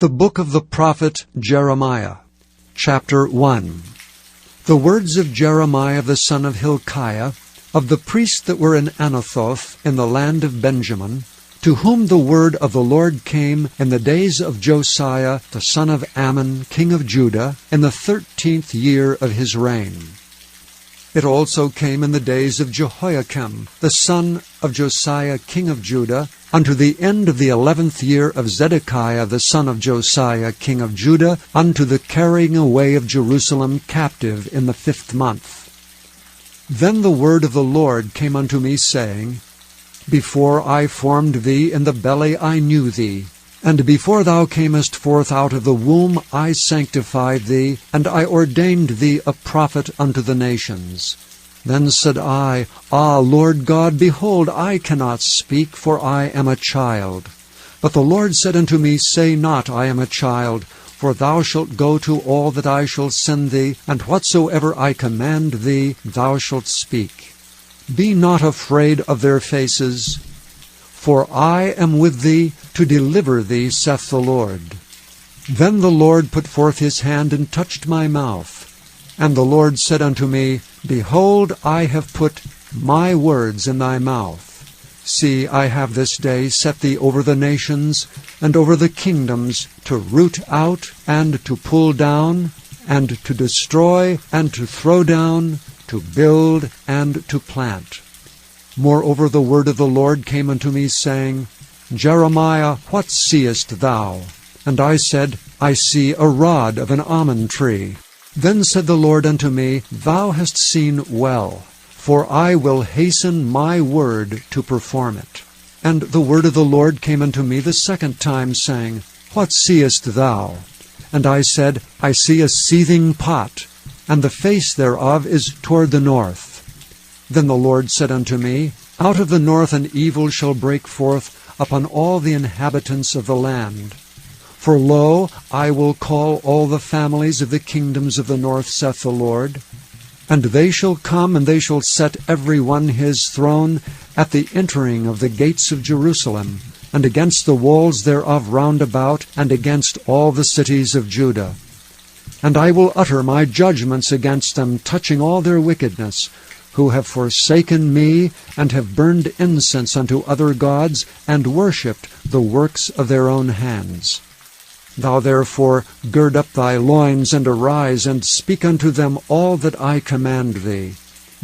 The book of the prophet Jeremiah, chapter 1. The words of Jeremiah the son of Hilkiah, of the priests that were in Anathoth in the land of Benjamin, to whom the word of the Lord came in the days of Josiah the son of Ammon, king of Judah, in the 13th year of his reign. It also came in the days of Jehoiakim, the son of Josiah, king of Judah, unto the end of the 11th year of Zedekiah, the son of Josiah, king of Judah, unto the carrying away of Jerusalem captive in the 5th month. Then the word of the Lord came unto me, saying, Before I formed thee in the belly I knew thee, and before thou camest forth out of the womb I sanctified thee, and I ordained thee a prophet unto the nations. Then said I, Ah, Lord God, behold, I cannot speak, for I am a child. But the Lord said unto me, Say not, I am a child, for thou shalt go to all that I shall send thee, and whatsoever I command thee, thou shalt speak. Be not afraid of their faces, for I am with thee to deliver thee, saith the Lord. Then the Lord put forth his hand and touched my mouth. And the Lord said unto me, Behold, I have put my words in thy mouth. See, I have this day set thee over the nations, and over the kingdoms, to root out, and to pull down, and to destroy, and to throw down, to build, and to plant. Moreover the word of the Lord came unto me, saying, Jeremiah, what seest thou? And I said, I see a rod of an almond tree. Then said the Lord unto me, Thou hast seen well, for I will hasten my word to perform it. And the word of the Lord came unto me the second time, saying, What seest thou? And I said, I see a seething pot, and the face thereof is toward the north. Then the Lord said unto me, Out of the north an evil shall break forth upon all the inhabitants of the land. For lo, I will call all the families of the kingdoms of the north, saith the Lord. And they shall come, and they shall set every one his throne at the entering of the gates of Jerusalem, and against the walls thereof round about, and against all the cities of Judah. And I will utter my judgments against them, touching all their wickedness, who have forsaken me, and have burned incense unto other gods, and worshipped the works of their own hands. Thou therefore gird up thy loins, and arise, and speak unto them all that I command thee.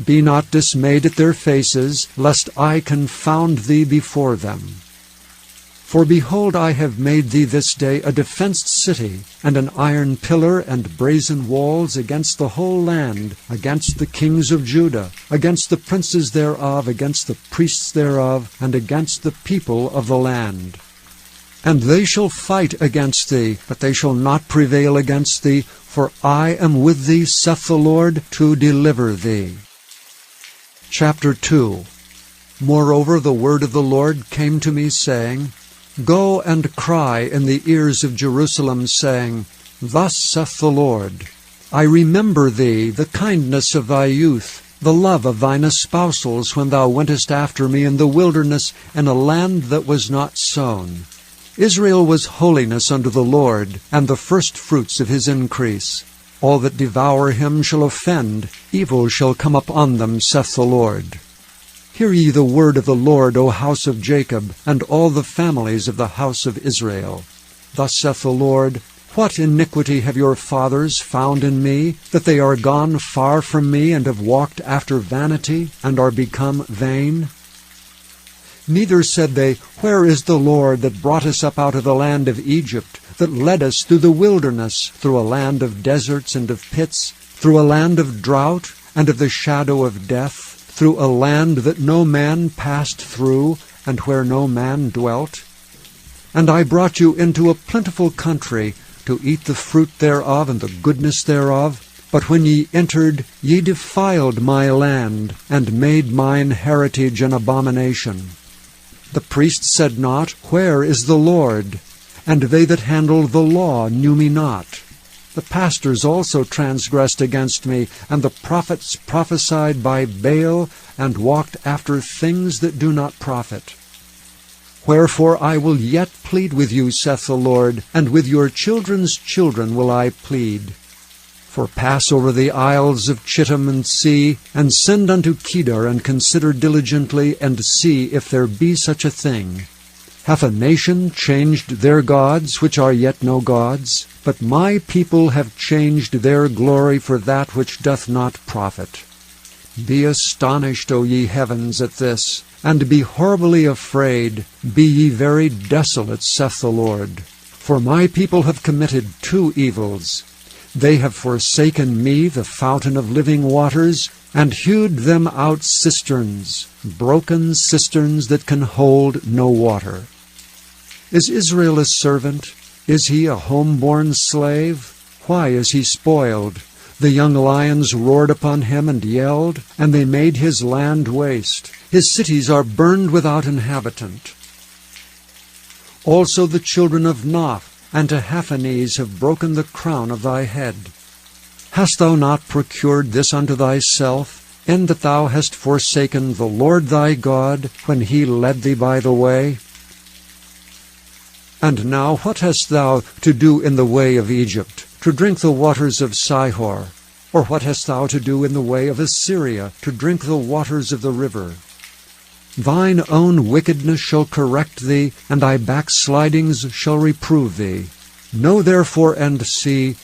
Be not dismayed at their faces, lest I confound thee before them. For behold, I have made thee this day a defenced city, and an iron pillar and brazen walls against the whole land, against the kings of Judah, against the princes thereof, against the priests thereof, and against the people of the land. And they shall fight against thee, but they shall not prevail against thee, for I am with thee, saith the Lord, to deliver thee. Chapter 2. Moreover the word of the Lord came to me, saying, Go and cry in the ears of Jerusalem, saying, Thus saith the Lord, I remember thee, the kindness of thy youth, the love of thine espousals, when thou wentest after me in the wilderness, in a land that was not sown. Israel was holiness unto the Lord, and the firstfruits of his increase. All that devour him shall offend, evil shall come upon them, saith the Lord. Hear ye the word of the Lord, O house of Jacob, and all the families of the house of Israel. Thus saith the Lord, What iniquity have your fathers found in me, that they are gone far from me, and have walked after vanity, and are become vain? Neither said they, Where is the Lord that brought us up out of the land of Egypt, that led us through the wilderness, through a land of deserts and of pits, through a land of drought and of the shadow of death, through a land that no man passed through, and where no man dwelt? And I brought you into a plentiful country, to eat the fruit thereof and the goodness thereof. But when ye entered, ye defiled my land, and made mine heritage an abomination. The priests said not, Where is the Lord? And they that handled the law knew me not. The pastors also transgressed against me, and the prophets prophesied by Baal, and walked after things that do not profit. Wherefore I will yet plead with you, saith the Lord, and with your children's children will I plead. For pass over the isles of Chittim and see, and send unto Kedar, and consider diligently, and see if there be such a thing. Hath a nation changed their gods, which are yet no gods? But my people have changed their glory for that which doth not profit. Be astonished, O ye heavens, at this, and be horribly afraid. Be ye very desolate, saith the Lord. For my people have committed two evils. They have forsaken me, the fountain of living waters, and hewed them out cisterns, broken cisterns that can hold no water. Is Israel a servant? Is he a home-born slave? Why is he spoiled? The young lions roared upon him and yelled, and they made his land waste. His cities are burned without inhabitant. Also the children of Noph and Tahaphanes have broken the crown of thy head. Hast thou not procured this unto thyself, in that thou hast forsaken the Lord thy God, when he led thee by the way? And now what hast thou to do in the way of Egypt, to drink the waters of Sihor? Or what hast thou to do in the way of Assyria, to drink the waters of the river? Thine own wickedness shall correct thee, and thy backslidings shall reprove thee. Know therefore and see,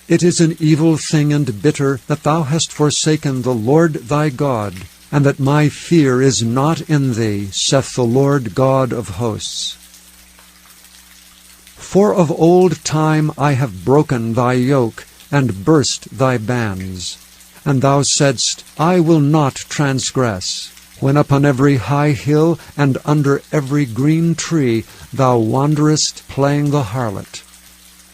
it is an evil thing and bitter that thou hast forsaken the Lord thy God, and that my fear is not in thee, saith the Lord God of hosts. For of old time I have broken thy yoke, and burst thy bands. And thou saidst, I will not transgress. When upon every high hill, and under every green tree, thou wanderest playing the harlot.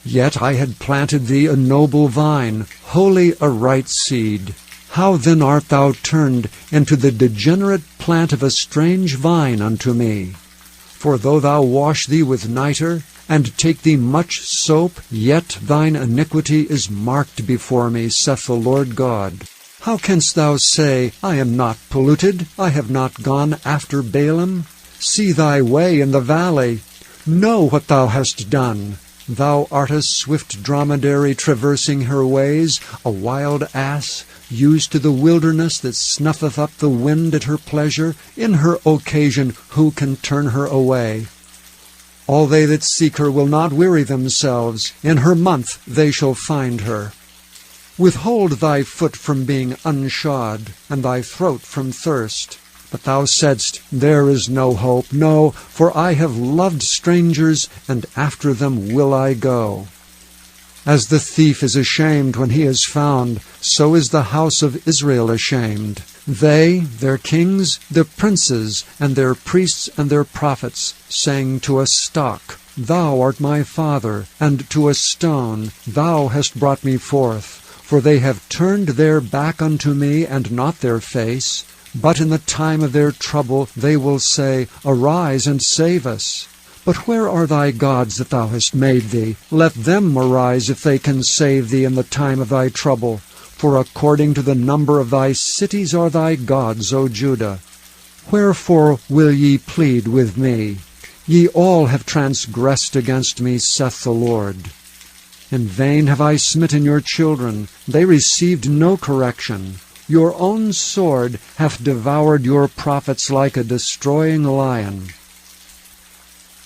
Yet I had planted thee a noble vine, wholly a right seed. How then art thou turned into the degenerate plant of a strange vine unto me? For though thou wash thee with nitre, and take thee much soap, yet thine iniquity is marked before me, saith the Lord God. How canst thou say, I am not polluted, I have not gone after Balaam? See thy way in the valley. Know what thou hast done. Thou art a swift dromedary traversing her ways, a wild ass, used to the wilderness that snuffeth up the wind at her pleasure. In her occasion who can turn her away? All they that seek her will not weary themselves. In her month they shall find her. Withhold thy foot from being unshod, and thy throat from thirst. But thou saidst, there is no hope. No, for I have loved strangers, and after them will I go. As the thief is ashamed when he is found, so is the house of Israel ashamed. They, their kings, their princes, and their priests and their prophets, sang to a stock, Thou art my father, and to a stone, Thou hast brought me forth. For they have turned their back unto me, and not their face. But in the time of their trouble they will say, Arise and save us. But where are thy gods that thou hast made thee? Let them arise if they can save thee in the time of thy trouble. For according to the number of thy cities are thy gods, O Judah. Wherefore will ye plead with me? Ye all have transgressed against me, saith the Lord. In vain have I smitten your children. They received no correction. Your own sword hath devoured your prophets like a destroying lion.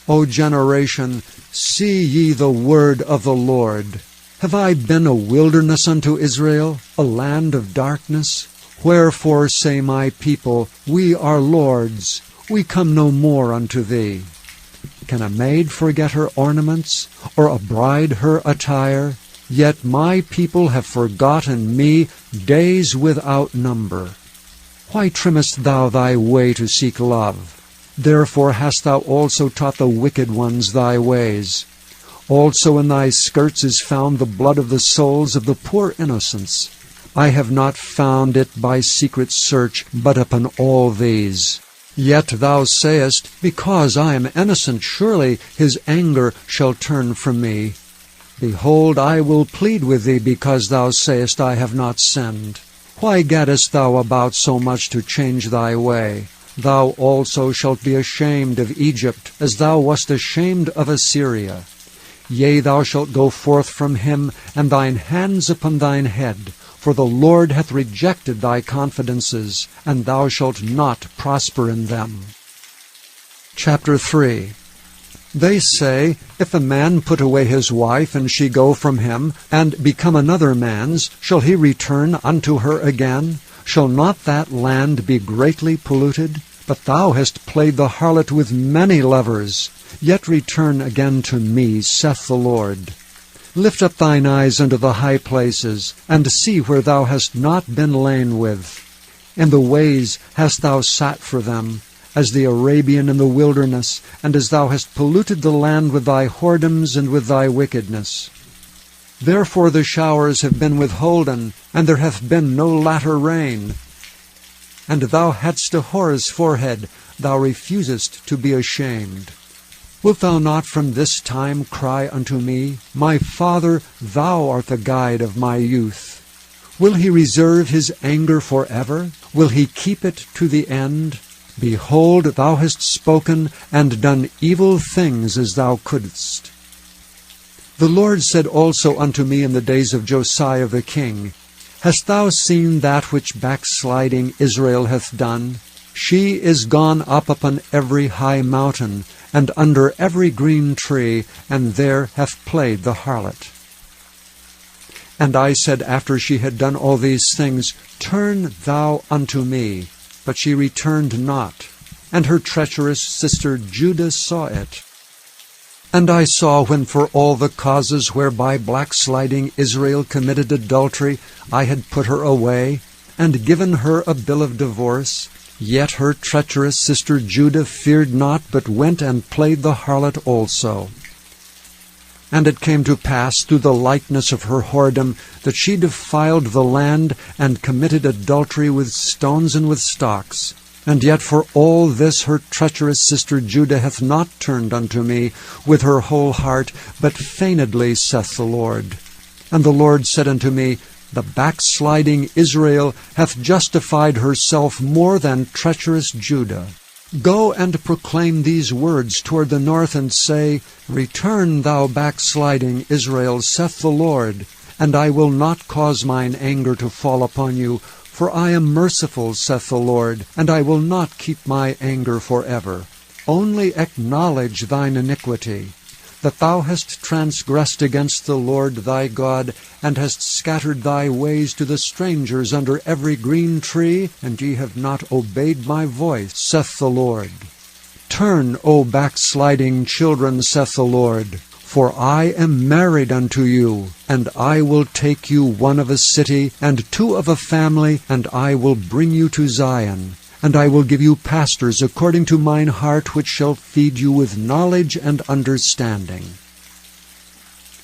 O generation, see ye the word of the Lord. Have I been a wilderness unto Israel, a land of darkness? Wherefore say my people, We are lords, we come no more unto thee. Can a maid forget her ornaments, or a bride her attire? Yet my people have forgotten me days without number. Why trimmest thou thy way to seek love? Therefore hast thou also taught the wicked ones thy ways. Also in thy skirts is found the blood of the souls of the poor innocents. I have not found it by secret search, but upon all these. Yet thou sayest, Because I am innocent, surely his anger shall turn from me. Behold, I will plead with thee, because thou sayest, I have not sinned. Why gaddest thou about so much to change thy way? thou also shalt be ashamed of Egypt, as thou wast ashamed of Assyria. Yea, thou shalt go forth from him, and thine hands upon thine head, for the Lord hath rejected thy confidences, and thou shalt not prosper in them. Chapter 3. They say, if a man put away his wife, and she go from him, and become another man's, shall he return unto her again? Shall not that land be greatly polluted? But thou hast played the harlot with many lovers. Yet return again to me, saith the Lord. Lift up thine eyes unto the high places, and see where thou hast not been lain with. In the ways hast thou sat for them, as the Arabian in the wilderness, and as thou hast polluted the land with thy whoredoms and with thy wickedness. Therefore the showers have been withholden, and there hath been no latter rain. And thou hadst a whore's forehead, thou refusest to be ashamed. Wilt thou not from this time cry unto me, My Father, thou art the guide of my youth? Will he reserve his anger forever? Will he keep it to the end? Behold, thou hast spoken, and done evil things as thou couldst. The Lord said also unto me in the days of Josiah the king, Hast thou seen that which backsliding Israel hath done? She is gone up upon every high mountain, and under every green tree, and there hath played the harlot. And I said after she had done all these things, Turn thou unto me. But she returned not, and her treacherous sister Judah saw it. And I saw when for all the causes whereby backsliding Israel committed adultery, I had put her away, and given her a bill of divorce, yet her treacherous sister Judah feared not, but went and played the harlot also. And it came to pass through the likeness of her whoredom that she defiled the land, and committed adultery with stones and with stocks. And yet for all this her treacherous sister Judah hath not turned unto me with her whole heart, but feignedly, saith the Lord. And the Lord said unto me, The backsliding Israel hath justified herself more than treacherous Judah. Go and proclaim these words toward the north, and say, Return, thou backsliding Israel, saith the Lord, and I will not cause mine anger to fall upon you, for I am merciful, saith the Lord, and I will not keep my anger forever. Only acknowledge thine iniquity, that thou hast transgressed against the Lord thy God, and hast scattered thy ways to the strangers under every green tree, and ye have not obeyed my voice, saith the Lord. Turn, O backsliding children, saith the Lord, for I am married unto you, and I will take you one of a city, and two of a family, and I will bring you to Zion. And I will give you pastors according to mine heart, which shall feed you with knowledge and understanding.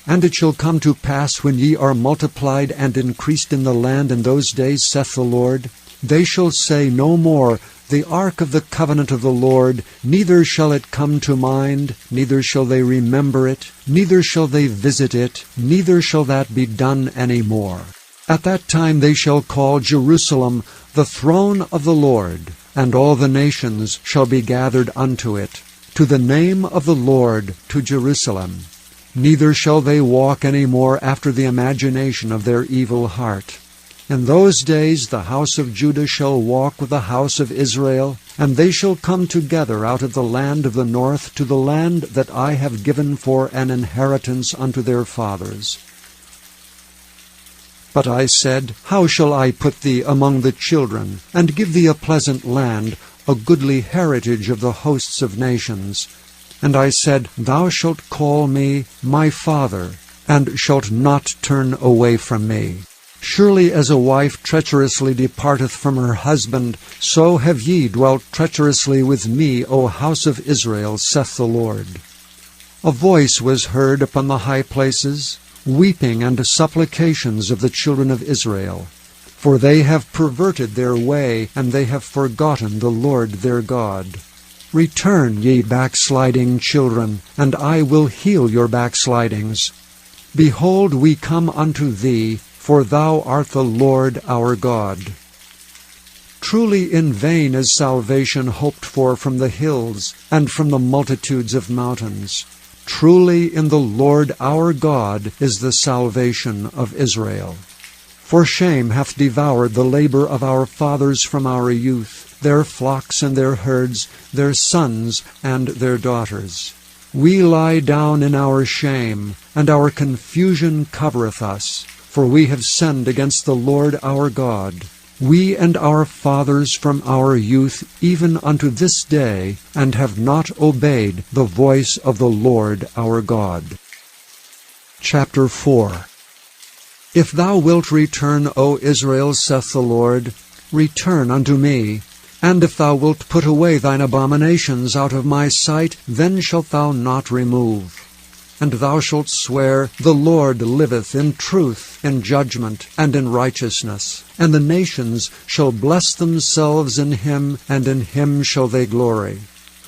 And it shall come to pass, when ye are multiplied and increased in the land in those days, saith the Lord, they shall say no more, The ark of the covenant of the Lord, neither shall it come to mind, neither shall they remember it, neither shall they visit it, neither shall that be done any more. At that time they shall call Jerusalem the throne of the Lord, and all the nations shall be gathered unto it, to the name of the Lord, to Jerusalem. Neither shall they walk any more after the imagination of their evil heart. In those days the house of Judah shall walk with the house of Israel, and they shall come together out of the land of the north to the land that I have given for an inheritance unto their fathers. But I said, How shall I put thee among the children, and give thee a pleasant land, a goodly heritage of the hosts of nations? And I said, Thou shalt call me my Father, and shalt not turn away from me. Surely as a wife treacherously departeth from her husband, so have ye dwelt treacherously with me, O house of Israel, saith the Lord. A voice was heard upon the high places, weeping and supplications of the children of Israel. For they have perverted their way, and they have forgotten the Lord their God. Return, ye backsliding children, and I will heal your backslidings. Behold, we come unto thee, for thou art the Lord our God. Truly in vain is salvation hoped for from the hills and from the multitudes of mountains. Truly in the Lord our God is the salvation of Israel. For shame hath devoured the labor of our fathers from our youth, their flocks and their herds, their sons and their daughters. We lie down in our shame, and our confusion covereth us, for we have sinned against the Lord our God, we and our fathers from our youth even unto this day, and have not obeyed the voice of the Lord our God. Chapter 4. If thou wilt return, O Israel, saith the Lord, return unto me. And if thou wilt put away thine abominations out of my sight, then shalt thou not remove. And thou shalt swear, The Lord liveth in truth, in judgment, and in righteousness. And the nations shall bless themselves in him, and in him shall they glory.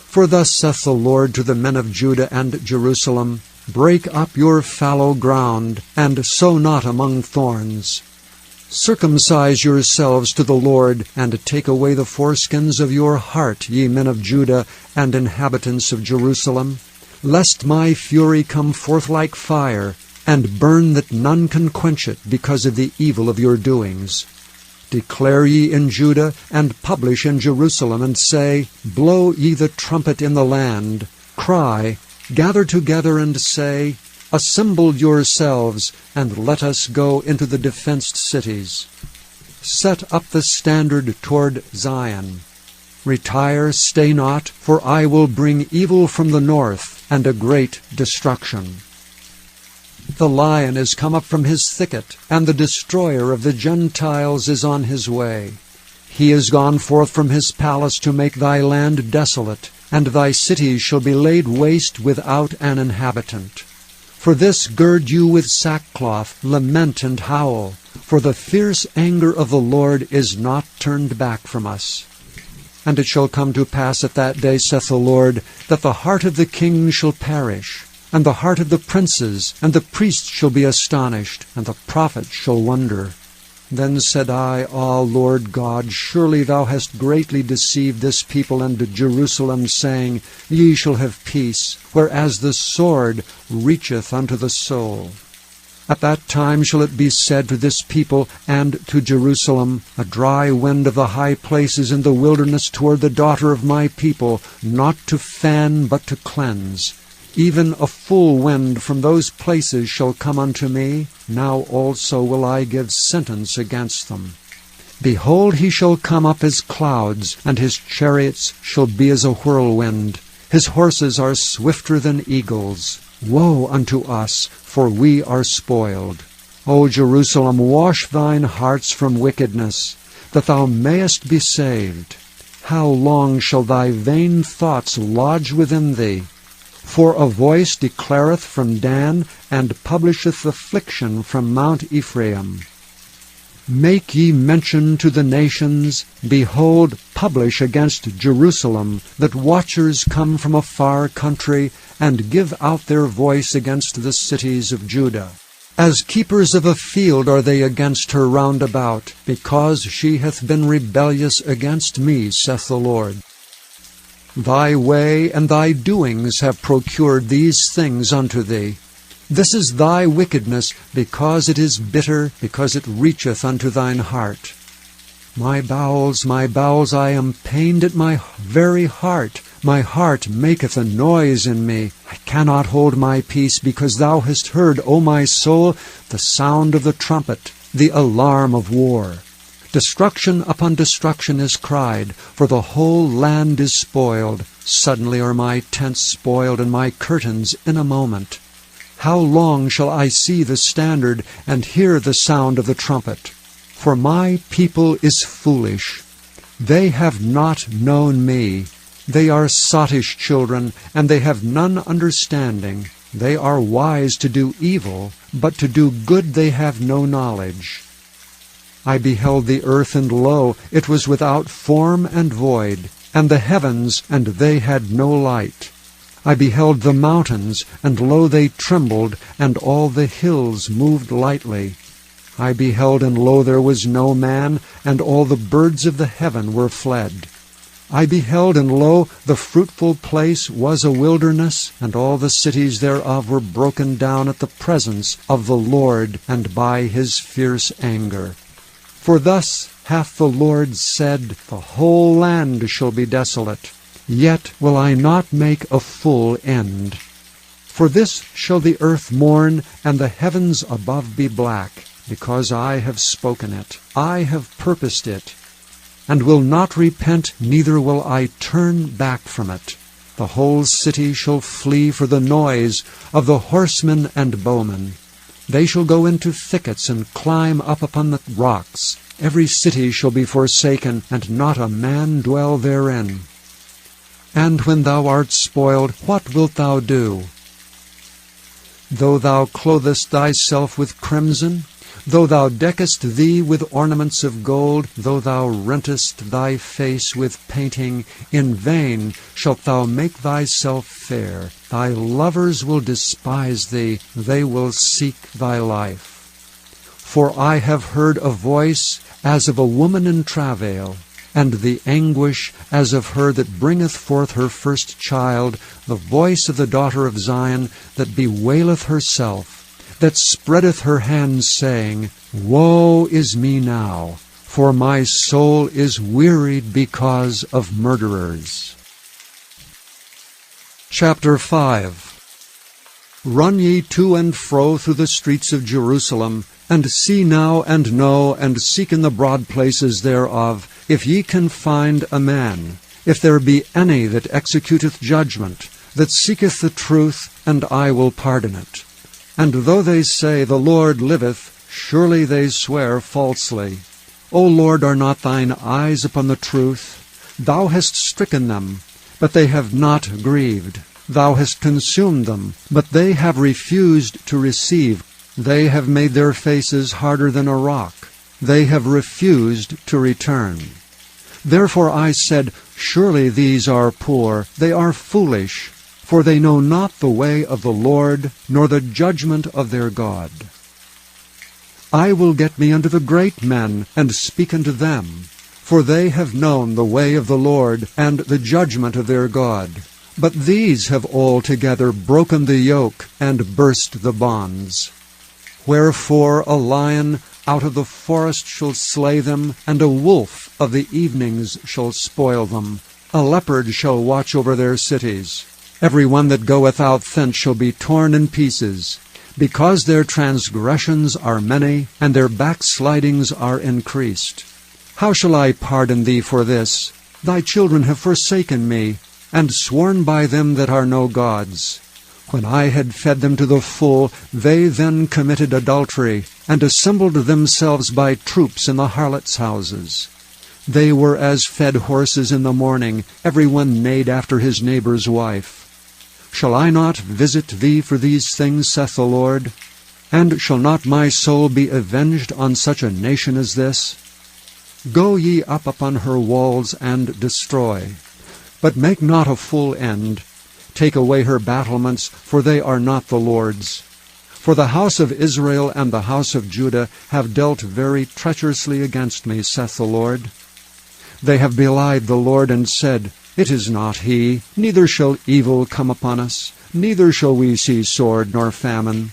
For thus saith the Lord to the men of Judah and Jerusalem, Break up your fallow ground, and sow not among thorns. Circumcise yourselves to the Lord, and take away the foreskins of your heart, ye men of Judah and inhabitants of Jerusalem, lest my fury come forth like fire, and burn that none can quench it, because of the evil of your doings. Declare ye in Judah, and publish in Jerusalem, and say, Blow ye the trumpet in the land, cry, Gather together, and say, Assemble yourselves, and let us go into the defenced cities. Set up the standard toward Zion. Retire, stay not, for I will bring evil from the north, and a great destruction. The lion is come up from his thicket, and the destroyer of the Gentiles is on his way. He is gone forth from his palace to make thy land desolate, and thy cities shall be laid waste without an inhabitant. For this gird you with sackcloth, lament and howl, for the fierce anger of the Lord is not turned back from us. And it shall come to pass at that day, saith the Lord, that the heart of the king shall perish, and the heart of the princes, and the priests shall be astonished, and the prophets shall wonder. Then said I, Ah, Lord God, surely thou hast greatly deceived this people and Jerusalem, saying, Ye shall have peace, whereas the sword reacheth unto the soul. At that time shall it be said to this people and to Jerusalem, A dry wind of the high places in the wilderness toward the daughter of my people, not to fan but to cleanse. Even a full wind from those places shall come unto me. Now also will I give sentence against them. Behold, he shall come up as clouds, and his chariots shall be as a whirlwind. His horses are swifter than eagles. Woe unto us, for we are spoiled. O Jerusalem, wash thine hearts from wickedness, that thou mayest be saved. How long shall thy vain thoughts lodge within thee? For a voice declareth from Dan, and publisheth affliction from Mount Ephraim. Make ye mention to the nations, behold, publish against Jerusalem, that watchers come from a far country, and give out their voice against the cities of Judah. As keepers of a field are they against her round about, because she hath been rebellious against me, saith the Lord. Thy way and thy doings have procured these things unto thee. This is thy wickedness, because it is bitter, because it reacheth unto thine heart. My bowels, I am pained at my very heart. My heart maketh a noise in me. I cannot hold my peace, because thou hast heard, O my soul, the sound of the trumpet, the alarm of war. Destruction upon destruction is cried, for the whole land is spoiled. Suddenly are my tents spoiled, and my curtains in a moment. How long shall I see the standard, and hear the sound of the trumpet? For my people is foolish. They have not known me. They are sottish children, and they have none understanding. They are wise to do evil, but to do good they have no knowledge. I beheld the earth, and lo, it was without form and void, and the heavens, and they had no light. I beheld the mountains, and lo, they trembled, and all the hills moved lightly. I beheld, and lo, there was no man, and all the birds of the heaven were fled. I beheld, and lo, the fruitful place was a wilderness, and all the cities thereof were broken down at the presence of the Lord, and by his fierce anger. For thus hath the Lord said, the whole land shall be desolate, yet will I not make a full end. For this shall the earth mourn, and the heavens above be black, because I have spoken it, I have purposed it, and will not repent, neither will I turn back from it. The whole city shall flee for the noise of the horsemen and bowmen. They shall go into thickets and climb up upon the rocks. Every city shall be forsaken, and not a man dwell therein. And when thou art spoiled, what wilt thou do? Though thou clothest thyself with crimson, though thou deckest thee with ornaments of gold, though thou rentest thy face with painting, in vain shalt thou make thyself fair. Thy lovers will despise thee, they will seek thy life. For I have heard a voice as of a woman in travail, and the anguish as of her that bringeth forth her first child, the voice of the daughter of Zion that bewaileth herself, that spreadeth her hands, saying, Woe is me now, for my soul is wearied because of murderers. Chapter 5. Run ye to and fro through the streets of Jerusalem, and see now and know, and seek in the broad places thereof, if ye can find a man, if there be any that executeth judgment, that seeketh the truth, and I will pardon it. And though they say, The Lord liveth, surely they swear falsely. O Lord, are not thine eyes upon the truth? Thou hast stricken them, but they have not grieved. Thou hast consumed them, but they have refused to receive. They have made their faces harder than a rock. They have refused to return. Therefore I said, Surely these are poor, they are foolish, for they know not the way of the Lord, nor the judgment of their God. I will get me unto the great men, and speak unto them, for they have known the way of the Lord, and the judgment of their God. But these have altogether broken the yoke, and burst the bonds. Wherefore a lion out of the forest shall slay them, and a wolf of the evenings shall spoil them. A leopard shall watch over their cities. Every one that goeth out thence shall be torn in pieces, because their transgressions are many, and their backslidings are increased. How shall I pardon thee for this? Thy children have forsaken me, and sworn by them that are no gods. When I had fed them to the full, they then committed adultery, and assembled themselves by troops in the harlots' houses. They were as fed horses in the morning, every one neighed after his neighbor's wife. Shall I not visit thee for these things, saith the Lord? And shall not my soul be avenged on such a nation as this? Go ye up upon her walls, and destroy. But make not a full end. Take away her battlements, for they are not the Lord's. For the house of Israel and the house of Judah have dealt very treacherously against me, saith the Lord. They have belied the Lord, and said, It is not he, neither shall evil come upon us, neither shall we see sword nor famine.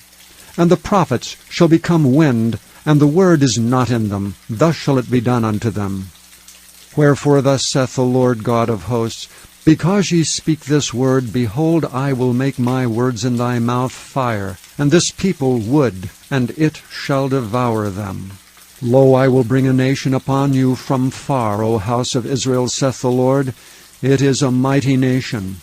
And the prophets shall become wind, and the word is not in them, thus shall it be done unto them. Wherefore thus saith the Lord God of hosts, Because ye speak this word, behold, I will make my words in thy mouth fire, and this people wood, and it shall devour them. Lo, I will bring a nation upon you from far, O house of Israel, saith the Lord. It is a mighty nation.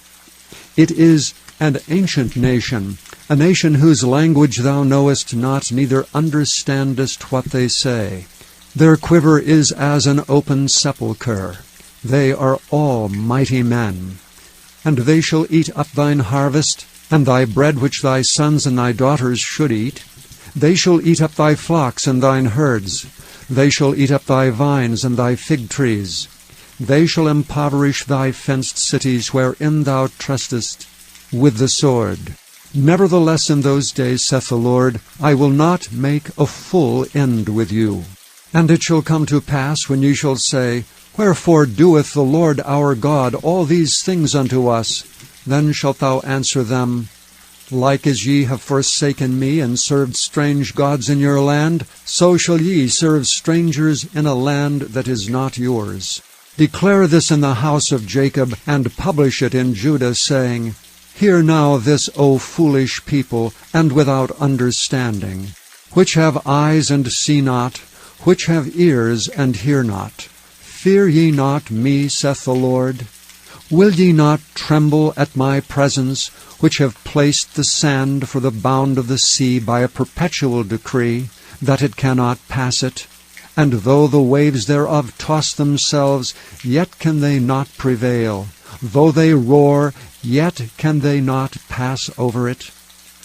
It is an ancient nation, a nation whose language thou knowest not, neither understandest what they say. Their quiver is as an open sepulchre. They are all mighty men. And they shall eat up thine harvest, and thy bread which thy sons and thy daughters should eat. They shall eat up thy flocks and thine herds. They shall eat up thy vines and thy fig trees. They shall impoverish thy fenced cities wherein thou trustest with the sword. Nevertheless in those days, saith the Lord, I will not make a full end with you. And it shall come to pass, when ye shall say, Wherefore doeth the Lord our God all these things unto us? Then shalt thou answer them, Like as ye have forsaken me, and served strange gods in your land, so shall ye serve strangers in a land that is not yours. Declare this in the house of Jacob, and publish it in Judah, saying, Hear now this, O foolish people, and without understanding, which have eyes and see not, which have ears and hear not. Fear ye not me, saith the Lord? Will ye not tremble at my presence, which have placed the sand for the bound of the sea by a perpetual decree, that it cannot pass it? And though the waves thereof toss themselves, yet can they not prevail. Though they roar, yet can they not pass over it.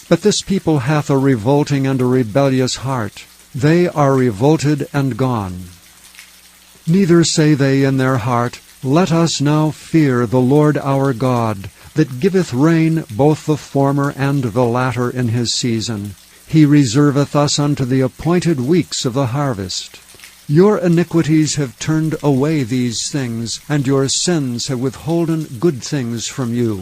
But this people hath a revolting and a rebellious heart. They are revolted and gone. Neither say they in their heart, Let us now fear the Lord our God, that giveth rain both the former and the latter in his season. He reserveth us unto the appointed weeks of the harvest. Your iniquities have turned away these things, and your sins have withholden good things from you.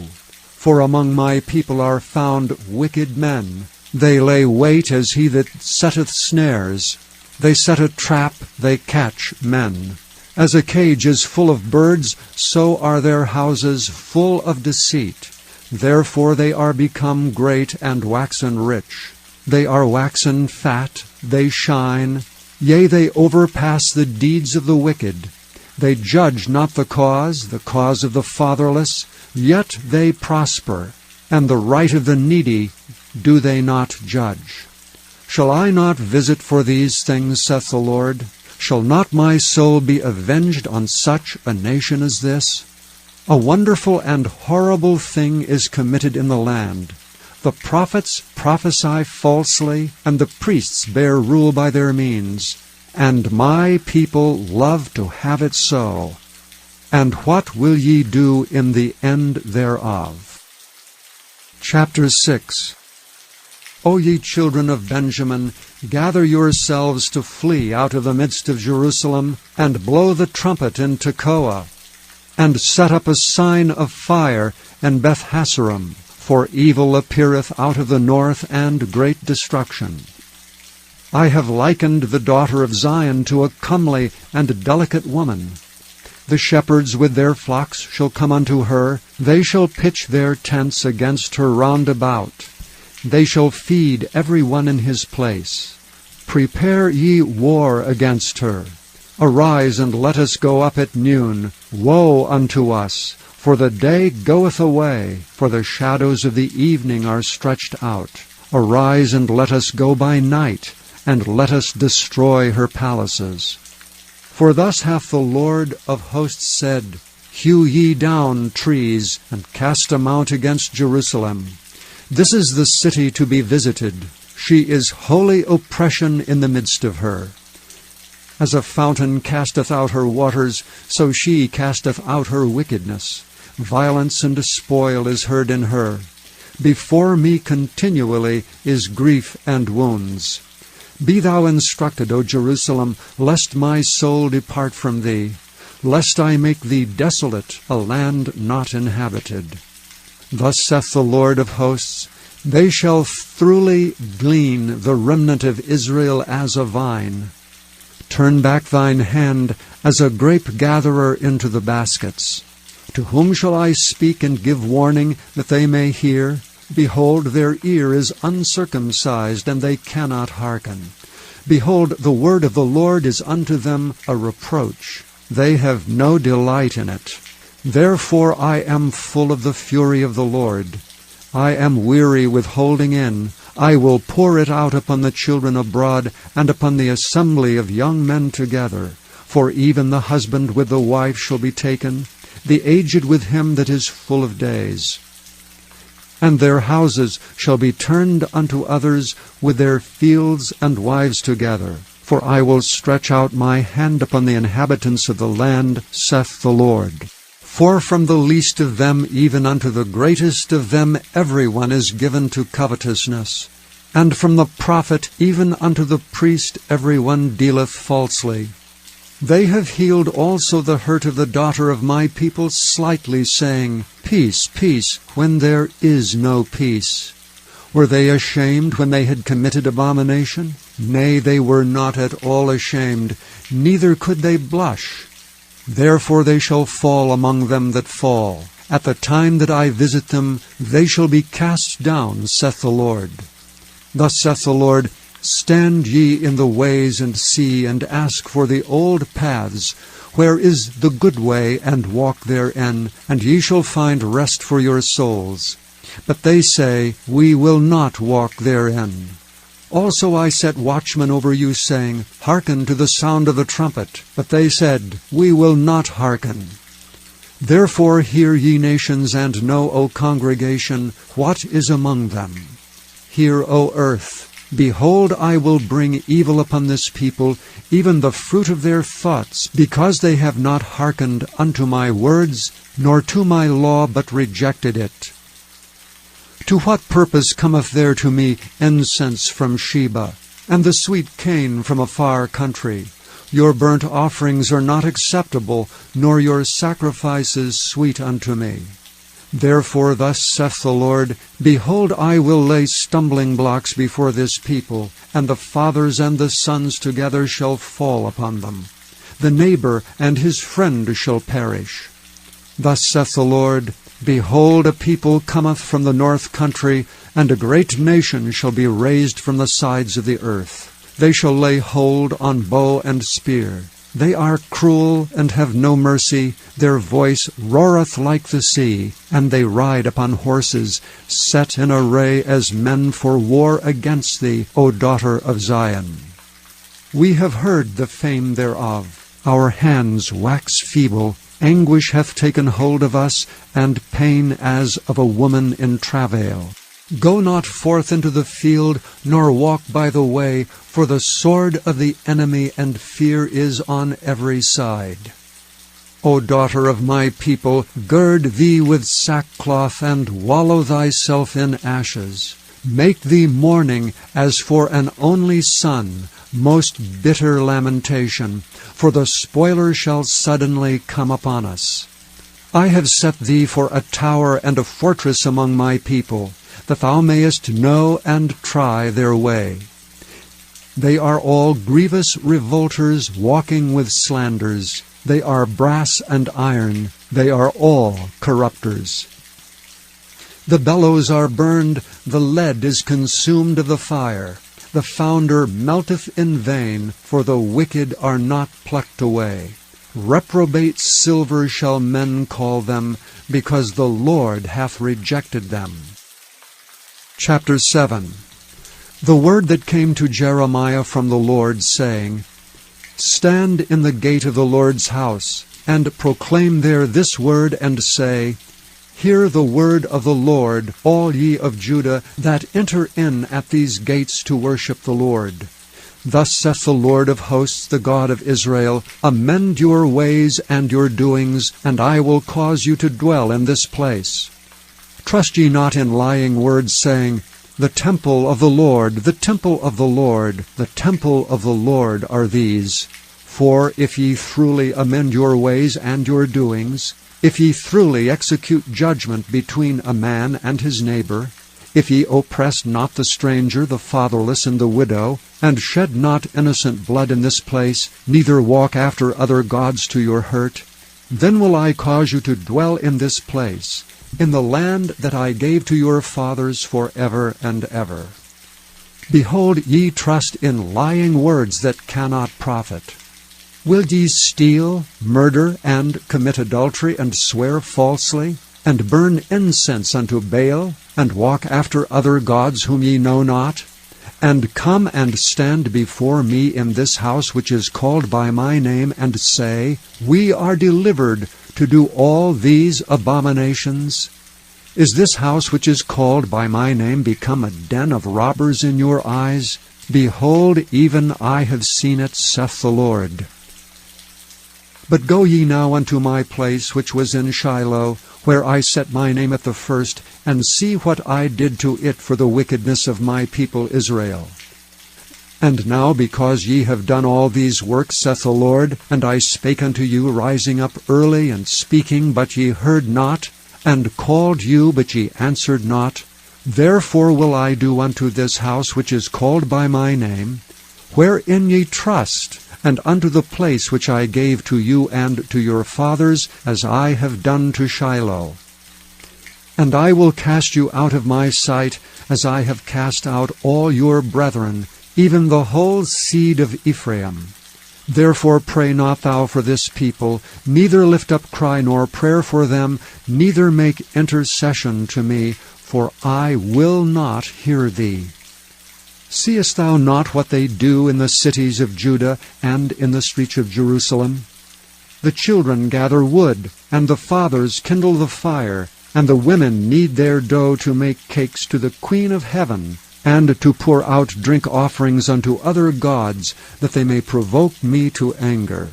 For among my people are found wicked men. They lay wait as he that setteth snares. They set a trap, they catch men. As a cage is full of birds, so are their houses full of deceit. Therefore they are become great and waxen rich. They are waxen fat, they shine. Yea, they overpass the deeds of the wicked. They judge not the cause of the fatherless, yet they prosper, and the right of the needy do they not judge. Shall I not visit for these things, saith the Lord? Shall not my soul be avenged on such a nation as this? A wonderful and horrible thing is committed in the land. The prophets prophesy falsely, and the priests bear rule by their means. And my people love to have it so. And what will ye do in the end thereof? Chapter 6. O ye children of Benjamin, gather yourselves to flee out of the midst of Jerusalem, and blow the trumpet in Tekoa, and set up a sign of fire in Beth-Hasserim, for evil appeareth out of the north, and great destruction. I have likened the daughter of Zion to a comely and delicate woman. The shepherds with their flocks shall come unto her, they shall pitch their tents against her round about. They shall feed every one in his place. Prepare ye war against her. Arise, and let us go up at noon. Woe unto us! For the day goeth away, for the shadows of the evening are stretched out. Arise, and let us go by night, and let us destroy her palaces. For thus hath the Lord of hosts said, Hew ye down trees, and cast a mount against Jerusalem. This is the city to be visited. She is holy oppression in the midst of her. As a fountain casteth out her waters, so she casteth out her wickedness. Violence and spoil is heard in her. Before me continually is grief and wounds. Be thou instructed, O Jerusalem, lest my soul depart from thee, lest I make thee desolate, a land not inhabited. Thus saith the Lord of hosts, They shall truly glean the remnant of Israel as a vine. Turn back thine hand as a grape-gatherer into the baskets. To whom shall I speak and give warning, that they may hear? Behold, their ear is uncircumcised, and they cannot hearken. Behold, the word of the Lord is unto them a reproach. They have no delight in it. Therefore I am full of the fury of the Lord. I am weary with holding in. I will pour it out upon the children abroad, and upon the assembly of young men together. For even the husband with the wife shall be taken, the aged with him that is full of days. And their houses shall be turned unto others, with their fields and wives together. For I will stretch out my hand upon the inhabitants of the land, saith the Lord. For from the least of them even unto the greatest of them every one is given to covetousness. And from the prophet even unto the priest every one dealeth falsely. They have healed also the hurt of the daughter of my people slightly, saying, Peace, peace, when there is no peace. Were they ashamed when they had committed abomination? Nay, they were not at all ashamed, neither could they blush. Therefore they shall fall among them that fall. At the time that I visit them, they shall be cast down, saith the Lord. Thus saith the Lord, Stand ye in the ways, and see, and ask for the old paths, where is the good way, and walk therein, and ye shall find rest for your souls. But they say, We will not walk therein. Also I set watchmen over you, saying, Hearken to the sound of the trumpet. But they said, We will not hearken. Therefore hear, ye nations, and know, O congregation, what is among them. Hear, O earth. Behold, I will bring evil upon this people, even the fruit of their thoughts, because they have not hearkened unto my words, nor to my law, but rejected it. To what purpose cometh there to me incense from Sheba, and the sweet cane from a far country? Your burnt offerings are not acceptable, nor your sacrifices sweet unto me. Therefore thus saith the Lord, Behold, I will lay stumbling blocks before this people, and the fathers and the sons together shall fall upon them. The neighbor and his friend shall perish. Thus saith the Lord, Behold, a people cometh from the north country, and a great nation shall be raised from the sides of the earth. They shall lay hold on bow and spear. They are cruel and have no mercy. Their voice roareth like the sea, and they ride upon horses, set in array as men for war against thee, O daughter of Zion. We have heard the fame thereof. Our hands wax feeble. Anguish hath taken hold of us, and pain as of a woman in travail. Go not forth into the field, nor walk by the way, for the sword of the enemy and fear is on every side. O daughter of my people, gird thee with sackcloth, and wallow thyself in ashes. Make thee mourning as for an only son, most bitter lamentation, for the spoiler shall suddenly come upon us. I have set thee for a tower and a fortress among my people, that thou mayest know and try their way. They are all grievous revolters, walking with slanders. They are brass and iron. They are all corrupters. The bellows are burned, the lead is consumed of the fire. The founder melteth in vain, for the wicked are not plucked away. Reprobate silver shall men call them, because the Lord hath rejected them. Chapter 7. The word that came to Jeremiah from the Lord, saying, Stand in the gate of the Lord's house, and proclaim there this word, and say, Hear the word of the Lord, all ye of Judah, that enter in at these gates to worship the Lord. Thus saith the Lord of hosts, the God of Israel, Amend your ways and your doings, and I will cause you to dwell in this place. Trust ye not in lying words, saying, The temple of the Lord, the temple of the Lord, the temple of the Lord are these. For if ye truly amend your ways and your doings, if ye truly execute judgment between a man and his neighbor, if ye oppress not the stranger, the fatherless, and the widow, and shed not innocent blood in this place, neither walk after other gods to your hurt, then will I cause you to dwell in this place, in the land that I gave to your fathers for ever and ever. Behold, ye trust in lying words that cannot profit. Will ye steal, murder, and commit adultery, and swear falsely, and burn incense unto Baal, and walk after other gods whom ye know not, and come and stand before me in this house which is called by my name, and say, We are delivered to do all these abominations? Is this house which is called by my name become a den of robbers in your eyes? Behold, even I have seen it, saith the Lord. But go ye now unto my place which was in Shiloh, where I set my name at the first, and see what I did to it for the wickedness of my people Israel. And now because ye have done all these works, saith the Lord, and I spake unto you, rising up early and speaking, but ye heard not, and called you, but ye answered not, therefore will I do unto this house which is called by my name, wherein ye trust, and unto the place which I gave to you and to your fathers, as I have done to Shiloh. And I will cast you out of my sight, as I have cast out all your brethren, even the whole seed of Ephraim. Therefore pray not thou for this people, neither lift up cry nor prayer for them, neither make intercession to me, for I will not hear thee. Seest thou not what they do in the cities of Judah and in the streets of Jerusalem? The children gather wood, and the fathers kindle the fire, and the women knead their dough to make cakes to the Queen of Heaven, and to pour out drink offerings unto other gods, that they may provoke me to anger.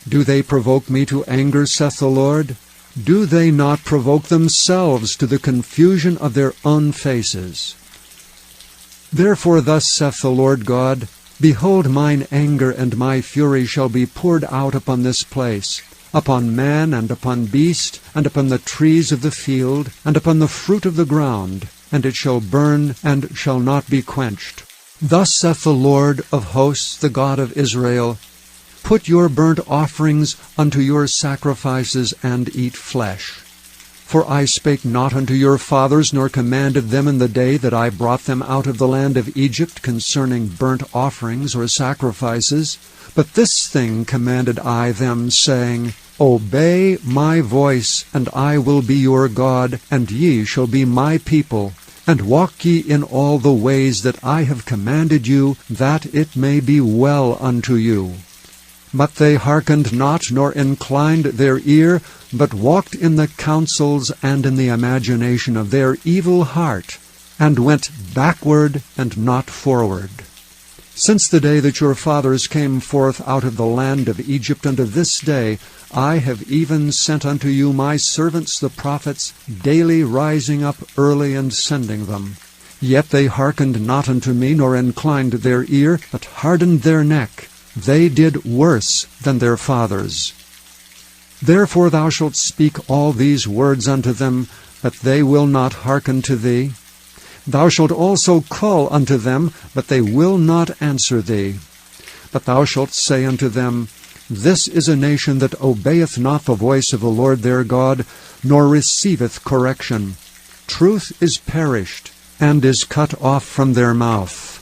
Do they provoke me to anger, saith the Lord? Do they not provoke themselves to the confusion of their own faces? Therefore thus saith the Lord God, Behold, mine anger and my fury shall be poured out upon this place, upon man and upon beast, and upon the trees of the field, and upon the fruit of the ground, and it shall burn and shall not be quenched. Thus saith the Lord of hosts, the God of Israel, Put your burnt offerings unto your sacrifices, and eat flesh. For I spake not unto your fathers, nor commanded them in the day that I brought them out of the land of Egypt concerning burnt offerings or sacrifices. But this thing commanded I them, saying, Obey my voice, and I will be your God, and ye shall be my people. And walk ye in all the ways that I have commanded you, that it may be well unto you. But they hearkened not, nor inclined their ear, but walked in the counsels and in the imagination of their evil heart, and went backward and not forward. Since the day that your fathers came forth out of the land of Egypt unto this day, I have even sent unto you my servants the prophets, daily rising up early and sending them. Yet they hearkened not unto me, nor inclined their ear, but hardened their neck. They did worse than their fathers. Therefore thou shalt speak all these words unto them, but they will not hearken to thee. Thou shalt also call unto them, but they will not answer thee. But thou shalt say unto them, This is a nation that obeyeth not the voice of the Lord their God, nor receiveth correction. Truth is perished, and is cut off from their mouth.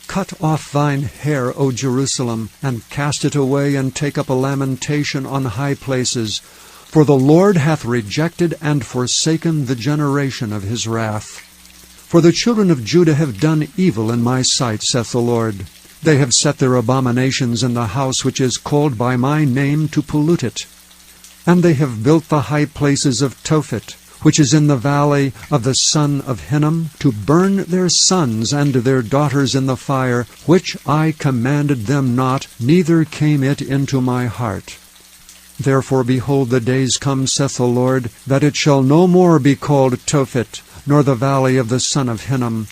Cut off thine hair, O Jerusalem, and cast it away, and take up a lamentation on high places. For the Lord hath rejected and forsaken the generation of his wrath. For the children of Judah have done evil in my sight, saith the Lord. They have set their abominations in the house which is called by my name to pollute it. And they have built the high places of Tophet, which is in the valley of the son of Hinnom, to burn their sons and their daughters in the fire, which I commanded them not, neither came it into my heart. Therefore, behold, the days come, saith the Lord, that it shall no more be called Tophet, nor the valley of the son of Hinnom,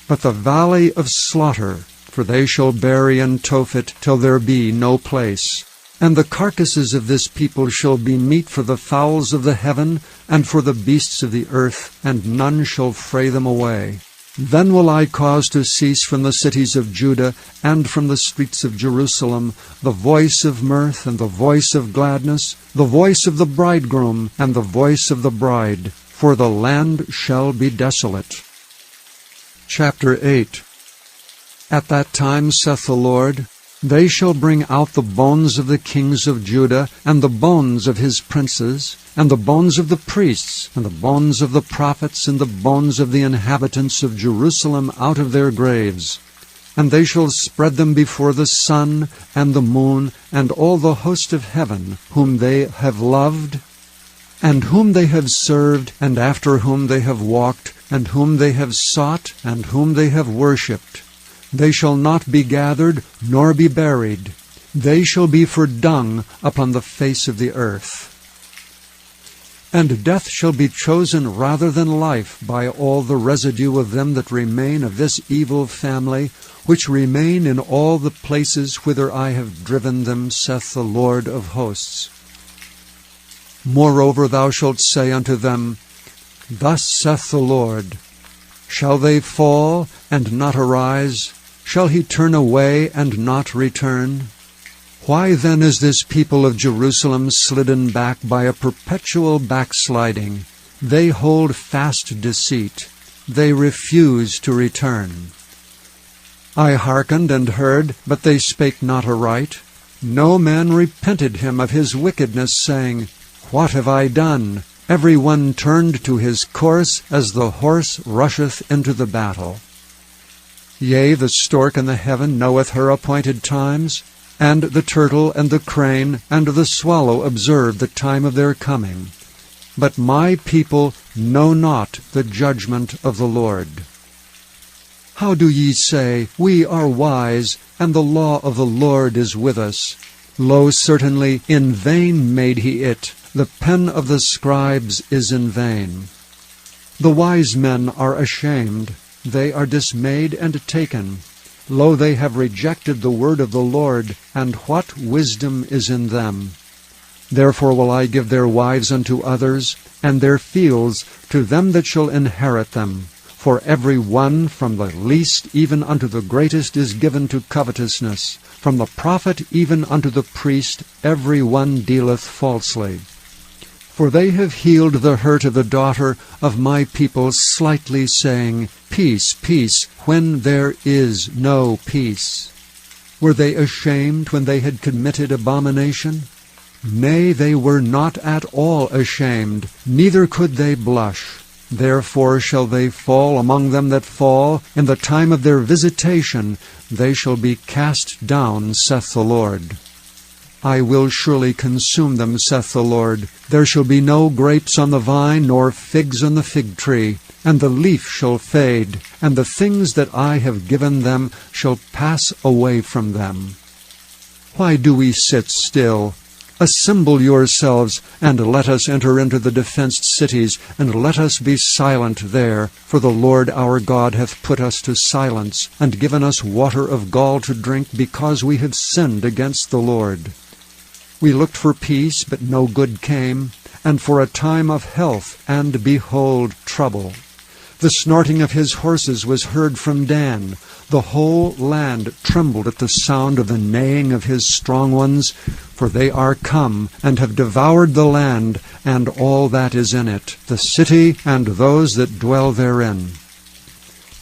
but the valley of slaughter, for they shall bury in Tophet till there be no place. And the carcasses of this people shall be meat for the fowls of the heaven, and for the beasts of the earth, and none shall fray them away. Then will I cause to cease from the cities of Judah, and from the streets of Jerusalem, the voice of mirth, and the voice of gladness, the voice of the bridegroom, and the voice of the bride, for the land shall be desolate. Chapter 8. At that time, saith the Lord, They shall bring out the bones of the kings of Judah, and the bones of his princes, and the bones of the priests, and the bones of the prophets, and the bones of the inhabitants of Jerusalem out of their graves. And they shall spread them before the sun, and the moon, and all the host of heaven, whom they have loved, and whom they have served, and after whom they have walked, and whom they have sought, and whom they have worshipped. They shall not be gathered, nor be buried. They shall be for dung upon the face of the earth. And death shall be chosen rather than life by all the residue of them that remain of this evil family, which remain in all the places whither I have driven them, saith the Lord of hosts. Moreover thou shalt say unto them, Thus saith the Lord, Shall they fall and not arise? Shall he turn away and not return? Why then is this people of Jerusalem slidden back by a perpetual backsliding? They hold fast deceit. They refuse to return. I hearkened and heard, but they spake not aright. No man repented him of his wickedness, saying, What have I done? Every one turned to his course as the horse rusheth into the battle. Yea, the stork in the heaven knoweth her appointed times, and the turtle and the crane and the swallow observe the time of their coming. But my people know not the judgment of the Lord. How do ye say, We are wise, and the law of the Lord is with us? Lo, certainly in vain made he it. The pen of the scribes is in vain. The wise men are ashamed. They are dismayed and taken. Lo, they have rejected the word of the Lord, and what wisdom is in them? Therefore will I give their wives unto others, and their fields to them that shall inherit them. For every one from the least even unto the greatest is given to covetousness. From the prophet even unto the priest every one dealeth falsely. For they have healed the hurt of the daughter of my people slightly, saying, Peace, peace, when there is no peace. Were they ashamed when they had committed abomination? Nay, they were not at all ashamed, neither could they blush. Therefore shall they fall among them that fall. In the time of their visitation they shall be cast down, saith the Lord. I will surely consume them, saith the Lord. There shall be no grapes on the vine, nor figs on the fig tree, and the leaf shall fade, and the things that I have given them shall pass away from them. Why do we sit still? Assemble yourselves, and let us enter into the defenced cities, and let us be silent there. For the Lord our God hath put us to silence, and given us water of gall to drink, because we have sinned against the Lord. We looked for peace, but no good came, and for a time of health, and behold, trouble. The snorting of his horses was heard from Dan. The whole land trembled at the sound of the neighing of his strong ones, for they are come, and have devoured the land, and all that is in it, the city, and those that dwell therein.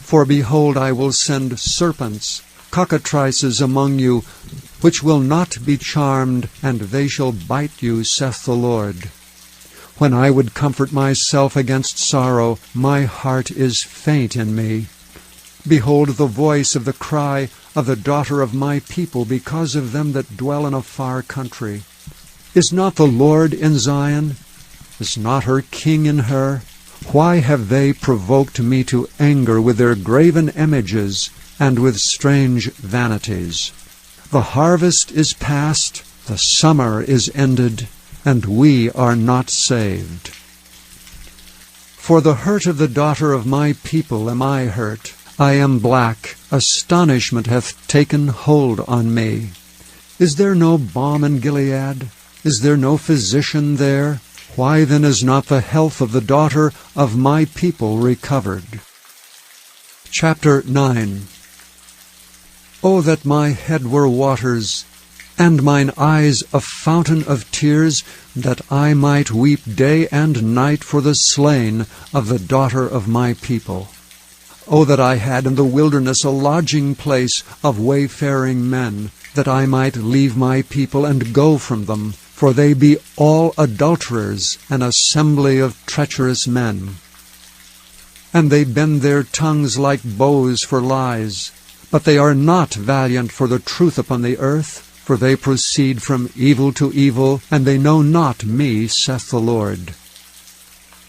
For behold, I will send serpents, cockatrices among you, which will not be charmed, and they shall bite you, saith the Lord. When I would comfort myself against sorrow, my heart is faint in me. Behold the voice of the cry of the daughter of my people, because of them that dwell in a far country. Is not the Lord in Zion? Is not her king in her? Why have they provoked me to anger with their graven images, and with strange vanities? The harvest is past, the summer is ended, and we are not saved. For the hurt of the daughter of my people am I hurt. I am black. Astonishment hath taken hold on me. Is there no balm in Gilead? Is there no physician there? Why then is not the health of the daughter of my people recovered? Chapter 9. O that my head were waters, and mine eyes a fountain of tears, that I might weep day and night for the slain of the daughter of my people. O that I had in the wilderness a lodging place of wayfaring men, that I might leave my people and go from them, for they be all adulterers, an assembly of treacherous men. And they bend their tongues like bows for lies, but they are not valiant for the truth upon the earth, for they proceed from evil to evil, and they know not me, saith the Lord.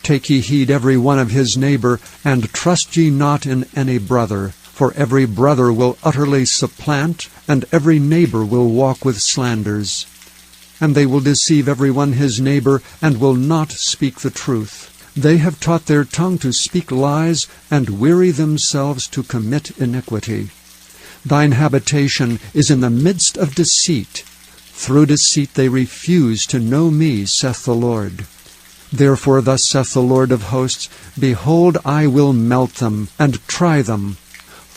Take ye heed every one of his neighbor, and trust ye not in any brother, For every brother will utterly supplant, and every neighbor will walk with slanders. And they will deceive every one his neighbor, and will not speak the truth. They have taught their tongue to speak lies, and weary themselves to commit iniquity. Thine habitation is in the midst of deceit. Through deceit they refuse to know me, saith the Lord. Therefore thus saith the Lord of hosts, Behold, I will melt them, and try them.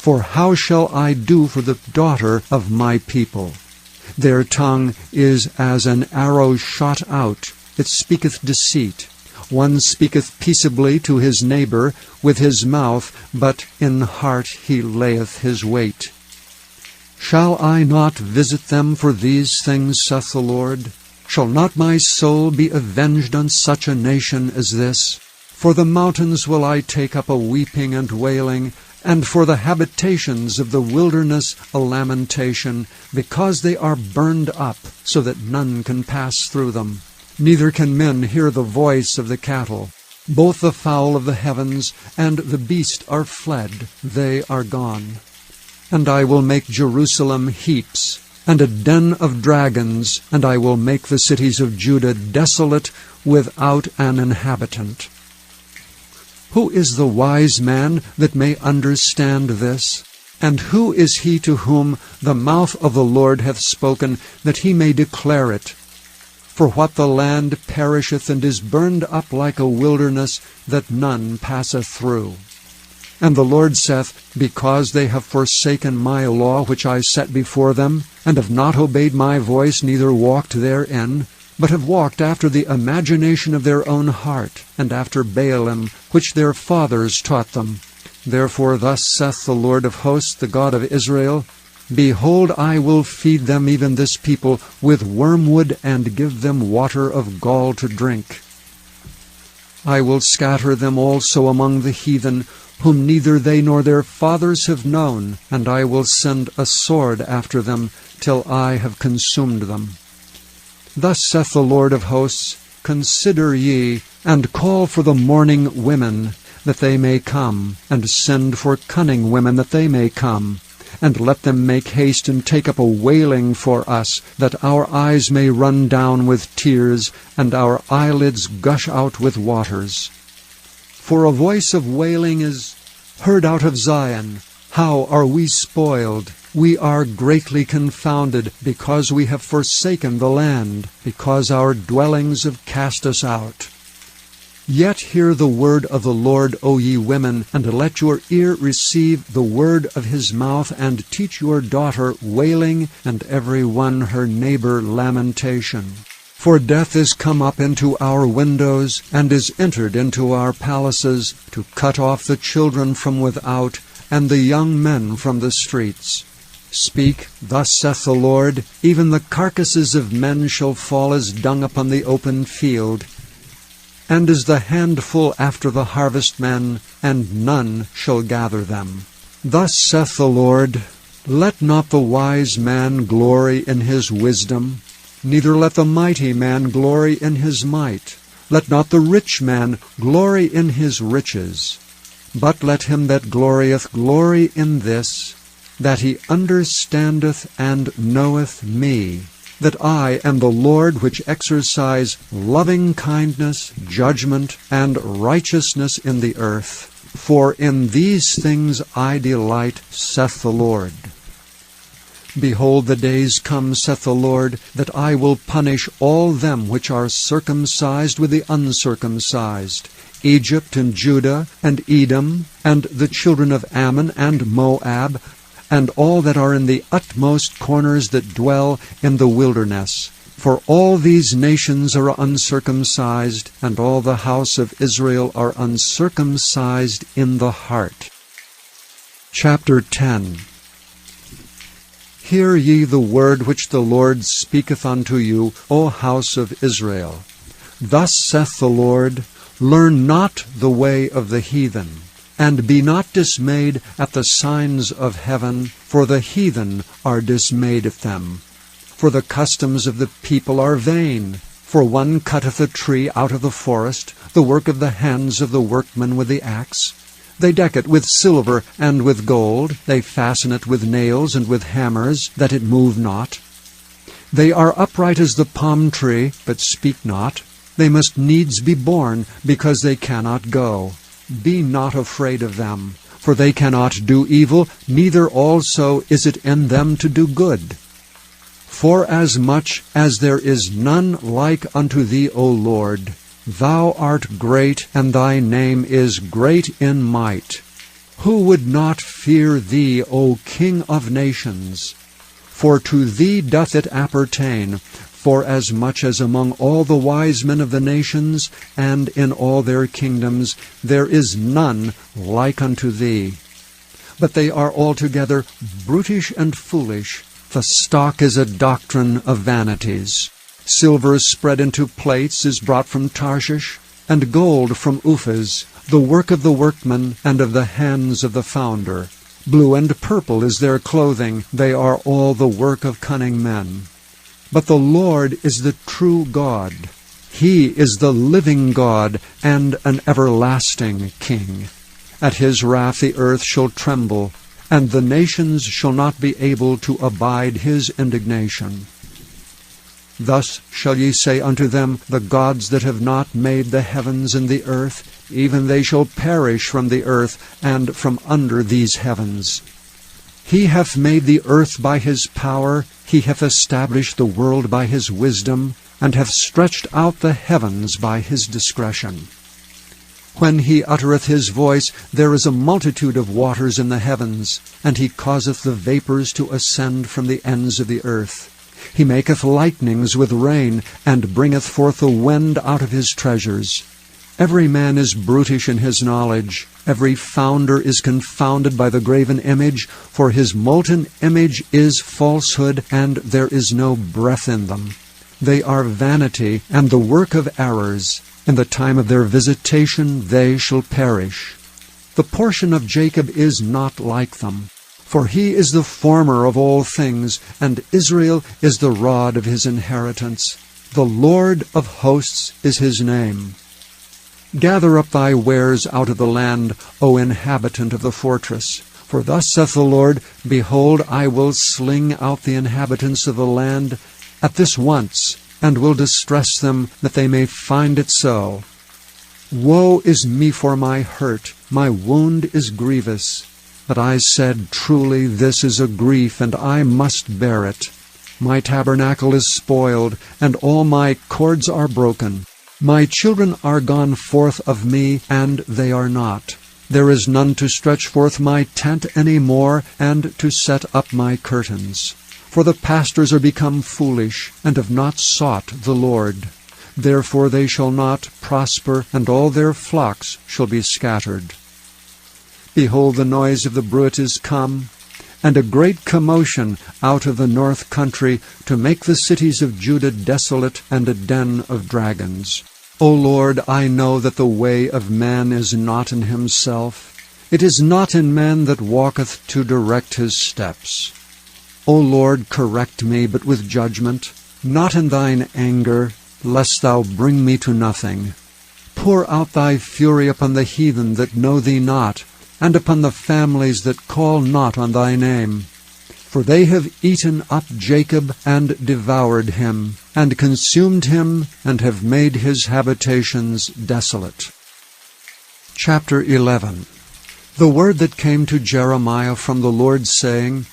For how shall I do for the daughter of my people? Their tongue is as an arrow shot out, it speaketh deceit. One speaketh peaceably to his neighbor with his mouth, but in heart he layeth his wait. Shall I not visit them for these things, saith the Lord? Shall not my soul be avenged on such a nation as this? For the mountains will I take up a weeping and wailing, and for the habitations of the wilderness a lamentation, because they are burned up, so that none can pass through them. Neither can men hear the voice of the cattle. Both the fowl of the heavens and the beast are fled, they are gone. And I will make Jerusalem heaps, and a den of dragons, and I will make the cities of Judah desolate, without an inhabitant. Who is the wise man that may understand this? And who is he to whom the mouth of the Lord hath spoken, that he may declare it? For what the land perisheth and is burned up like a wilderness, that none passeth through. And the Lord saith, Because they have forsaken my law which I set before them, and have not obeyed my voice, neither walked therein, but have walked after the imagination of their own heart, and after Baalim, which their fathers taught them. Therefore thus saith the Lord of hosts, the God of Israel, Behold, I will feed them, even this people, with wormwood, and give them water of gall to drink. I will scatter them also among the heathen, whom neither they nor their fathers have known, and I will send a sword after them, till I have consumed them. Thus saith the Lord of hosts, Consider ye, and call for the mourning women, that they may come, and send for cunning women, that they may come. And let them make haste and take up a wailing for us, that our eyes may run down with tears, and our eyelids gush out with waters. For a voice of wailing is heard out of Zion. How are we spoiled? We are greatly confounded, because we have forsaken the land, because our dwellings have cast us out. Yet hear the word of the Lord, O ye women, and let your ear receive the word of his mouth, and teach your daughter wailing, and every one her neighbor lamentation. For death is come up into our windows, and is entered into our palaces, to cut off the children from without, and the young men from the streets. Speak, thus saith the Lord, Even the carcasses of men shall fall as dung upon the open field, and as the handful after the harvestmen, and none shall gather them. Thus saith the Lord, Let not the wise man glory in his wisdom, neither let the mighty man glory in his might. Let not the rich man glory in his riches, but let him that glorieth glory in this, that he understandeth and knoweth me, that I am the Lord which exercise loving kindness, judgment, and righteousness in the earth. For in these things I delight, saith the Lord. Behold, the days come, saith the Lord, that I will punish all them which are circumcised with the uncircumcised, Egypt and Judah and Edom, and the children of Ammon and Moab, and all that are in the utmost corners that dwell in the wilderness. For all these nations are uncircumcised, and all the house of Israel are uncircumcised in the heart. Chapter 10. Hear ye the word which the Lord speaketh unto you, O house of Israel. Thus saith the Lord, Learn not the way of the heathen, and be not dismayed at the signs of heaven, for the heathen are dismayed at them. For the customs of the people are vain. For one cutteth a tree out of the forest, the work of the hands of the workman with the axe. They deck it with silver and with gold. They fasten it with nails and with hammers, that it move not. They are upright as the palm tree, but speak not. They must needs be born, because they cannot go. Be not afraid of them, for they cannot do evil, neither also is it in them to do good. Forasmuch as there is none like unto thee, O Lord, thou art great, and thy name is great in might. Who would not fear thee, O King of nations? For to thee doth it appertain, forasmuch as among all the wise men of the nations, and in all their kingdoms, there is none like unto thee. But they are altogether brutish and foolish. The stock is a doctrine of vanities. Silver spread into plates is brought from Tarshish, and gold from Uphaz, the work of the workman and of the hands of the founder. Blue and purple is their clothing, they are all the work of cunning men. But the Lord is the true God. He is the living God and an everlasting King. At his wrath the earth shall tremble, and the nations shall not be able to abide his indignation. Thus shall ye say unto them, the gods that have not made the heavens and the earth, even they shall perish from the earth and from under these heavens. He hath made the earth by his power, he hath established the world by his wisdom, and hath stretched out the heavens by his discretion. When he uttereth his voice, there is a multitude of waters in the heavens, and he causeth the vapors to ascend from the ends of the earth. He maketh lightnings with rain, and bringeth forth the wind out of his treasures. Every man is brutish in his knowledge. Every founder is confounded by the graven image, for his molten image is falsehood, and there is no breath in them. They are vanity, and the work of errors. In the time of their visitation they shall perish. The portion of Jacob is not like them. For he is the former of all things, and Israel is the rod of his inheritance. The Lord of hosts is his name. Gather up thy wares out of the land, O inhabitant of the fortress. For thus saith the Lord, Behold, I will sling out the inhabitants of the land at this once, and will distress them, that they may find it so. Woe is me for my hurt, my wound is grievous. But I said, Truly this is a grief, and I must bear it. My tabernacle is spoiled, and all my cords are broken. My children are gone forth of me, and they are not. There is none to stretch forth my tent any more, and to set up my curtains. For the pastors are become foolish, and have not sought the Lord. Therefore they shall not prosper, and all their flocks shall be scattered. Behold, the noise of the bruit is come, and a great commotion out of the north country, to make the cities of Judah desolate, and a den of dragons. O Lord, I know that the way of man is not in himself. It is not in man that walketh to direct his steps. O Lord, correct me, but with judgment, not in thine anger, lest thou bring me to nothing. Pour out thy fury upon the heathen that know thee not, and upon the families that call not on thy name. For they have eaten up Jacob, and devoured him, and consumed him, and have made his habitations desolate. Chapter 11. The word that came to Jeremiah from the Lord, saying,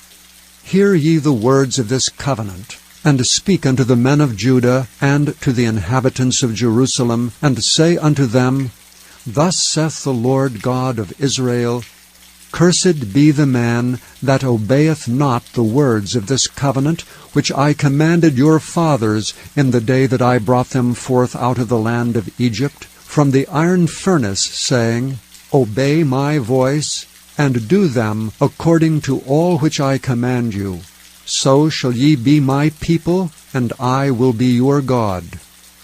Hear ye the words of this covenant, and speak unto the men of Judah, and to the inhabitants of Jerusalem, and say unto them, Thus saith the Lord God of Israel, Cursed be the man that obeyeth not the words of this covenant, which I commanded your fathers in the day that I brought them forth out of the land of Egypt, from the iron furnace, saying, Obey my voice, and do them according to all which I command you. So shall ye be my people, and I will be your God,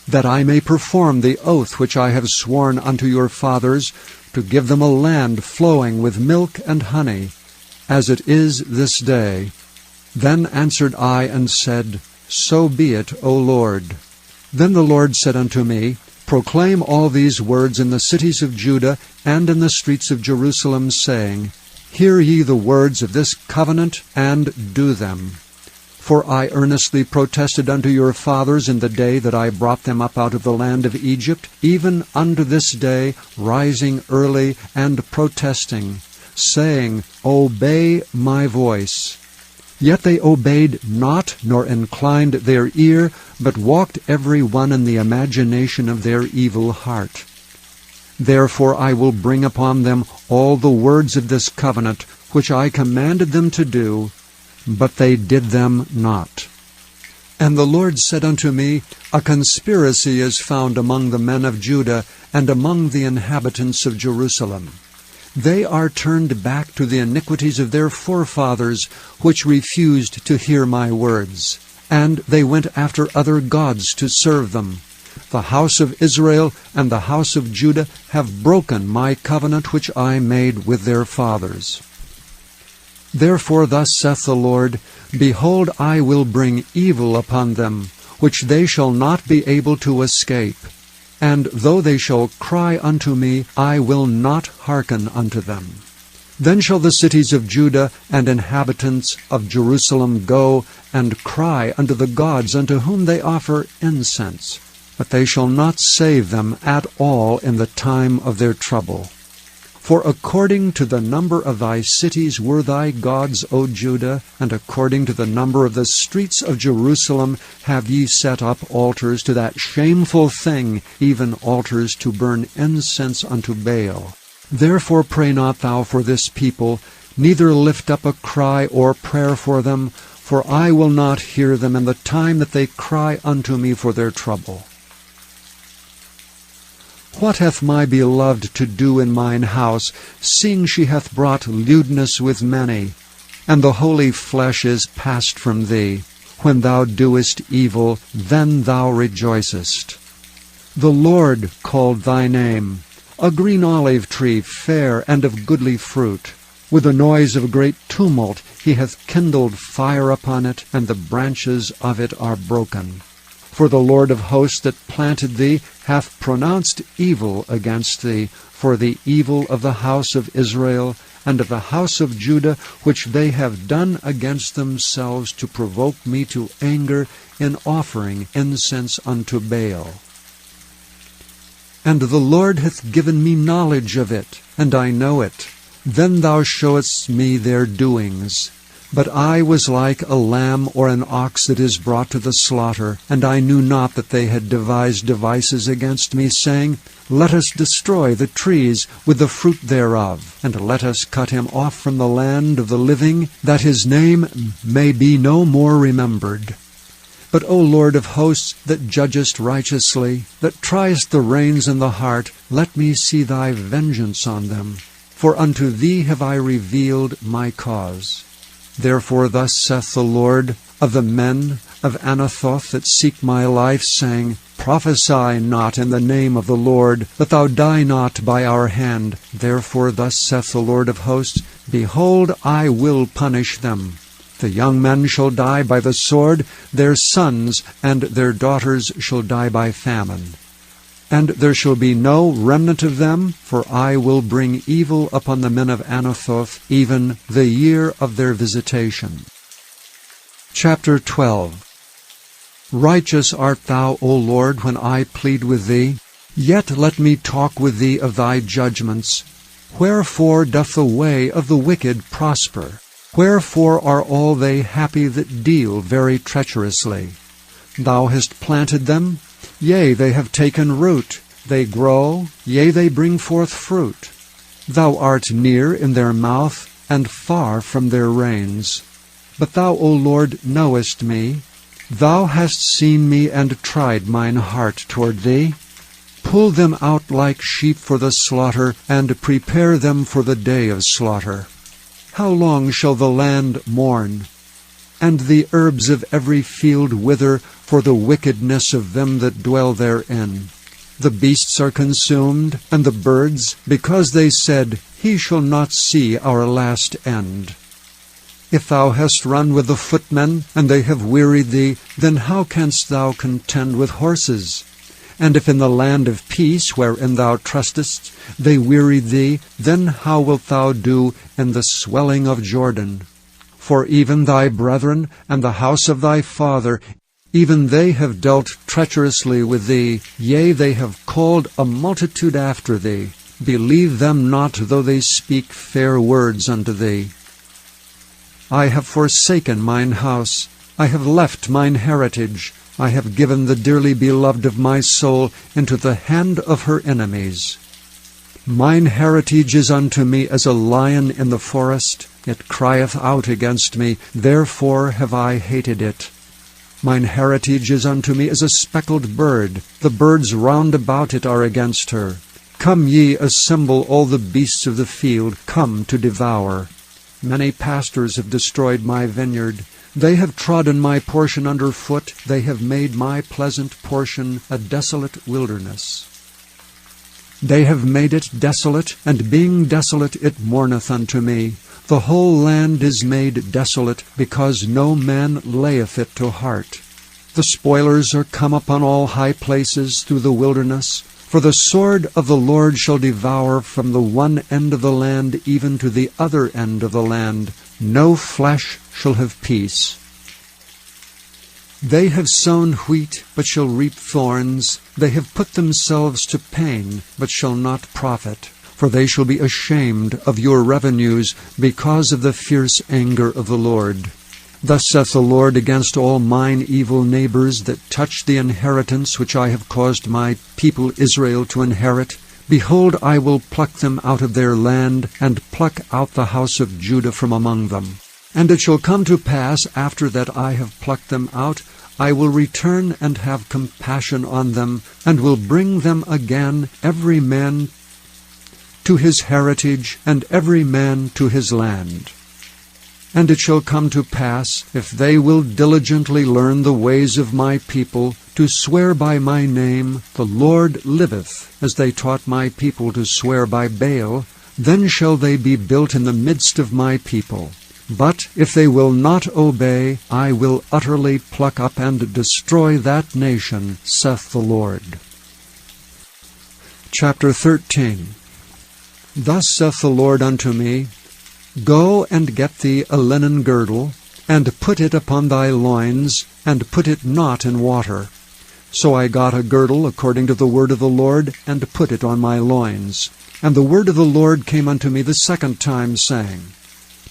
that I may perform the oath which I have sworn unto your fathers, to give them a land flowing with milk and honey, as it is this day. Then answered I and said, So be it, O Lord. Then the Lord said unto me, Proclaim all these words in the cities of Judah and in the streets of Jerusalem, saying, Hear ye the words of this covenant, and do them. For I earnestly protested unto your fathers in the day that I brought them up out of the land of Egypt, even unto this day, rising early and protesting, saying, Obey my voice. Yet they obeyed not, nor inclined their ear, but walked every one in the imagination of their evil heart. Therefore I will bring upon them all the words of this covenant, which I commanded them to do, but they did them not. And the Lord said unto me, A conspiracy is found among the men of Judah, and among the inhabitants of Jerusalem. They are turned back to the iniquities of their forefathers, which refused to hear my words. And they went after other gods to serve them. The house of Israel and the house of Judah have broken my covenant which I made with their fathers. Therefore thus saith the Lord, Behold, I will bring evil upon them, which they shall not be able to escape. And though they shall cry unto me, I will not hearken unto them. Then shall the cities of Judah and inhabitants of Jerusalem go and cry unto the gods unto whom they offer incense, but they shall not save them at all in the time of their trouble. For according to the number of thy cities were thy gods, O Judah, and according to the number of the streets of Jerusalem have ye set up altars to that shameful thing, even altars to burn incense unto Baal. Therefore pray not thou for this people, neither lift up a cry or prayer for them, for I will not hear them in the time that they cry unto me for their trouble. What hath my beloved to do in mine house, seeing she hath brought lewdness with many? And the holy flesh is passed from thee. When thou doest evil, then thou rejoicest. The Lord called thy name, a green olive tree, fair and of goodly fruit. With the noise of great tumult he hath kindled fire upon it, and the branches of it are broken. For the Lord of hosts that planted thee hath pronounced evil against thee, for the evil of the house of Israel and of the house of Judah, which they have done against themselves to provoke me to anger in offering incense unto Baal. And the Lord hath given me knowledge of it, and I know it. Then thou showest me their doings. But I was like a lamb or an ox that is brought to the slaughter, and I knew not that they had devised devices against me, saying, Let us destroy the trees with the fruit thereof, and let us cut him off from the land of the living, that his name may be no more remembered. But, O Lord of hosts, that judgest righteously, that triest the reins and the heart, let me see thy vengeance on them. For unto thee have I revealed my cause. Therefore thus saith the Lord of the men of Anathoth that seek my life, saying, Prophesy not in the name of the Lord, that thou die not by our hand. Therefore thus saith the Lord of hosts, Behold, I will punish them. The young men shall die by the sword, their sons and their daughters shall die by famine. And there shall be no remnant of them, for I will bring evil upon the men of Anathoth, even the year of their visitation. Chapter 12. Righteous art thou, O Lord, when I plead with thee. Yet let me talk with thee of thy judgments. Wherefore doth the way of the wicked prosper? Wherefore are all they happy that deal very treacherously? Thou hast planted them, yea, they have taken root. They grow, yea, they bring forth fruit. Thou art near in their mouth, and far from their reins. But thou, O Lord, knowest me. Thou hast seen me, and tried mine heart toward thee. Pull them out like sheep for the slaughter, and prepare them for the day of slaughter. How long shall the land mourn, and the herbs of every field wither for the wickedness of them that dwell therein? The beasts are consumed, and the birds, because they said, He shall not see our last end. If thou hast run with the footmen, and they have wearied thee, then how canst thou contend with horses? And if in the land of peace wherein thou trustest they weary thee, then how wilt thou do in the swelling of Jordan? For even thy brethren and the house of thy father, even they have dealt treacherously with thee, yea, they have called a multitude after thee. Believe them not, though they speak fair words unto thee. I have forsaken mine house, I have left mine heritage, I have given the dearly beloved of my soul into the hand of her enemies. Mine heritage is unto me as a lion in the forest, it crieth out against me, therefore have I hated it. Mine heritage is unto me as a speckled bird, the birds round about it are against her. Come ye, assemble all the beasts of the field, come to devour. Many pastors have destroyed my vineyard. They have trodden my portion under foot. They have made my pleasant portion a desolate wilderness. They have made it desolate, and being desolate it mourneth unto me. The whole land is made desolate, because no man layeth it to heart. The spoilers are come upon all high places through the wilderness. For the sword of the Lord shall devour from the one end of the land even to the other end of the land. No flesh shall have peace. They have sown wheat, but shall reap thorns. They have put themselves to pain, but shall not profit. For they shall be ashamed of your revenues, because of the fierce anger of the Lord. Thus saith the Lord against all mine evil neighbors that touch the inheritance which I have caused my people Israel to inherit. Behold, I will pluck them out of their land, and pluck out the house of Judah from among them. And it shall come to pass, after that I have plucked them out, I will return and have compassion on them, and will bring them again, every man to his heritage, and every man to his land. And it shall come to pass, if they will diligently learn the ways of my people, to swear by my name, the Lord liveth, as they taught my people to swear by Baal, then shall they be built in the midst of my people. But if they will not obey, I will utterly pluck up and destroy that nation, saith the Lord. Chapter 13. Thus saith the Lord unto me, Go and get thee a linen girdle, and put it upon thy loins, and put it not in water. So I got a girdle according to the word of the Lord, and put it on my loins. And the word of the Lord came unto me the second time, saying,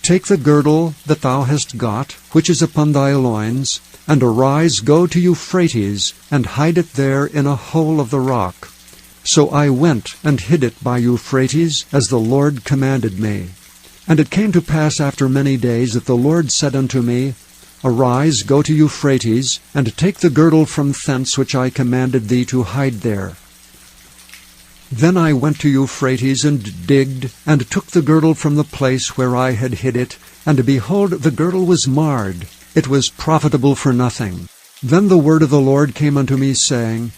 Take the girdle that thou hast got, which is upon thy loins, and arise, go to Euphrates, and hide it there in a hole of the rock. So I went and hid it by Euphrates, as the Lord commanded me. And it came to pass after many days that the Lord said unto me, Arise, go to Euphrates, and take the girdle from thence which I commanded thee to hide there. Then I went to Euphrates, and digged, and took the girdle from the place where I had hid it, and behold, the girdle was marred. It was profitable for nothing. Then the word of the Lord came unto me, saying,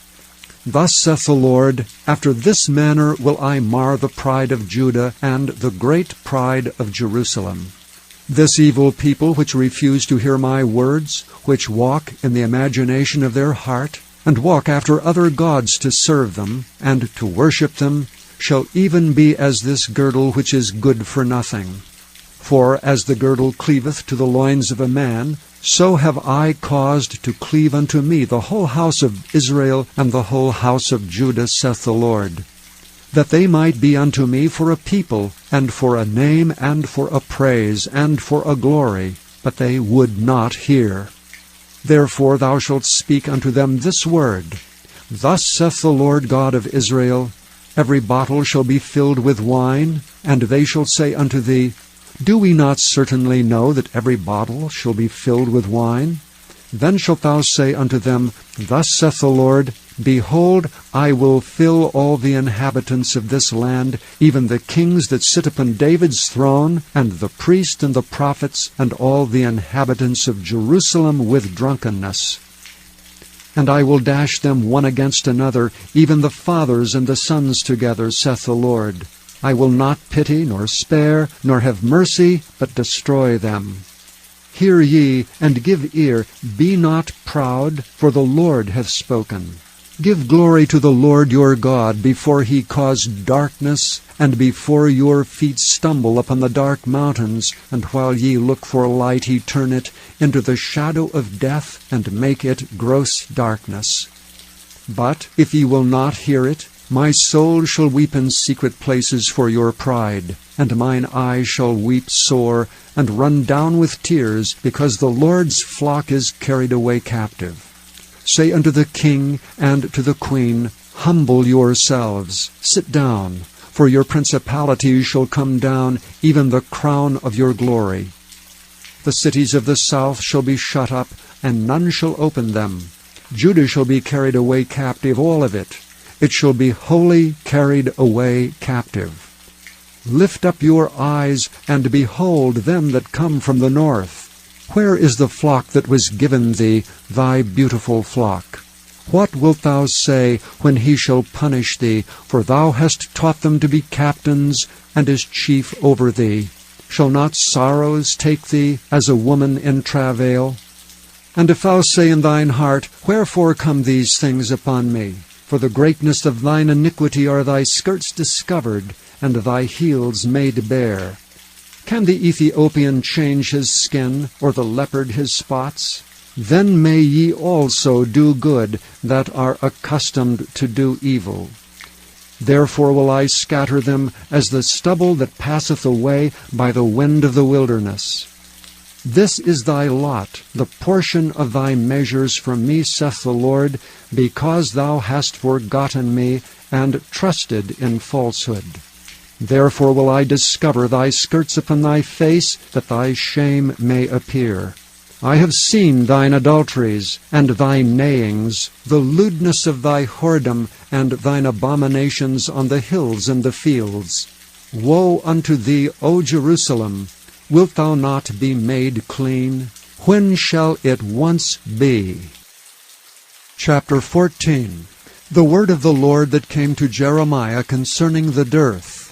Thus saith the Lord, After this manner will I mar the pride of Judah, and the great pride of Jerusalem. This evil people which refuse to hear my words, which walk in the imagination of their heart, and walk after other gods to serve them, and to worship them, shall even be as this girdle which is good for nothing. For as the girdle cleaveth to the loins of a man, so have I caused to cleave unto me the whole house of Israel and the whole house of Judah, saith the Lord, that they might be unto me for a people, and for a name, and for a praise, and for a glory, but they would not hear. Therefore thou shalt speak unto them this word, Thus saith the Lord God of Israel, Every bottle shall be filled with wine, and they shall say unto thee, Do we not certainly know that every bottle shall be filled with wine? Then shalt thou say unto them, Thus saith the Lord, Behold, I will fill all the inhabitants of this land, even the kings that sit upon David's throne, and the priests and the prophets, and all the inhabitants of Jerusalem with drunkenness. And I will dash them one against another, even the fathers and the sons together, saith the Lord. I will not pity, nor spare, nor have mercy, but destroy them. Hear ye, and give ear, be not proud, for the Lord hath spoken. Give glory to the Lord your God before he cause darkness, and before your feet stumble upon the dark mountains, and while ye look for light he turn it into the shadow of death, and make it gross darkness. But if ye will not hear it, my soul shall weep in secret places for your pride, and mine eyes shall weep sore, and run down with tears, because the Lord's flock is carried away captive. Say unto the king and to the queen, Humble yourselves, sit down, for your principalities shall come down, even the crown of your glory. The cities of the south shall be shut up, and none shall open them. Judah shall be carried away captive, all of it. It shall be wholly carried away captive. Lift up your eyes, and behold them that come from the north. Where is the flock that was given thee, thy beautiful flock? What wilt thou say when he shall punish thee? For thou hast taught them to be captains, and as chief over thee. Shall not sorrows take thee as a woman in travail? And if thou say in thine heart, Wherefore come these things upon me? For the greatness of thine iniquity are thy skirts discovered, and thy heels made bare. Can the Ethiopian change his skin, or the leopard his spots? Then may ye also do good that are accustomed to do evil. Therefore will I scatter them as the stubble that passeth away by the wind of the wilderness. This is thy lot, the portion of thy measures from me, saith the Lord, because thou hast forgotten me, and trusted in falsehood. Therefore will I discover thy skirts upon thy face, that thy shame may appear. I have seen thine adulteries, and thy neighings, the lewdness of thy whoredom, and thine abominations on the hills and the fields. Woe unto thee, O Jerusalem! Wilt thou not be made clean? When shall it once be? Chapter 14. The word of the Lord that came to Jeremiah concerning the dearth.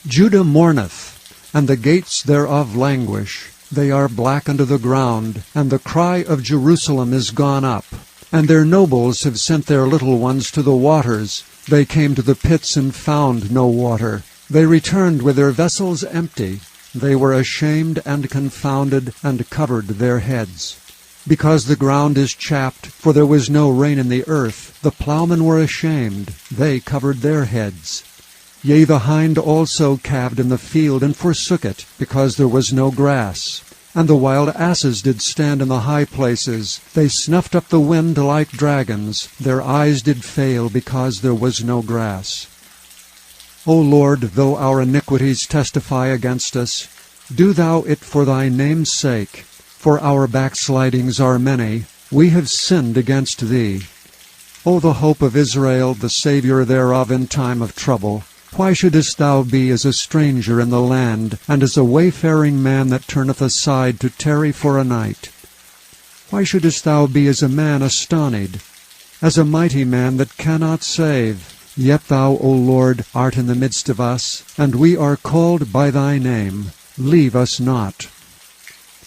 Judah mourneth, and the gates thereof languish. They are black unto the ground, and the cry of Jerusalem is gone up. And their nobles have sent their little ones to the waters. They came to the pits and found no water. They returned with their vessels empty. They were ashamed and confounded, and covered their heads. Because the ground is chapped, for there was no rain in the earth, the plowmen were ashamed. They covered their heads. Yea, the hind also calved in the field, and forsook it, because there was no grass. And the wild asses did stand in the high places. They snuffed up the wind like dragons. Their eyes did fail, because there was no grass. O Lord, though our iniquities testify against us, do thou it for thy name's sake. For our backslidings are many. We have sinned against thee. O the hope of Israel, the Saviour thereof in time of trouble, why shouldest thou be as a stranger in the land, and as a wayfaring man that turneth aside to tarry for a night? Why shouldest thou be as a man astonied, as a mighty man that cannot save? Yet thou, O Lord, art in the midst of us, and we are called by thy name. Leave us not.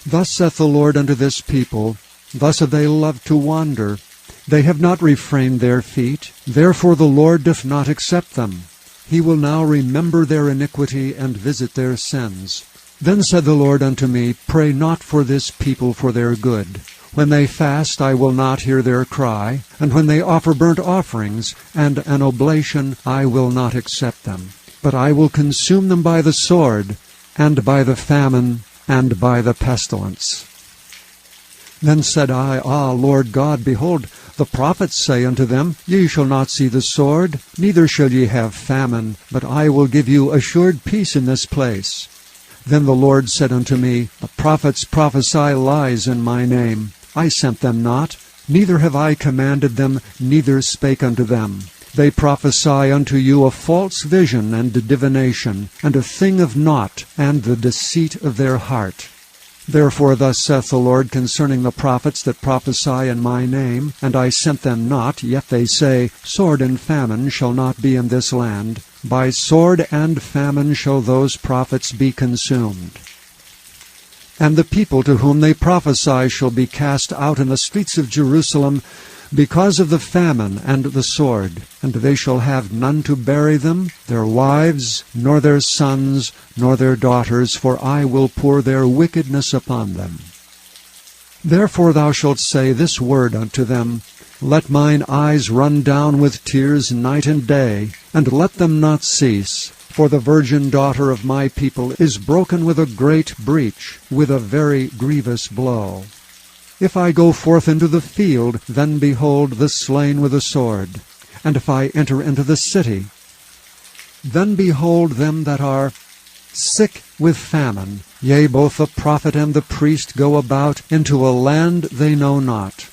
Thus saith the Lord unto this people, thus have they loved to wander. They have not refrained their feet, therefore the Lord doth not accept them. He will now remember their iniquity, and visit their sins. Then said the Lord unto me, Pray not for this people for their good. When they fast, I will not hear their cry, and when they offer burnt offerings and an oblation, I will not accept them. But I will consume them by the sword, and by the famine, and by the pestilence. Then said I, Ah, Lord God, behold, the prophets say unto them, Ye shall not see the sword, neither shall ye have famine, but I will give you assured peace in this place. Then the Lord said unto me, The prophets prophesy lies in my name. I sent them not, neither have I commanded them, neither spake unto them. They prophesy unto you a false vision and divination, and a thing of naught, and the deceit of their heart. Therefore thus saith the Lord concerning the prophets that prophesy in my name, and I sent them not, yet they say, Sword and famine shall not be in this land. By sword and famine shall those prophets be consumed. And the people to whom they prophesy shall be cast out in the streets of Jerusalem, because of the famine and the sword, and they shall have none to bury them, their wives, nor their sons, nor their daughters, for I will pour their wickedness upon them. Therefore thou shalt say this word unto them, Let mine eyes run down with tears night and day, and let them not cease. For the virgin daughter of my people is broken with a great breach, with a very grievous blow. If I go forth into the field, then behold the slain with the sword. And if I enter into the city, then behold them that are sick with famine. Yea, both the prophet and the priest go about into a land they know not.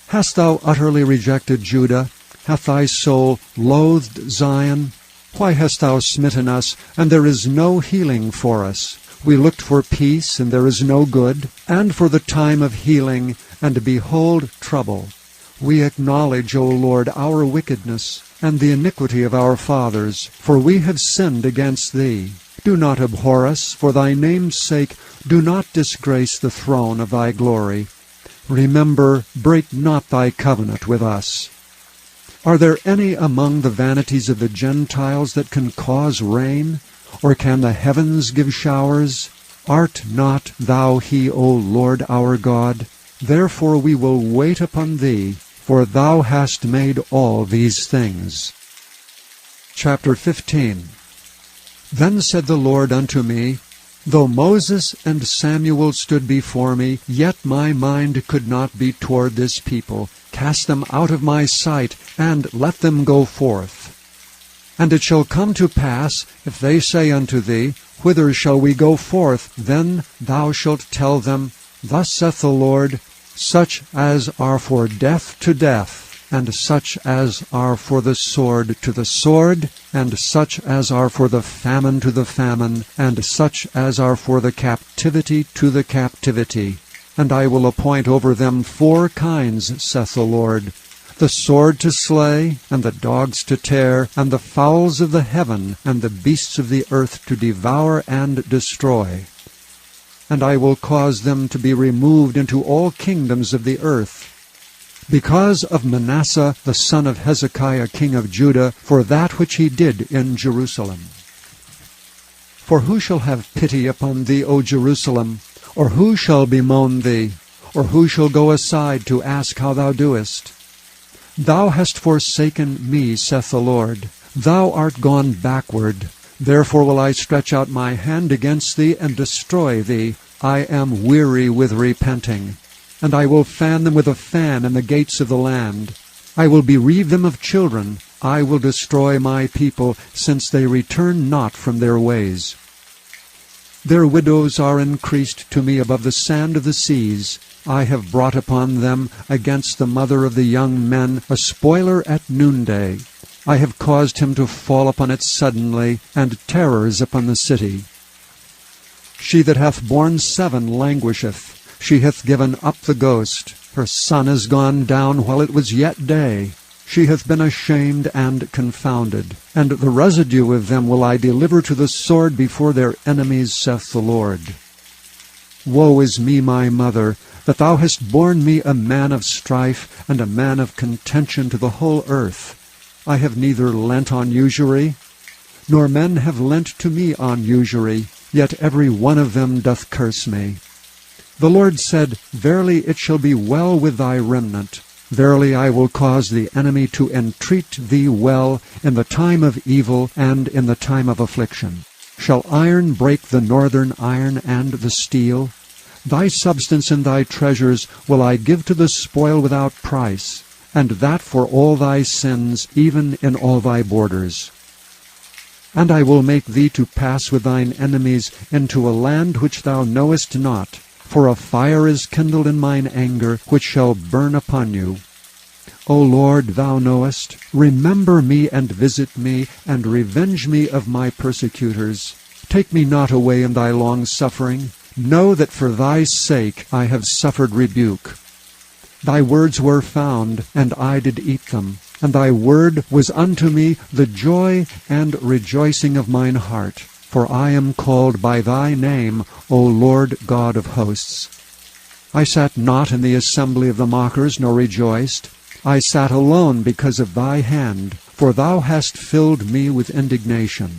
Hast thou utterly rejected Judah? Hath thy soul loathed Zion? Why hast thou smitten us, and there is no healing for us? We looked for peace, and there is no good, and for the time of healing, and behold trouble. We acknowledge, O Lord, our wickedness, and the iniquity of our fathers, for we have sinned against thee. Do not abhor us, for thy name's sake. Do not disgrace the throne of thy glory. Remember, break not thy covenant with us. Are there any among the vanities of the Gentiles that can cause rain? Or can the heavens give showers? Art not thou he, O Lord our God? Therefore we will wait upon thee, for thou hast made all these things. Chapter 15. Then said the Lord unto me, Though Moses and Samuel stood before me, yet my mind could not be toward this people. Cast them out of my sight, and let them go forth. And it shall come to pass, if they say unto thee, Whither shall we go forth? Then thou shalt tell them, Thus saith the Lord, Such as are for death to death, and such as are for the sword to the sword, and such as are for the famine to the famine, and such as are for the captivity to the captivity. And I will appoint over them 4 kinds, saith the Lord, the sword to slay, and the dogs to tear, and the fowls of the heaven, and the beasts of the earth to devour and destroy. And I will cause them to be removed into all kingdoms of the earth, because of Manasseh the son of Hezekiah king of Judah, for that which he did in Jerusalem. For who shall have pity upon thee, O Jerusalem? Or who shall bemoan thee? Or who shall go aside to ask how thou doest? Thou hast forsaken me, saith the Lord. Thou art gone backward. Therefore will I stretch out my hand against thee, and destroy thee. I am weary with repenting. And I will fan them with a fan in the gates of the land. I will bereave them of children. I will destroy my people, since they return not from their ways. Their widows are increased to me above the sand of the seas. I have brought upon them against the mother of the young men a spoiler at noonday. I have caused him to fall upon it suddenly, and terrors upon the city. She that hath borne 7 languisheth. She hath given up the ghost. Her son is gone down while it was yet day. She hath been ashamed and confounded. And the residue of them will I deliver to the sword before their enemies, saith the Lord. Woe is me, my mother, that thou hast borne me a man of strife, and a man of contention to the whole earth. I have neither lent on usury, nor men have lent to me on usury, yet every one of them doth curse me. The Lord said, Verily it shall be well with thy remnant. Verily I will cause the enemy to entreat thee well in the time of evil and in the time of affliction. Shall iron break the northern iron and the steel? Thy substance and thy treasures will I give to the spoil without price, and that for all thy sins, even in all thy borders. And I will make thee to pass with thine enemies into a land which thou knowest not, for a fire is kindled in mine anger, which shall burn upon you. O Lord, thou knowest. Remember me and visit me, and revenge me of my persecutors. Take me not away in thy long-suffering. Know that for thy sake I have suffered rebuke. Thy words were found, and I did eat them, and thy word was unto me the joy and rejoicing of mine heart. For I am called by thy name, O Lord God of hosts. I sat not in the assembly of the mockers, nor rejoiced. I sat alone because of thy hand, for thou hast filled me with indignation.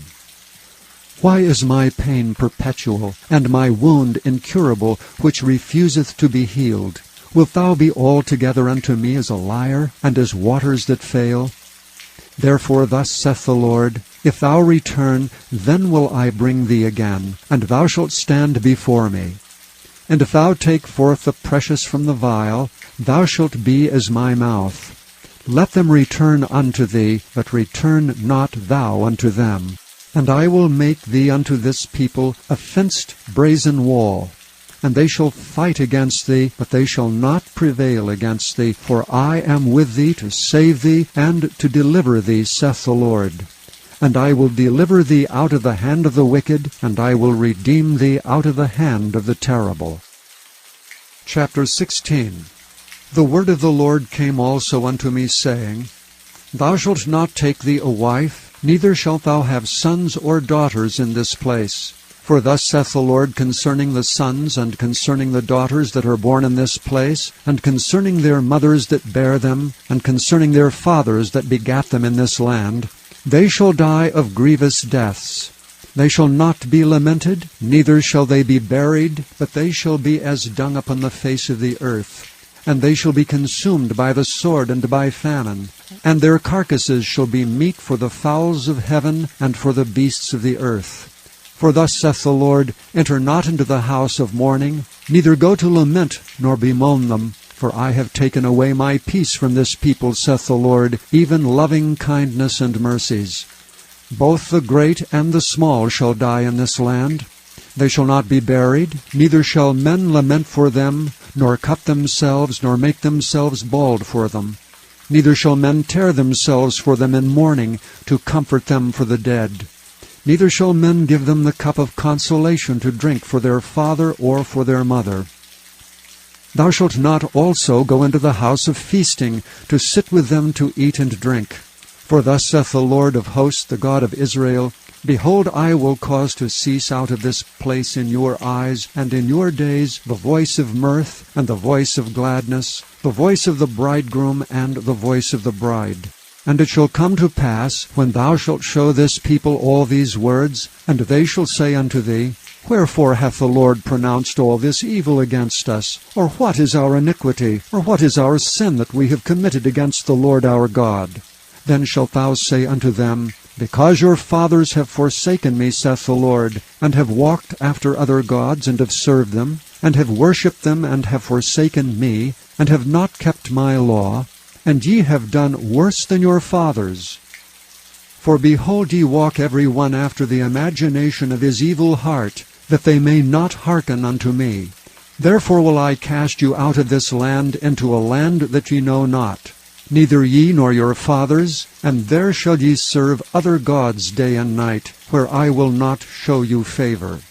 Why is my pain perpetual, and my wound incurable, which refuseth to be healed? Wilt thou be altogether unto me as a liar, and as waters that fail? Therefore thus saith the Lord, If thou return, then will I bring thee again, and thou shalt stand before me. And if thou take forth the precious from the vile, thou shalt be as my mouth. Let them return unto thee, but return not thou unto them. And I will make thee unto this people a fenced brazen wall. And they shall fight against thee, but they shall not prevail against thee. For I am with thee to save thee, and to deliver thee, saith the Lord. And I will deliver thee out of the hand of the wicked, and I will redeem thee out of the hand of the terrible. Chapter 16. The word of the Lord came also unto me, saying, Thou shalt not take thee a wife, neither shalt thou have sons or daughters in this place. For thus saith the Lord concerning the sons and concerning the daughters that are born in this place, and concerning their mothers that bare them, and concerning their fathers that begat them in this land, they shall die of grievous deaths. They shall not be lamented, neither shall they be buried, but they shall be as dung upon the face of the earth. And they shall be consumed by the sword and by famine, and their carcasses shall be meat for the fowls of heaven and for the beasts of the earth. For thus saith the Lord, Enter not into the house of mourning, neither go to lament nor bemoan them, for I have taken away my peace from this people, saith the Lord, even loving kindness and mercies. Both the great and the small shall die in this land. They shall not be buried, neither shall men lament for them, nor cut themselves, nor make themselves bald for them. Neither shall men tear themselves for them in mourning, to comfort them for the dead. Neither shall men give them the cup of consolation to drink for their father or for their mother. Thou shalt not also go into the house of feasting, to sit with them to eat and drink. For thus saith the Lord of hosts, the God of Israel, Behold, I will cause to cease out of this place in your eyes, and in your days, the voice of mirth, and the voice of gladness, the voice of the bridegroom, and the voice of the bride. And it shall come to pass, when thou shalt show this people all these words, and they shall say unto thee, Wherefore hath the Lord pronounced all this evil against us? Or what is our iniquity? Or what is our sin that we have committed against the Lord our God? Then shalt thou say unto them, Because your fathers have forsaken me, saith the Lord, and have walked after other gods, and have served them, and have worshipped them, and have forsaken me, and have not kept my law, and ye have done worse than your fathers. For behold, ye walk every one after the imagination of his evil heart, that they may not hearken unto me. Therefore will I cast you out of this land into a land that ye know not, neither ye nor your fathers, and there shall ye serve other gods day and night, where I will not show you favor.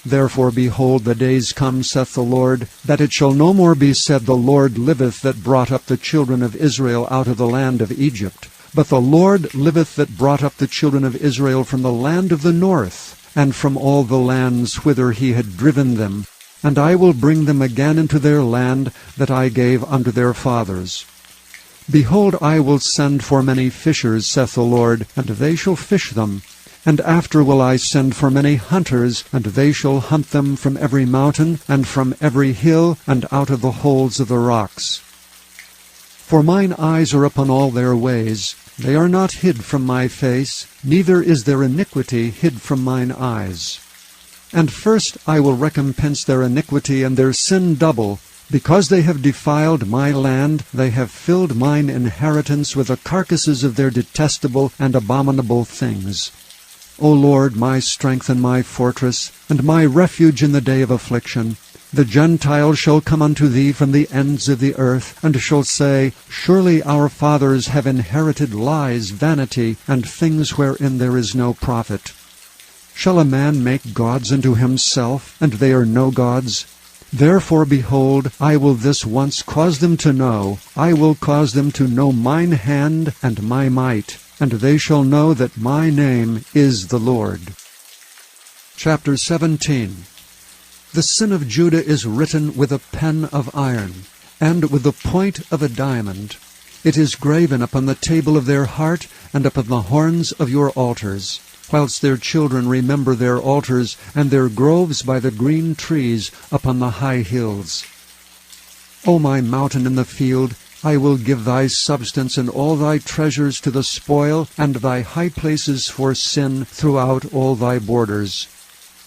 Therefore, behold, the days come, saith the Lord, that it shall no more be said, The Lord liveth that brought up the children of Israel out of the land of Egypt. But the Lord liveth that brought up the children of Israel from the land of the north, and from all the lands whither he had driven them. And I will bring them again into their land that I gave unto their fathers. Behold, I will send for many fishers, saith the Lord, and they shall fish them. And after will I send for many hunters, and they shall hunt them from every mountain, and from every hill, and out of the holes of the rocks. For mine eyes are upon all their ways. They are not hid from my face, neither is their iniquity hid from mine eyes. And first I will recompense their iniquity and their sin double. Because they have defiled my land, they have filled mine inheritance with the carcasses of their detestable and abominable things. O Lord, my strength and my fortress, and my refuge in the day of affliction, the Gentiles shall come unto thee from the ends of the earth, and shall say, Surely our fathers have inherited lies, vanity, and things wherein there is no profit. Shall a man make gods unto himself, and they are no gods? Therefore, behold, I will this once cause them to know, I will cause them to know mine hand and my might, and they shall know that my name is the Lord. Chapter 17. The sin of Judah is written with a pen of iron, and with the point of a diamond. It is graven upon the table of their heart, and upon the horns of your altars, whilst their children remember their altars, and their groves by the green trees upon the high hills. O my mountain in the field, I will give thy substance and all thy treasures to the spoil, and thy high places for sin throughout all thy borders.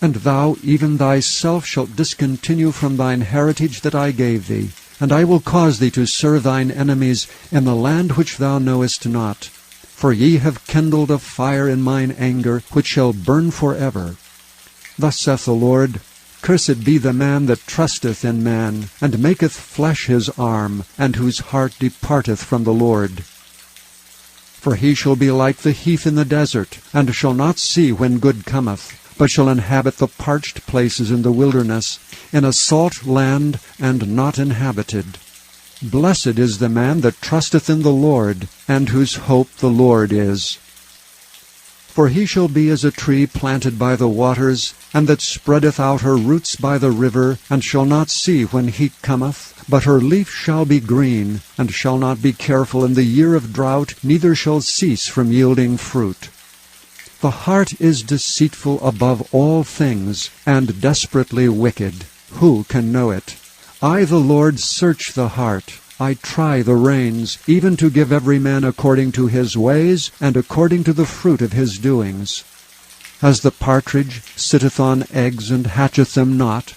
And thou, even thyself, shalt discontinue from thine heritage that I gave thee, and I will cause thee to serve thine enemies in the land which thou knowest not. For ye have kindled a fire in mine anger, which shall burn forever. Thus saith the Lord, Cursed be the man that trusteth in man, and maketh flesh his arm, and whose heart departeth from the Lord. For he shall be like the heath in the desert, and shall not see when good cometh, but shall inhabit the parched places in the wilderness, in a salt land and not inhabited. Blessed is the man that trusteth in the Lord, and whose hope the Lord is. For he shall be as a tree planted by the waters, and that spreadeth out her roots by the river, and shall not see when heat cometh, but her leaf shall be green, and shall not be careful in the year of drought, neither shall cease from yielding fruit. The heart is deceitful above all things, and desperately wicked. Who can know it? I, the Lord, search the heart. I try the reins, even to give every man according to his ways, and according to the fruit of his doings. As the partridge sitteth on eggs, and hatcheth them not,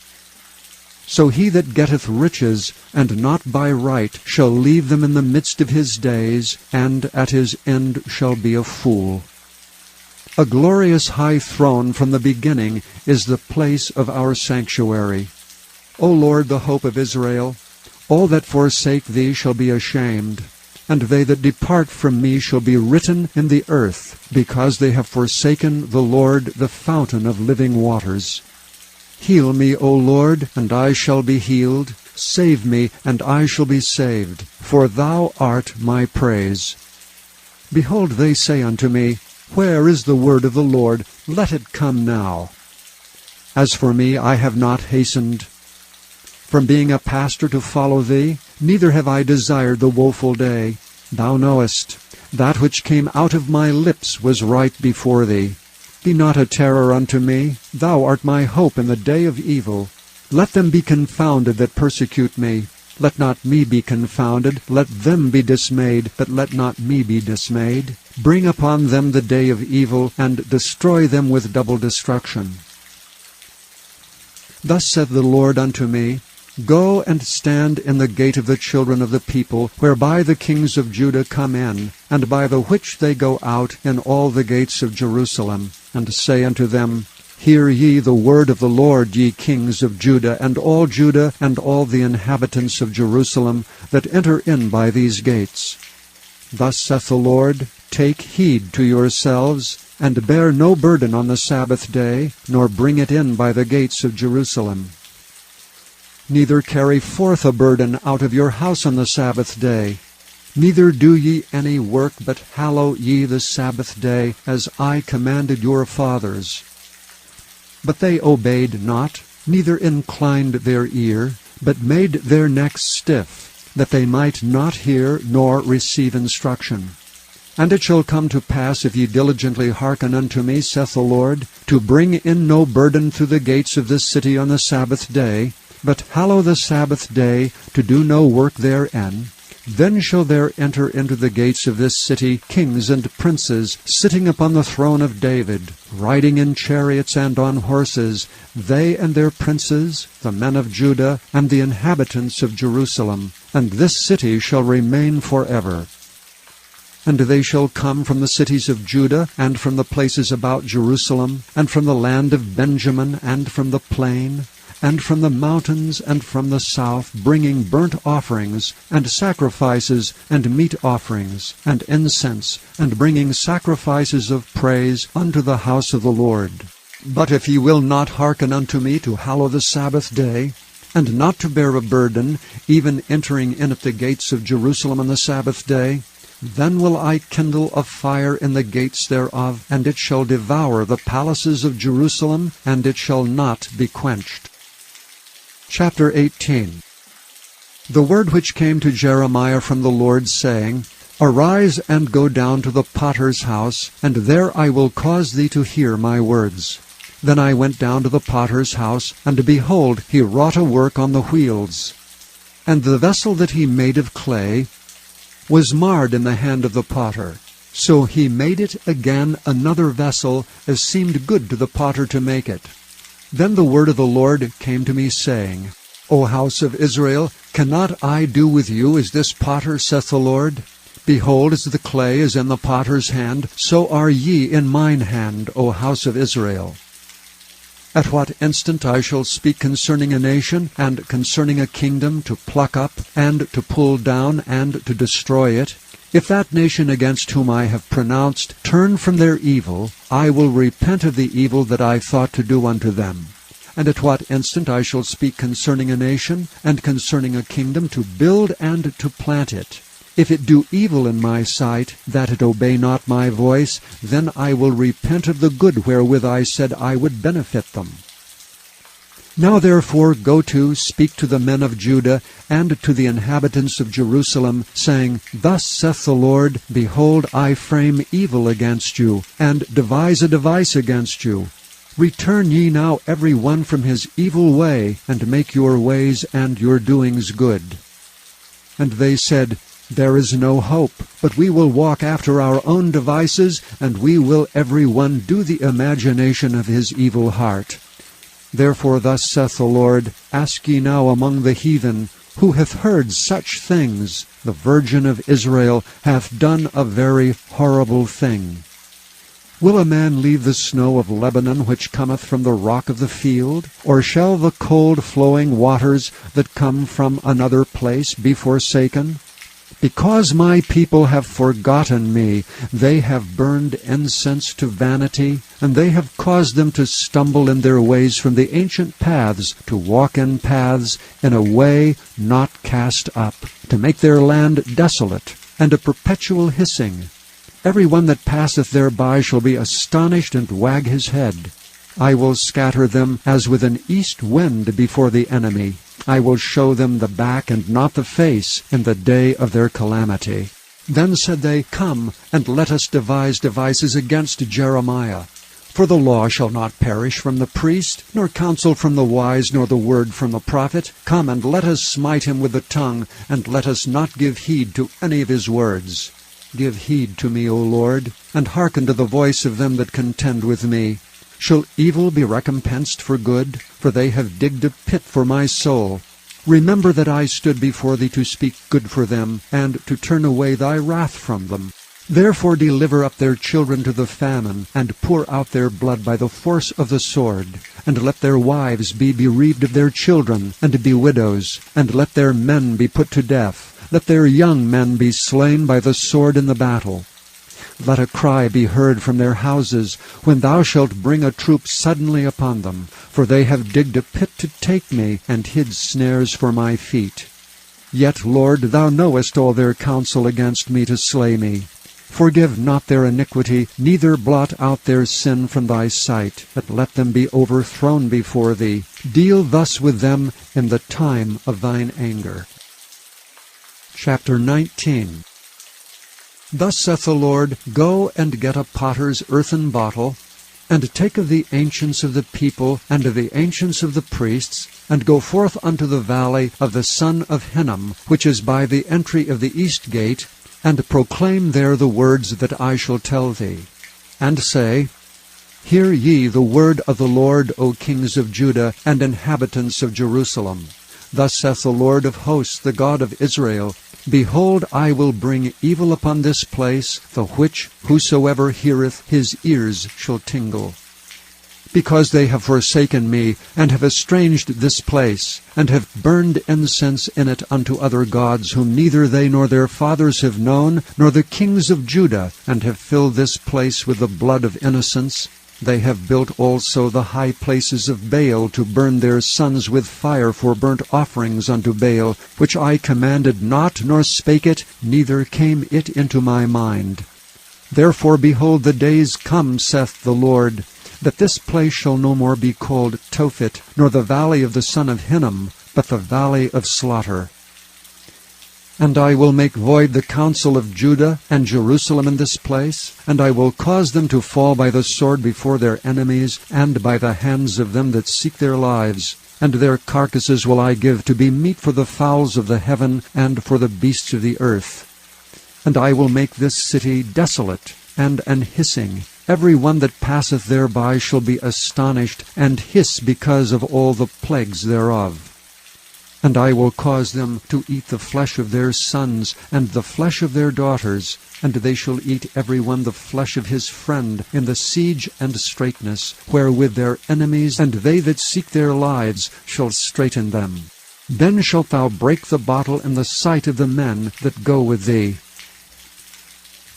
so he that getteth riches, and not by right, shall leave them in the midst of his days, and at his end shall be a fool. A glorious high throne from the beginning is the place of our sanctuary. O Lord, the hope of Israel, all that forsake thee shall be ashamed, and they that depart from me shall be written in the earth, because they have forsaken the Lord, the fountain of living waters. Heal me, O Lord, and I shall be healed. Save me, and I shall be saved, for thou art my praise. Behold, they say unto me, Where is the word of the Lord? Let it come now. As for me, I have not hastened from being a pastor to follow thee, neither have I desired the woeful day. Thou knowest, that which came out of my lips was right before thee. Be not a terror unto me, thou art my hope in the day of evil. Let them be confounded that persecute me. Let not me be confounded, let them be dismayed, but let not me be dismayed. Bring upon them the day of evil, and destroy them with double destruction. Thus saith the Lord unto me, Go and stand in the gate of the children of the people, whereby the kings of Judah come in, and by the which they go out in all the gates of Jerusalem, and say unto them, Hear ye the word of the Lord, ye kings of Judah, and all the inhabitants of Jerusalem, that enter in by these gates. Thus saith the Lord, Take heed to yourselves, and bear no burden on the Sabbath day, nor bring it in by the gates of Jerusalem. Neither carry forth a burden out of your house on the Sabbath day. Neither do ye any work, but hallow ye the Sabbath day, as I commanded your fathers. But they obeyed not, neither inclined their ear, but made their necks stiff, that they might not hear nor receive instruction. And it shall come to pass, if ye diligently hearken unto me, saith the Lord, to bring in no burden through the gates of this city on the Sabbath day, but hallow the Sabbath day, to do no work therein, then shall there enter into the gates of this city kings and princes, sitting upon the throne of David, riding in chariots and on horses, they and their princes, the men of Judah, and the inhabitants of Jerusalem, and this city shall remain forever. And they shall come from the cities of Judah, and from the places about Jerusalem, and from the land of Benjamin, and from the plain, and from the mountains, and from the south, bringing burnt offerings, and sacrifices, and meat offerings, and incense, and bringing sacrifices of praise unto the house of the Lord. But if ye will not hearken unto me to hallow the Sabbath day, and not to bear a burden, even entering in at the gates of Jerusalem on the Sabbath day, then will I kindle a fire in the gates thereof, and it shall devour the palaces of Jerusalem, and it shall not be quenched. Chapter 18. The word which came to Jeremiah from the Lord, saying, Arise and go down to the potter's house, and there I will cause thee to hear my words. Then I went down to the potter's house, and behold, he wrought a work on the wheels. And the vessel that he made of clay was marred in the hand of the potter. So he made it again another vessel, as seemed good to the potter to make it. Then the word of the Lord came to me, saying, O house of Israel, cannot I do with you as this potter, saith the Lord? Behold, as the clay is in the potter's hand, so are ye in mine hand, O house of Israel. At what instant I shall speak concerning a nation, and concerning a kingdom, to pluck up, and to pull down, and to destroy it, if that nation against whom I have pronounced turn from their evil, I will repent of the evil that I thought to do unto them. And at what instant I shall speak concerning a nation, and concerning a kingdom, to build and to plant it. If it do evil in my sight, that it obey not my voice, then I will repent of the good wherewith I said I would benefit them. Now therefore go to, speak to the men of Judah, and to the inhabitants of Jerusalem, saying, Thus saith the Lord, Behold, I frame evil against you, and devise a device against you. Return ye now every one from his evil way, and make your ways and your doings good. And they said, There is no hope, but we will walk after our own devices, and we will every one do the imagination of his evil heart. Therefore thus saith the Lord, Ask ye now among the heathen, who hath heard such things? The Virgin of Israel hath done a very horrible thing. Will a man leave the snow of Lebanon which cometh from the rock of the field? Or shall the cold flowing waters that come from another place be forsaken? Because my people have forgotten me, they have burned incense to vanity, and they have caused them to stumble in their ways from the ancient paths, to walk in paths in a way not cast up, to make their land desolate, and a perpetual hissing. Every one that passeth thereby shall be astonished and wag his head. I will scatter them as with an east wind before the enemy. I will show them the back and not the face in the day of their calamity. Then said they, Come, and let us devise devices against Jeremiah. For the law shall not perish from the priest, nor counsel from the wise, nor the word from the prophet. Come, and let us smite him with the tongue, and let us not give heed to any of his words. Give heed to me, O Lord, and hearken to the voice of them that contend with me. Shall evil be recompensed for good? For they have digged a pit for my soul. Remember that I stood before thee to speak good for them, and to turn away thy wrath from them. Therefore deliver up their children to the famine, and pour out their blood by the force of the sword. And let their wives be bereaved of their children, and be widows. And let their men be put to death. Let their young men be slain by the sword in the battle. Let a cry be heard from their houses, when thou shalt bring a troop suddenly upon them. For they have digged a pit to take me, and hid snares for my feet. Yet, Lord, thou knowest all their counsel against me to slay me. Forgive not their iniquity, neither blot out their sin from thy sight, but let them be overthrown before thee. Deal thus with them in the time of thine anger. Chapter 19. Thus saith the Lord, Go and get a potter's earthen bottle, and take of the ancients of the people, and of the ancients of the priests, and go forth unto the valley of the son of Hinnom, which is by the entry of the east gate, and proclaim there the words that I shall tell thee. And say, Hear ye the word of the Lord, O kings of Judah, and inhabitants of Jerusalem. Thus saith the Lord of hosts, the God of Israel, Behold, I will bring evil upon this place, the which whosoever heareth his ears shall tingle. Because they have forsaken me, and have estranged this place, and have burned incense in it unto other gods, whom neither they nor their fathers have known, nor the kings of Judah, and have filled this place with the blood of innocents. They have built also the high places of Baal, to burn their sons with fire for burnt offerings unto Baal, which I commanded not, nor spake it, neither came it into my mind. Therefore, behold, the days come, saith the Lord, that this place shall no more be called Tophet, nor the valley of the son of Hinnom, but the valley of slaughter. And I will make void the counsel of Judah and Jerusalem in this place, and I will cause them to fall by the sword before their enemies, and by the hands of them that seek their lives. And their carcasses will I give to be meat for the fowls of the heaven, and for the beasts of the earth. And I will make this city desolate and an hissing. Every one that passeth thereby shall be astonished, and hiss because of all the plagues thereof. And I will cause them to eat the flesh of their sons, and the flesh of their daughters, and they shall eat every one the flesh of his friend, in the siege and straitness, wherewith their enemies and they that seek their lives shall straiten them. Then shalt thou break the bottle in the sight of the men that go with thee.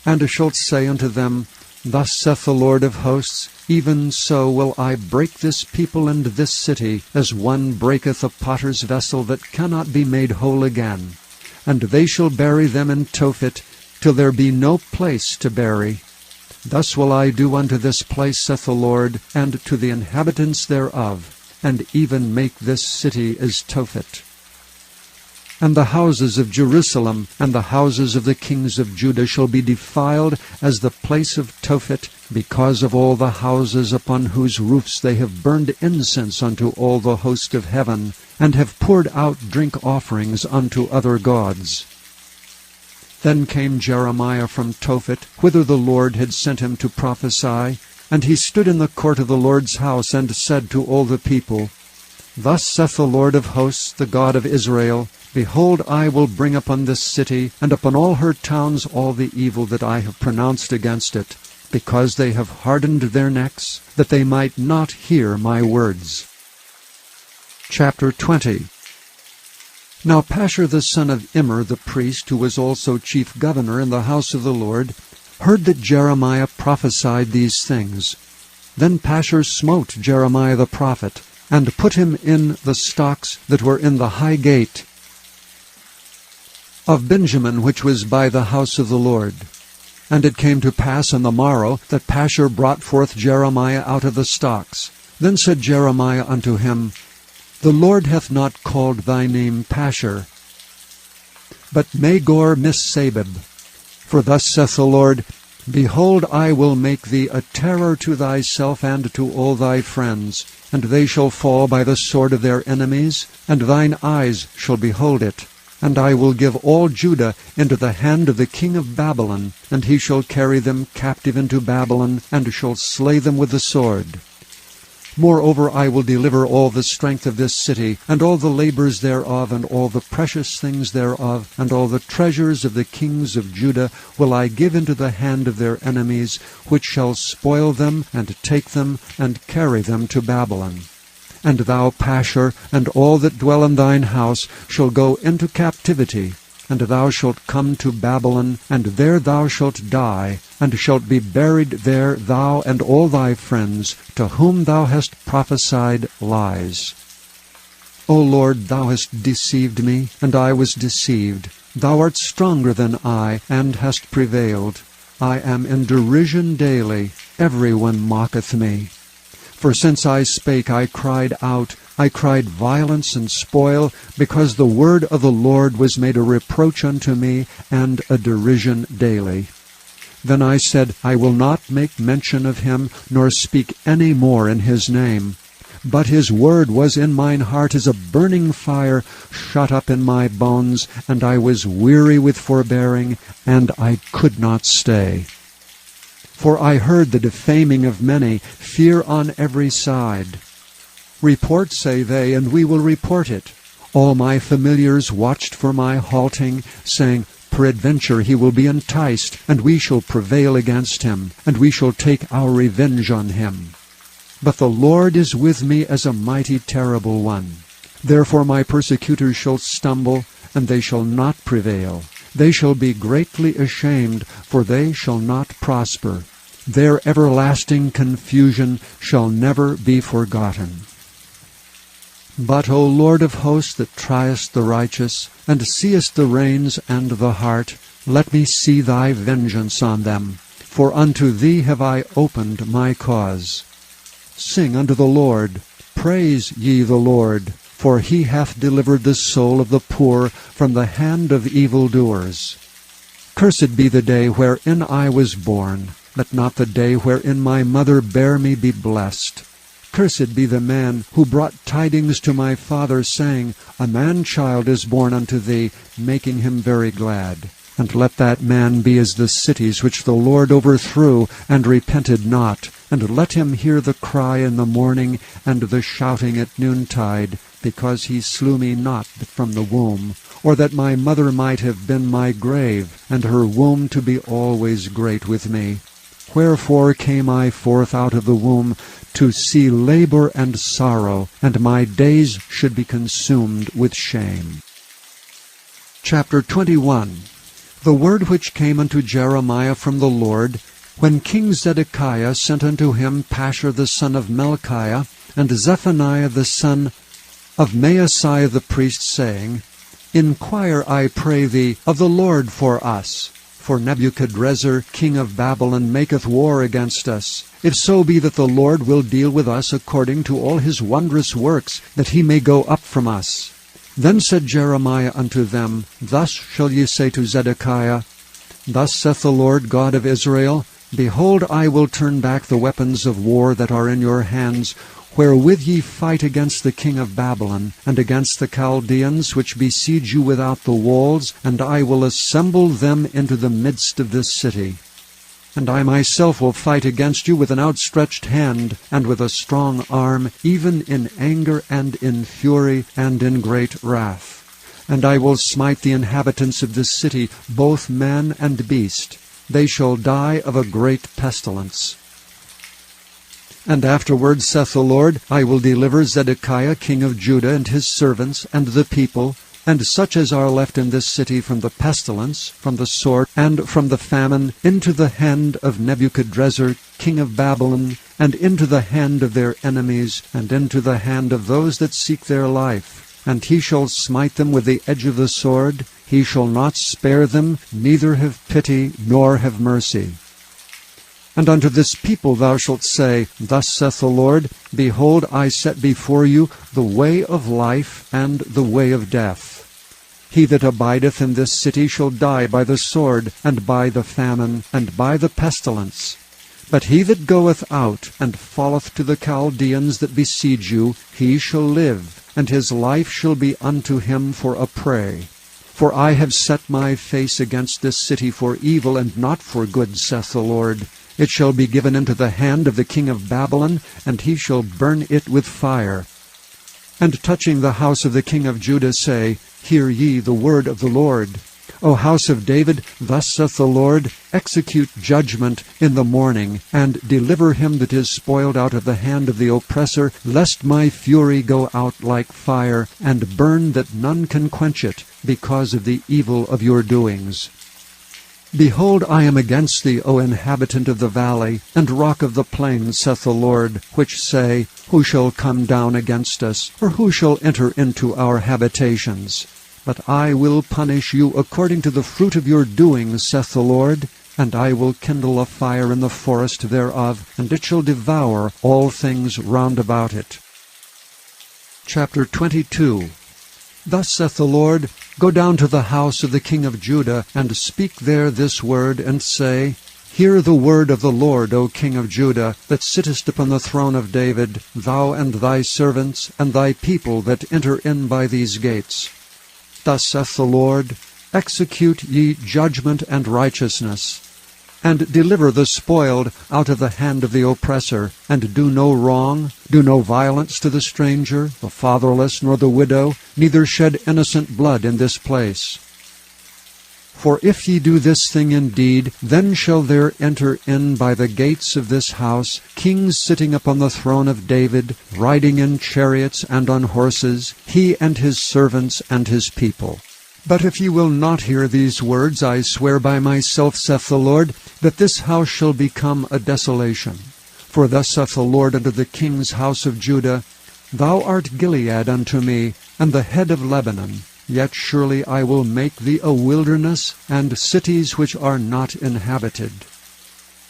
And shalt say unto them, Thus saith the Lord of hosts, Even so will I break this people and this city, as one breaketh a potter's vessel that cannot be made whole again. And they shall bury them in Tophet, till there be no place to bury. Thus will I do unto this place, saith the Lord, and to the inhabitants thereof, and even make this city as Tophet. And the houses of Jerusalem and the houses of the kings of Judah shall be defiled as the place of Tophet, because of all the houses upon whose roofs they have burned incense unto all the host of heaven, and have poured out drink offerings unto other gods. Then came Jeremiah from Tophet, whither the Lord had sent him to prophesy, and he stood in the court of the Lord's house, and said to all the people, Thus saith the Lord of hosts, the God of Israel, Behold, I will bring upon this city, and upon all her towns, all the evil that I have pronounced against it, because they have hardened their necks, that they might not hear my words. Chapter 20. Now Pashur the son of Immer the priest, who was also chief governor in the house of the Lord, heard that Jeremiah prophesied these things. Then Pashur smote Jeremiah the prophet, and put him in the stocks that were in the high gate of Benjamin, which was by the house of the Lord. And it came to pass on the morrow that Pashur brought forth Jeremiah out of the stocks. Then said Jeremiah unto him, The Lord hath not called thy name Pashur, but Magor-Missabib. For thus saith the Lord, Behold, I will make thee a terror to thyself and to all thy friends, and they shall fall by the sword of their enemies, and thine eyes shall behold it. And I will give all Judah into the hand of the king of Babylon, and he shall carry them captive into Babylon, and shall slay them with the sword. Moreover, I will deliver all the strength of this city, and all the labors thereof, and all the precious things thereof, and all the treasures of the kings of Judah will I give into the hand of their enemies, which shall spoil them, and take them, and carry them to Babylon. And thou, Pashur, and all that dwell in thine house, shall go into captivity, and thou shalt come to Babylon, and there thou shalt die, and shalt be buried there, thou and all thy friends, to whom thou hast prophesied lies. O Lord, thou hast deceived me, and I was deceived. Thou art stronger than I, and hast prevailed. I am in derision daily, every one mocketh me. For since I spake, I cried out, I cried violence and spoil, because the word of the Lord was made a reproach unto me, and a derision daily. Then I said, I will not make mention of him, nor speak any more in his name. But his word was in mine heart as a burning fire, shut up in my bones, and I was weary with forbearing, and I could not stay. For I heard the defaming of many, fear on every side. Report, say they, and we will report it. All my familiars watched for my halting, saying, Peradventure he will be enticed, and we shall prevail against him, and we shall take our revenge on him. But the Lord is with me as a mighty terrible one. Therefore my persecutors shall stumble, and they shall not prevail. They shall be greatly ashamed, for they shall not prosper. Their everlasting confusion shall never be forgotten. But, O Lord of hosts, that triest the righteous, and seest the reins and the heart, let me see thy vengeance on them. For unto thee have I opened my cause. Sing unto the Lord, praise ye the Lord. for he hath delivered the soul of the poor from the hand of evildoers. Cursed be the day wherein I was born. Let not the day wherein my mother bare me be blessed. Cursed be the man who brought tidings to my father, saying, A man-child is born unto thee, making him very glad. And let that man be as the cities which the Lord overthrew, and repented not. And let him hear the cry in the morning, and the shouting at noontide, because he slew me not from the womb, or that my mother might have been my grave, and her womb to be always great with me. Wherefore came I forth out of the womb, to see labor and sorrow, and my days should be consumed with shame. Chapter 21. The word which came unto Jeremiah from the Lord, when King Zedekiah sent unto him Pashur the son of Melchiah, and Zephaniah the son of Maaseiah the priest, saying, Inquire, I pray thee, of the Lord for us. For Nebuchadrezzar king of Babylon maketh war against us. If so be that the Lord will deal with us according to all his wondrous works, that he may go up from us. Then said Jeremiah unto them, Thus shall ye say to Zedekiah, Thus saith the Lord God of Israel, Behold, I will turn back the weapons of war that are in your hands, wherewith ye fight against the king of Babylon, and against the Chaldeans which besiege you without the walls, and I will assemble them into the midst of this city. And I myself will fight against you with an outstretched hand, and with a strong arm, even in anger and in fury and in great wrath. And I will smite the inhabitants of this city, both man and beast. They shall die of a great pestilence. And afterward, saith the Lord, I will deliver Zedekiah king of Judah and his servants and the people, and such as are left in this city from the pestilence, from the sword, and from the famine, into the hand of Nebuchadrezzar king of Babylon, and into the hand of their enemies, and into the hand of those that seek their life. And he shall smite them with the edge of the sword. He shall not spare them, neither have pity, nor have mercy. And unto this people thou shalt say, Thus saith the Lord, Behold, I set before you the way of life and the way of death. He that abideth in this city shall die by the sword, and by the famine, and by the pestilence. But he that goeth out, and falleth to the Chaldeans that besiege you, he shall live, and his life shall be unto him for a prey. For I have set my face against this city for evil, and not for good, saith the Lord. It shall be given into the hand of the king of Babylon, and he shall burn it with fire. And touching the house of the king of Judah say, Hear ye the word of the Lord. O house of David, thus saith the Lord, Execute judgment in the morning, and deliver him that is spoiled out of the hand of the oppressor, lest my fury go out like fire, and burn that none can quench it, because of the evil of your doings. Behold, I am against thee, O inhabitant of the valley, and rock of the plain, saith the Lord, which say, Who shall come down against us, or who shall enter into our habitations? But I will punish you according to the fruit of your doings, saith the Lord, and I will kindle a fire in the forest thereof, and it shall devour all things round about it. Chapter 22. Thus saith the Lord, Go down to the house of the king of Judah, and speak there this word, and say, Hear the word of the Lord, O king of Judah, that sittest upon the throne of David, thou and thy servants, and thy people that enter in by these gates. Thus saith the Lord, Execute ye judgment and righteousness, and deliver the spoiled out of the hand of the oppressor, and do no wrong, do no violence to the stranger, the fatherless, nor the widow, neither shed innocent blood in this place. For if ye do this thing indeed, then shall there enter in by the gates of this house kings sitting upon the throne of David, riding in chariots and on horses, he and his servants and his people. But if ye will not hear these words, I swear by myself, saith the Lord, that this house shall become a desolation. For thus saith the Lord unto the king's house of Judah, Thou art Gilead unto me, and the head of Lebanon. Yet surely I will make thee a wilderness, and cities which are not inhabited.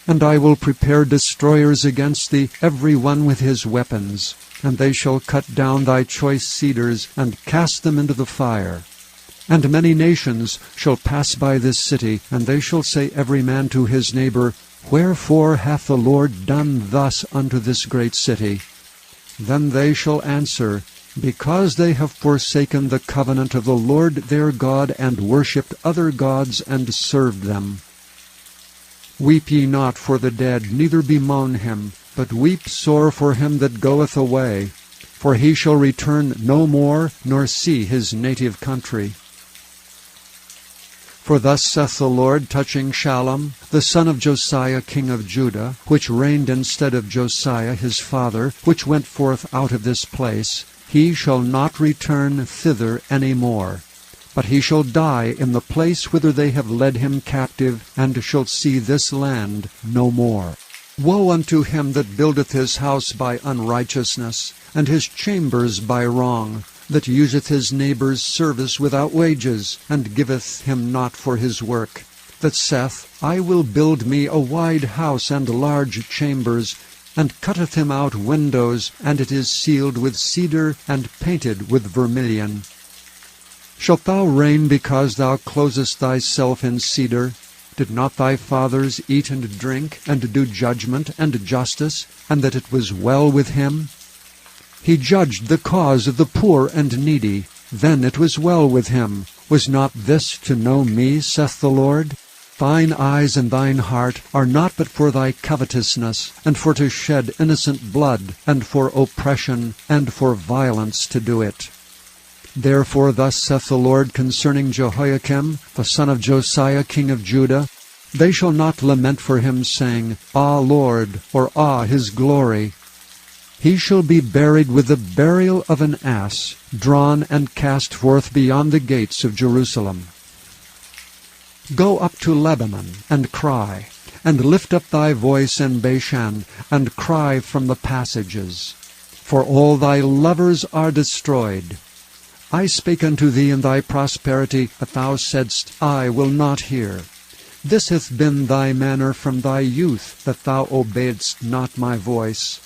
And I will prepare destroyers against thee, every one with his weapons. And they shall cut down thy choice cedars, and cast them into the fire. And many nations shall pass by this city, and they shall say every man to his neighbor, Wherefore hath the Lord done thus unto this great city? Then they shall answer, Because they have forsaken the covenant of the Lord their God, and worshipped other gods, and served them. Weep ye not for the dead, neither bemoan him, but weep sore for him that goeth away, for he shall return no more, nor see his native country. For thus saith the Lord touching Shallum, the son of Josiah king of Judah, which reigned instead of Josiah his father, which went forth out of this place, he shall not return thither any more, but he shall die in the place whither they have led him captive, and shall see this land no more. Woe unto him that buildeth his house by unrighteousness, and his chambers by wrong, that useth his neighbour's service without wages, and giveth him not for his work, that saith, I will build me a wide house and large chambers, and cutteth him out windows, and it is sealed with cedar, and painted with vermilion. Shalt thou reign because thou closest thyself in cedar? Did not thy fathers eat and drink, and do judgment and justice, and that it was well with him? He judged the cause of the poor and needy. Then it was well with him. Was not this to know me, saith the Lord? Thine eyes and thine heart are not but for thy covetousness, and for to shed innocent blood, and for oppression, and for violence to do it. Therefore thus saith the Lord concerning Jehoiakim, the son of Josiah king of Judah, They shall not lament for him, saying, Ah, Lord, or Ah, his glory. He shall be buried with the burial of an ass, drawn and cast forth beyond the gates of Jerusalem. Go up to Lebanon, and cry, and lift up thy voice in Bashan, and cry from the passages. For all thy lovers are destroyed. I spake unto thee in thy prosperity, but thou saidst, I will not hear. This hath been thy manner from thy youth, that thou obeyedst not my voice.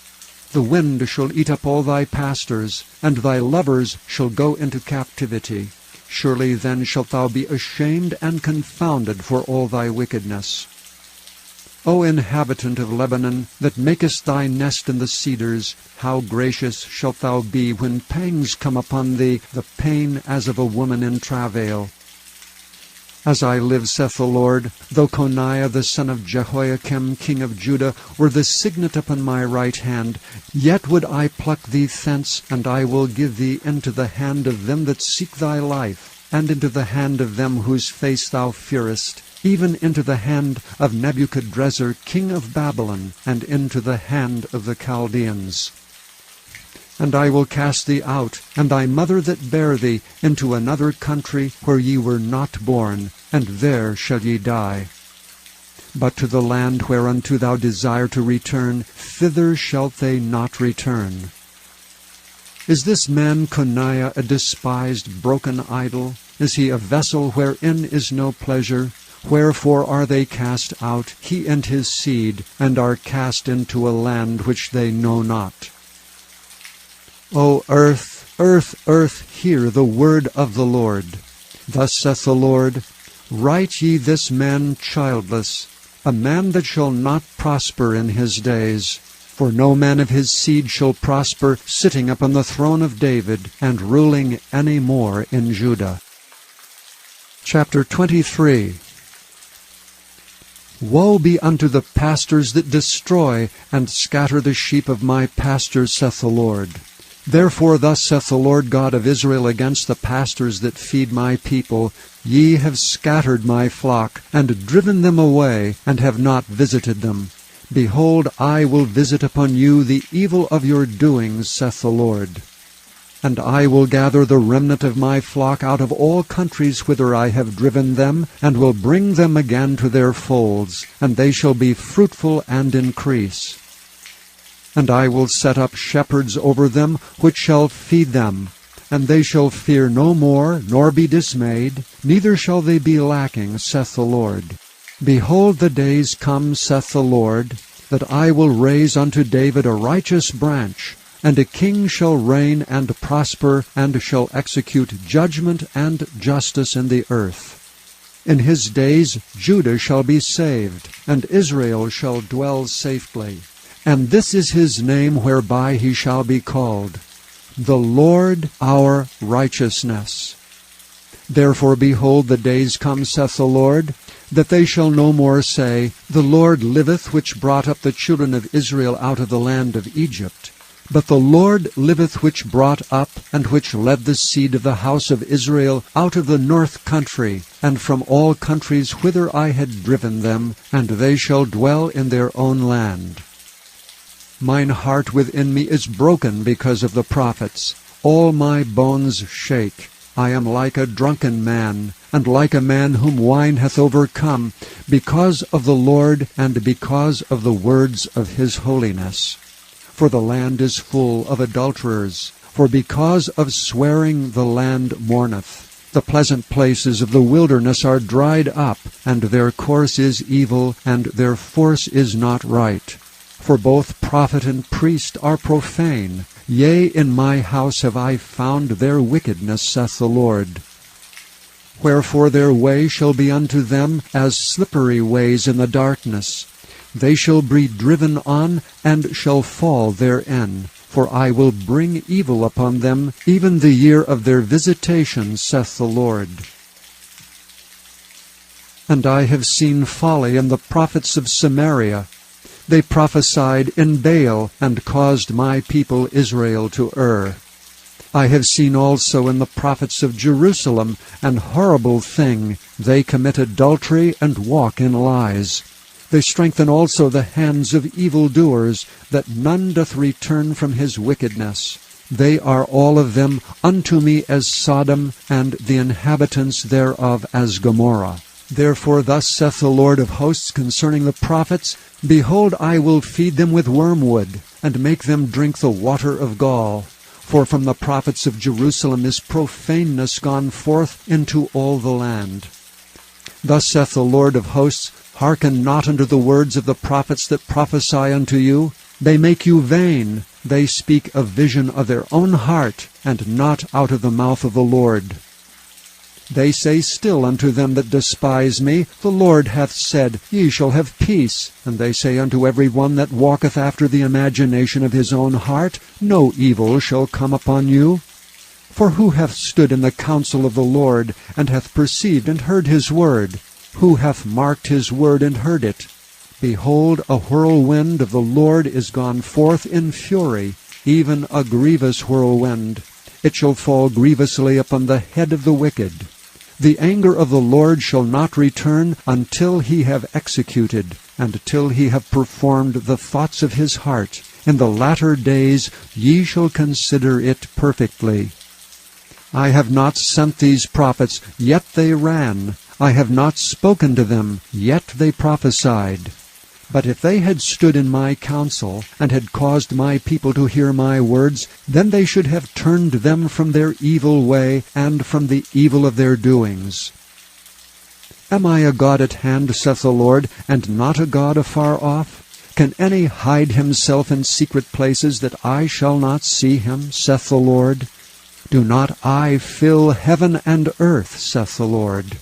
The wind shall eat up all thy pastors, and thy lovers shall go into captivity. Surely then shalt thou be ashamed and confounded for all thy wickedness. O inhabitant of Lebanon, that makest thy nest in the cedars, how gracious shalt thou be when pangs come upon thee, the pain as of a woman in travail. As I live, saith the Lord, though Coniah the son of Jehoiakim king of Judah were the signet upon my right hand, yet would I pluck thee thence, and I will give thee into the hand of them that seek thy life, and into the hand of them whose face thou fearest, even into the hand of Nebuchadrezzar king of Babylon, and into the hand of the Chaldeans. And I will cast thee out, and thy mother that bare thee, into another country where ye were not born, and there shall ye die. But to the land whereunto thou desire to return, thither shalt they not return. Is this man Coniah a despised, broken idol? Is he a vessel wherein is no pleasure? Wherefore are they cast out, he and his seed, and are cast into a land which they know not? O earth, earth, earth, hear the word of the Lord. Thus saith the Lord, Write ye this man childless, a man that shall not prosper in his days. For no man of his seed shall prosper, sitting upon the throne of David, and ruling any more in Judah. Chapter 23. Woe be unto the pastors that destroy and scatter the sheep of my pastors, saith the Lord. Therefore thus saith the Lord God of Israel against the pastors that feed my people, Ye have scattered my flock, and driven them away, and have not visited them. Behold, I will visit upon you the evil of your doings, saith the Lord. And I will gather the remnant of my flock out of all countries whither I have driven them, and will bring them again to their folds, and they shall be fruitful and increase. And I will set up shepherds over them, which shall feed them. And they shall fear no more, nor be dismayed, neither shall they be lacking, saith the Lord. Behold, the days come, saith the Lord, that I will raise unto David a righteous branch, and a king shall reign and prosper, and shall execute judgment and justice in the earth. In his days Judah shall be saved, and Israel shall dwell safely. And this is his name whereby he shall be called, the Lord our righteousness. Therefore, behold, the days come, saith the Lord, that they shall no more say, The Lord liveth, which brought up the children of Israel out of the land of Egypt. But the Lord liveth, which brought up, and which led the seed of the house of Israel out of the north country, and from all countries whither I had driven them, and they shall dwell in their own land. Mine heart within me is broken because of the prophets. All my bones shake. I am like a drunken man, and like a man whom wine hath overcome, because of the Lord, and because of the words of his holiness. For the land is full of adulterers, for because of swearing the land mourneth. The pleasant places of the wilderness are dried up, and their course is evil, and their force is not right. For both prophet and priest are profane. Yea, in my house have I found their wickedness, saith the Lord. Wherefore their way shall be unto them as slippery ways in the darkness. They shall be driven on, and shall fall therein. For I will bring evil upon them, even the year of their visitation, saith the Lord. And I have seen folly in the prophets of Samaria. They prophesied in Baal, and caused my people Israel to err. I have seen also in the prophets of Jerusalem an horrible thing. They commit adultery and walk in lies. They strengthen also the hands of evildoers, that none doth return from his wickedness. They are all of them unto me as Sodom, and the inhabitants thereof as Gomorrah. Therefore thus saith the Lord of hosts concerning the prophets, Behold, I will feed them with wormwood, and make them drink the water of gall. For from the prophets of Jerusalem is profaneness gone forth into all the land. Thus saith the Lord of hosts, Hearken not unto the words of the prophets that prophesy unto you. They make you vain. They speak a vision of their own heart, and not out of the mouth of the Lord. They say still unto them that despise me, The Lord hath said, Ye shall have peace. And they say unto every one that walketh after the imagination of his own heart, No evil shall come upon you. For who hath stood in the counsel of the Lord, and hath perceived and heard his word? Who hath marked his word and heard it? Behold, a whirlwind of the Lord is gone forth in fury, even a grievous whirlwind. It shall fall grievously upon the head of the wicked. The anger of the Lord shall not return until he have executed, and till he have performed the thoughts of his heart. In the latter days ye shall consider it perfectly. I have not sent these prophets, yet they ran. I have not spoken to them, yet they prophesied. But if they had stood in my counsel, and had caused my people to hear my words, then they should have turned them from their evil way, and from the evil of their doings. Am I a God at hand, saith the Lord, and not a God afar off? Can any hide himself in secret places, that I shall not see him, saith the Lord? Do not I fill heaven and earth, saith the Lord?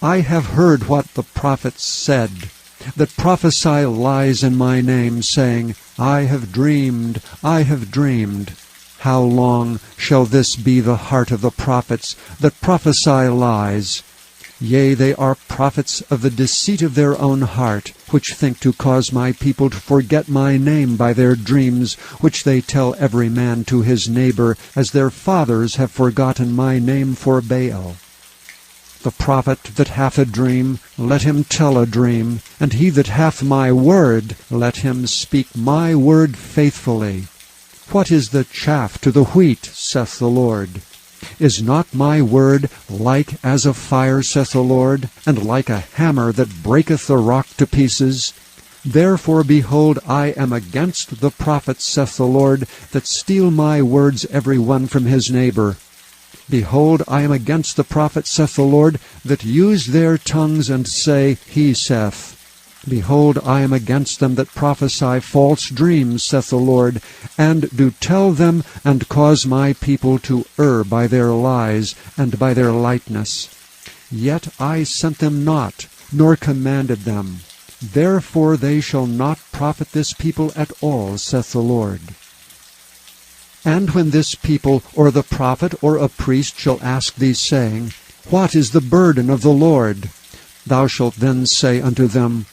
I have heard what the prophets said, that prophesy lies in my name, saying, I have dreamed, I have dreamed. How long shall this be the heart of the prophets, that prophesy lies? Yea, they are prophets of the deceit of their own heart, which think to cause my people to forget my name by their dreams, which they tell every man to his neighbor, as their fathers have forgotten my name for Baal. The prophet that hath a dream, let him tell a dream, and he that hath my word, let him speak my word faithfully. What is the chaff to the wheat, saith the Lord? Is not my word like as a fire, saith the Lord, and like a hammer that breaketh the rock to pieces? Therefore, behold, I am against the prophets, saith the Lord, that steal my words every one from his neighbor. Behold, I am against the prophets, saith the Lord, that use their tongues and say, He saith. Behold, I am against them that prophesy false dreams, saith the Lord, and do tell them, and cause my people to err by their lies, and by their lightness. Yet I sent them not, nor commanded them. Therefore they shall not profit this people at all, saith the Lord. And when this people, or the prophet, or a priest shall ask thee, saying, What is the burden of the Lord? Thou shalt then say unto them,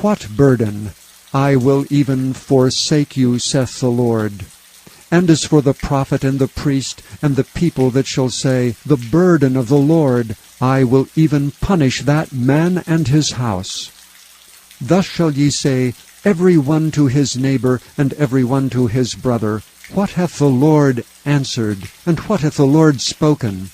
What burden? I will even forsake you, saith the Lord. And as for the prophet and the priest and the people that shall say, The burden of the Lord, I will even punish that man and his house. Thus shall ye say, every one to his neighbor, and every one to his brother, What hath the Lord answered, and what hath the Lord spoken?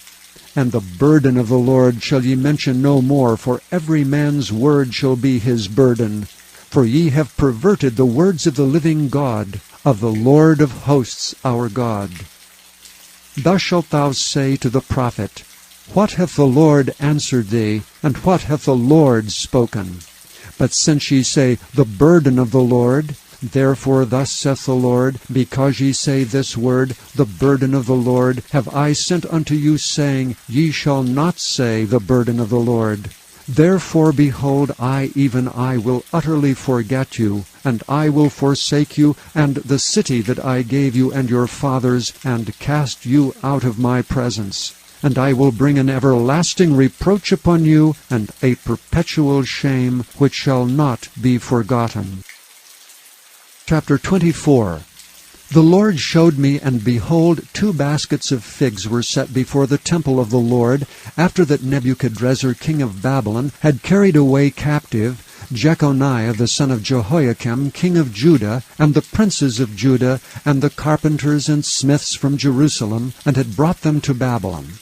And the burden of the Lord shall ye mention no more, for every man's word shall be his burden. For ye have perverted the words of the living God, of the Lord of hosts our God. Thus shalt thou say to the prophet, What hath the Lord answered thee, and what hath the Lord spoken? But since ye say, The burden of the Lord, therefore thus saith the Lord, because ye say this word, The burden of the Lord, have I sent unto you, saying, Ye shall not say, The burden of the Lord. Therefore, behold, I, even I, will utterly forget you, and I will forsake you, and the city that I gave you and your fathers, and cast you out of my presence. And I will bring an everlasting reproach upon you, and a perpetual shame, which shall not be forgotten. Chapter 24. The Lord showed me, and behold, 2 baskets of figs were set before the temple of the Lord, after that Nebuchadrezzar king of Babylon had carried away captive Jeconiah the son of Jehoiakim king of Judah, and the princes of Judah, and the carpenters and smiths from Jerusalem, and had brought them to Babylon.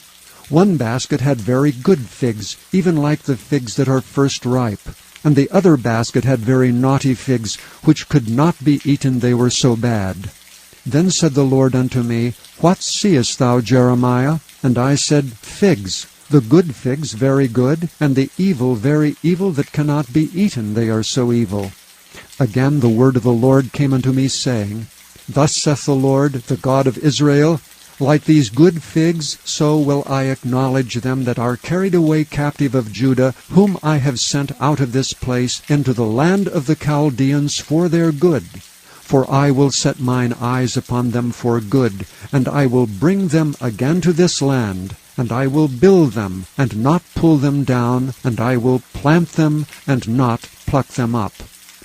1 basket had very good figs, even like the figs that are first ripe. And the other basket had very naughty figs, which could not be eaten, they were so bad. Then said the Lord unto me, What seest thou, Jeremiah? And I said, Figs, the good figs very good, and the evil very evil, that cannot be eaten, they are so evil. Again the word of the Lord came unto me, saying, Thus saith the Lord, the God of Israel, Like these good figs, so will I acknowledge them that are carried away captive of Judah, whom I have sent out of this place into the land of the Chaldeans for their good. For I will set mine eyes upon them for good, and I will bring them again to this land, and I will build them, and not pull them down, and I will plant them, and not pluck them up.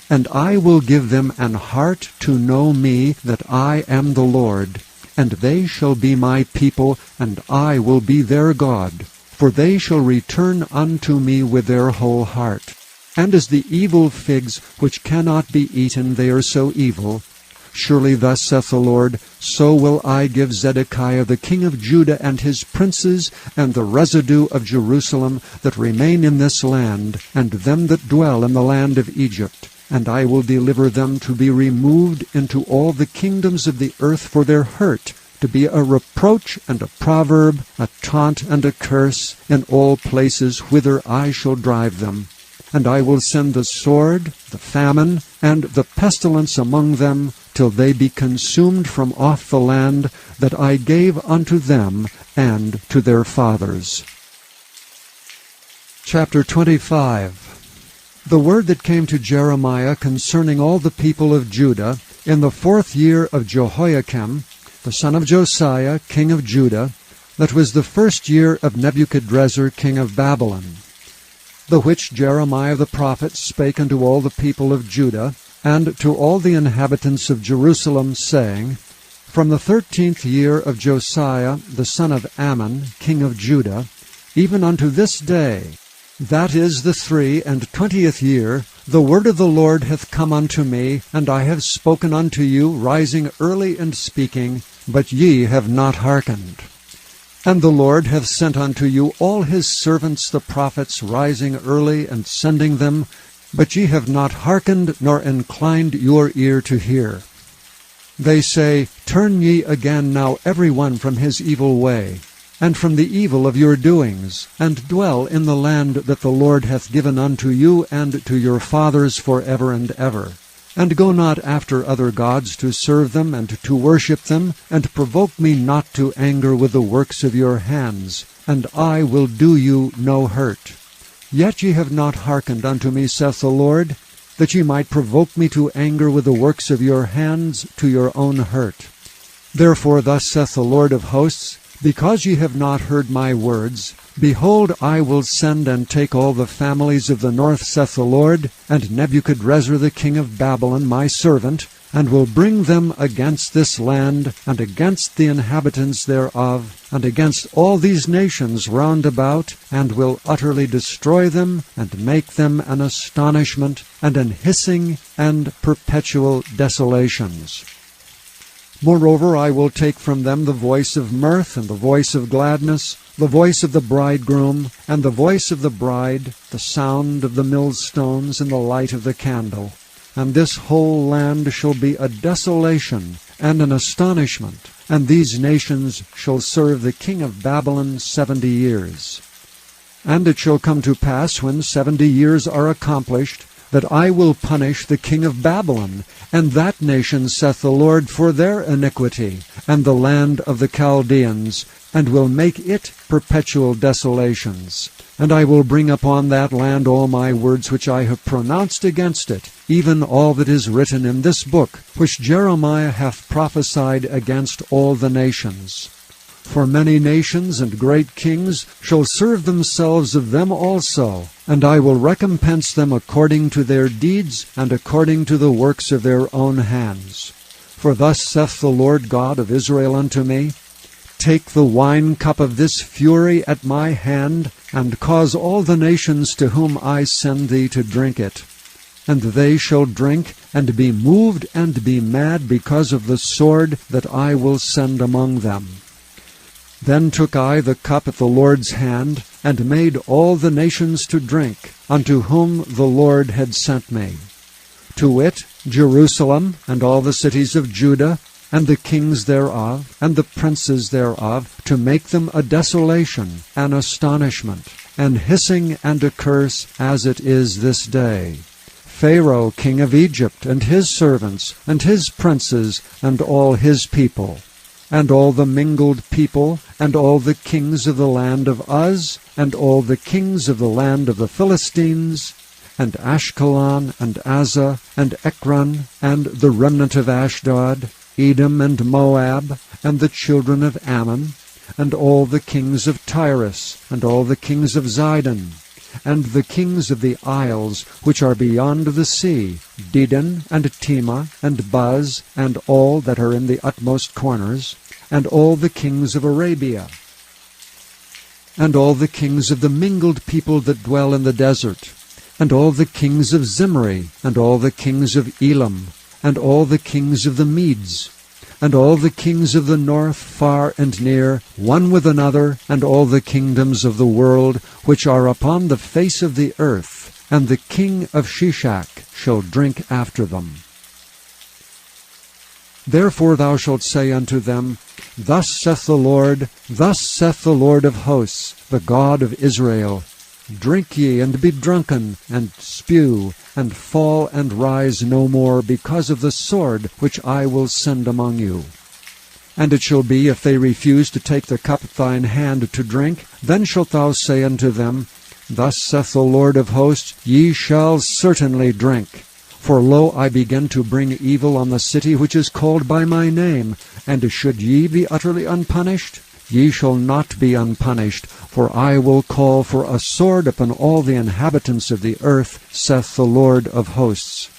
And I will give them an heart to know me, that I am the Lord. And they shall be my people, and I will be their God. For they shall return unto me with their whole heart. And as the evil figs, which cannot be eaten, they are so evil. Surely thus saith the Lord, So will I give Zedekiah the king of Judah and his princes, and the residue of Jerusalem that remain in this land, and them that dwell in the land of Egypt. And I will deliver them to be removed into all the kingdoms of the earth for their hurt, to be a reproach and a proverb, a taunt and a curse, in all places whither I shall drive them. And I will send the sword, the famine, and the pestilence among them, till they be consumed from off the land that I gave unto them and to their fathers. Chapter 25. The word that came to Jeremiah concerning all the people of Judah, in the 4th year of Jehoiakim, the son of Josiah, king of Judah, that was the 1st year of Nebuchadrezzar, king of Babylon. The which Jeremiah the prophet spake unto all the people of Judah, and to all the inhabitants of Jerusalem, saying, From the 13th year of Josiah, the son of Ammon, king of Judah, even unto this day, that is the 23 year, the word of the Lord hath come unto me, and I have spoken unto you, rising early and speaking, but ye have not hearkened. And the Lord hath sent unto you all his servants the prophets, rising early and sending them, but ye have not hearkened, nor inclined your ear to hear. They say, Turn ye again now every one from his evil way. and from the evil of your doings, and dwell in the land that the Lord hath given unto you and to your fathers for ever and ever. And go not after other gods to serve them and to worship them, and provoke me not to anger with the works of your hands, and I will do you no hurt. Yet ye have not hearkened unto me, saith the Lord, that ye might provoke me to anger with the works of your hands to your own hurt. Therefore thus saith the Lord of hosts, because ye have not heard my words, behold, I will send and take all the families of the north, saith the Lord, and Nebuchadrezzar the king of Babylon my servant, and will bring them against this land, and against the inhabitants thereof, and against all these nations round about, and will utterly destroy them, and make them an astonishment, and an hissing, and perpetual desolations. Moreover, I will take from them the voice of mirth, and the voice of gladness, the voice of the bridegroom, and the voice of the bride, the sound of the millstones, and the light of the candle. And this whole land shall be a desolation and an astonishment, and these nations shall serve the king of Babylon 70 years. And it shall come to pass, when 70 years are accomplished, that I will punish the king of Babylon, and that nation, saith the Lord, for their iniquity, and the land of the Chaldeans, and will make it perpetual desolations. And I will bring upon that land all my words which I have pronounced against it, even all that is written in this book, which Jeremiah hath prophesied against all the nations. For many nations and great kings shall serve themselves of them also, and I will recompense them according to their deeds and according to the works of their own hands. For thus saith the Lord God of Israel unto me, Take the wine cup of this fury at my hand, and cause all the nations to whom I send thee to drink it. And they shall drink, and be moved, and be mad because of the sword that I will send among them. Then took I the cup at the Lord's hand, and made all the nations to drink, unto whom the Lord had sent me. To wit, Jerusalem, and all the cities of Judah, and the kings thereof, and the princes thereof, to make them a desolation, an astonishment, an hissing and a curse, as it is this day. Pharaoh king of Egypt, and his servants, and his princes, and all his people, and all the mingled people, and all the kings of the land of Uz, and all the kings of the land of the Philistines, and Ashkelon, and Azzah, and Ekron, and the remnant of Ashdod, Edom and Moab, and the children of Ammon, and all the kings of Tyrus, and all the kings of Zidon, and the kings of the isles which are beyond the sea, Dedan, and Tema, and Buz, and all that are in the utmost corners, and all the kings of Arabia, and all the kings of the mingled people that dwell in the desert, and all the kings of Zimri, and all the kings of Elam, and all the kings of the Medes, and all the kings of the north, far and near, one with another, and all the kingdoms of the world, which are upon the face of the earth, and the king of Shishak shall drink after them. Therefore thou shalt say unto them, Thus saith the Lord of hosts, the God of Israel, Drink ye, and be drunken, and spew, and fall, and rise no more, because of the sword which I will send among you. And it shall be, if they refuse to take the cup at thine hand to drink, then shalt thou say unto them, Thus saith the Lord of hosts, Ye shall certainly drink. For lo, I begin to bring evil on the city which is called by my name, and should ye be utterly unpunished? Ye shall not be unpunished, for I will call for a sword upon all the inhabitants of the earth, saith the Lord of hosts.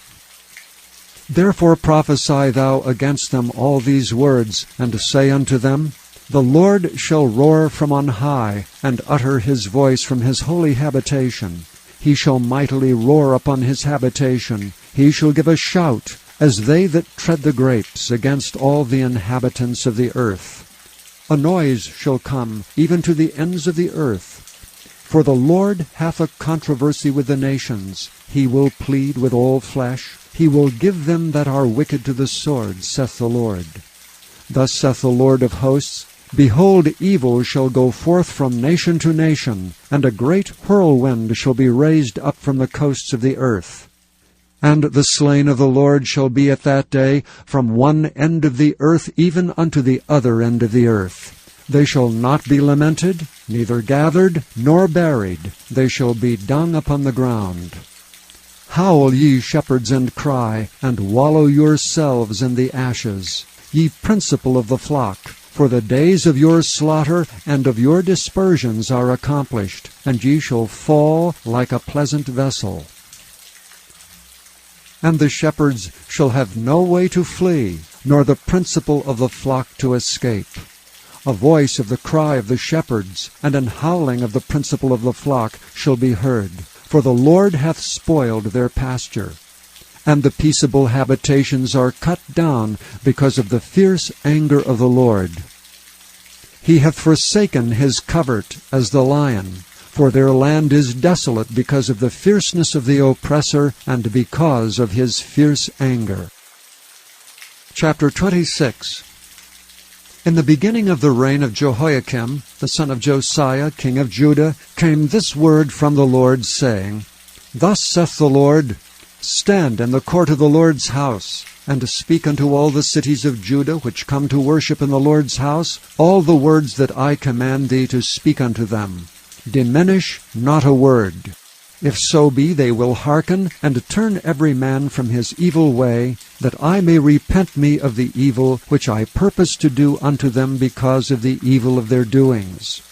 Therefore prophesy thou against them all these words, and say unto them, The Lord shall roar from on high, and utter his voice from his holy habitation. He shall mightily roar upon his habitation. He shall give a shout, as they that tread the grapes, against all the inhabitants of the earth. A noise shall come even to the ends of the earth. For the Lord hath a controversy with the nations. He will plead with all flesh. He will give them that are wicked to the sword, saith the Lord. Thus saith the Lord of hosts, Behold, evil shall go forth from nation to nation, and a great whirlwind shall be raised up from the coasts of the earth. And the slain of the Lord shall be at that day from one end of the earth even unto the other end of the earth. They shall not be lamented, neither gathered, nor buried. They shall be dung upon the ground. Howl, ye shepherds, and cry, and wallow yourselves in the ashes, ye principal of the flock. For the days of your slaughter and of your dispersions are accomplished, and ye shall fall like a pleasant vessel. And the shepherds shall have no way to flee, nor the principal of the flock to escape. A voice of the cry of the shepherds, and an howling of the principal of the flock shall be heard. For the Lord hath spoiled their pasture, and the peaceable habitations are cut down because of the fierce anger of the Lord. He hath forsaken his covert as the lion, for their land is desolate because of the fierceness of the oppressor and because of his fierce anger. Chapter 26. In the beginning of the reign of Jehoiakim, the son of Josiah, king of Judah, came this word from the Lord, saying, Thus saith the Lord, Stand in the court of the Lord's house, and speak unto all the cities of Judah which come to worship in the Lord's house all the words that I command thee to speak unto them. Diminish not a word. If so be they will hearken, and turn every man from his evil way, that I may repent me of the evil which I purpose to do unto them because of the evil of their doings.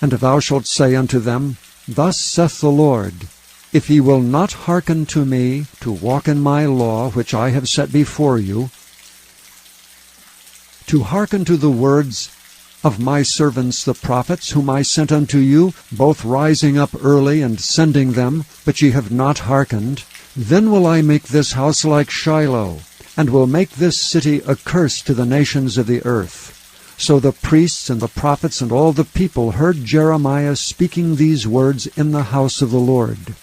And thou shalt say unto them, Thus saith the Lord, If ye will not hearken to me, to walk in my law which I have set before you, to hearken to the words of my servants the prophets, whom I sent unto you, both rising up early and sending them, but ye have not hearkened, then will I make this house like Shiloh, and will make this city a curse to the nations of the earth. So the priests and the prophets and all the people heard Jeremiah speaking these words in the house of the Lord.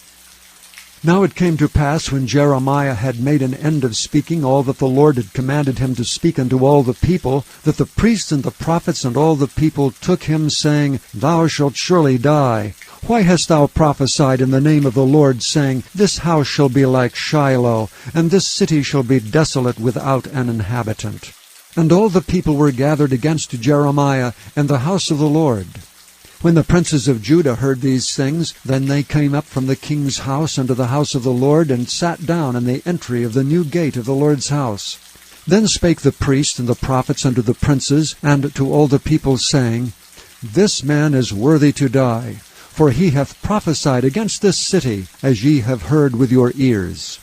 Now it came to pass, when Jeremiah had made an end of speaking all that the Lord had commanded him to speak unto all the people, that the priests and the prophets and all the people took him, saying, Thou shalt surely die. Why hast thou prophesied in the name of the Lord, saying, This house shall be like Shiloh, and this city shall be desolate without an inhabitant? And all the people were gathered against Jeremiah in the house of the Lord. When the princes of Judah heard these things, then they came up from the king's house unto the house of the Lord, and sat down in the entry of the new gate of the Lord's house. Then spake the priests and the prophets unto the princes and to all the people, saying, This man is worthy to die, for he hath prophesied against this city, as ye have heard with your ears.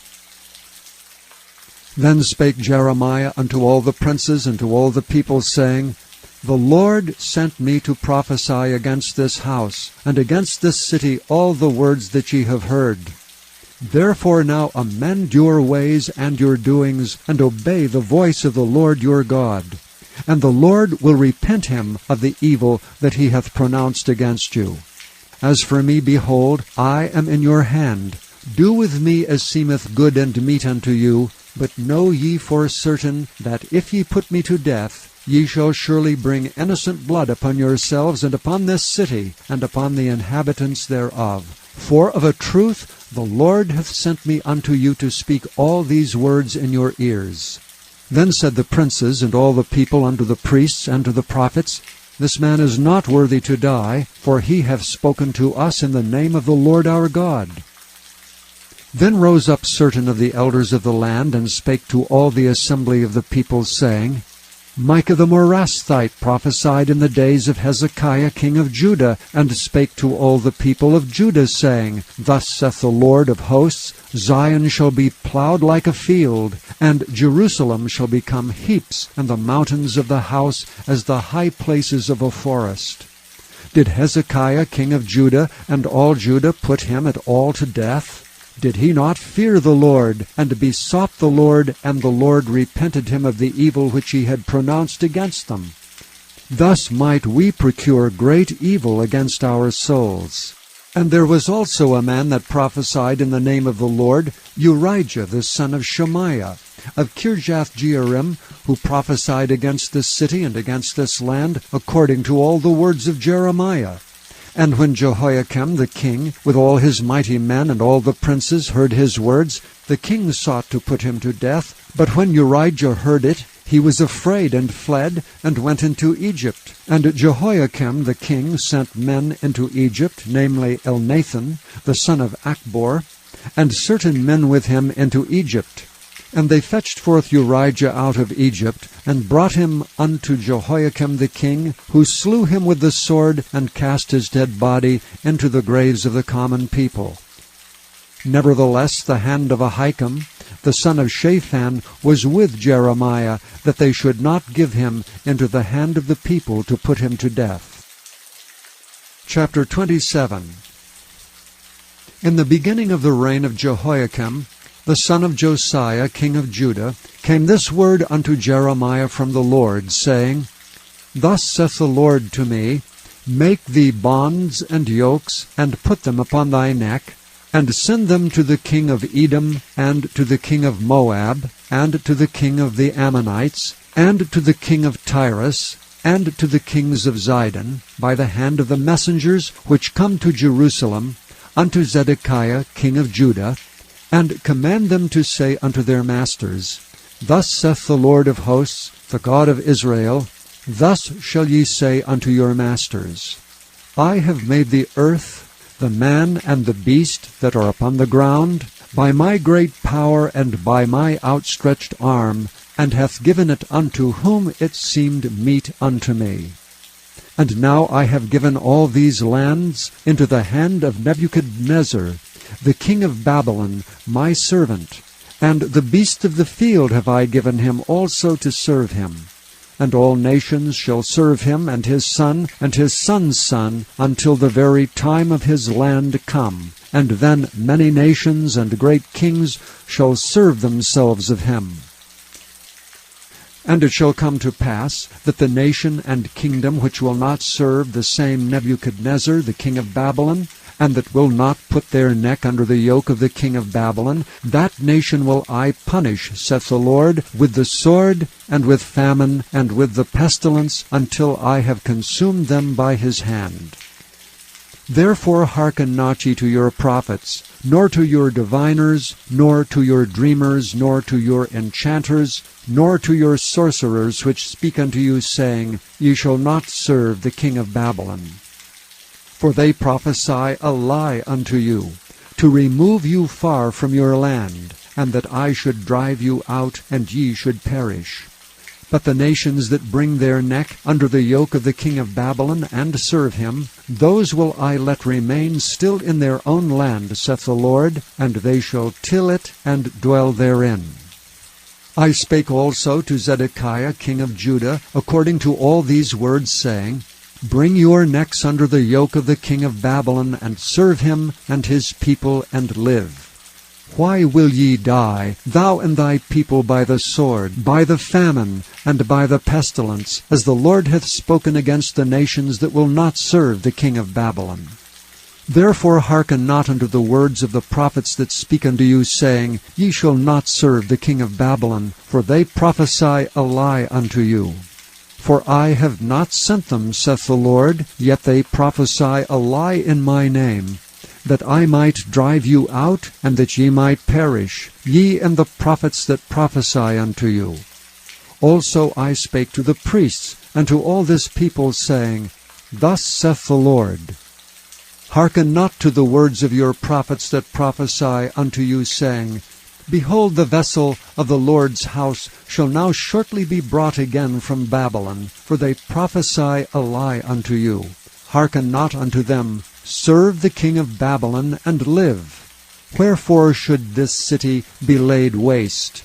Then spake Jeremiah unto all the princes and to all the people, saying, The Lord sent me to prophesy against this house, and against this city all the words that ye have heard. Therefore now amend your ways and your doings, and obey the voice of the Lord your God. And the Lord will repent him of the evil that he hath pronounced against you. As for me, behold, I am in your hand. Do with me as seemeth good and meet unto you, but know ye for certain that if ye put me to death, ye shall surely bring innocent blood upon yourselves and upon this city, and upon the inhabitants thereof. For of a truth the Lord hath sent me unto you to speak all these words in your ears. Then said the princes and all the people unto the priests and to the prophets, This man is not worthy to die, for he hath spoken to us in the name of the Lord our God. Then rose up certain of the elders of the land, and spake to all the assembly of the people, saying, Micah the Morasthite prophesied in the days of Hezekiah king of Judah, and spake to all the people of Judah, saying, Thus saith the Lord of hosts, Zion shall be plowed like a field, and Jerusalem shall become heaps, and the mountains of the house as the high places of a forest. Did Hezekiah king of Judah and all Judah put him at all to death? Did he not fear the Lord, and besought the Lord, and the Lord repented him of the evil which he had pronounced against them? Thus might we procure great evil against our souls. And there was also a man that prophesied in the name of the Lord, Urijah the son of Shemaiah. of Kirjath-jearim, who prophesied against this city and against this land, according to all the words of Jeremiah. And when Jehoiakim the king, with all his mighty men and all the princes, heard his words, the king sought to put him to death. But when Urijah heard it, he was afraid and fled, and went into Egypt. And Jehoiakim the king sent men into Egypt, namely Elnathan, the son of Achbor, and certain men with him into Egypt. And they fetched forth Urijah out of Egypt, and brought him unto Jehoiakim the king, who slew him with the sword, and cast his dead body into the graves of the common people. Nevertheless the hand of Ahikam, the son of Shaphan, was with Jeremiah, that they should not give him into the hand of the people to put him to death. Chapter 27. In the beginning of the reign of Jehoiakim, the son of Josiah, king of Judah, came this word unto Jeremiah from the Lord, saying, Thus saith the Lord to me, Make thee bonds and yokes, and put them upon thy neck, and send them to the king of Edom, and to the king of Moab, and to the king of the Ammonites, and to the king of Tyrus, and to the kings of Zidon, by the hand of the messengers which come to Jerusalem, unto Zedekiah king of Judah, and command them to say unto their masters, Thus saith the Lord of hosts, the God of Israel, Thus shall ye say unto your masters, I have made the earth, the man and the beast that are upon the ground, by my great power and by my outstretched arm, and hath given it unto whom it seemed meet unto me. And now I have given all these lands into the hand of Nebuchadnezzar, the king of Babylon, my servant, and the beasts of the field have I given him also to serve him. And all nations shall serve him, and his son's son, until the very time of his land come. And then many nations and great kings shall serve themselves of him. And it shall come to pass that the nation and kingdom which will not serve the same Nebuchadnezzar, the king of Babylon, and that will not put their neck under the yoke of the king of Babylon, that nation will I punish, saith the Lord, with the sword, and with famine, and with the pestilence, until I have consumed them by his hand. Therefore hearken not ye to your prophets, nor to your diviners, nor to your dreamers, nor to your enchanters, nor to your sorcerers which speak unto you, saying, Ye shall not serve the king of Babylon. For they prophesy a lie unto you, to remove you far from your land, and that I should drive you out, and ye should perish. But the nations that bring their neck under the yoke of the king of Babylon, and serve him, those will I let remain still in their own land, saith the Lord, and they shall till it, and dwell therein. I spake also to Zedekiah king of Judah, according to all these words, saying, Bring your necks under the yoke of the king of Babylon, and serve him and his people, and live. Why will ye die, thou and thy people, by the sword, by the famine, and by the pestilence, as the Lord hath spoken against the nations that will not serve the king of Babylon? Therefore hearken not unto the words of the prophets that speak unto you, saying, Ye shall not serve the king of Babylon, for they prophesy a lie unto you. For I have not sent them, saith the Lord, yet they prophesy a lie in my name, that I might drive you out, and that ye might perish, ye and the prophets that prophesy unto you. Also I spake to the priests, and to all this people, saying, Thus saith the Lord, Hearken not to the words of your prophets that prophesy unto you, saying, Behold, the vessel of the Lord's house shall now shortly be brought again from Babylon, for they prophesy a lie unto you. Hearken not unto them. Serve the king of Babylon, and live. Wherefore should this city be laid waste?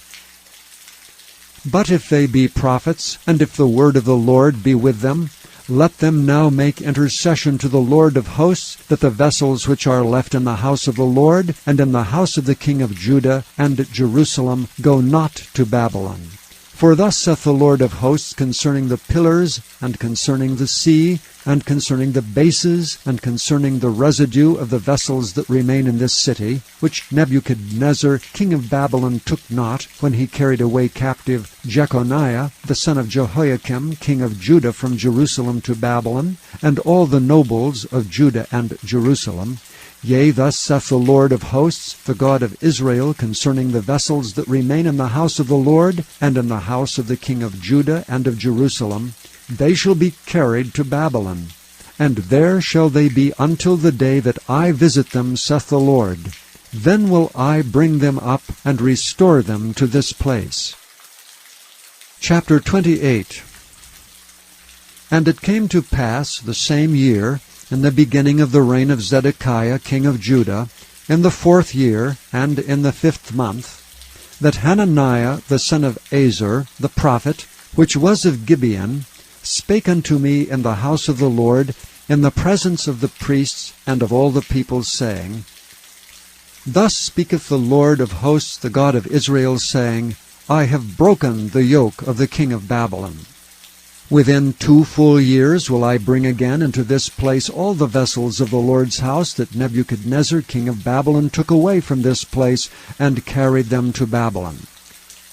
But if they be prophets, and if the word of the Lord be with them, let them now make intercession to the Lord of hosts, that the vessels which are left in the house of the Lord, and in the house of the king of Judah, and at Jerusalem, go not to Babylon. For thus saith the Lord of hosts concerning the pillars, and concerning the sea, and concerning the bases, and concerning the residue of the vessels that remain in this city, which Nebuchadnezzar king of Babylon took not, when he carried away captive Jeconiah the son of Jehoiakim king of Judah from Jerusalem to Babylon, and all the nobles of Judah and Jerusalem. Yea, thus saith the Lord of hosts, the God of Israel, concerning the vessels that remain in the house of the Lord, and in the house of the king of Judah and of Jerusalem, they shall be carried to Babylon. And there shall they be until the day that I visit them, saith the Lord. Then will I bring them up, and restore them to this place. Chapter 28. And it came to pass the same year, in the beginning of the reign of Zedekiah king of Judah, in the 4th year, and in the 5th month, that Hananiah the son of Azur, the prophet, which was of Gibeon, spake unto me in the house of the Lord, in the presence of the priests and of all the people, saying, Thus speaketh the Lord of hosts, the God of Israel, saying, I have broken the yoke of the king of Babylon. Within 2 full years will I bring again into this place all the vessels of the Lord's house that Nebuchadnezzar king of Babylon took away from this place, and carried them to Babylon.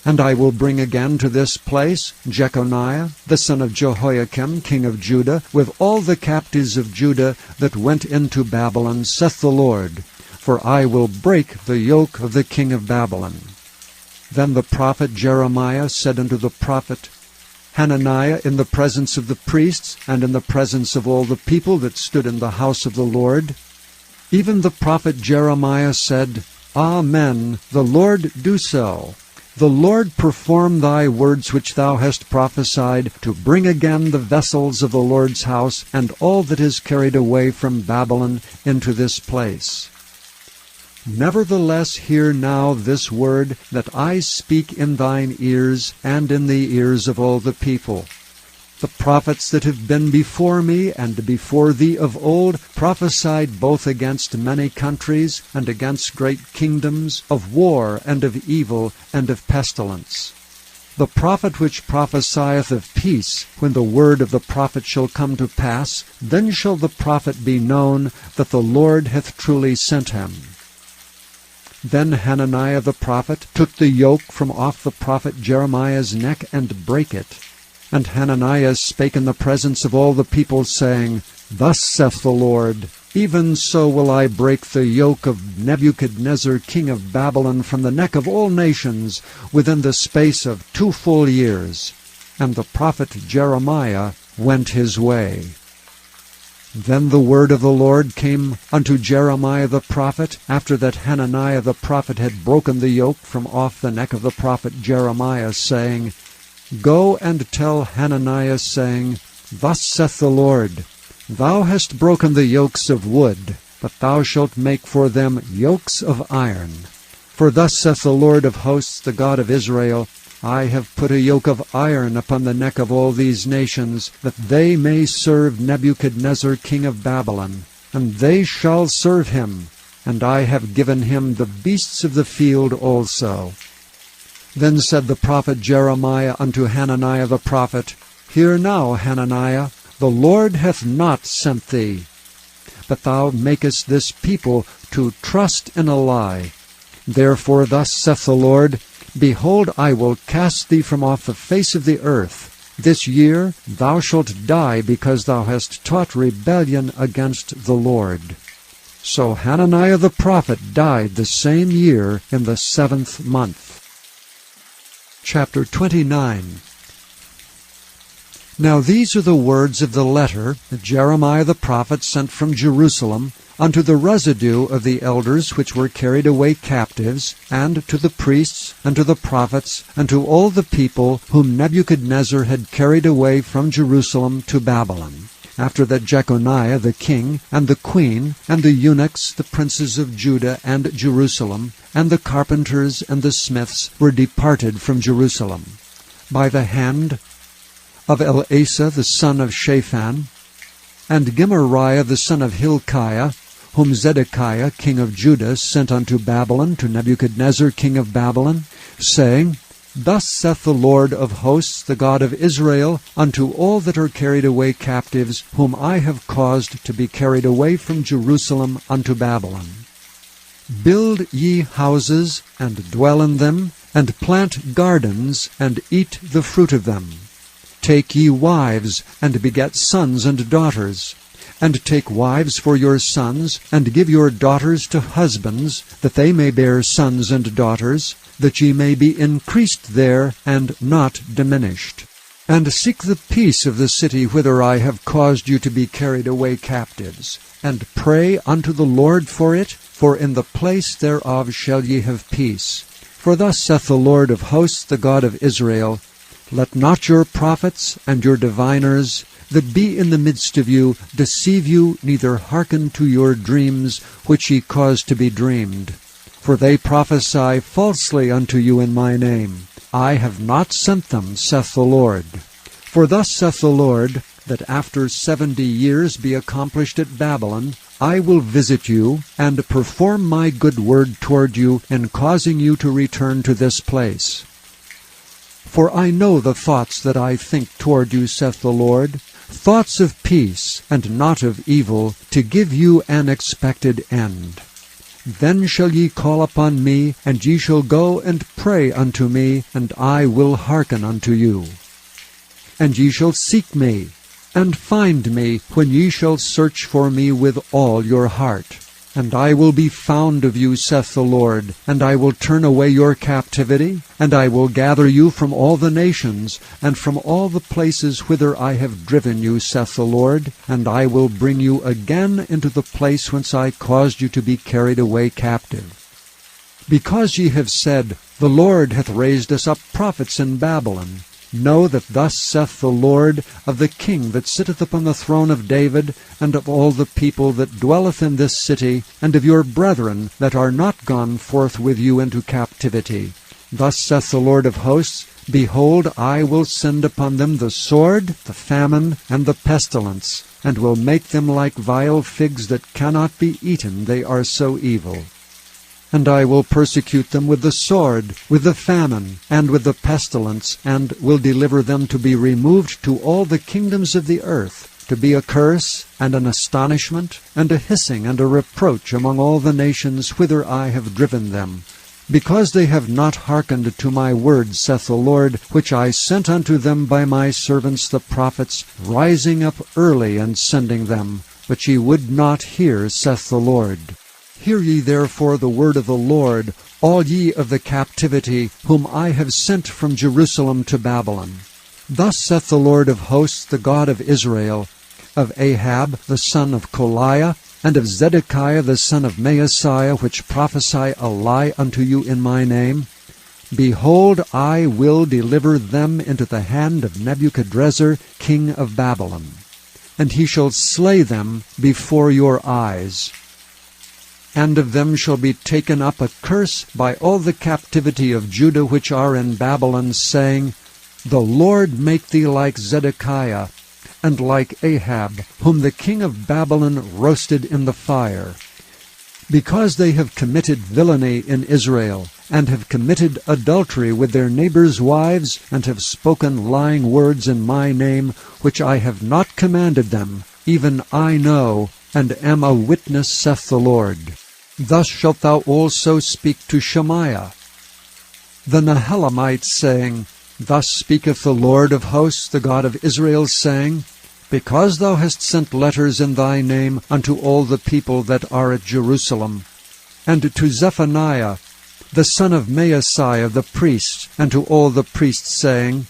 And I will bring again to this place Jeconiah the son of Jehoiakim king of Judah, with all the captives of Judah that went into Babylon, saith the Lord, for I will break the yoke of the king of Babylon. Then the prophet Jeremiah said unto the prophet Hananiah in the presence of the priests, and in the presence of all the people that stood in the house of the Lord, even the prophet Jeremiah said, Amen, the Lord do so. The Lord perform thy words which thou hast prophesied, to bring again the vessels of the Lord's house, and all that is carried away from Babylon into this place. Nevertheless hear now this word that I speak in thine ears, and in the ears of all the people. The prophets that have been before me and before thee of old prophesied both against many countries and against great kingdoms, of war and of evil and of pestilence. The prophet which prophesieth of peace, when the word of the prophet shall come to pass, then shall the prophet be known that the Lord hath truly sent him. Then Hananiah the prophet took the yoke from off the prophet Jeremiah's neck, and brake it. And Hananiah spake in the presence of all the people, saying, Thus saith the Lord, Even so will I break the yoke of Nebuchadnezzar king of Babylon from the neck of all nations within the space of 2 full years. And the prophet Jeremiah went his way. Then the word of the Lord came unto Jeremiah the prophet, after that Hananiah the prophet had broken the yoke from off the neck of the prophet Jeremiah, saying, Go and tell Hananiah, saying, Thus saith the Lord, Thou hast broken the yokes of wood, but thou shalt make for them yokes of iron. For thus saith the Lord of hosts, the God of Israel, I have put a yoke of iron upon the neck of all these nations, that they may serve Nebuchadnezzar king of Babylon. And they shall serve him, and I have given him the beasts of the field also. Then said the prophet Jeremiah unto Hananiah the prophet, Hear now, Hananiah, the Lord hath not sent thee, but thou makest this people to trust in a lie. Therefore thus saith the Lord, Behold, I will cast thee from off the face of the earth. This year thou shalt die, because thou hast taught rebellion against the Lord. So Hananiah the prophet died the same year in the 7th month. Chapter 29. Now these are the words of the letter that Jeremiah the prophet sent from Jerusalem unto the residue of the elders which were carried away captives, and to the priests, and to the prophets, and to all the people whom Nebuchadnezzar had carried away from Jerusalem to Babylon, after that Jeconiah the king, and the queen, and the eunuchs, the princes of Judah and Jerusalem, and the carpenters and the smiths were departed from Jerusalem, by the hand of Elasa the son of Shaphan, and Gemariah the son of Hilkiah, whom Zedekiah king of Judah sent unto Babylon to Nebuchadnezzar king of Babylon, saying, Thus saith the Lord of hosts, the God of Israel, unto all that are carried away captives, whom I have caused to be carried away from Jerusalem unto Babylon. Build ye houses, and dwell in them, and plant gardens, and eat the fruit of them. Take ye wives, and beget sons and daughters. And take wives for your sons, and give your daughters to husbands, that they may bear sons and daughters, that ye may be increased there, and not diminished. And seek the peace of the city whither I have caused you to be carried away captives, and pray unto the Lord for it, for in the place thereof shall ye have peace. For thus saith the Lord of hosts, the God of Israel, Let not your prophets and your diviners that be in the midst of you deceive you, neither hearken to your dreams, which ye cause to be dreamed. For they prophesy falsely unto you in my name. I have not sent them, saith the Lord. For thus saith the Lord, that after 70 years be accomplished at Babylon, I will visit you, and perform my good word toward you, in causing you to return to this place. For I know the thoughts that I think toward you, saith the Lord, thoughts of peace, and not of evil, to give you an expected end. Then shall ye call upon me, and ye shall go and pray unto me, and I will hearken unto you. And ye shall seek me, and find me, when ye shall search for me with all your heart. And I will be found of you, saith the Lord, and I will turn away your captivity, and I will gather you from all the nations, and from all the places whither I have driven you, saith the Lord, and I will bring you again into the place whence I caused you to be carried away captive. Because ye have said, The Lord hath raised us up prophets in Babylon, know that thus saith the Lord of the king that sitteth upon the throne of David, and of all the people that dwelleth in this city, and of your brethren that are not gone forth with you into captivity. Thus saith the Lord of hosts, Behold, I will send upon them the sword, the famine, and the pestilence, and will make them like vile figs that cannot be eaten, they are so evil. And I will persecute them with the sword, with the famine, and with the pestilence, and will deliver them to be removed to all the kingdoms of the earth, to be a curse, and an astonishment, and a hissing, and a reproach among all the nations whither I have driven them. Because they have not hearkened to my word, saith the Lord, which I sent unto them by my servants the prophets, rising up early and sending them. But ye would not hear, saith the Lord. Hear ye therefore the word of the Lord, all ye of the captivity, whom I have sent from Jerusalem to Babylon. Thus saith the Lord of hosts, the God of Israel, of Ahab the son of Koliah, and of Zedekiah the son of Maaseiah, which prophesy a lie unto you in my name, Behold, I will deliver them into the hand of Nebuchadrezzar king of Babylon, and he shall slay them before your eyes. And of them shall be taken up a curse by all the captivity of Judah which are in Babylon, saying, The Lord make thee like Zedekiah, and like Ahab, whom the king of Babylon roasted in the fire. Because they have committed villainy in Israel, and have committed adultery with their neighbors' wives, and have spoken lying words in my name, which I have not commanded them, even I know, and am a witness, saith the Lord. Thus shalt thou also speak to Shemaiah the Nehelamite, saying, Thus speaketh the Lord of hosts, the God of Israel, saying, Because thou hast sent letters in thy name unto all the people that are at Jerusalem, and to Zephaniah the son of Maaseiah the priest, and to all the priests, saying,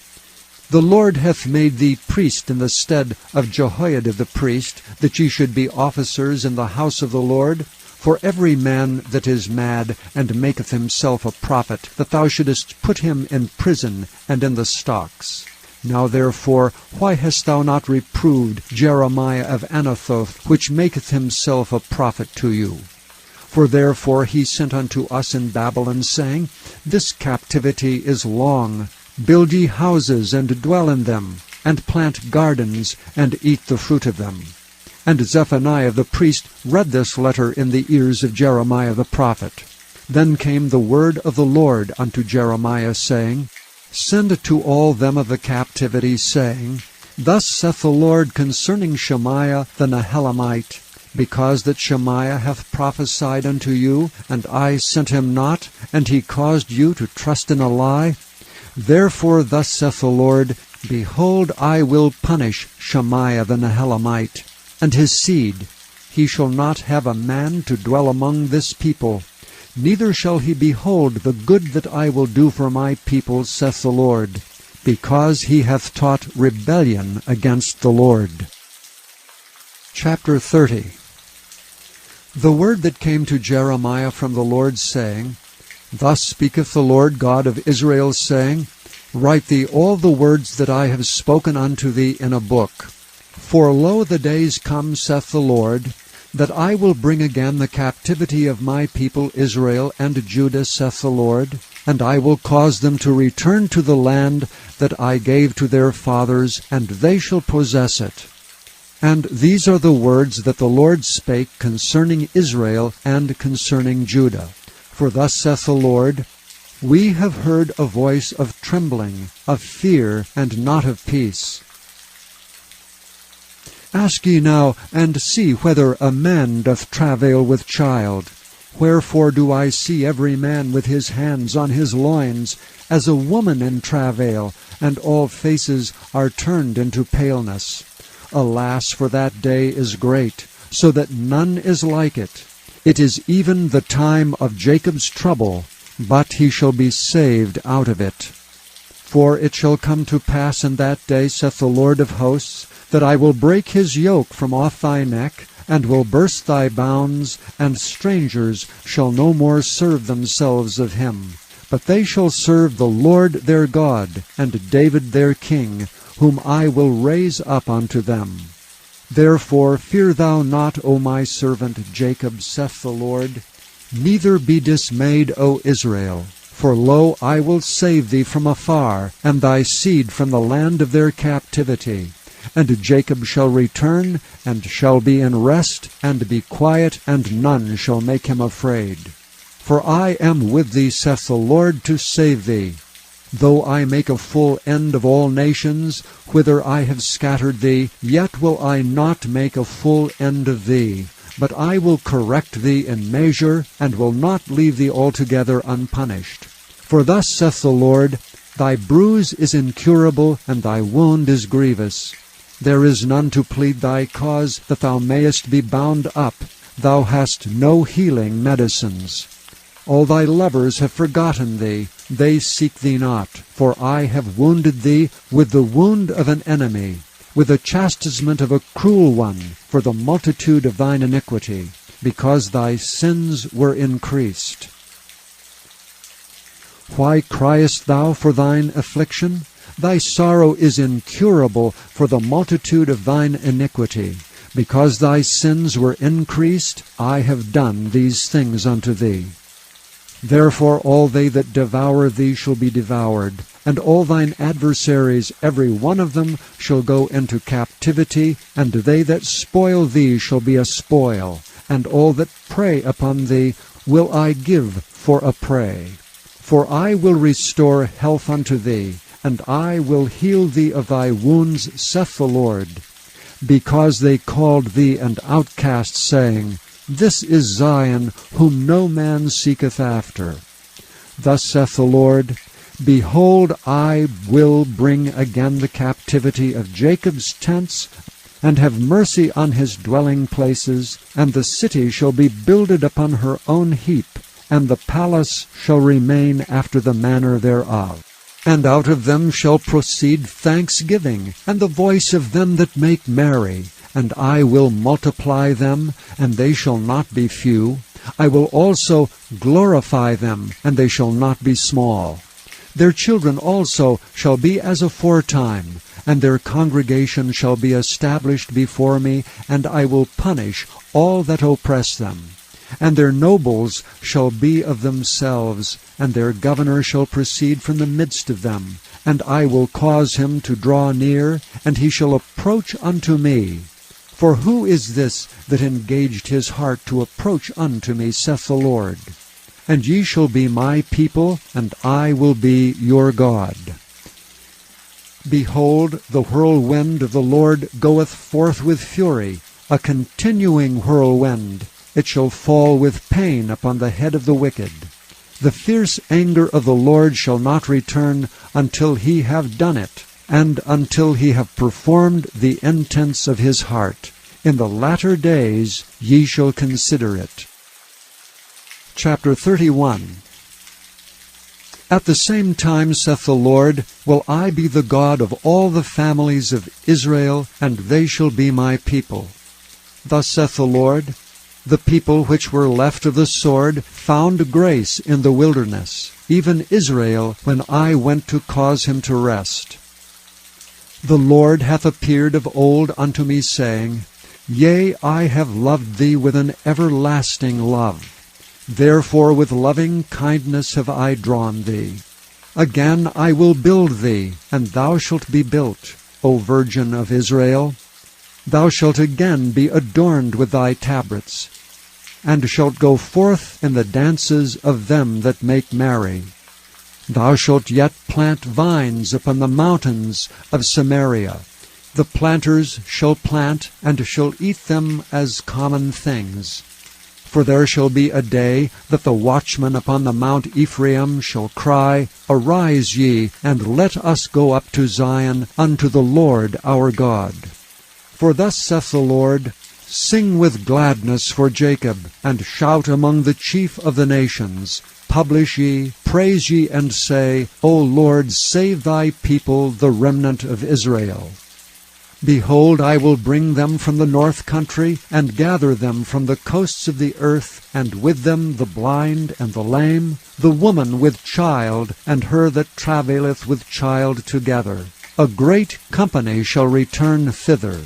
The Lord hath made thee priest in the stead of Jehoiada the priest, that ye should be officers in the house of the Lord. For every man that is mad, and maketh himself a prophet, that thou shouldest put him in prison and in the stocks. Now therefore, why hast thou not reproved Jeremiah of Anathoth, which maketh himself a prophet to you? For therefore he sent unto us in Babylon, saying, This captivity is long. Build ye houses, and dwell in them, and plant gardens, and eat the fruit of them. And Zephaniah the priest read this letter in the ears of Jeremiah the prophet. Then came the word of the Lord unto Jeremiah, saying, Send to all them of the captivity, saying, Thus saith the Lord concerning Shemaiah the Nehelamite, because that Shemaiah hath prophesied unto you, and I sent him not, and he caused you to trust in a lie. Therefore thus saith the Lord, Behold, I will punish Shemaiah the Nehelamite, and his seed. He shall not have a man to dwell among this people, neither shall he behold the good that I will do for my people, saith the Lord, because he hath taught rebellion against the Lord. Chapter 30. The word that came to Jeremiah from the Lord, saying, Thus speaketh the Lord God of Israel, saying, Write thee all the words that I have spoken unto thee in a book. For lo, the days come, saith the Lord, that I will bring again the captivity of my people Israel and Judah, saith the Lord, and I will cause them to return to the land that I gave to their fathers, and they shall possess it. And these are the words that the Lord spake concerning Israel and concerning Judah. For thus saith the Lord, We have heard a voice of trembling, of fear, and not of peace. Ask ye now, and see whether a man doth travail with child. Wherefore do I see every man with his hands on his loins, as a woman in travail, and all faces are turned into paleness. Alas, for that day is great, so that none is like it. It is even the time of Jacob's trouble, but he shall be saved out of it. For it shall come to pass in that day, saith the Lord of hosts, that I will break his yoke from off thy neck, and will burst thy bounds, and strangers shall no more serve themselves of him. But they shall serve the Lord their God, and David their king, whom I will raise up unto them. Therefore fear thou not, O my servant Jacob, saith the Lord, neither be dismayed, O Israel. For lo, I will save thee from afar, and thy seed from the land of their captivity. And Jacob shall return, and shall be in rest, and be quiet, and none shall make him afraid. For I am with thee, saith the Lord, to save thee. Though I make a full end of all nations, whither I have scattered thee, yet will I not make a full end of thee. But I will correct thee in measure, and will not leave thee altogether unpunished. For thus saith the Lord, Thy bruise is incurable, and thy wound is grievous. There is none to plead thy cause, that thou mayest be bound up. Thou hast no healing medicines. All thy lovers have forgotten thee, they seek thee not. For I have wounded thee with the wound of an enemy, with the chastisement of a cruel one, for the multitude of thine iniquity, because thy sins were increased. Why criest thou for thine affliction? Thy sorrow is incurable for the multitude of thine iniquity. Because thy sins were increased, I have done these things unto thee. Therefore all they that devour thee shall be devoured, and all thine adversaries, every one of them, shall go into captivity, and they that spoil thee shall be a spoil, and all that prey upon thee will I give for a prey. For I will restore health unto thee, and I will heal thee of thy wounds, saith the Lord. Because they called thee an outcast, saying, This is Zion, whom no man seeketh after. Thus saith the Lord, Behold, I will bring again the captivity of Jacob's tents, and have mercy on his dwelling places, and the city shall be builded upon her own heap, and the palace shall remain after the manner thereof. And out of them shall proceed thanksgiving, and the voice of them that make merry. And I will multiply them, and they shall not be few. I will also glorify them, and they shall not be small. Their children also shall be as aforetime, and their congregation shall be established before me, and I will punish all that oppress them. And their nobles shall be of themselves, and their governor shall proceed from the midst of them. And I will cause him to draw near, and he shall approach unto me. For who is this that engaged his heart to approach unto me, saith the Lord? and ye shall be my people, and I will be your God. Behold, the whirlwind of the Lord goeth forth with fury, a continuing whirlwind. It shall fall with pain upon the head of the wicked. The fierce anger of the Lord shall not return until he have done it, and until he have performed the intents of his heart. In the latter days ye shall consider it. Chapter 31. At the same time, saith the Lord, will I be the God of all the families of Israel, and they shall be my people. Thus saith the Lord, the people which were left of the sword found grace in the wilderness, even Israel, when I went to cause him to rest. The Lord hath appeared of old unto me, saying, Yea, I have loved thee with an everlasting love. Therefore with loving kindness have I drawn thee. Again I will build thee, and thou shalt be built, O Virgin of Israel. Thou shalt again be adorned with thy tabrets, and shalt go forth in the dances of them that make merry. Thou shalt yet plant vines upon the mountains of Samaria. The planters shall plant, and shall eat them as common things. For there shall be a day that the watchman upon the Mount Ephraim shall cry, Arise ye, and let us go up to Zion, unto the Lord our God. For thus saith the Lord, Sing with gladness for Jacob, and shout among the chief of the nations. Publish ye, praise ye, and say, O Lord, save thy people, the remnant of Israel. Behold, I will bring them from the north country, and gather them from the coasts of the earth, and with them the blind and the lame, the woman with child, and her that travaileth with child together. A great company shall return thither.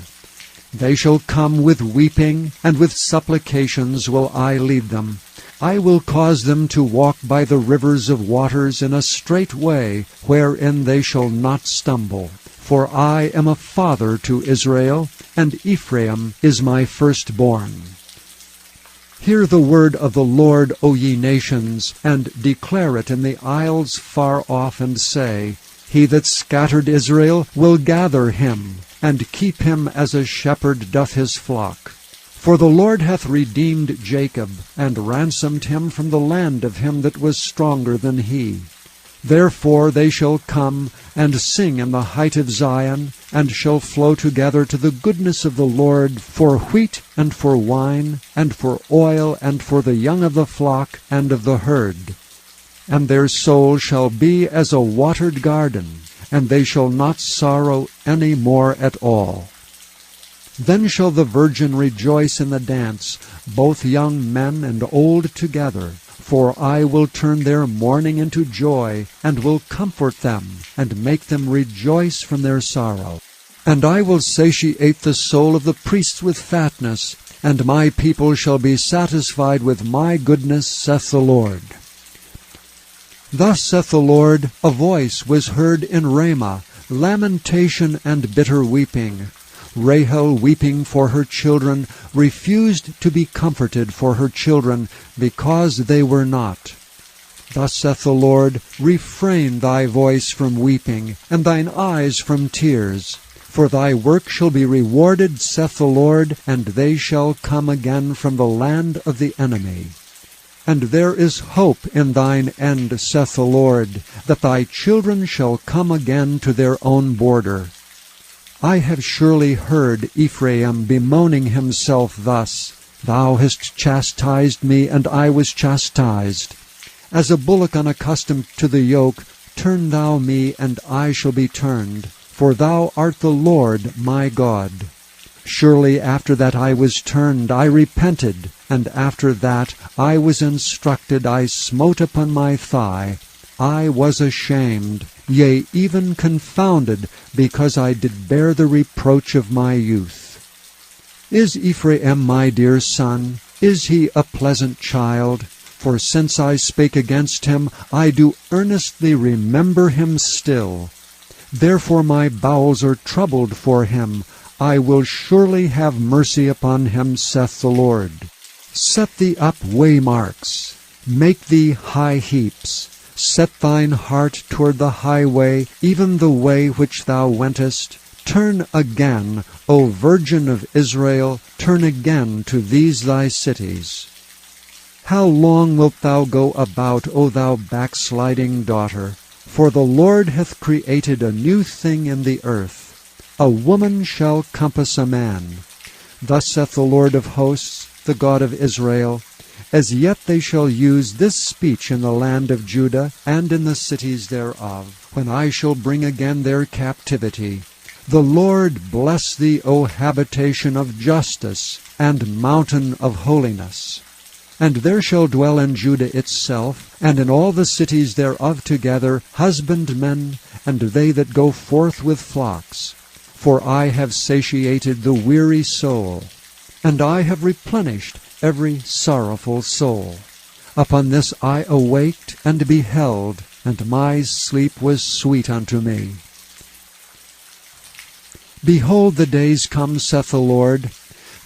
They shall come with weeping, and with supplications will I lead them. I will cause them to walk by the rivers of waters in a straight way, wherein they shall not stumble. For I am a father to Israel, and Ephraim is my firstborn. Hear the word of the Lord, O ye nations, and declare it in the isles far off, and say, He that scattered Israel will gather him, and keep him as a shepherd doth his flock. For the Lord hath redeemed Jacob, and ransomed him from the land of him that was stronger than he. Therefore they shall come and sing in the height of Zion, and shall flow together to the goodness of the Lord, for wheat and for wine, and for oil, and for the young of the flock and of the herd. And their soul shall be as a watered garden, and they shall not sorrow any more at all. Then shall the virgin rejoice in the dance, both young men and old together. For I will turn their mourning into joy, and will comfort them, and make them rejoice from their sorrow. And I will satiate the soul of the priests with fatness, and my people shall be satisfied with my goodness, saith the Lord. Thus saith the Lord, a voice was heard in Ramah, lamentation and bitter weeping. Rahel, weeping for her children, refused to be comforted for her children, because they were not. Thus saith the Lord, Refrain thy voice from weeping, and thine eyes from tears. For thy work shall be rewarded, saith the Lord, and they shall come again from the land of the enemy. And there is hope in thine end, saith the Lord, that thy children shall come again to their own border. I have surely heard Ephraim bemoaning himself thus, Thou hast chastised me, and I was chastised. As a bullock unaccustomed to the yoke, turn thou me, and I shall be turned. For thou art the Lord my God. Surely after that I was turned, I repented, and after that I was instructed, I smote upon my thigh. I was ashamed, yea, even confounded, because I did bear the reproach of my youth. Is Ephraim my dear son? Is he a pleasant child? For since I spake against him, I do earnestly remember him still. Therefore my bowels are troubled for him. I will surely have mercy upon him, saith the Lord. Set thee up waymarks, Make thee high heaps. Set thine heart toward the highway, even the way which thou wentest. Turn again, O Virgin of Israel, turn again to these thy cities. How long wilt thou go about, O thou backsliding daughter? For the Lord hath created a new thing in the earth. A woman shall compass a man. Thus saith the Lord of hosts, the God of Israel, as yet they shall use this speech in the land of Judah and in the cities thereof, when I shall bring again their captivity. The Lord bless thee, O habitation of justice, and mountain of holiness. And there shall dwell in Judah itself, and in all the cities thereof together, husbandmen, and they that go forth with flocks. For I have satiated the weary soul, and I have replenished every sorrowful soul. Upon this I awaked and beheld, and my sleep was sweet unto me. Behold, the days come, saith the Lord,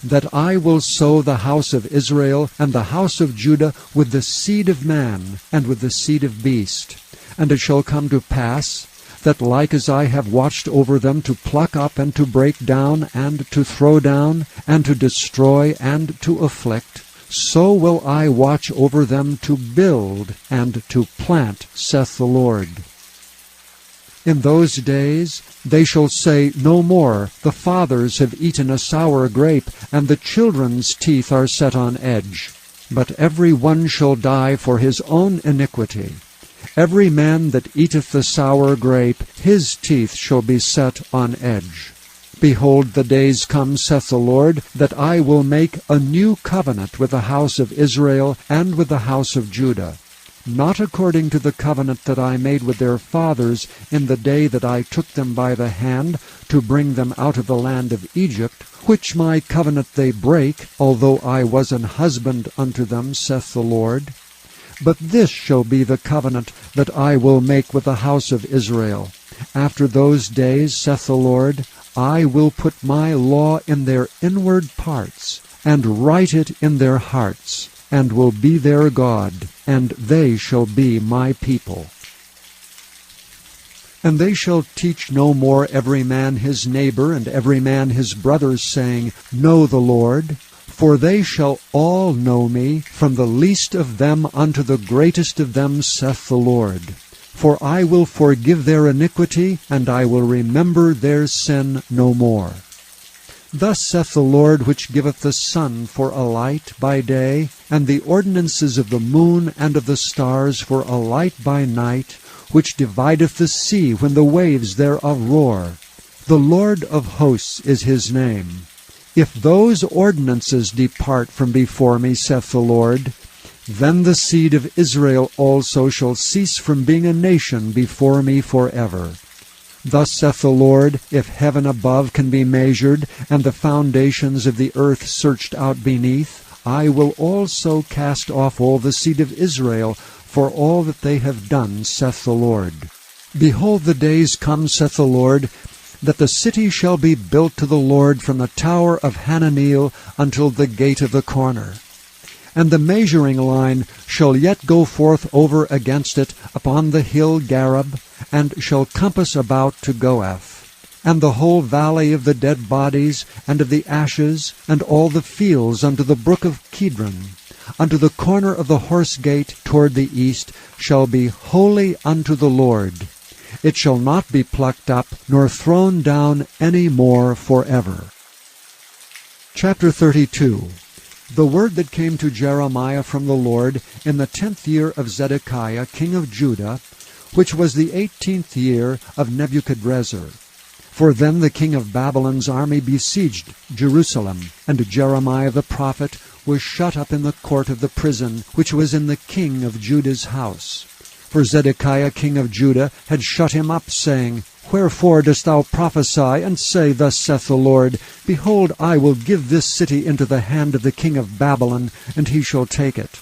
that I will sow the house of Israel and the house of Judah with the seed of man and with the seed of beast. And it shall come to pass, that like as I have watched over them to pluck up and to break down and to throw down and to destroy and to afflict, so will I watch over them to build and to plant, saith the Lord. In those days they shall say no more, the fathers have eaten a sour grape, and the children's teeth are set on edge. But every one shall die for his own iniquity. Every man that eateth the sour grape, his teeth shall be set on edge. Behold, the days come, saith the Lord, that I will make a new covenant with the house of Israel and with the house of Judah, not according to the covenant that I made with their fathers in the day that I took them by the hand to bring them out of the land of Egypt, which my covenant they break, although I was an husband unto them, saith the Lord. But this shall be the covenant that I will make with the house of Israel. After those days, saith the Lord, I will put my law in their inward parts, and write it in their hearts, and will be their God, and they shall be my people. And they shall teach no more every man his neighbor and every man his brother, saying, Know the Lord. For they shall all know me, from the least of them unto the greatest of them, saith the Lord. For I will forgive their iniquity, and I will remember their sin no more. Thus saith the Lord, which giveth the sun for a light by day, and the ordinances of the moon and of the stars for a light by night, which divideth the sea when the waves thereof roar. The Lord of hosts is his name. If those ordinances depart from before me, saith the Lord, then the seed of Israel also shall cease from being a nation before me forever. Thus saith the Lord, if heaven above can be measured, and the foundations of the earth searched out beneath, I will also cast off all the seed of Israel for all that they have done, saith the Lord. Behold, the days come, saith the Lord, that the city shall be built to the Lord from the tower of Hananeel until the gate of the corner. And the measuring line shall yet go forth over against it upon the hill Gareb, and shall compass about to Goath, and the whole valley of the dead bodies, and of the ashes, and all the fields unto the brook of Kidron, unto the corner of the horse gate toward the east, shall be holy unto the Lord. It shall not be plucked up, nor thrown down any more forever. Chapter 32. The word that came to Jeremiah from the Lord in the 10th year of Zedekiah king of Judah, which was the 18th year of Nebuchadrezzar. For then the king of Babylon's army besieged Jerusalem, and Jeremiah the prophet was shut up in the court of the prison, which was in the king of Judah's house. For Zedekiah king of Judah had shut him up, saying, Wherefore dost thou prophesy, and say, Thus saith the Lord, Behold, I will give this city into the hand of the king of Babylon, and he shall take it.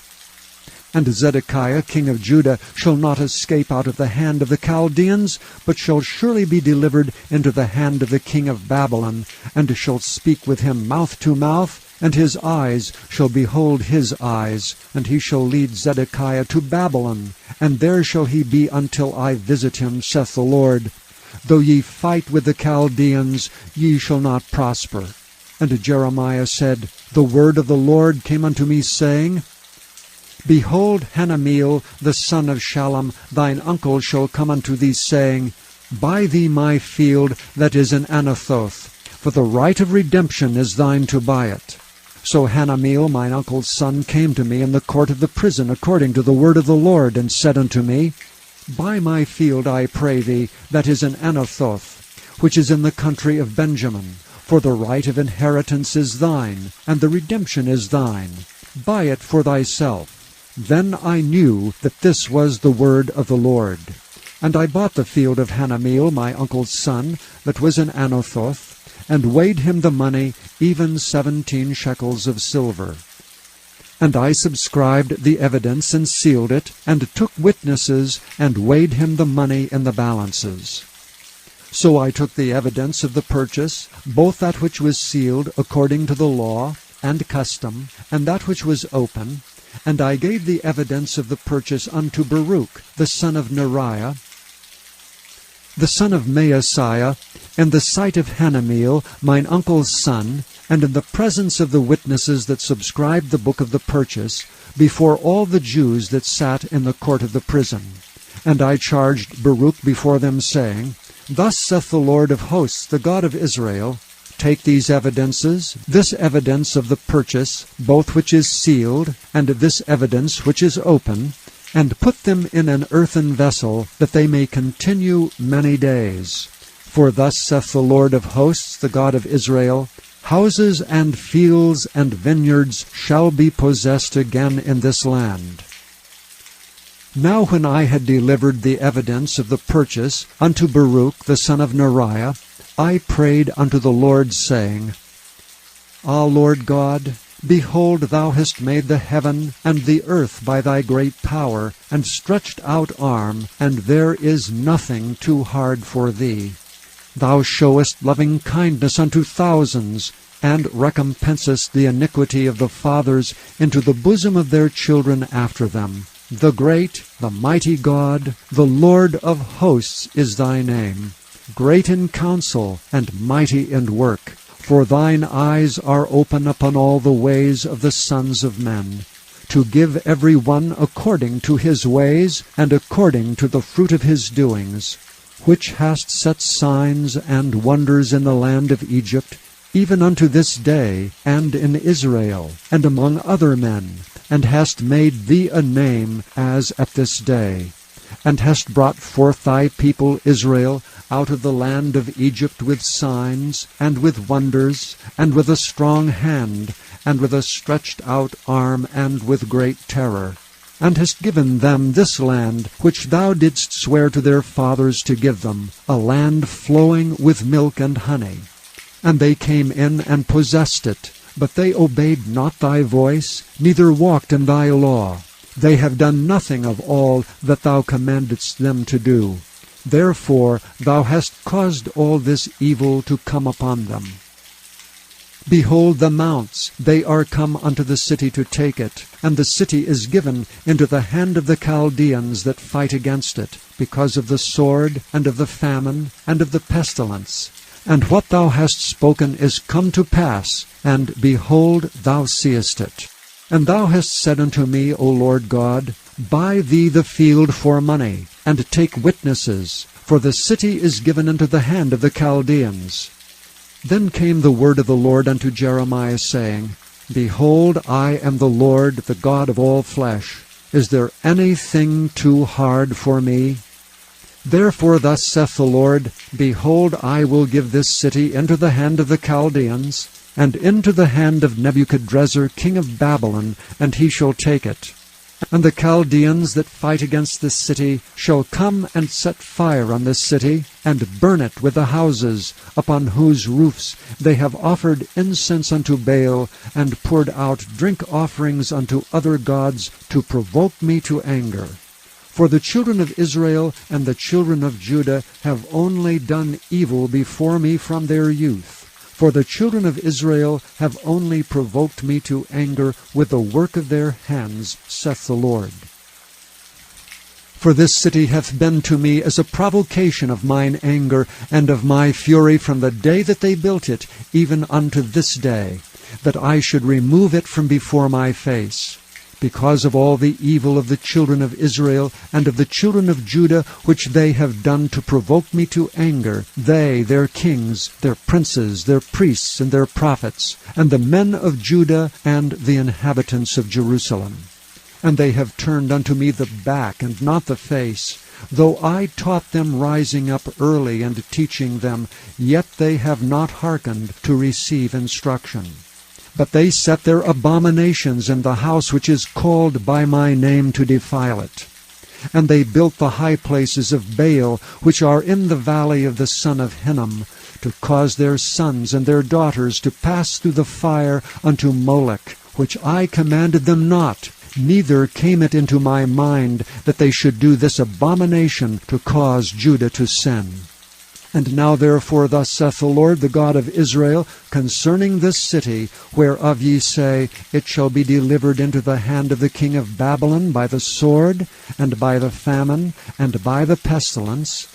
And Zedekiah king of Judah shall not escape out of the hand of the Chaldeans, but shall surely be delivered into the hand of the king of Babylon, and shall speak with him mouth to mouth, and his eyes shall behold his eyes, and he shall lead Zedekiah to Babylon, and there shall he be until I visit him, saith the Lord. Though ye fight with the Chaldeans, ye shall not prosper. And Jeremiah said, The word of the Lord came unto me, saying, Behold, Hanameel, the son of Shallum, thine uncle, shall come unto thee, saying, Buy thee my field that is in Anathoth, for the right of redemption is thine to buy it. So Hanameel, mine uncle's son, came to me in the court of the prison, according to the word of the Lord, and said unto me, Buy my field, I pray thee, that is in Anathoth, which is in the country of Benjamin, for the right of inheritance is thine, and the redemption is thine. Buy it for thyself. Then I knew that this was the word of the Lord. And I bought the field of Hanameel, my uncle's son, that was in Anathoth, and weighed him the money, even 17 shekels of silver. And I subscribed the evidence, and sealed it, and took witnesses, and weighed him the money in the balances. So I took the evidence of the purchase, both that which was sealed according to the law and custom, and that which was open, and I gave the evidence of the purchase unto Baruch, the son of Neriah, the son of Maaseiah, in the sight of Hanameel, mine uncle's son, and in the presence of the witnesses that subscribed the book of the purchase, before all the Jews that sat in the court of the prison. And I charged Baruch before them, saying, Thus saith the Lord of hosts, the God of Israel, Take these evidences, this evidence of the purchase, both which is sealed, and this evidence which is open, and put them in an earthen vessel, that they may continue many days. For thus saith the Lord of hosts, the God of Israel, Houses and fields and vineyards shall be possessed again in this land. Now when I had delivered the evidence of the purchase unto Baruch the son of Neriah, I prayed unto the Lord, saying, Ah, Lord God, behold, thou hast made the heaven and the earth by thy great power, and stretched out arm, and there is nothing too hard for thee. Thou showest loving kindness unto thousands, and recompensest the iniquity of the fathers into the bosom of their children after them. The great, the mighty God, the Lord of hosts is thy name, great in counsel, and mighty in work. For thine eyes are open upon all the ways of the sons of men, to give every one according to his ways, and according to the fruit of his doings, which hast set signs and wonders in the land of Egypt, even unto this day, and in Israel, and among other men, and hast made thee a name as at this day, and hast brought forth thy people Israel out of the land of Egypt with signs, and with wonders, and with a strong hand, and with a stretched out arm, and with great terror, and hast given them this land, which thou didst swear to their fathers to give them, a land flowing with milk and honey. And they came in and possessed it, but they obeyed not thy voice, neither walked in thy law. They have done nothing of all that thou commandedst them to do. Therefore thou hast caused all this evil to come upon them. Behold the mounts, they are come unto the city to take it, and the city is given into the hand of the Chaldeans that fight against it, because of the sword, and of the famine, and of the pestilence. And what thou hast spoken is come to pass, and behold, thou seest it. And thou hast said unto me, O Lord God, Buy thee the field for money, and take witnesses, for the city is given into the hand of the Chaldeans. Then came the word of the Lord unto Jeremiah, saying, Behold, I am the Lord, the God of all flesh. Is there anything too hard for me? Therefore thus saith the Lord, Behold, I will give this city into the hand of the Chaldeans, and into the hand of Nebuchadrezzar king of Babylon, and he shall take it. And the Chaldeans that fight against this city shall come and set fire on this city, and burn it with the houses, upon whose roofs they have offered incense unto Baal, and poured out drink offerings unto other gods, to provoke me to anger. For the children of Israel and the children of Judah have only done evil before me from their youth. For the children of Israel have only provoked me to anger with the work of their hands, saith the Lord. For this city hath been to me as a provocation of mine anger and of my fury from the day that they built it, even unto this day, that I should remove it from before my face. Because of all the evil of the children of Israel and of the children of Judah, which they have done to provoke me to anger, they, their kings, their princes, their priests, and their prophets, and the men of Judah, and the inhabitants of Jerusalem. And they have turned unto me the back, and not the face. Though I taught them rising up early and teaching them, yet they have not hearkened to receive instruction. But they set their abominations in the house which is called by my name to defile it. And they built the high places of Baal, which are in the valley of the son of Hinnom, to cause their sons and their daughters to pass through the fire unto Molech, which I commanded them not. Neither came it into my mind that they should do this abomination to cause Judah to sin. And now therefore thus saith the Lord, the God of Israel, concerning this city, whereof ye say, It shall be delivered into the hand of the king of Babylon by the sword, and by the famine, and by the pestilence.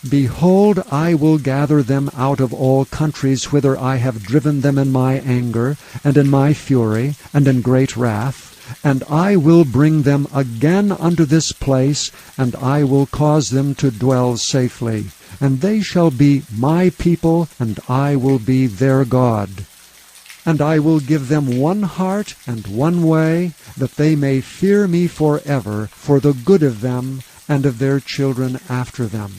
Behold, I will gather them out of all countries whither I have driven them in my anger, and in my fury, and in great wrath. And I will bring them again unto this place, and I will cause them to dwell safely. And they shall be my people, and I will be their God. And I will give them one heart and one way, that they may fear me forever, for the good of them and of their children after them.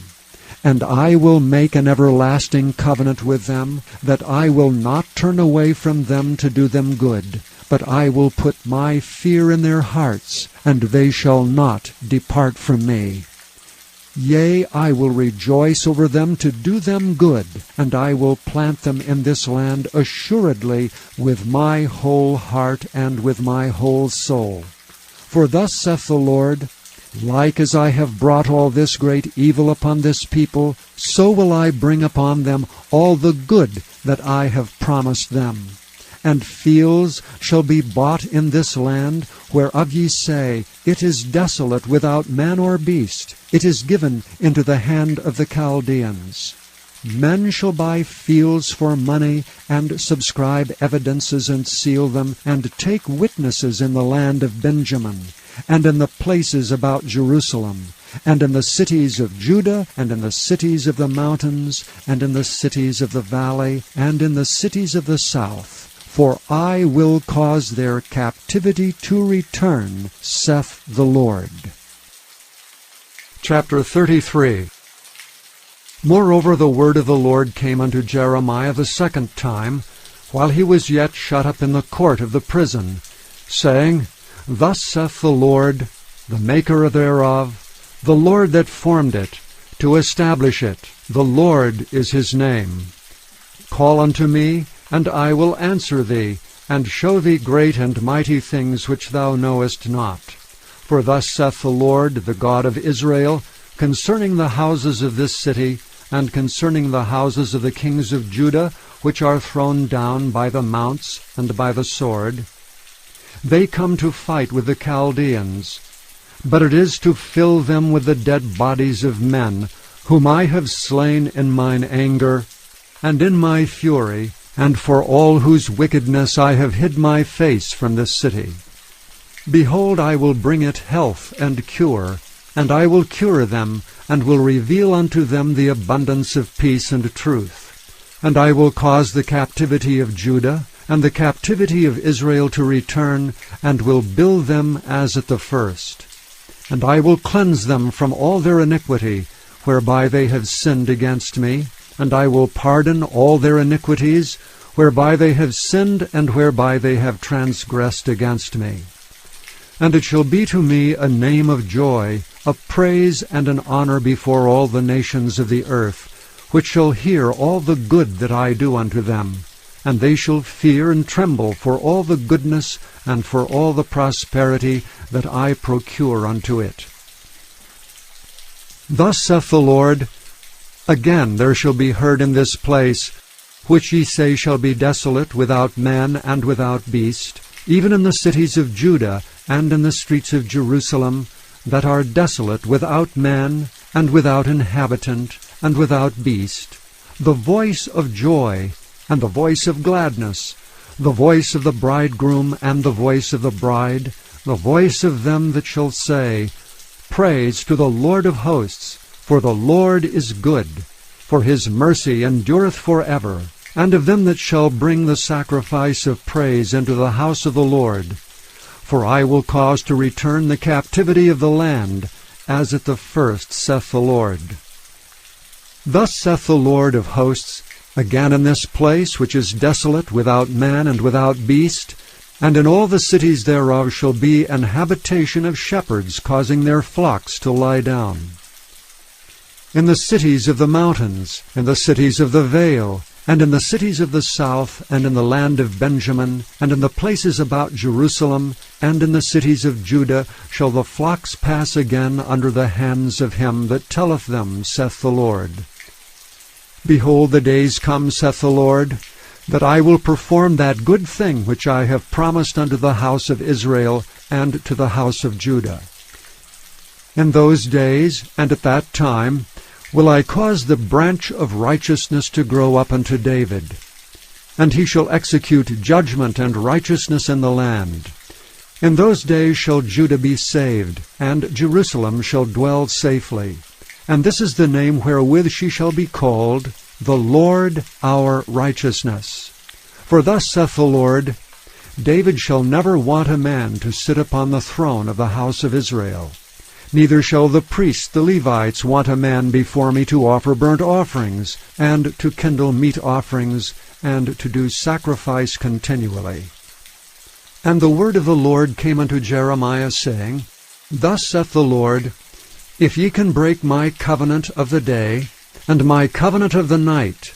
And I will make an everlasting covenant with them, that I will not turn away from them to do them good, but I will put my fear in their hearts, and they shall not depart from me. Yea, I will rejoice over them to do them good, and I will plant them in this land assuredly with my whole heart and with my whole soul. For thus saith the Lord, Like as I have brought all this great evil upon this people, so will I bring upon them all the good that I have promised them. And fields shall be bought in this land, whereof ye say, It is desolate without man or beast. It is given into the hand of the Chaldeans. Men shall buy fields for money, and subscribe evidences, and seal them, and take witnesses in the land of Benjamin, and in the places about Jerusalem, and in the cities of Judah, and in the cities of the mountains, and in the cities of the valley, and in the cities of the south. For I will cause their captivity to return, saith the Lord. Chapter 33. Moreover the word of the Lord came unto Jeremiah the second time, while he was yet shut up in the court of the prison, saying, Thus saith the Lord, the maker thereof, the Lord that formed it, to establish it. The Lord is his name. Call unto me, and I will answer thee, and show thee great and mighty things which thou knowest not. For thus saith the Lord, the God of Israel, concerning the houses of this city, and concerning the houses of the kings of Judah, which are thrown down by the mounts and by the sword. They come to fight with the Chaldeans, but it is to fill them with the dead bodies of men, whom I have slain in mine anger and in my fury, and for all whose wickedness I have hid my face from this city. Behold, I will bring it health and cure, and I will cure them, and will reveal unto them the abundance of peace and truth. And I will cause the captivity of Judah and the captivity of Israel to return, and will build them as at the first. And I will cleanse them from all their iniquity, whereby they have sinned against me, and I will pardon all their iniquities, whereby they have sinned, and whereby they have transgressed against me. And it shall be to me a name of joy, a praise and an honor before all the nations of the earth, which shall hear all the good that I do unto them, and they shall fear and tremble for all the goodness and for all the prosperity that I procure unto it. Thus saith the Lord, Again there shall be heard in this place which ye say shall be desolate, without man and without beast, even in the cities of Judah and in the streets of Jerusalem, that are desolate, without man and without inhabitant and without beast, the voice of joy and the voice of gladness, the voice of the bridegroom and the voice of the bride, the voice of them that shall say, Praise to the Lord of hosts, for the Lord is good, for his mercy endureth for ever, and of them that shall bring the sacrifice of praise into the house of the Lord. For I will cause to return the captivity of the land, as at the first, saith the Lord. Thus saith the Lord of hosts, again in this place which is desolate, without man and without beast, and in all the cities thereof shall be an habitation of shepherds, causing their flocks to lie down. In the cities of the mountains, in the cities of the vale, and in the cities of the south, and in the land of Benjamin, and in the places about Jerusalem, and in the cities of Judah, shall the flocks pass again under the hands of him that telleth them, saith the Lord. Behold, the days come, saith the Lord, that I will perform that good thing which I have promised unto the house of Israel and to the house of Judah. In those days, and at that time, will I cause the branch of righteousness to grow up unto David, and he shall execute judgment and righteousness in the land. In those days shall Judah be saved, and Jerusalem shall dwell safely. And this is the name wherewith she shall be called, the Lord our righteousness. For thus saith the Lord, David shall never want a man to sit upon the throne of the house of Israel. Neither shall the priests, the Levites, want a man before me to offer burnt offerings, and to kindle meat offerings, and to do sacrifice continually. And the word of the Lord came unto Jeremiah, saying, Thus saith the Lord, If ye can break my covenant of the day, and my covenant of the night,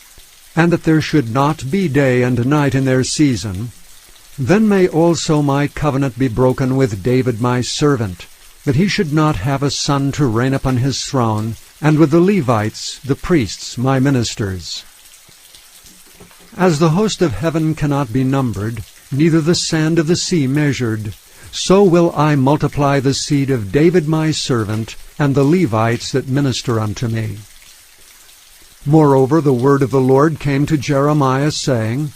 and that there should not be day and night in their season, then may also my covenant be broken with David my servant, that he should not have a son to reign upon his throne, and with the Levites, the priests, my ministers. As the host of heaven cannot be numbered, neither the sand of the sea measured, so will I multiply the seed of David my servant, and the Levites that minister unto me. Moreover, the word of the Lord came to Jeremiah, saying,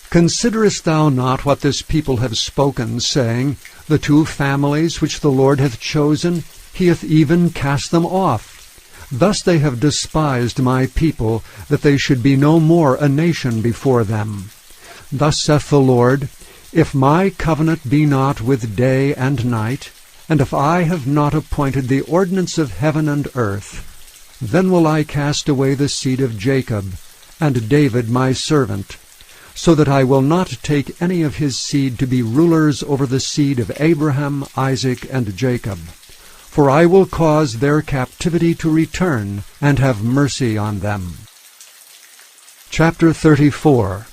Considerest thou not what this people have spoken, saying, The two families which the Lord hath chosen, he hath even cast them off. Thus they have despised my people, that they should be no more a nation before them. Thus saith the Lord, If my covenant be not with day and night, and if I have not appointed the ordinance of heaven and earth, then will I cast away the seed of Jacob, and David my servant, so that I will not take any of his seed to be rulers over the seed of Abraham, Isaac, and Jacob. For I will cause their captivity to return, and have mercy on them. Chapter 34.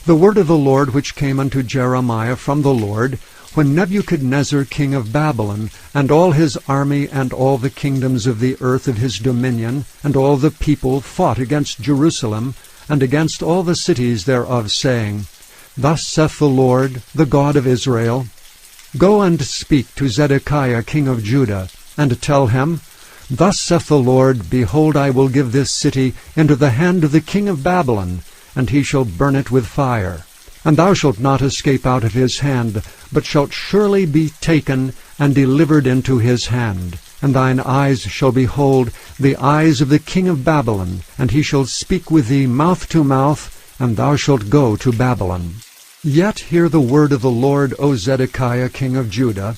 The word of the Lord which came unto Jeremiah from the Lord, when Nebuchadnezzar king of Babylon, and all his army, and all the kingdoms of the earth of his dominion, and all the people fought against Jerusalem, and against all the cities thereof, saying, Thus saith the Lord, the God of Israel, Go and speak to Zedekiah king of Judah, and tell him, Thus saith the Lord, Behold, I will give this city into the hand of the king of Babylon, and he shall burn it with fire. And thou shalt not escape out of his hand, but shalt surely be taken and delivered into his hand. And thine eyes shall behold the eyes of the king of Babylon, and he shall speak with thee mouth to mouth, and thou shalt go to Babylon. Yet hear the word of the Lord, O Zedekiah king of Judah.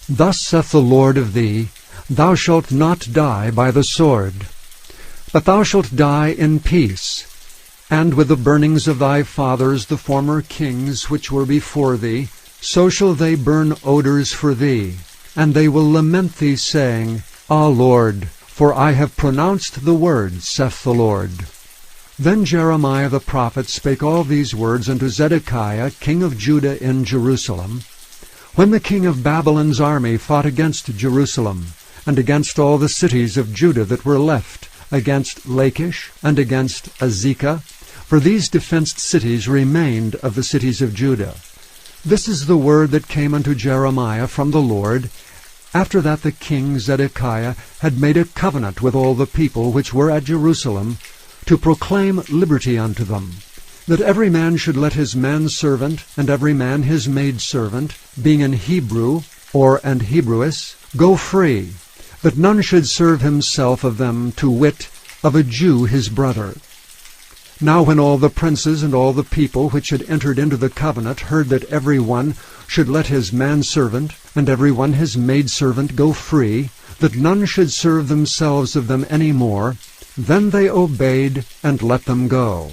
Thus saith the Lord of thee, Thou shalt not die by the sword, but thou shalt die in peace. And with the burnings of thy fathers, the former kings which were before thee, so shall they burn odors for thee. And they will lament thee, saying, Ah, Lord, for I have pronounced the word, saith the Lord. Then Jeremiah the prophet spake all these words unto Zedekiah king of Judah in Jerusalem, when the king of Babylon's army fought against Jerusalem, and against all the cities of Judah that were left, against Lachish, and against Azekah, For these defenced cities remained of the cities of Judah. This is the word that came unto Jeremiah from the Lord, after that the king Zedekiah had made a covenant with all the people which were at Jerusalem, to proclaim liberty unto them, that every man should let his manservant and every man his maidservant, being an Hebrew or an Hebrewess, go free, that none should serve himself of them, to wit, of a Jew his brother. Now when all the princes and all the people which had entered into the covenant heard that every one should let his manservant and every one his maidservant go free, that none should serve themselves of them any more, then they obeyed and let them go.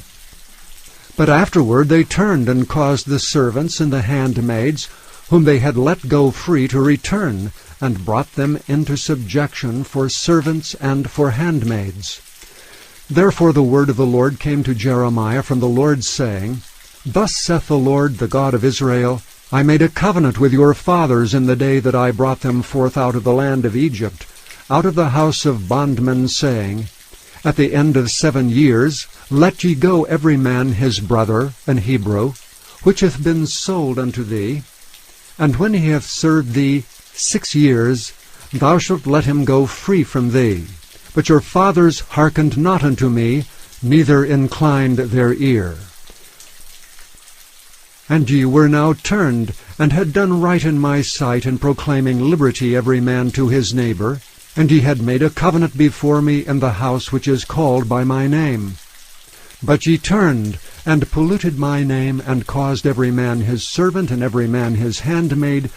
But afterward they turned and caused the servants and the handmaids, whom they had let go free, to return, and brought them into subjection for servants and for handmaids. Therefore the word of the Lord came to Jeremiah from the Lord, saying, Thus saith the Lord, the God of Israel, I made a covenant with your fathers in the day that I brought them forth out of the land of Egypt, out of the house of bondmen, saying, At the end of 7 years let ye go every man his brother, an Hebrew, which hath been sold unto thee, and when he hath served thee 6 years, thou shalt let him go free from thee. But your fathers hearkened not unto me, neither inclined their ear. And ye were now turned, and had done right in my sight, in proclaiming liberty every man to his neighbor, and ye had made a covenant before me in the house which is called by my name. But ye turned, and polluted my name, and caused every man his servant, and every man his handmaid,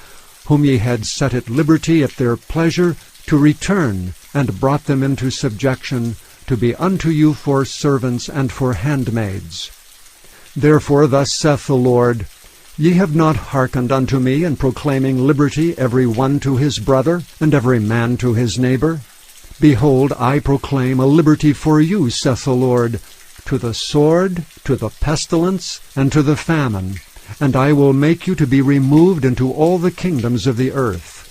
whom ye had set at liberty at their pleasure, to return, and brought them into subjection, to be unto you for servants and for handmaids. Therefore thus saith the Lord, Ye have not hearkened unto me in proclaiming liberty every one to his brother, and every man to his neighbor. Behold, I proclaim a liberty for you, saith the Lord, to the sword, to the pestilence, and to the famine, and I will make you to be removed into all the kingdoms of the earth.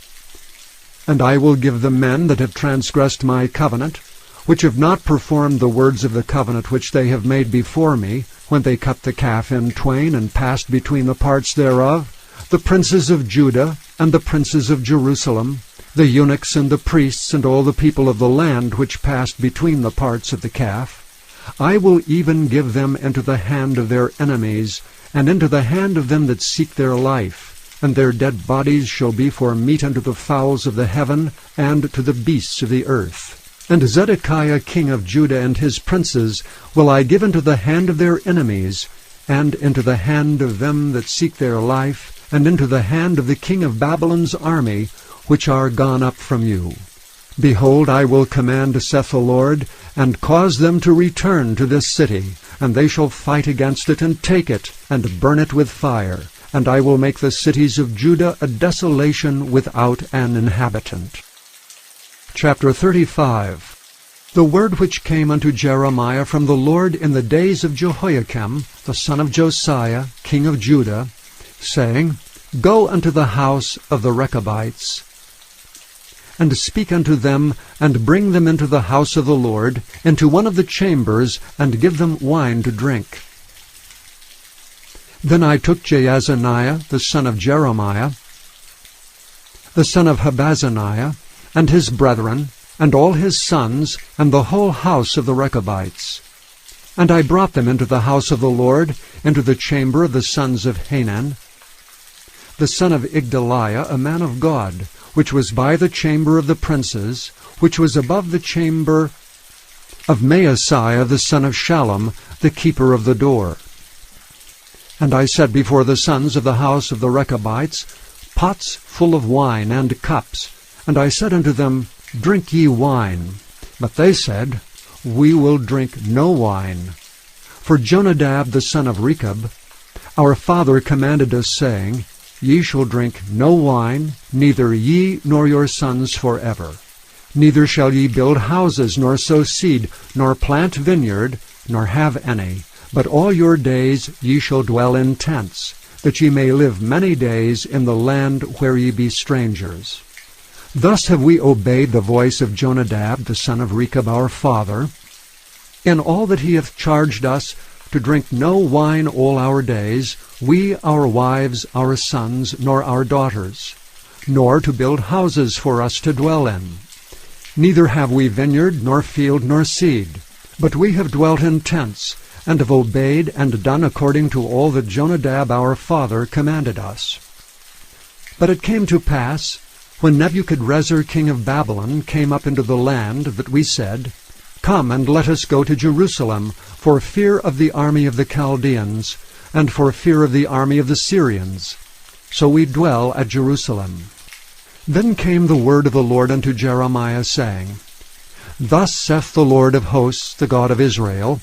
And I will give the men that have transgressed my covenant, which have not performed the words of the covenant which they have made before me, when they cut the calf in twain, and passed between the parts thereof, the princes of Judah, and the princes of Jerusalem, the eunuchs and the priests, and all the people of the land which passed between the parts of the calf. I will even give them into the hand of their enemies, and into the hand of them that seek their life. And their dead bodies shall be for meat unto the fowls of the heaven, and to the beasts of the earth. And Zedekiah king of Judah and his princes will I give into the hand of their enemies, and into the hand of them that seek their life, and into the hand of the king of Babylon's army, which are gone up from you. Behold, I will command, saith the Lord, and cause them to return to this city, and they shall fight against it, and take it, and burn it with fire. And I will make the cities of Judah a desolation without an inhabitant. Chapter 35. The word which came unto Jeremiah from the Lord in the days of Jehoiakim, the son of Josiah, king of Judah, saying, Go unto the house of the Rechabites, and speak unto them, and bring them into the house of the Lord, into one of the chambers, and give them wine to drink. Then I took Jaazaniah, the son of Jeremiah, the son of Habazaniah, and his brethren, and all his sons, and the whole house of the Rechabites. And I brought them into the house of the Lord, into the chamber of the sons of Hanan, the son of Igdaliah, a man of God, which was by the chamber of the princes, which was above the chamber of Maaseiah, the son of Shallum, the keeper of the door. And I set before the sons of the house of the Rechabites pots full of wine and cups. And I said unto them, Drink ye wine. But they said, We will drink no wine. For Jonadab the son of Rechab, our father commanded us, saying, Ye shall drink no wine, neither ye nor your sons forever. Neither shall ye build houses, nor sow seed, nor plant vineyard, nor have any. But all your days ye shall dwell in tents, that ye may live many days in the land where ye be strangers. Thus have we obeyed the voice of Jonadab the son of Rechab our father, in all that he hath charged us to drink no wine all our days, we, our wives, our sons, nor our daughters, nor to build houses for us to dwell in. Neither have we vineyard, nor field, nor seed, but we have dwelt in tents, and have obeyed and done according to all that Jonadab our father commanded us. But it came to pass, when Nebuchadrezzar king of Babylon came up into the land, that we said, Come, and let us go to Jerusalem, for fear of the army of the Chaldeans, and for fear of the army of the Syrians. So we dwell at Jerusalem. Then came the word of the Lord unto Jeremiah, saying, Thus saith the Lord of hosts, the God of Israel,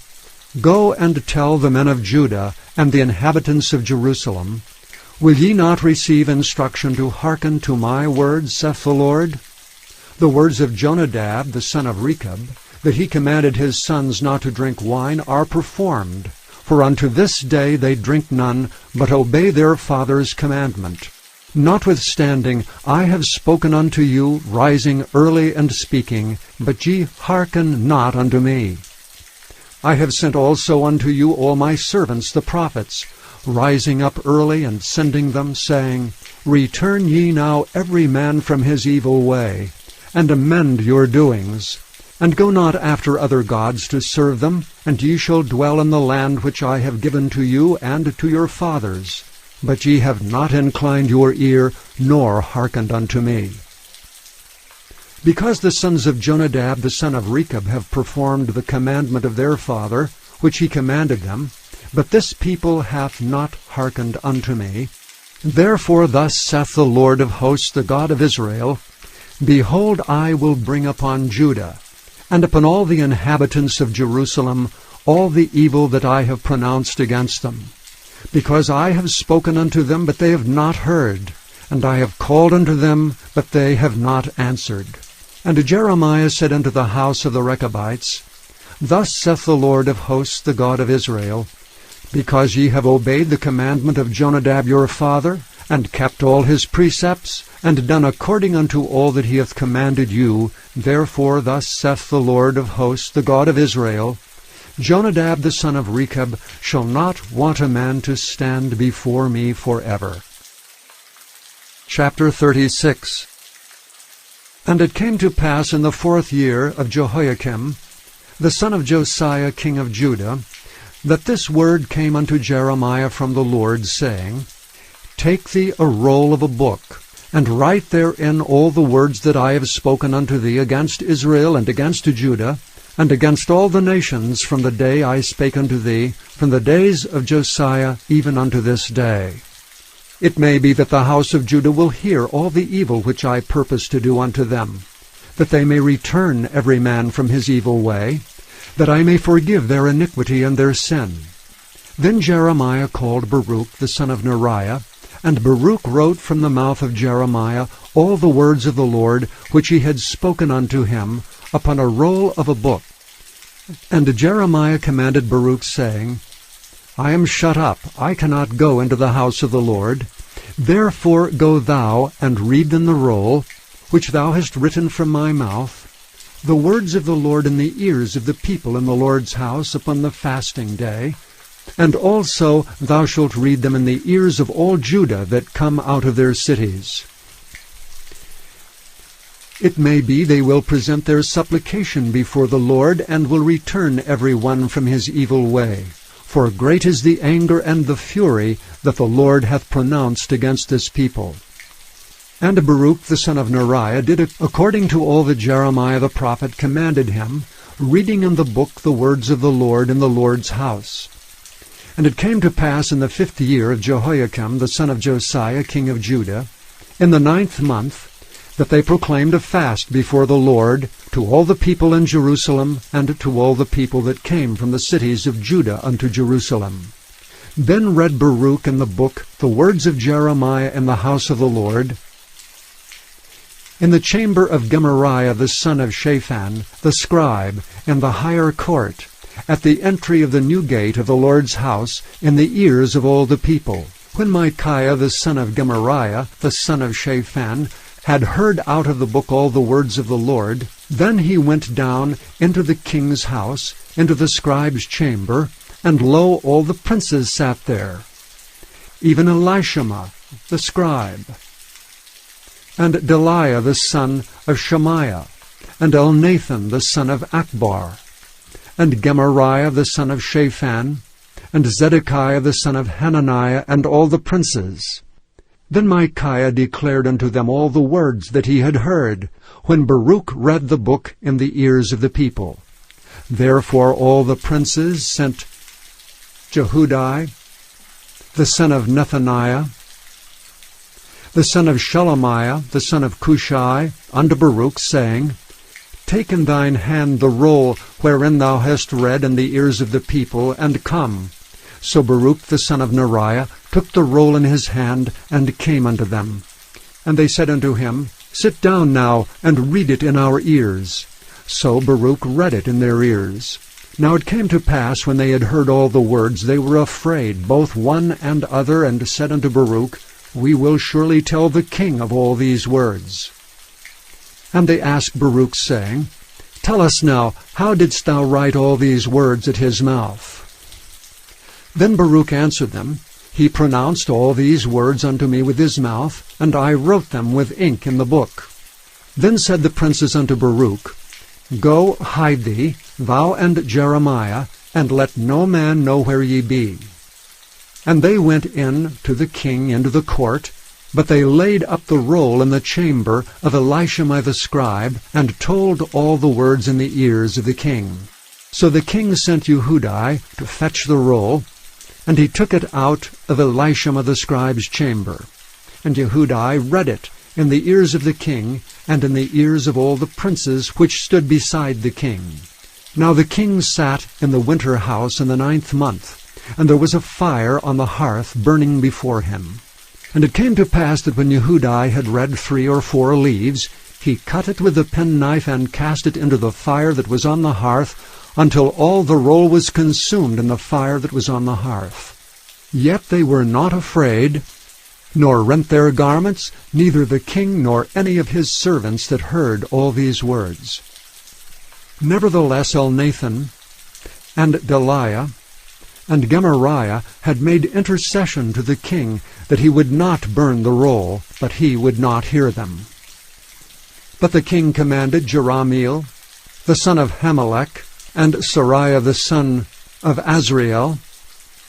Go and tell the men of Judah and the inhabitants of Jerusalem, Will ye not receive instruction to hearken to my words, saith the Lord? The words of Jonadab, the son of Rechab, that he commanded his sons not to drink wine, are performed. For unto this day they drink none, but obey their father's commandment. Notwithstanding, I have spoken unto you, rising early and speaking, but ye hearken not unto me. I have sent also unto you all my servants the prophets, rising up early and sending them, saying, Return ye now every man from his evil way, and amend your doings, and go not after other gods to serve them, and ye shall dwell in the land which I have given to you and to your fathers. But ye have not inclined your ear, nor hearkened unto me. Because the sons of Jonadab the son of Rechab have performed the commandment of their father, which he commanded them, but this people hath not hearkened unto me, therefore thus saith the Lord of hosts, the God of Israel, Behold, I will bring upon Judah, and upon all the inhabitants of Jerusalem, all the evil that I have pronounced against them. Because I have spoken unto them, but they have not heard, and I have called unto them, but they have not answered. And Jeremiah said unto the house of the Rechabites, Thus saith the Lord of hosts, the God of Israel, Because ye have obeyed the commandment of Jonadab your father, and kept all his precepts, and done according unto all that he hath commanded you, therefore thus saith the Lord of hosts, the God of Israel, Jonadab the son of Rechab shall not want a man to stand before me forever. Chapter 36. And it came to pass in the 4th year of Jehoiakim, the son of Josiah king of Judah, that this word came unto Jeremiah from the Lord, saying, Take thee a roll of a book, and write therein all the words that I have spoken unto thee against Israel and against Judah, and against all the nations from the day I spake unto thee, from the days of Josiah even unto this day. It may be that the house of Judah will hear all the evil which I purpose to do unto them, that they may return every man from his evil way, that I may forgive their iniquity and their sin. Then Jeremiah called Baruch the son of Neriah, and Baruch wrote from the mouth of Jeremiah all the words of the Lord which he had spoken unto him, upon a roll of a book. And Jeremiah commanded Baruch, saying, I am shut up, I cannot go into the house of the Lord. Therefore go thou, and read in the roll, which thou hast written from my mouth, the words of the Lord in the ears of the people in the Lord's house upon the fasting day, and also thou shalt read them in the ears of all Judah that come out of their cities. It may be they will present their supplication before the Lord, and will return every one from his evil way. For great is the anger and the fury that the Lord hath pronounced against this people. And Baruch the son of Neriah did according to all that Jeremiah the prophet commanded him, reading in the book the words of the Lord in the Lord's house. And it came to pass in the 5th year of Jehoiakim the son of Josiah king of Judah, in the 9th month, that they proclaimed a fast before the Lord to all the people in Jerusalem, and to all the people that came from the cities of Judah unto Jerusalem. Then read Baruch in the book the words of Jeremiah in the house of the Lord, in the chamber of Gemariah the son of Shaphan, the scribe, in the higher court, at the entry of the new gate of the Lord's house, in the ears of all the people. When Micaiah the son of Gemariah, the son of Shaphan, had heard out of the book all the words of the Lord, then he went down into the king's house, into the scribe's chamber, and lo, all the princes sat there, even Elishama the scribe, and Delaiah the son of Shemaiah, and Elnathan the son of Akbar, and Gemariah the son of Shaphan, and Zedekiah the son of Hananiah, and all the princes. Then Micaiah declared unto them all the words that he had heard, when Baruch read the book in the ears of the people. Therefore all the princes sent Jehudi, the son of Nethaniah, the son of Shelemiah, the son of Cushai, unto Baruch, saying, Take in thine hand the roll wherein thou hast read in the ears of the people, and come. So Baruch the son of Neriah took the roll in his hand, and came unto them. And they said unto him, Sit down now, and read it in our ears. So Baruch read it in their ears. Now it came to pass, when they had heard all the words, they were afraid, both one and other, and said unto Baruch, We will surely tell the king of all these words. And they asked Baruch, saying, Tell us now, how didst thou write all these words at his mouth? Then Baruch answered them, He pronounced all these words unto me with his mouth, and I wrote them with ink in the book. Then said the princes unto Baruch, Go, hide thee, thou and Jeremiah, and let no man know where ye be. And they went in to the king into the court, but they laid up the roll in the chamber of Elishama the scribe, and told all the words in the ears of the king. So the king sent Jehudi to fetch the roll, and he took it out of Elishama the scribe's chamber. And Jehudi read it in the ears of the king, and in the ears of all the princes which stood beside the king. Now the king sat in the winter house in the 9th month, and there was a fire on the hearth burning before him. And it came to pass that when Jehudi had read 3 or 4 leaves, he cut it with the penknife, and cast it into the fire that was on the hearth, until all the roll was consumed in the fire that was on the hearth. Yet they were not afraid, nor rent their garments, neither the king nor any of his servants that heard all these words. Nevertheless Elnathan and Delaiah and Gemariah had made intercession to the king, that he would not burn the roll, but he would not hear them. But the king commanded Jerahmeel, the son of Hamelech, and Sariah the son of Azriel,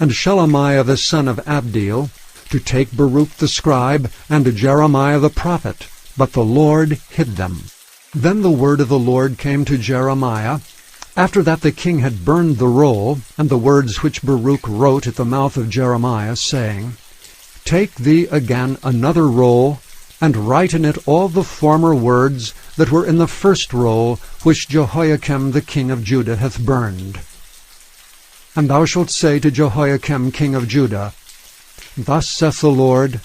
and Shelemiah the son of Abdeel, to take Baruch the scribe and Jeremiah the prophet, but the Lord hid them. Then the word of the Lord came to Jeremiah, after that the king had burned the roll, and the words which Baruch wrote at the mouth of Jeremiah, saying, Take thee again another roll, and write in it all the former words that were in the first roll, which Jehoiakim the king of Judah hath burned. And thou shalt say to Jehoiakim king of Judah, Thus saith the Lord,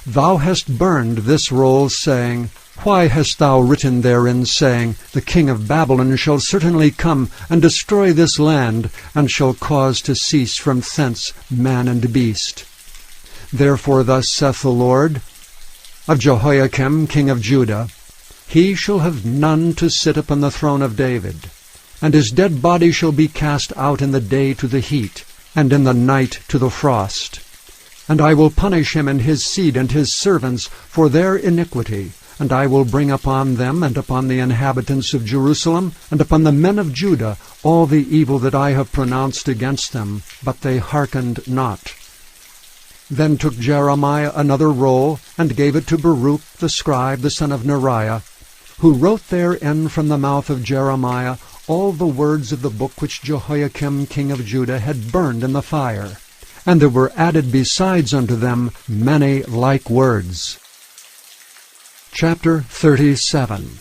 Thou hast burned this roll, saying, Why hast thou written therein, saying, The king of Babylon shall certainly come and destroy this land, and shall cause to cease from thence man and beast? Therefore thus saith the Lord, Of Jehoiakim king of Judah, he shall have none to sit upon the throne of David, and his dead body shall be cast out in the day to the heat, and in the night to the frost. And I will punish him and his seed and his servants for their iniquity, and I will bring upon them and upon the inhabitants of Jerusalem and upon the men of Judah all the evil that I have pronounced against them, but they hearkened not. Then took Jeremiah another roll, and gave it to Baruch the scribe, the son of Neriah, who wrote therein from the mouth of Jeremiah all the words of the book which Jehoiakim king of Judah had burned in the fire. And there were added besides unto them many like words. Chapter 37.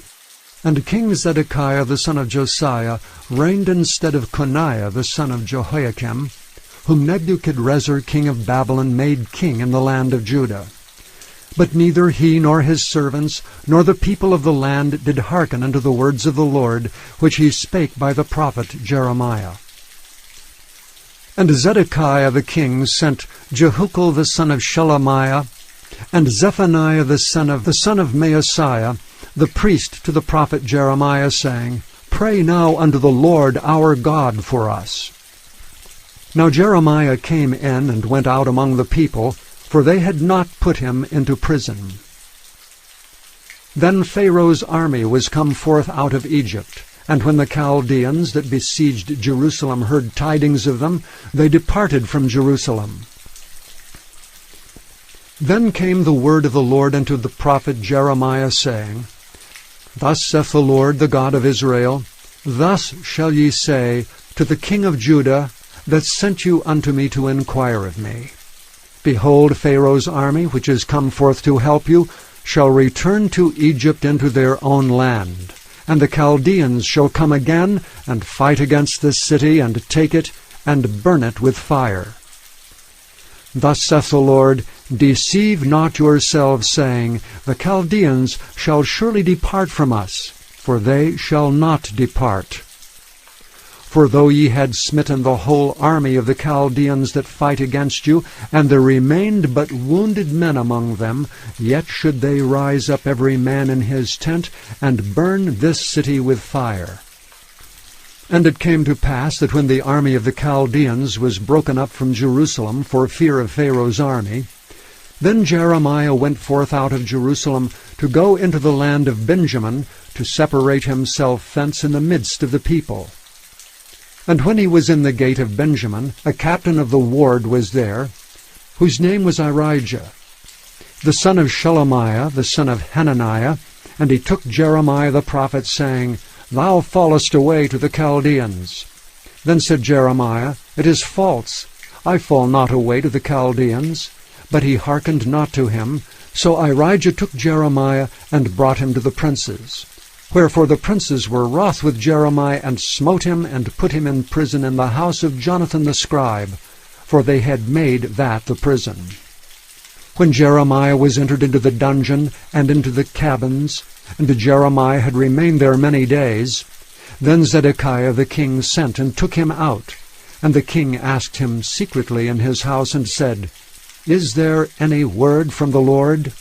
And King Zedekiah the son of Josiah reigned instead of Coniah the son of Jehoiakim, whom Nebuchadrezzar king of Babylon made king in the land of Judah. But neither he nor his servants nor the people of the land did hearken unto the words of the Lord, which he spake by the prophet Jeremiah. And Zedekiah the king sent Jehukal the son of Shelemiah, and Zephaniah the son of Maaseiah, the priest, to the prophet Jeremiah, saying, Pray now unto the Lord our God for us. Now Jeremiah came in and went out among the people, for they had not put him into prison. Then Pharaoh's army was come forth out of Egypt, and when the Chaldeans that besieged Jerusalem heard tidings of them, they departed from Jerusalem. Then came the word of the Lord unto the prophet Jeremiah, saying, Thus saith the Lord, the God of Israel, Thus shall ye say to the king of Judah, that sent you unto me to inquire of me, Behold, Pharaoh's army, which is come forth to help you, shall return to Egypt into their own land, and the Chaldeans shall come again and fight against this city, and take it, and burn it with fire. Thus saith the Lord, Deceive not yourselves, saying, The Chaldeans shall surely depart from us, for they shall not depart. For though ye had smitten the whole army of the Chaldeans that fight against you, and there remained but wounded men among them, yet should they rise up every man in his tent, and burn this city with fire. And it came to pass that when the army of the Chaldeans was broken up from Jerusalem for fear of Pharaoh's army, then Jeremiah went forth out of Jerusalem to go into the land of Benjamin, to separate himself thence in the midst of the people. And when he was in the gate of Benjamin, a captain of the ward was there, whose name was Irijah, the son of Shelemiah, the son of Hananiah, and he took Jeremiah the prophet, saying, Thou fallest away to the Chaldeans. Then said Jeremiah, It is false, I fall not away to the Chaldeans. But he hearkened not to him. So Irijah took Jeremiah, and brought him to the princes. Wherefore the princes were wroth with Jeremiah, and smote him, and put him in prison in the house of Jonathan the scribe, for they had made that the prison. When Jeremiah was entered into the dungeon, and into the cabins, and Jeremiah had remained there many days, then Zedekiah the king sent and took him out. And the king asked him secretly in his house, and said, Is there any word from the Lord?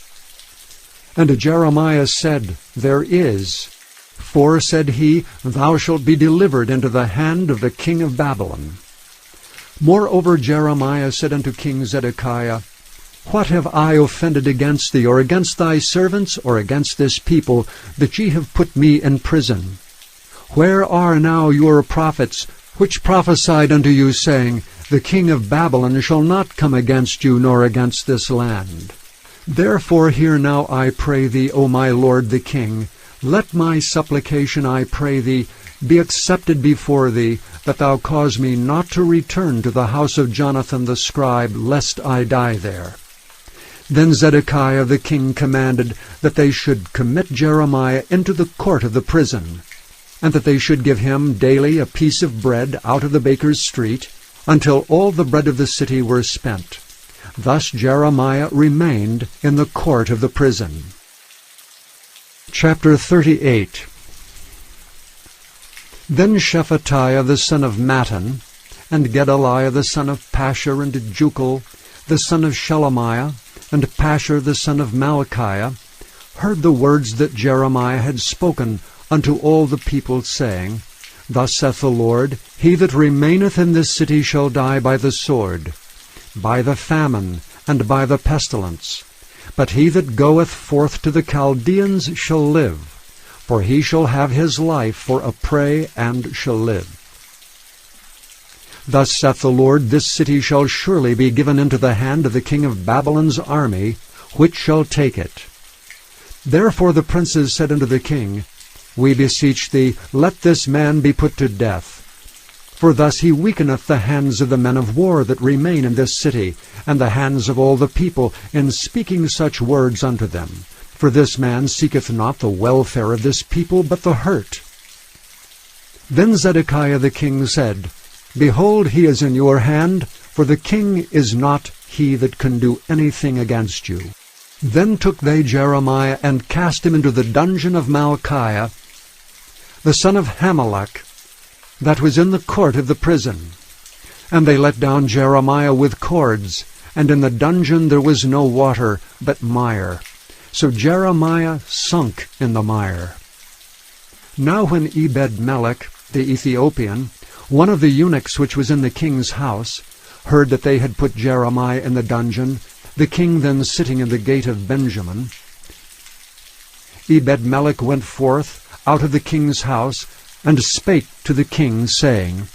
And Jeremiah said, There is. For, said he, Thou shalt be delivered into the hand of the king of Babylon. Moreover Jeremiah said unto King Zedekiah, What have I offended against thee, or against thy servants, or against this people, that ye have put me in prison? Where are now your prophets, which prophesied unto you, saying, The king of Babylon shall not come against you, nor against this land? Therefore hear now, I pray thee, O my lord the king, let my supplication, I pray thee, be accepted before thee, that thou cause me not to return to the house of Jonathan the scribe, lest I die there. Then Zedekiah the king commanded that they should commit Jeremiah into the court of the prison, and that they should give him daily a piece of bread out of the baker's street, until all the bread of the city were spent. Thus Jeremiah remained in the court of the prison. Chapter 38. Then Shephatiah the son of Mattan, and Gedaliah the son of Pashur, and Jucal the son of Shelemiah, and Pashur the son of Malchiah, heard the words that Jeremiah had spoken unto all the people, saying, Thus saith the Lord, He that remaineth in this city shall die by the sword, by the famine, and by the pestilence. But he that goeth forth to the Chaldeans shall live, for he shall have his life for a prey, and shall live. Thus saith the Lord, This city shall surely be given into the hand of the king of Babylon's army, which shall take it. Therefore the princes said unto the king, We beseech thee, let this man be put to death. For thus he weakeneth the hands of the men of war that remain in this city, and the hands of all the people, in speaking such words unto them. For this man seeketh not the welfare of this people, but the hurt. Then Zedekiah the king said, Behold, he is in your hand, for the king is not he that can do anything against you. Then took they Jeremiah, and cast him into the dungeon of Malchiah, the son of Hamelech, that was in the court of the prison. And they let down Jeremiah with cords, and in the dungeon there was no water, but mire. So Jeremiah sunk in the mire. Now when Ebed-melech the Ethiopian one of the eunuchs which was in the king's house heard that they had put Jeremiah in the dungeon, the king then sitting in the gate of Benjamin, Ebed-melech went forth out of the king's house, and spake to the king, saying,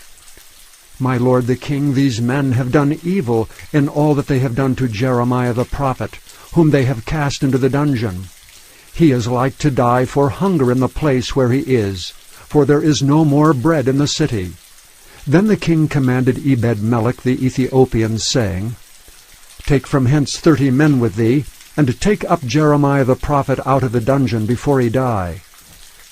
My lord the king, these men have done evil in all that they have done to Jeremiah the prophet, whom they have cast into the dungeon. He is like to die for hunger in the place where he is, for there is no more bread in the city. Then the king commanded Ebed-melech the Ethiopian, saying, Take from hence 30 men with thee, and take up Jeremiah the prophet out of the dungeon before he die.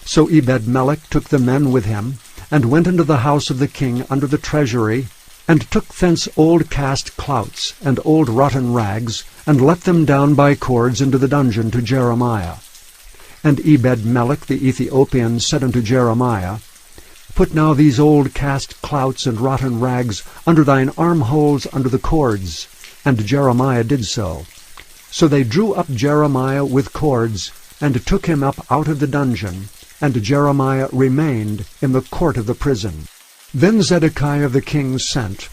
So Ebed-melech took the men with him, and went into the house of the king under the treasury, and took thence old cast clouts and old rotten rags, and let them down by cords into the dungeon to Jeremiah. And Ebed-melech the Ethiopian said unto Jeremiah, Put now these old cast clouts and rotten rags under thine armholes under the cords. And Jeremiah did so. So they drew up Jeremiah with cords, and took him up out of the dungeon, and Jeremiah remained in the court of the prison. Then Zedekiah the king sent,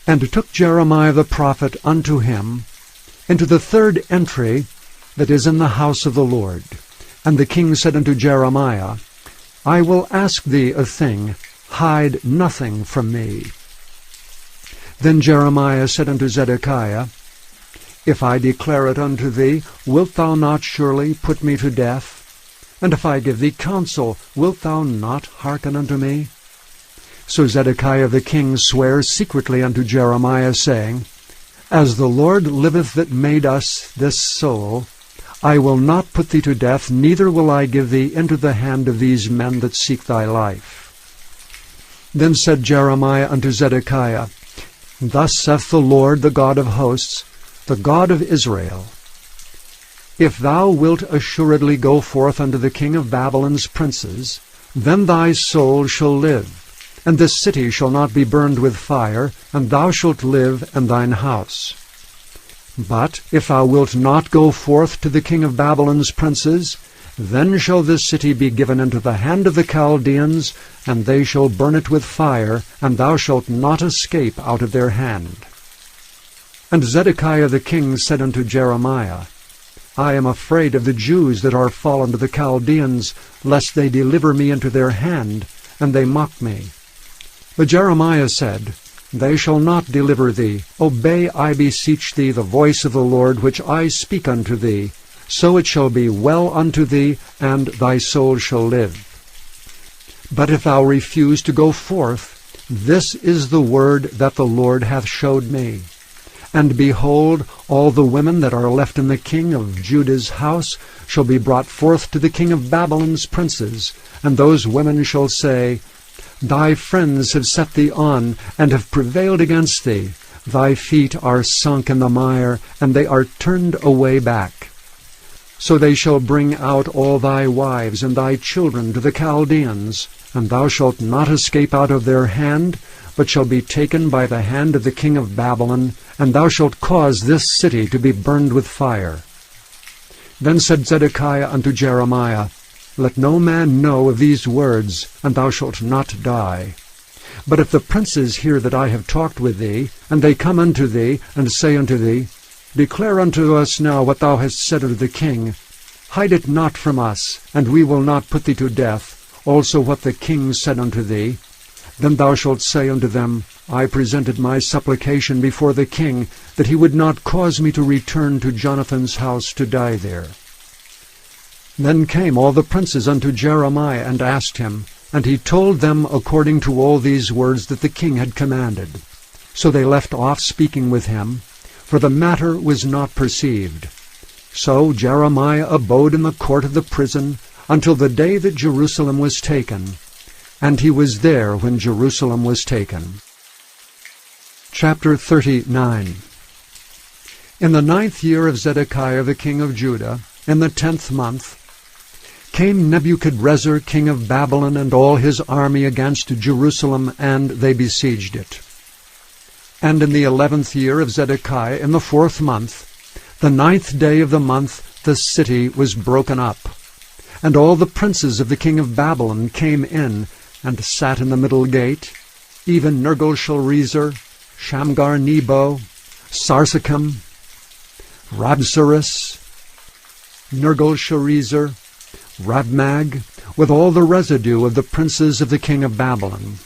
and took Jeremiah the prophet unto him into the 3rd entry that is in the house of the Lord. And the king said unto Jeremiah, I will ask thee a thing, hide nothing from me. Then Jeremiah said unto Zedekiah, If I declare it unto thee, wilt thou not surely put me to death? And if I give thee counsel, wilt thou not hearken unto me? So Zedekiah the king sware secretly unto Jeremiah, saying, As the Lord liveth that made us this soul, I will not put thee to death, neither will I give thee into the hand of these men that seek thy life. Then said Jeremiah unto Zedekiah, Thus saith the Lord, the God of hosts, the God of Israel, If thou wilt assuredly go forth unto the king of Babylon's princes, then thy soul shall live, and this city shall not be burned with fire, and thou shalt live and thine house. But if thou wilt not go forth to the king of Babylon's princes, then shall this city be given into the hand of the Chaldeans, and they shall burn it with fire, and thou shalt not escape out of their hand. And Zedekiah the king said unto Jeremiah, I am afraid of the Jews that are fallen to the Chaldeans, lest they deliver me into their hand, and they mock me. But Jeremiah said, They shall not deliver thee. Obey, I beseech thee, the voice of the Lord, which I speak unto thee. So it shall be well unto thee, and thy soul shall live. But if thou refuse to go forth, this is the word that the Lord hath showed me. And behold, all the women that are left in the king of Judah's house shall be brought forth to the king of Babylon's princes, and those women shall say, Thy friends have set thee on, and have prevailed against thee. Thy feet are sunk in the mire, and they are turned away back. So they shall bring out all thy wives and thy children to the Chaldeans, and thou shalt not escape out of their hand, but shall be taken by the hand of the king of Babylon, and thou shalt cause this city to be burned with fire. Then said Zedekiah unto Jeremiah, Let no man know of these words, and thou shalt not die. But if the princes hear that I have talked with thee, and they come unto thee, and say unto thee, Declare unto us now what thou hast said unto the king, hide it not from us, and we will not put thee to death, also what the king said unto thee. Then thou shalt say unto them, I presented my supplication before the king, that he would not cause me to return to Jonathan's house to die there. Then came all the princes unto Jeremiah, and asked him, and he told them according to all these words that the king had commanded. So they left off speaking with him, for the matter was not perceived. So Jeremiah abode in the court of the prison until the day that Jerusalem was taken, and he was there when Jerusalem was taken. Chapter 39. In the 9th year of Zedekiah the king of Judah, in the 10th month, came Nebuchadrezzar king of Babylon and all his army against Jerusalem, and they besieged it. And in the 11th year of Zedekiah, in the 4th month, the 9th day of the month, the city was broken up. And all the princes of the king of Babylon came in, and sat in the middle gate, even Nergal-Sharezer, Shamgar-Nebo, Sarsechim, Rabsaris, Nergal-Sharezer, Rabmag, with all the residue of the princes of the king of Babylon.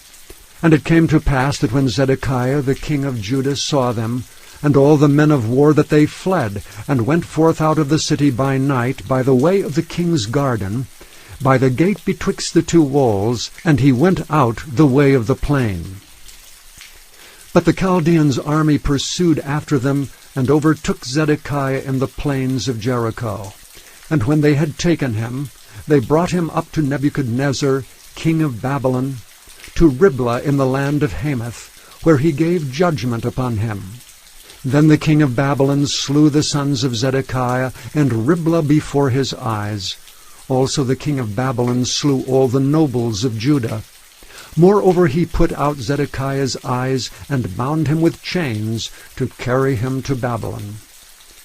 And it came to pass that when Zedekiah the king of Judah saw them, and all the men of war, that they fled, and went forth out of the city by night, by the way of the king's garden, by the gate betwixt the two walls, and he went out the way of the plain. But the Chaldeans' army pursued after them, and overtook Zedekiah in the plains of Jericho. And when they had taken him, they brought him up to Nebuchadnezzar, king of Babylon, to Riblah in the land of Hamath, where he gave judgment upon him. Then the king of Babylon slew the sons of Zedekiah in Riblah before his eyes. Also the king of Babylon slew all the nobles of Judah. Moreover he put out Zedekiah's eyes, and bound him with chains, to carry him to Babylon.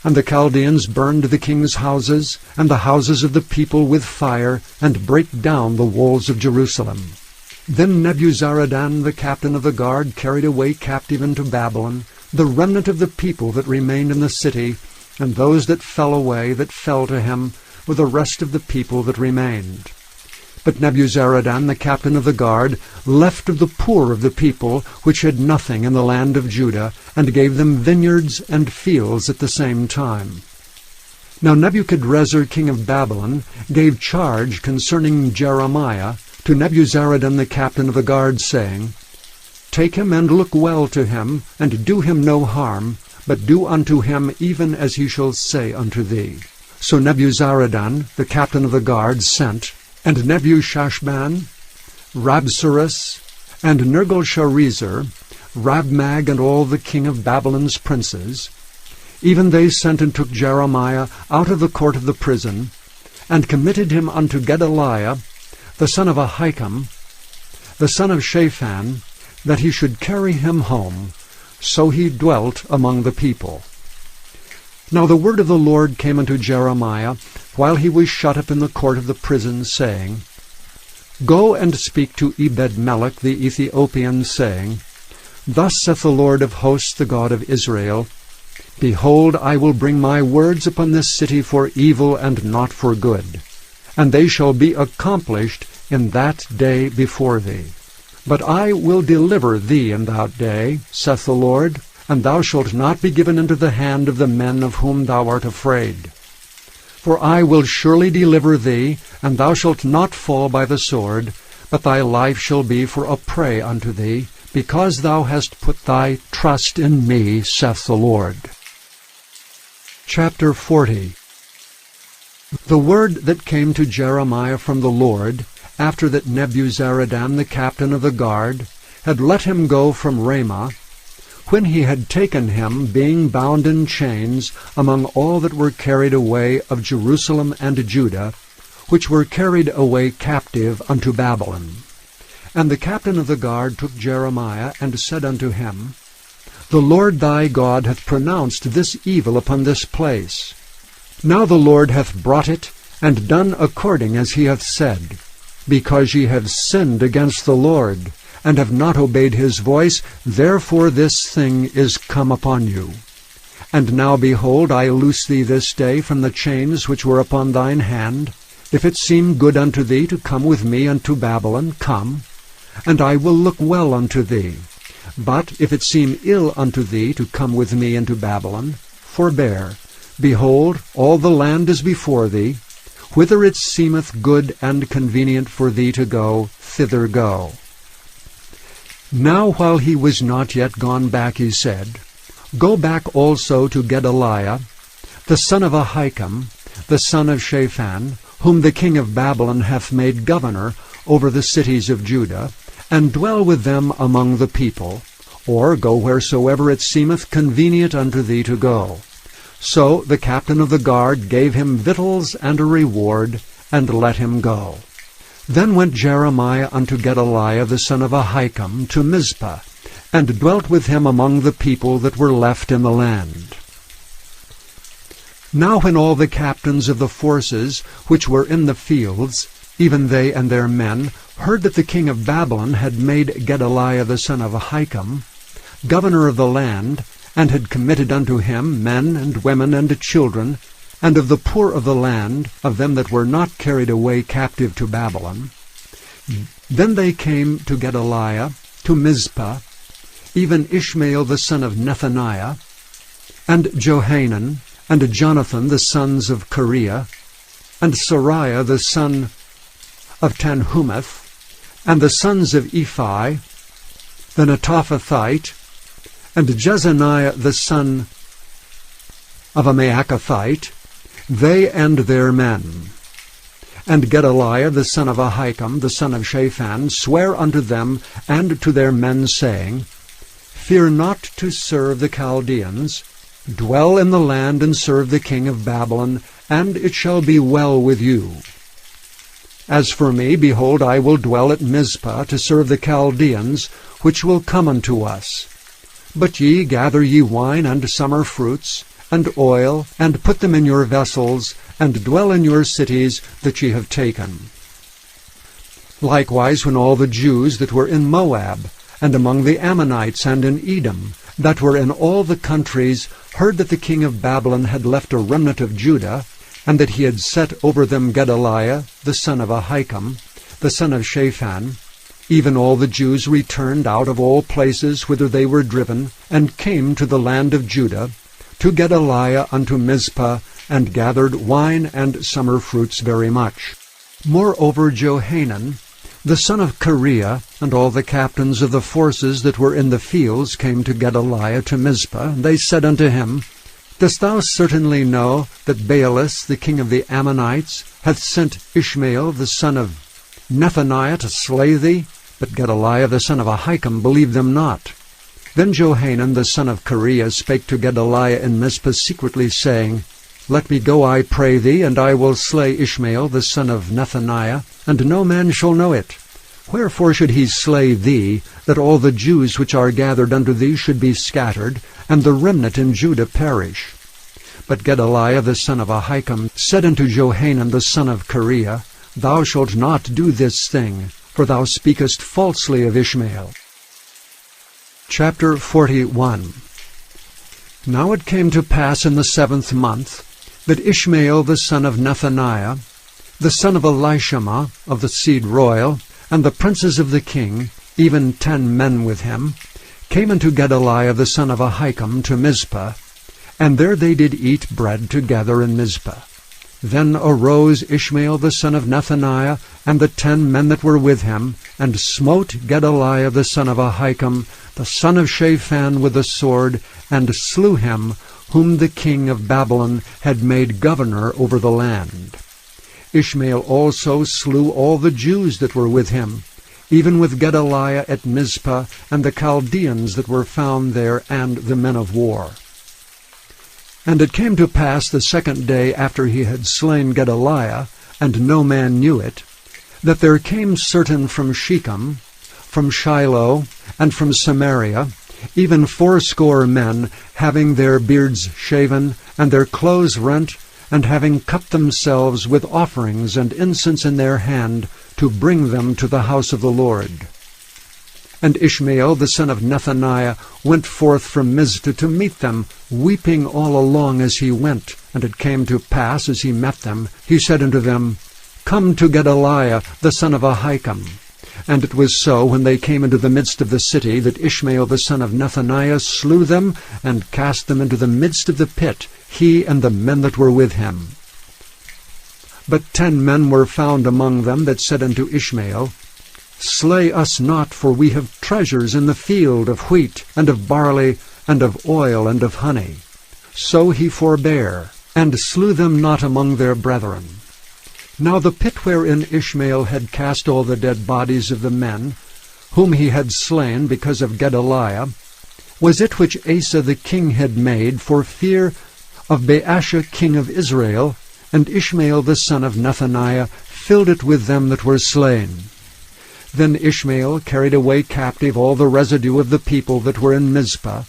And the Chaldeans burned the king's houses, and the houses of the people with fire, and brake down the walls of Jerusalem. Then Nebuzaradan the captain of the guard carried away captive into Babylon the remnant of the people that remained in the city, and those that fell away, that fell to him, with the rest of the people that remained. But Nebuzaradan the captain of the guard left of the poor of the people, which had nothing in the land of Judah, and gave them vineyards and fields at the same time. Now Nebuchadrezzar king of Babylon gave charge concerning Jeremiah to Nebuzaradan the captain of the guard, saying, Take him and look well to him, and do him no harm, but do unto him even as he shall say unto thee. So Nebuzaradan the captain of the guard sent, and Nebushashban, Rabsaris, and Nergal-Sharezer, Rabmag, and all the king of Babylon's princes, even they sent and took Jeremiah out of the court of the prison, and committed him unto Gedaliah, the son of Ahikam, the son of Shaphan, that he should carry him home. So he dwelt among the people. Now the word of the Lord came unto Jeremiah, while he was shut up in the court of the prison, saying, Go and speak to Ebed-melech the Ethiopian, saying, Thus saith the Lord of hosts, the God of Israel, Behold, I will bring my words upon this city for evil and not for good, and they shall be accomplished in that day before thee. But I will deliver thee in that day, saith the Lord, and thou shalt not be given into the hand of the men of whom thou art afraid. For I will surely deliver thee, and thou shalt not fall by the sword, but thy life shall be for a prey unto thee, because thou hast put thy trust in me, saith the Lord. Chapter 40. The word that came to Jeremiah from the Lord, after that Nebuzaradan the captain of the guard had let him go from Ramah, when he had taken him, being bound in chains, among all that were carried away of Jerusalem and Judah, which were carried away captive unto Babylon. And the captain of the guard took Jeremiah, and said unto him, The Lord thy God hath pronounced this evil upon this place. Now the Lord hath brought it, and done according as he hath said, because ye have sinned against the Lord, and have not obeyed his voice, therefore this thing is come upon you. And now, behold, I loose thee this day from the chains which were upon thine hand. If it seem good unto thee to come with me unto Babylon, come, and I will look well unto thee. But if it seem ill unto thee to come with me into Babylon, forbear. Behold, all the land is before thee. Whither it seemeth good and convenient for thee to go, thither go. Now while he was not yet gone back, he said, Go back also to Gedaliah, the son of Ahikam, the son of Shaphan, whom the king of Babylon hath made governor over the cities of Judah, and dwell with them among the people, or go wheresoever it seemeth convenient unto thee to go. So the captain of the guard gave him victuals and a reward, and let him go. Then went Jeremiah unto Gedaliah the son of Ahikam to Mizpah, and dwelt with him among the people that were left in the land. Now when all the captains of the forces which were in the fields, even they and their men, heard that the king of Babylon had made Gedaliah the son of Ahikam governor of the land, and had committed unto him men and women and children, and of the poor of the land, of them that were not carried away captive to Babylon, then they came to Gedaliah, to Mizpah, even Ishmael the son of Nethaniah, and Johanan, and Jonathan the sons of Kareah, and Sariah the son of Tanhumeth, and the sons of Ephi, the Netophathite, and Jezaniah the son of a Maacathite, they and their men. And Gedaliah the son of Ahikam, the son of Shaphan, sware unto them and to their men, saying, Fear not to serve the Chaldeans. Dwell in the land and serve the king of Babylon, and it shall be well with you. As for me, behold, I will dwell at Mizpah to serve the Chaldeans, which will come unto us. But ye gather ye wine and summer fruits, and oil, and put them in your vessels, and dwell in your cities that ye have taken. Likewise, when all the Jews that were in Moab, and among the Ammonites, and in Edom, that were in all the countries, heard that the king of Babylon had left a remnant of Judah, and that he had set over them Gedaliah, the son of Ahikam, the son of Shaphan, even all the Jews returned out of all places whither they were driven, and came to the land of Judah, to Gedaliah unto Mizpah, and gathered wine and summer fruits very much. Moreover Johanan, the son of Kareah, and all the captains of the forces that were in the fields came to Gedaliah to Mizpah. They said unto him, Dost thou certainly know that Baalis, the king of the Ammonites, hath sent Ishmael the son of Nethaniah to slay thee? But Gedaliah the son of Ahikam believed them not. Then Johanan the son of Kareah spake to Gedaliah in Mizpah secretly, saying, Let me go, I pray thee, and I will slay Ishmael the son of Nethaniah, and no man shall know it. Wherefore should he slay thee, that all the Jews which are gathered unto thee should be scattered, and the remnant in Judah perish? But Gedaliah the son of Ahikam said unto Johanan the son of Kareah, Thou shalt not do this thing, for thou speakest falsely of Ishmael. Chapter 41. Now it came to pass in the 7th month, that Ishmael the son of Nethaniah, the son of Elishama of the seed royal, and the princes of the king, even 10 men with him, came unto Gedaliah the son of Ahikam to Mizpah, and there they did eat bread together in Mizpah. Then arose Ishmael the son of Nethaniah, and the 10 men that were with him, and smote Gedaliah the son of Ahikam, the son of Shaphan, with the sword, and slew him, whom the king of Babylon had made governor over the land. Ishmael also slew all the Jews that were with him, even with Gedaliah at Mizpah, and the Chaldeans that were found there, and the men of war. And it came to pass the 2nd day after he had slain Gedaliah, and no man knew it, that there came certain from Shechem, from Shiloh, and from Samaria, even 80 men, having their beards shaven, and their clothes rent, and having cut themselves with offerings and incense in their hand, to bring them to the house of the Lord. And Ishmael the son of Nethaniah went forth from Mizpah to meet them, weeping all along as he went. And it came to pass, as he met them, he said unto them, Come to Gedaliah the son of Ahikam. And it was so, when they came into the midst of the city, that Ishmael the son of Nethaniah slew them, and cast them into the midst of the pit, he and the men that were with him. But 10 men were found among them that said unto Ishmael, Slay us not, for we have treasures in the field of wheat, and of barley, and of oil, and of honey. So he forbare, and slew them not among their brethren. Now the pit wherein Ishmael had cast all the dead bodies of the men, whom he had slain because of Gedaliah, was it which Asa the king had made for fear of Baasha king of Israel, and Ishmael the son of Nethaniah filled it with them that were slain. Then Ishmael carried away captive all the residue of the people that were in Mizpah,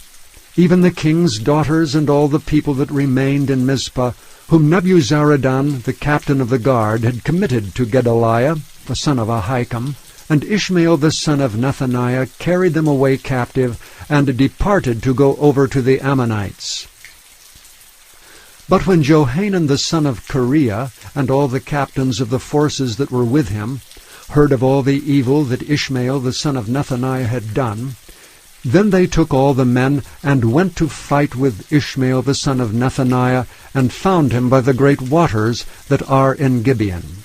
even the king's daughters and all the people that remained in Mizpah, whom Nebuzaradan, the captain of the guard, had committed to Gedaliah, the son of Ahikam, and Ishmael the son of Nethaniah carried them away captive, and departed to go over to the Ammonites. But when Johanan the son of Kareah, and all the captains of the forces that were with him, heard of all the evil that Ishmael the son of Nethaniah had done, then they took all the men, and went to fight with Ishmael the son of Nethaniah, and found him by the great waters that are in Gibeon.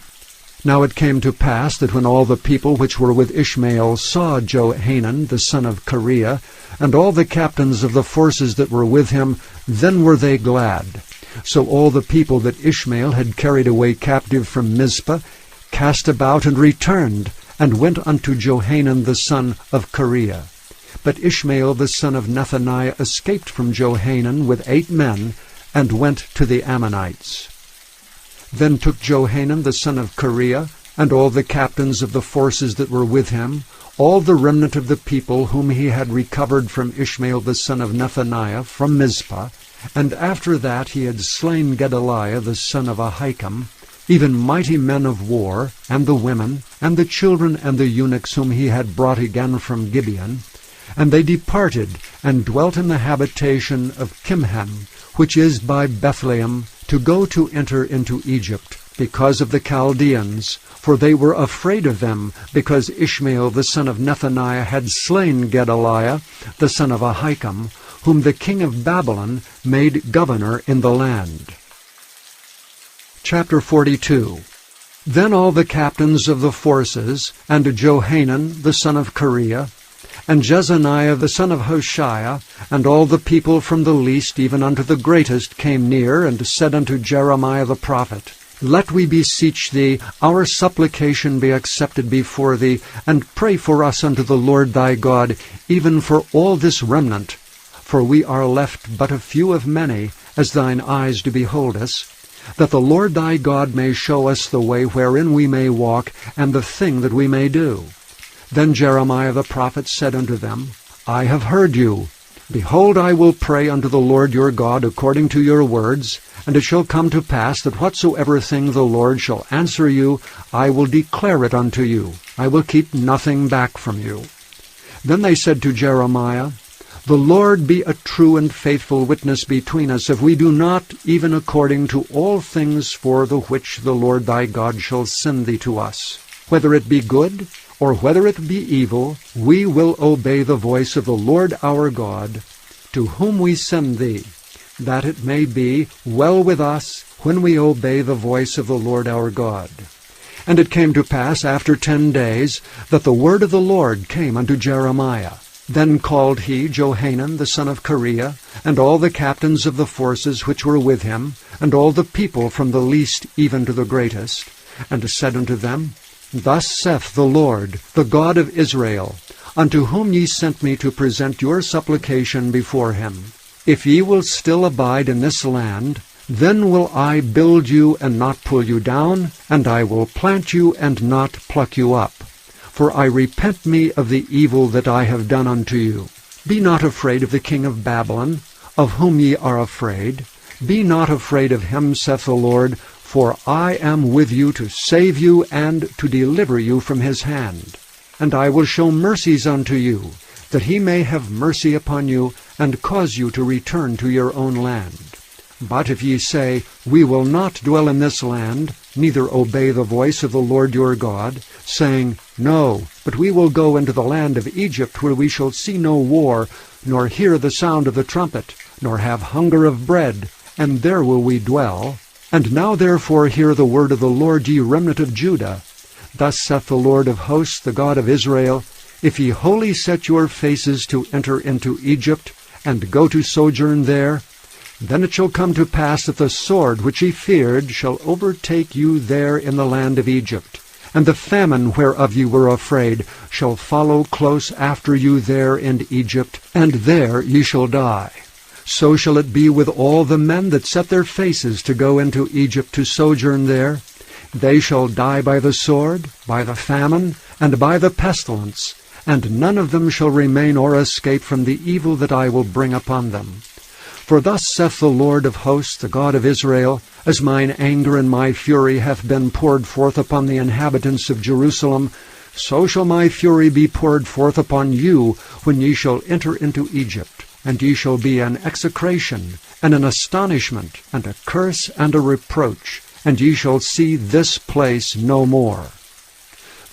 Now it came to pass that when all the people which were with Ishmael saw Johanan the son of Kareah, and all the captains of the forces that were with him, then were they glad. So all the people that Ishmael had carried away captive from Mizpah cast about and returned, and went unto Johanan the son of Kareah. But Ishmael the son of Nethaniah escaped from Johanan with 8 men, and went to the Ammonites. Then took Johanan the son of Kareah, and all the captains of the forces that were with him, all the remnant of the people whom he had recovered from Ishmael the son of Nethaniah from Mizpah, and after that he had slain Gedaliah the son of Ahikam, even mighty men of war, and the women, and the children, and the eunuchs whom he had brought again from Gibeon. And they departed, and dwelt in the habitation of Kimham, which is by Bethlehem, to go to enter into Egypt, because of the Chaldeans, for they were afraid of them, because Ishmael the son of Nethaniah had slain Gedaliah the son of Ahikam, whom the king of Babylon made governor in the land. Chapter 42. Then all the captains of the forces, and Johanan the son of Kareah, and Jezaniah the son of Hoshea, and all the people from the least even unto the greatest came near, and said unto Jeremiah the prophet, Let we beseech thee, our supplication be accepted before thee, and pray for us unto the Lord thy God, even for all this remnant. For we are left but a few of many, as thine eyes do behold us, that the Lord thy God may show us the way wherein we may walk, and the thing that we may do. Then Jeremiah the prophet said unto them, I have heard you. Behold, I will pray unto the Lord your God according to your words, and it shall come to pass that whatsoever thing the Lord shall answer you, I will declare it unto you. I will keep nothing back from you. Then they said to Jeremiah, The Lord be a true and faithful witness between us, if we do not, even according to all things for the which the Lord thy God shall send thee to us. Whether it be good, or whether it be evil, we will obey the voice of the Lord our God, to whom we send thee, that it may be well with us when we obey the voice of the Lord our God. And it came to pass after 10 days that the word of the Lord came unto Jeremiah. Then called he Johanan the son of Kareah, and all the captains of the forces which were with him, and all the people from the least even to the greatest, and said unto them, Thus saith the Lord, the God of Israel, unto whom ye sent me to present your supplication before him. If ye will still abide in this land, then will I build you and not pull you down, and I will plant you and not pluck you up. For I repent me of the evil that I have done unto you. Be not afraid of the king of Babylon, of whom ye are afraid. Be not afraid of him, saith the Lord, for I am with you to save you and to deliver you from his hand. And I will show mercies unto you, that he may have mercy upon you, and cause you to return to your own land. But if ye say, We will not dwell in this land, neither obey the voice of the Lord your God, saying, No, but we will go into the land of Egypt, where we shall see no war, nor hear the sound of the trumpet, nor have hunger of bread, and there will we dwell. And now therefore hear the word of the Lord, ye remnant of Judah. Thus saith the Lord of hosts, the God of Israel, If ye wholly set your faces to enter into Egypt, and go to sojourn there, then it shall come to pass that the sword which ye feared shall overtake you there in the land of Egypt, and the famine whereof ye were afraid shall follow close after you there in Egypt, and there ye shall die. So shall it be with all the men that set their faces to go into Egypt to sojourn there. They shall die by the sword, by the famine, and by the pestilence, and none of them shall remain or escape from the evil that I will bring upon them. For thus saith the Lord of hosts, the God of Israel, as mine anger and my fury hath been poured forth upon the inhabitants of Jerusalem, so shall my fury be poured forth upon you when ye shall enter into Egypt. And ye shall be an execration, and an astonishment, and a curse, and a reproach, and ye shall see this place no more.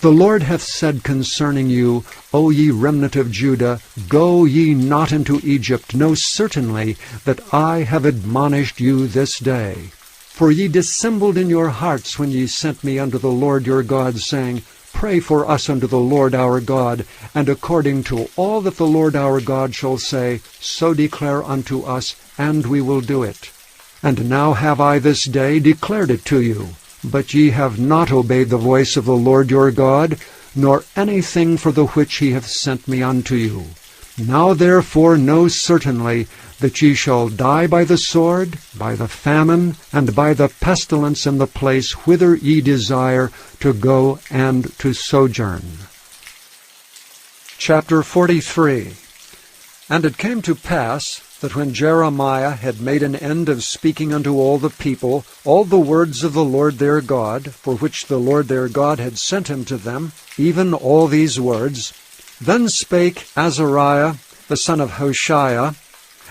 The Lord hath said concerning you, O ye remnant of Judah, go ye not into Egypt, know certainly that I have admonished you this day. For ye dissembled in your hearts when ye sent me unto the Lord your God, saying, Pray for us unto the Lord our God, and according to all that the Lord our God shall say, so declare unto us, and we will do it. And now have I this day declared it to you. But ye have not obeyed the voice of the Lord your God, nor anything for the which he hath sent me unto you. Now therefore know certainly that ye shall die by the sword, by the famine, and by the pestilence in the place whither ye desire to go and to sojourn. Chapter 43. And it came to pass, that when Jeremiah had made an end of speaking unto all the people all the words of the Lord their God, for which the Lord their God had sent him to them, even all these words, then spake Azariah the son of Hoshea,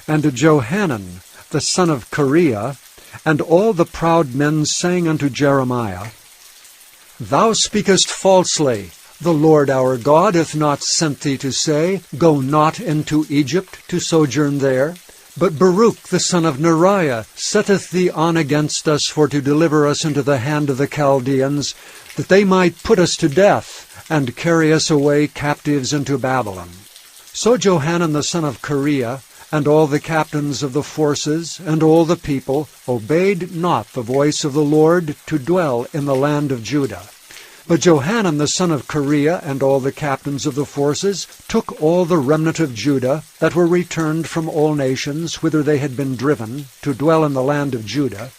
and Johanan the son of Kareah, and all the proud men, saying unto Jeremiah, Thou speakest falsely. The Lord our God hath not sent thee to say, Go not into Egypt to sojourn there. But Baruch the son of Neriah setteth thee on against us for to deliver us into the hand of the Chaldeans, that they might put us to death, and carry us away captives into Babylon. So Johanan the son of Kareah, and all the captains of the forces, and all the people, obeyed not the voice of the Lord to dwell in the land of Judah. But Johanan the son of Kareah, and all the captains of the forces, took all the remnant of Judah, that were returned from all nations whither they had been driven, to dwell in the land of Judah,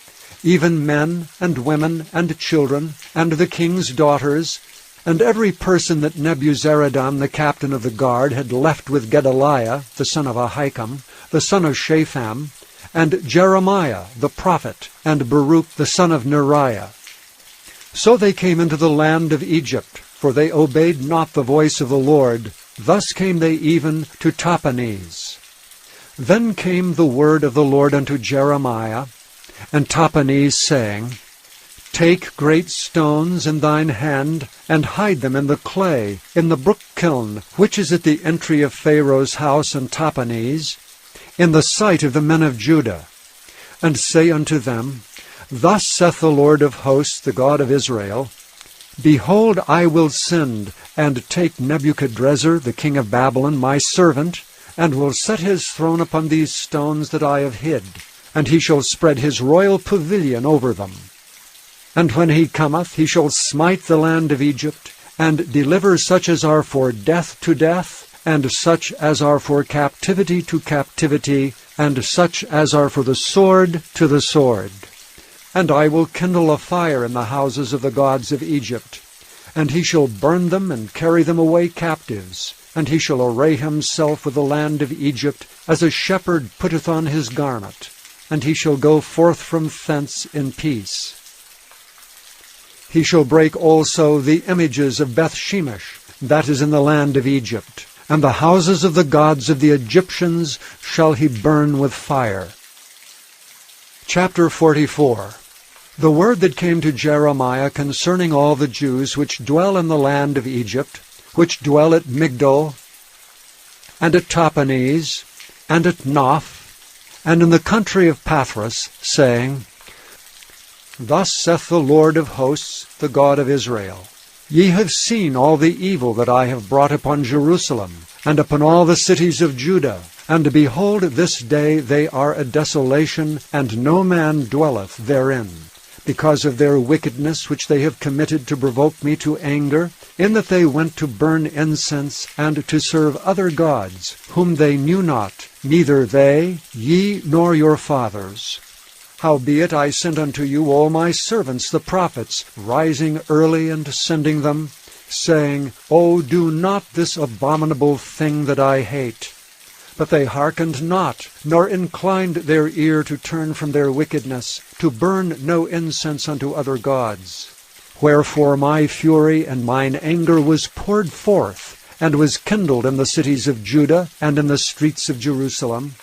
even men, and women, and children, and the king's daughters, and every person that Nebuzaradan the captain of the guard had left with Gedaliah the son of Ahikam, the son of Shaphan, and Jeremiah the prophet, and Baruch the son of Neriah. So they came into the land of Egypt, for they obeyed not the voice of the Lord. Thus came they even to Tahpanhes. Then came the word of the Lord unto Jeremiah, and Tahpanhes, saying, Take great stones in thine hand, and hide them in the clay, in the brook kiln, which is at the entry of Pharaoh's house in Tahpanhes, in the sight of the men of Judah, and say unto them, Thus saith the Lord of hosts, the God of Israel, Behold, I will send, and take Nebuchadrezzar the king of Babylon, my servant, and will set his throne upon these stones that I have hid, and he shall spread his royal pavilion over them. And when he cometh, he shall smite the land of Egypt, and deliver such as are for death to death, and such as are for captivity to captivity, and such as are for the sword to the sword. And I will kindle a fire in the houses of the gods of Egypt, and he shall burn them and carry them away captives, and he shall array himself with the land of Egypt, as a shepherd putteth on his garment, and he shall go forth from thence in peace. He shall break also the images of Beth-shemesh, that is in the land of Egypt, and the houses of the gods of the Egyptians shall he burn with fire. Chapter 44. The word that came to Jeremiah concerning all the Jews which dwell in the land of Egypt, which dwell at Migdol, and at Tahpanhes, and at Noph, and in the country of Pathros, saying, Thus saith the Lord of hosts, the God of Israel, Ye have seen all the evil that I have brought upon Jerusalem, and upon all the cities of Judah, and behold, this day they are a desolation, and no man dwelleth therein, because of their wickedness which they have committed to provoke me to anger, in that they went to burn incense, and to serve other gods, whom they knew not, neither they, ye, nor your fathers. Howbeit I sent unto you all my servants the prophets, rising early and sending them, saying, O do not this abominable thing that I hate. But they hearkened not, nor inclined their ear to turn from their wickedness, to burn no incense unto other gods. Wherefore my fury and mine anger was poured forth, and was kindled in the cities of Judah and in the streets of Jerusalem,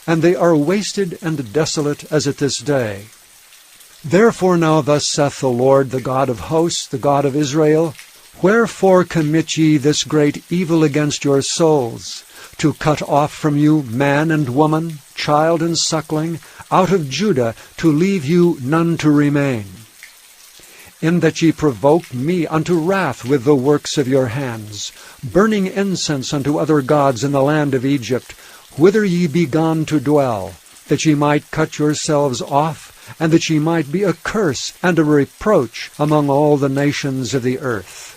and they are wasted and desolate as at this day. Therefore now thus saith the Lord, the God of hosts, the God of Israel, Wherefore commit ye this great evil against your souls, to cut off from you man and woman, child and suckling, out of Judah, to leave you none to remain? In that ye provoke me unto wrath with the works of your hands, burning incense unto other gods in the land of Egypt, whither ye be gone to dwell, that ye might cut yourselves off, and that ye might be a curse and a reproach among all the nations of the earth.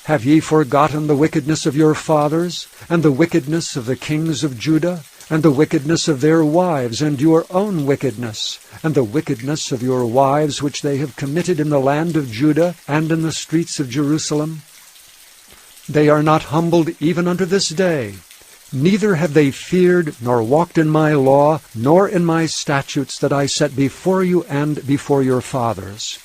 Have ye forgotten the wickedness of your fathers, and the wickedness of the kings of Judah, and the wickedness of their wives, and your own wickedness, and the wickedness of your wives which they have committed in the land of Judah, and in the streets of Jerusalem? They are not humbled even unto this day, neither have they feared, nor walked in my law, nor in my statutes that I set before you and before your fathers.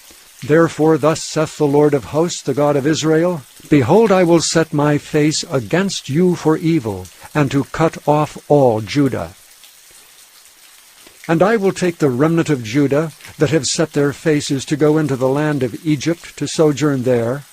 Therefore thus saith the Lord of hosts, the God of Israel, Behold, I will set my face against you for evil, and to cut off all Judah. And I will take the remnant of Judah, that have set their faces to go into the land of Egypt, to sojourn there,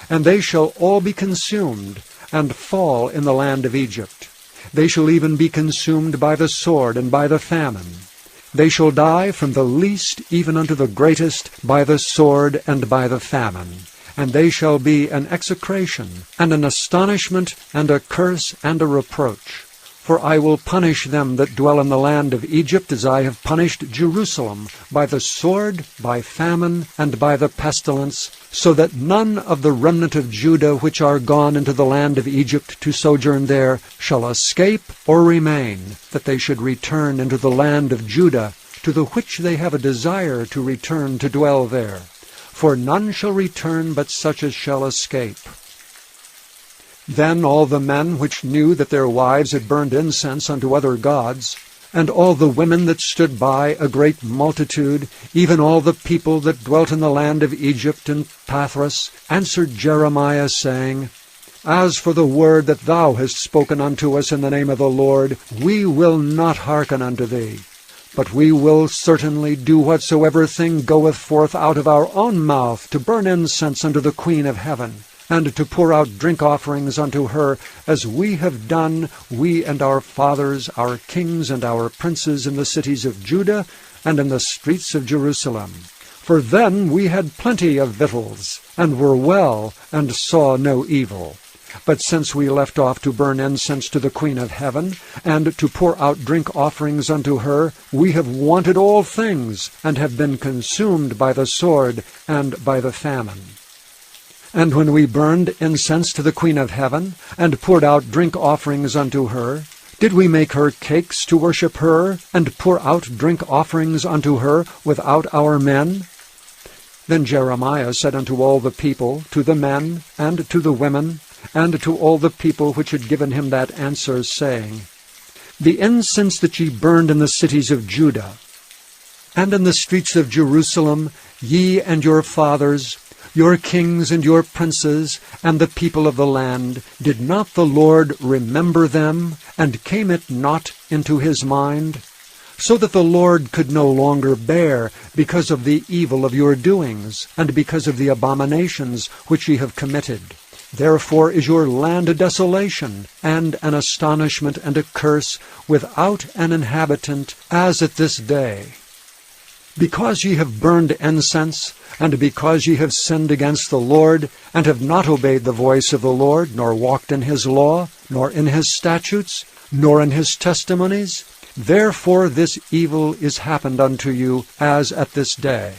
and they shall all be consumed, and fall in the land of Egypt. They shall even be consumed by the sword and by the famine. They shall die from the least even unto the greatest by the sword and by the famine. And they shall be an execration, and an astonishment, and a curse, and a reproach. For I will punish them that dwell in the land of Egypt, as I have punished Jerusalem, by the sword, by famine, and by the pestilence, so that none of the remnant of Judah which are gone into the land of Egypt to sojourn there shall escape or remain, that they should return into the land of Judah, to the which they have a desire to return to dwell there. For none shall return but such as shall escape. Then all the men which knew that their wives had burned incense unto other gods, and all the women that stood by, a great multitude, even all the people that dwelt in the land of Egypt and Pathros, answered Jeremiah, saying, As for the word that thou hast spoken unto us in the name of the Lord, we will not hearken unto thee. But we will certainly do whatsoever thing goeth forth out of our own mouth, to burn incense unto the Queen of heaven, and to pour out drink offerings unto her, as we have done, we and our fathers, our kings and our princes in the cities of Judah and in the streets of Jerusalem. For then we had plenty of victuals, and were well, and saw no evil. But since we left off to burn incense to the Queen of heaven, and to pour out drink offerings unto her, we have wanted all things, and have been consumed by the sword and by the famine. And when we burned incense to the Queen of heaven, and poured out drink offerings unto her, did we make her cakes to worship her, and pour out drink offerings unto her without our men? Then Jeremiah said unto all the people, to the men, and to the women, and to all the people which had given him that answer, saying, The incense that ye burned in the cities of Judah, and in the streets of Jerusalem, ye and your fathers, your kings and your princes, and the people of the land, did not the Lord remember them, and came it not into his mind? So that the Lord could no longer bear, because of the evil of your doings, and because of the abominations which ye have committed. Therefore is your land a desolation, and an astonishment, and a curse, without an inhabitant, as at this day. Because ye have burned incense, and because ye have sinned against the Lord, and have not obeyed the voice of the Lord, nor walked in his law, nor in his statutes, nor in his testimonies, therefore this evil is happened unto you, as at this day.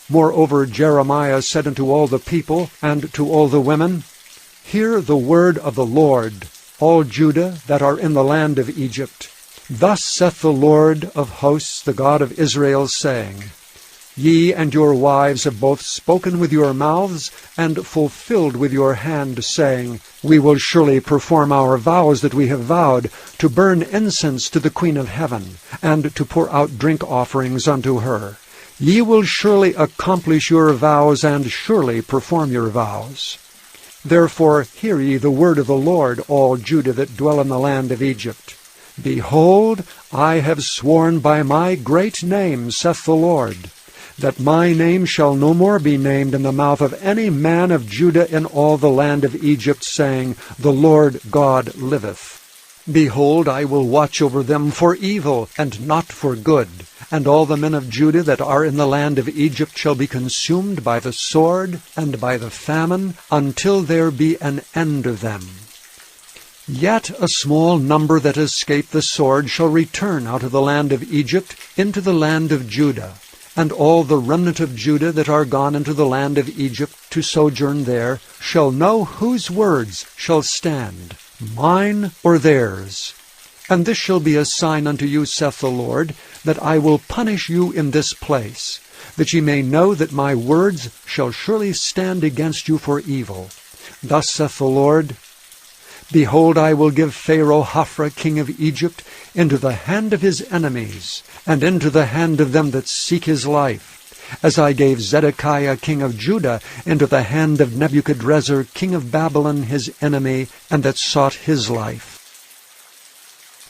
Moreover Jeremiah said unto all the people, and to all the women, Hear the word of the Lord, all Judah that are in the land of Egypt. Thus saith the Lord of hosts, the God of Israel, saying, Ye and your wives have both spoken with your mouths, and fulfilled with your hand, saying, We will surely perform our vows that we have vowed, to burn incense to the Queen of Heaven, and to pour out drink offerings unto her. Ye will surely accomplish your vows, and surely perform your vows. Therefore hear ye the word of the Lord, all Judah that dwell in the land of Egypt. Behold, I have sworn by my great name, saith the Lord, that my name shall no more be named in the mouth of any man of Judah in all the land of Egypt, saying, The Lord God liveth. Behold, I will watch over them for evil, and not for good. And all the men of Judah that are in the land of Egypt shall be consumed by the sword and by the famine, until there be an end of them. Yet a small number that escape the sword shall return out of the land of Egypt into the land of Judah. And all the remnant of Judah that are gone into the land of Egypt to sojourn there shall know whose words shall stand, mine or theirs. And this shall be a sign unto you, saith the Lord, that I will punish you in this place, that ye may know that my words shall surely stand against you for evil. Thus saith the Lord, Behold, I will give Pharaoh Hophra king of Egypt into the hand of his enemies, and into the hand of them that seek his life, as I gave Zedekiah king of Judah into the hand of Nebuchadrezzar king of Babylon his enemy, and that sought his life.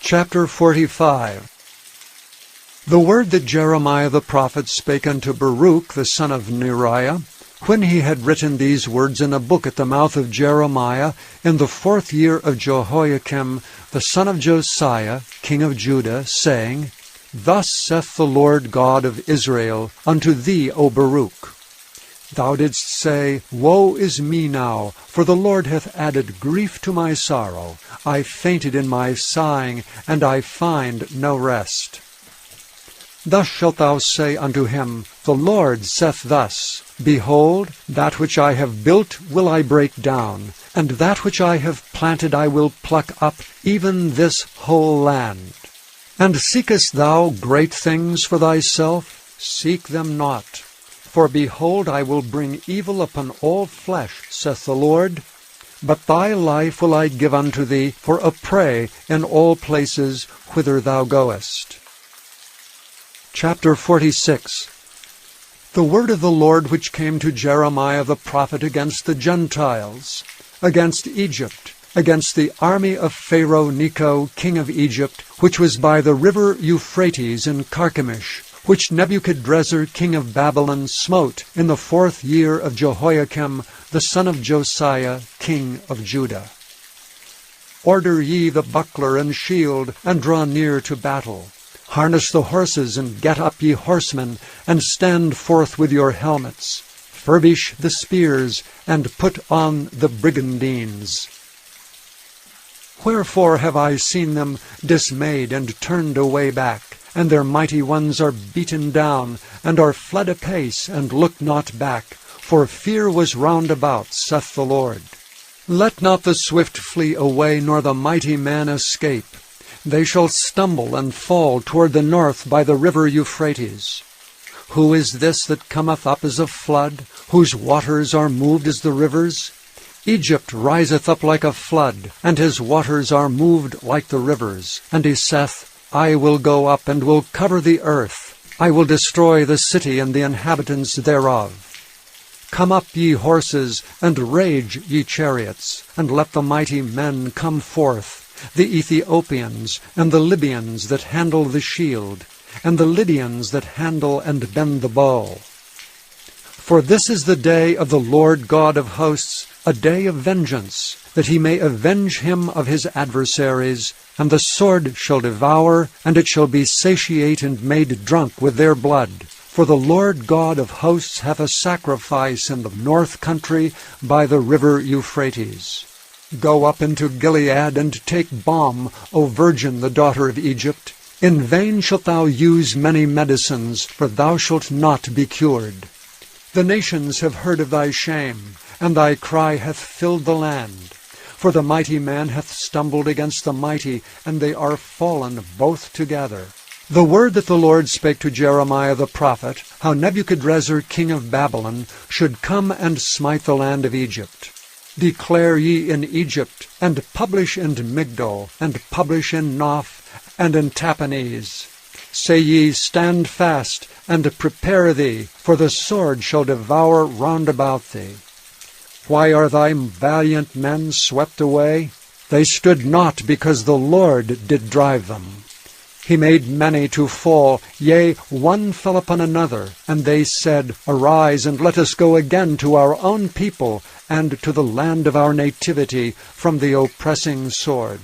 Chapter 45. The word that Jeremiah the prophet spake unto Baruch the son of Neriah, when he had written these words in a book at the mouth of Jeremiah, in the 4th year of Jehoiakim the son of Josiah, king of Judah, saying, Thus saith the Lord God of Israel unto thee, O Baruch, Thou didst say, Woe is me now, for the Lord hath added grief to my sorrow. I fainted in my sighing, and I find no rest. Thus shalt thou say unto him, The Lord saith thus, Behold, that which I have built will I break down, and that which I have planted I will pluck up, even this whole land. And seekest thou great things for thyself? Seek them not. For behold, I will bring evil upon all flesh, saith the Lord. But thy life will I give unto thee for a prey in all places whither thou goest. Chapter 46. The word of the Lord which came to Jeremiah the prophet against the Gentiles, against Egypt, against the army of Pharaoh Necho king of Egypt, which was by the river Euphrates in Carchemish, which Nebuchadrezzar king of Babylon smote in the 4th year of Jehoiakim the son of Josiah king of Judah. Order ye the buckler and shield, and draw near to battle. Harness the horses, and get up ye horsemen, and stand forth with your helmets. Furbish the spears, and put on the brigandines. Wherefore have I seen them dismayed and turned away back, and their mighty ones are beaten down, and are fled apace, and look not back, for fear was round about, saith the Lord. Let not the swift flee away, nor the mighty man escape. They shall stumble and fall toward the north by the river Euphrates. Who is this that cometh up as a flood, whose waters are moved as the rivers? Egypt riseth up like a flood, and his waters are moved like the rivers. And he saith, I will go up, and will cover the earth. I will destroy the city and the inhabitants thereof. Come up, ye horses, and rage, ye chariots, and let the mighty men come forth, the Ethiopians, and the Libyans that handle the shield, and the Lydians that handle and bend the bow. For this is the day of the Lord God of hosts, a day of vengeance, that he may avenge him of his adversaries, and the sword shall devour, and it shall be satiate and made drunk with their blood. For the Lord God of hosts hath a sacrifice in the north country by the river Euphrates. Go up into Gilead, and take balm, O virgin, the daughter of Egypt. In vain shalt thou use many medicines, for thou shalt not be cured. The nations have heard of thy shame, and thy cry hath filled the land. For the mighty man hath stumbled against the mighty, and they are fallen both together. The word that the Lord spake to Jeremiah the prophet, how Nebuchadrezzar king of Babylon should come and smite the land of Egypt. Declare ye in Egypt, and publish in Migdol, and publish in Noph, and in Tahpanhes. Say ye, Stand fast, and prepare thee, for the sword shall devour round about thee. Why are thy valiant men swept away? They stood not, because the Lord did drive them. He made many to fall, yea, one fell upon another, and they said, Arise, and let us go again to our own people, and to the land of our nativity, from the oppressing sword.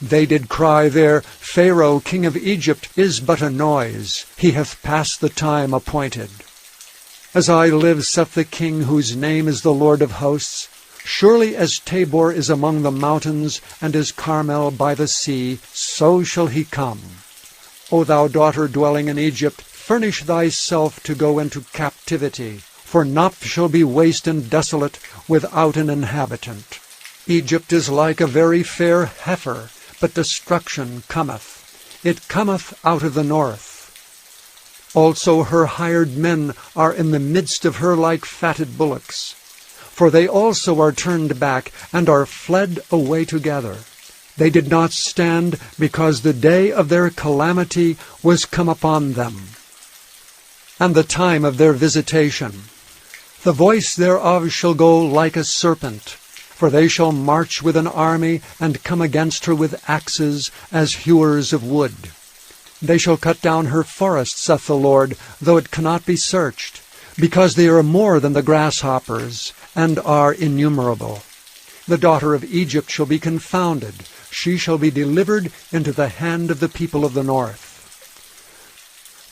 They did cry there, Pharaoh king of Egypt is but a noise, he hath passed the time appointed. As I live, saith the King, whose name is the Lord of hosts, surely as Tabor is among the mountains, and as Carmel by the sea, so shall he come. O thou daughter dwelling in Egypt, furnish thyself to go into captivity, for Noph shall be waste and desolate, without an inhabitant. Egypt is like a very fair heifer, but destruction cometh. It cometh out of the north. Also her hired men are in the midst of her like fatted bullocks. For they also are turned back, and are fled away together. They did not stand, because the day of their calamity was come upon them, and the time of their visitation. The voice thereof shall go like a serpent, for they shall march with an army, and come against her with axes, as hewers of wood. They shall cut down her forest, saith the Lord, though it cannot be searched, because they are more than the grasshoppers, and are innumerable. The daughter of Egypt shall be confounded, she shall be delivered into the hand of the people of the north.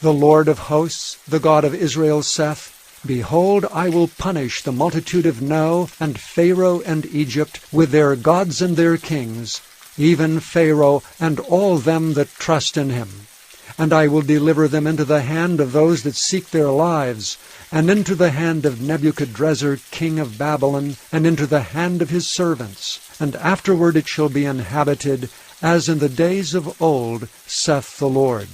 The Lord of hosts, the God of Israel, saith, Behold, I will punish the multitude of No, and Pharaoh and Egypt, with their gods and their kings, even Pharaoh and all them that trust in him. And I will deliver them into the hand of those that seek their lives, and into the hand of Nebuchadrezzar king of Babylon, and into the hand of his servants. And afterward it shall be inhabited, as in the days of old, saith the Lord.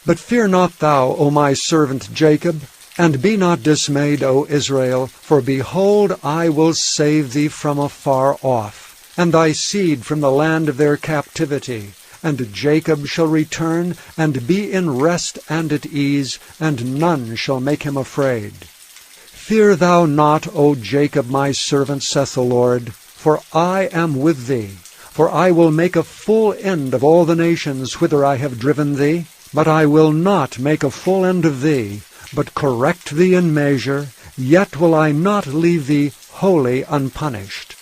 But fear not thou, O my servant Jacob, and be not dismayed, O Israel, for behold, I will save thee from afar off, and thy seed from the land of their captivity. And Jacob shall return, and be in rest and at ease, and none shall make him afraid. Fear thou not, O Jacob my servant, saith the Lord, for I am with thee. For I will make a full end of all the nations whither I have driven thee. But I will not make a full end of thee, but correct thee in measure, yet will I not leave thee wholly unpunished.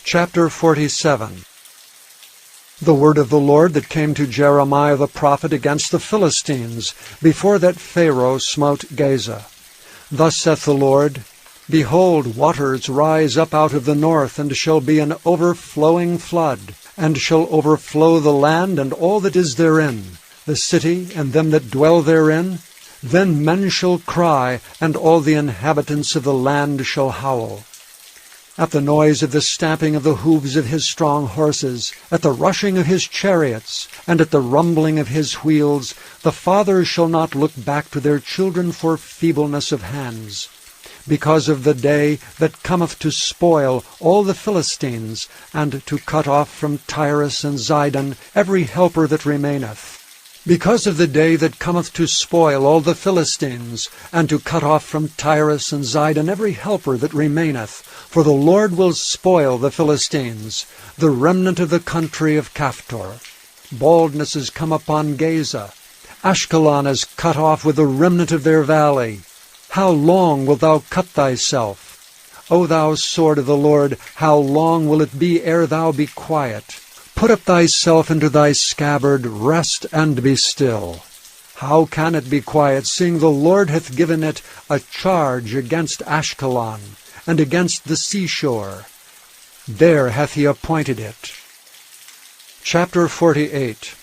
Chapter 47. The word of the Lord that came to Jeremiah the prophet against the Philistines, before that Pharaoh smote Gaza. Thus saith the Lord, Behold, waters rise up out of the north, and shall be an overflowing flood, and shall overflow the land and all that is therein, the city and them that dwell therein. Then men shall cry, and all the inhabitants of the land shall howl. At the noise of the stamping of the hoofs of his strong horses, at the rushing of his chariots, and at the rumbling of his wheels, the fathers shall not look back to their children for feebleness of hands, because of the day that cometh to spoil all the Philistines, and to cut off from Tyrus and Zidon every helper that remaineth. Because of the day that cometh to spoil all the Philistines, and to cut off from Tyrus and Zidon every helper that remaineth. For the Lord will spoil the Philistines, the remnant of the country of Caphtor. Baldness is come upon Gaza. Ashkelon is cut off with the remnant of their valley. How long wilt thou cut thyself? O thou sword of the Lord, how long will it be ere thou be quiet? Put up thyself into thy scabbard, rest and be still. How can it be quiet, seeing the Lord hath given it a charge against Ashkelon, and against the seashore? There hath he appointed it. Chapter 48.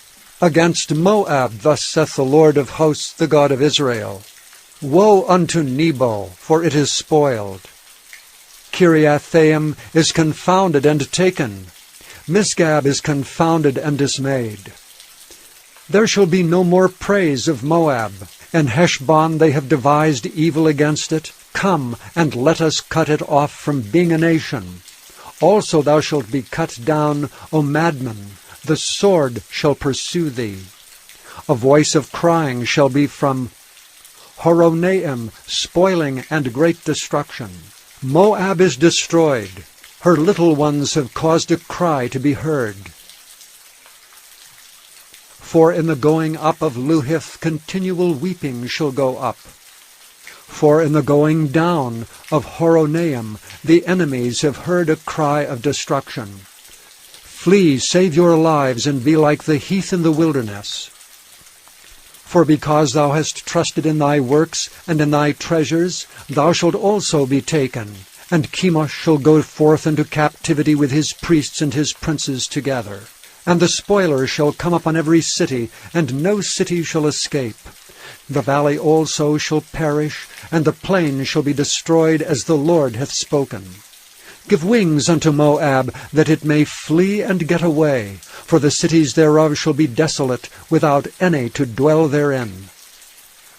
Against Moab thus saith the Lord of hosts, the God of Israel, Woe unto Nebo, for it is spoiled. Kiriathaim is confounded and taken. Misgab is confounded and dismayed. There shall be no more praise of Moab. In Heshbon they have devised evil against it. Come, and let us cut it off from being a nation. Also thou shalt be cut down, O madman. The sword shall pursue thee. A voice of crying shall be from Horonaim, spoiling and great destruction. Moab is destroyed. Her little ones have caused a cry to be heard. For in the going up of Luhith continual weeping shall go up. For in the going down of Horonaim the enemies have heard a cry of destruction. Flee, save your lives, and be like the heath in the wilderness. For because thou hast trusted in thy works and in thy treasures, thou shalt also be taken. And Chemosh shall go forth into captivity with his priests and his princes together. And the spoiler shall come upon every city, and no city shall escape. The valley also shall perish, and the plain shall be destroyed, as the Lord hath spoken. Give wings unto Moab, that it may flee and get away, for the cities thereof shall be desolate, without any to dwell therein.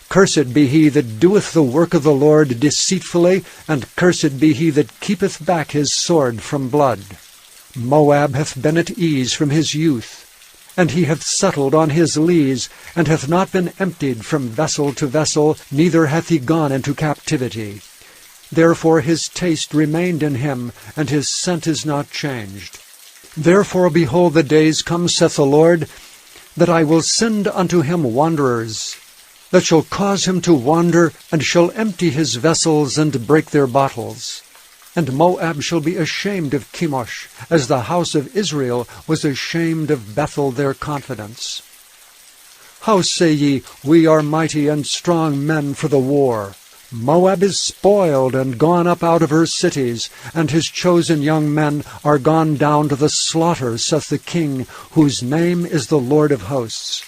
Cursed be he that doeth the work of the Lord deceitfully, and cursed be he that keepeth back his sword from blood. Moab hath been at ease from his youth, and he hath settled on his lees, and hath not been emptied from vessel to vessel, neither hath he gone into captivity. Therefore his taste remained in him, and his scent is not changed. Therefore, behold, the days come, saith the Lord, that I will send unto him wanderers, that shall cause him to wander, and shall empty his vessels, and break their bottles. And Moab shall be ashamed of Chemosh, as the house of Israel was ashamed of Bethel their confidence. How say ye, We are mighty and strong men for the war? Moab is spoiled and gone up out of her cities, and his chosen young men are gone down to the slaughter, saith the King, whose name is the Lord of hosts.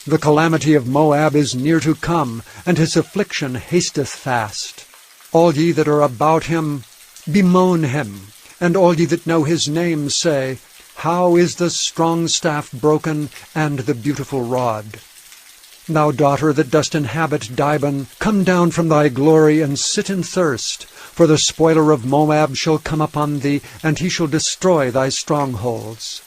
The calamity of Moab is near to come, and his affliction hasteth fast. All ye that are about him, bemoan him, and all ye that know his name say, How is the strong staff broken, and the beautiful rod? Thou daughter that dost inhabit Dibon, come down from thy glory, and sit in thirst. For the spoiler of Moab shall come upon thee, and he shall destroy thy strongholds.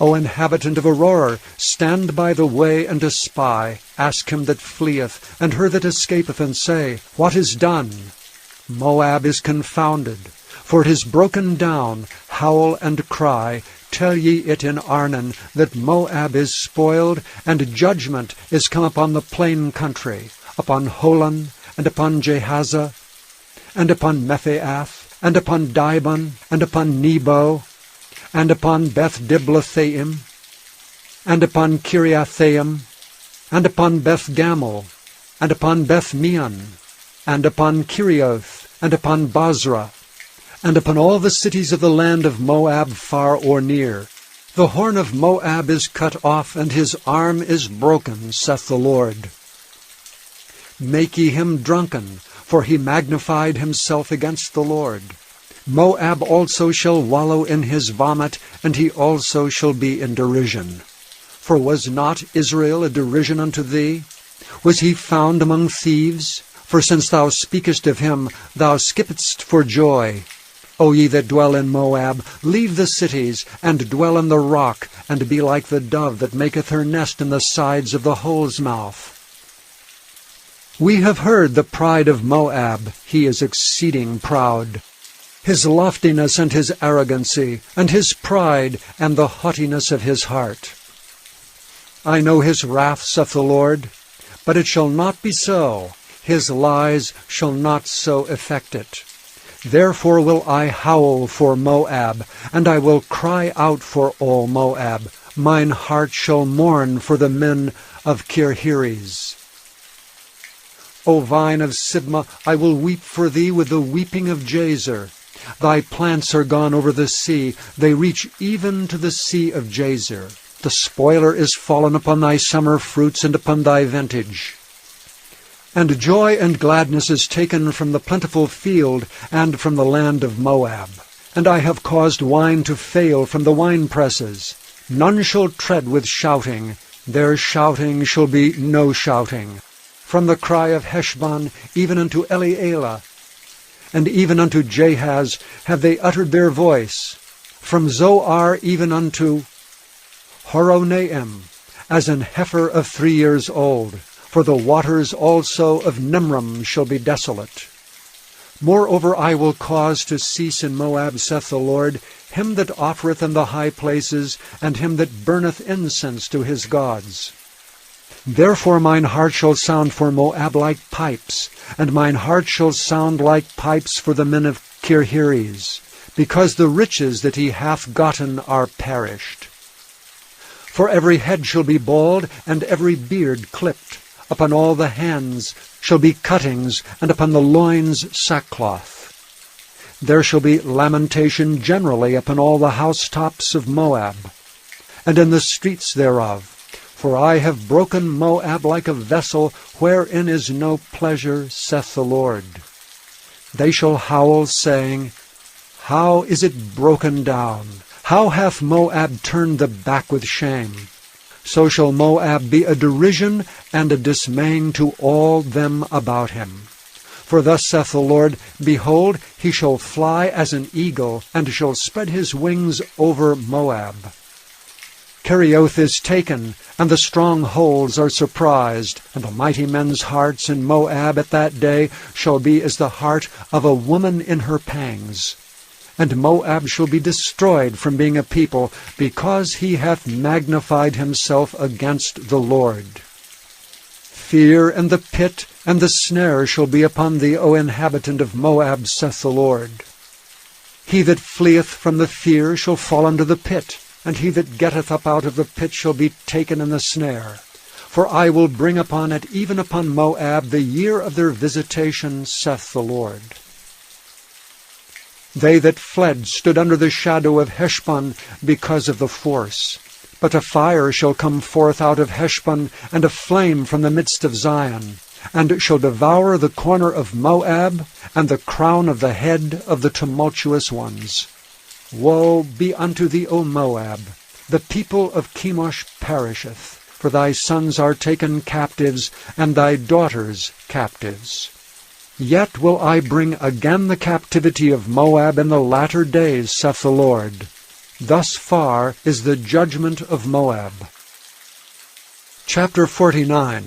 O inhabitant of Aurora, stand by the way and espy. Ask him that fleeth, and her that escapeth, and say, What is done? Moab is confounded, for it is broken down. Howl and cry. Tell ye it in Arnon, that Moab is spoiled, and judgment is come upon the plain country, upon Holon, and upon Jehazzah, and upon Mephaath, and upon Dibon, and upon Nebo, and upon Beth-Diblathaim, and upon Kiriathaim, and upon Beth-Gamel, and upon Beth-Meon, and upon Kerioth, and upon Basra, and upon all the cities of the land of Moab far or near. The horn of Moab is cut off, and his arm is broken, saith the Lord. Make ye him drunken, for he magnified himself against the Lord. Moab also shall wallow in his vomit, and he also shall be in derision. For was not Israel a derision unto thee? Was he found among thieves? For since thou speakest of him, thou skippedst for joy. O ye that dwell in Moab, leave the cities, and dwell in the rock, and be like the dove that maketh her nest in the sides of the hole's mouth. We have heard the pride of Moab. He is exceeding proud. His loftiness and his arrogancy, and his pride, and the haughtiness of his heart. I know his wrath, saith the Lord, but it shall not be so. His lies shall not so effect it. Therefore will I howl for Moab, and I will cry out for all Moab. Mine heart shall mourn for the men of Kirheres. O vine of Sibmah, I will weep for thee with the weeping of Jazer. Thy plants are gone over the sea, they reach even to the sea of Jazer. The spoiler is fallen upon thy summer fruits and upon thy vintage. And joy and gladness is taken from the plentiful field and from the land of Moab. And I have caused wine to fail from the winepresses. None shall tread with shouting, Their shouting shall be no shouting. From the cry of Heshbon even unto Elealeh, and even unto Jahaz have they uttered their voice. From Zoar even unto Horonaim, as an heifer of 3 years old. For the waters also of Nimram shall be desolate. Moreover, I will cause to cease in Moab, saith the Lord, him that offereth in the high places, and him that burneth incense to his gods. Therefore mine heart shall sound for Moab like pipes, and mine heart shall sound like pipes for the men of Kirheres, because the riches that he hath gotten are perished. For every head shall be bald, and every beard clipped. Upon all the hands shall be cuttings, and upon the loins sackcloth. There shall be lamentation generally upon all the housetops of Moab, and in the streets thereof. For I have broken Moab like a vessel, wherein is no pleasure, saith the Lord. They shall howl, saying, How is it broken down? How hath Moab turned the back with shame? So shall Moab be a derision and a dismaying to all them about him. For thus saith the Lord, Behold, he shall fly as an eagle, and shall spread his wings over Moab. Kerioth is taken, and the strongholds are surprised, and the mighty men's hearts in Moab at that day shall be as the heart of a woman in her pangs. And Moab shall be destroyed from being a people, because he hath magnified himself against the Lord. Fear and the pit and the snare shall be upon thee, O inhabitant of Moab, saith the Lord. He that fleeth from the fear shall fall into the pit, and he that getteth up out of the pit shall be taken in the snare. For I will bring upon it, even upon Moab, the year of their visitation, saith the Lord. They that fled stood under the shadow of Heshbon because of the force. But a fire shall come forth out of Heshbon, and a flame from the midst of Zion, and shall devour the corner of Moab, and the crown of the head of the tumultuous ones. Woe be unto thee, O Moab! The people of Chemosh perisheth, for thy sons are taken captives, and thy daughters captives. Yet will I bring again the captivity of Moab in the latter days, saith the Lord. Thus far is the judgment of Moab. Chapter 49.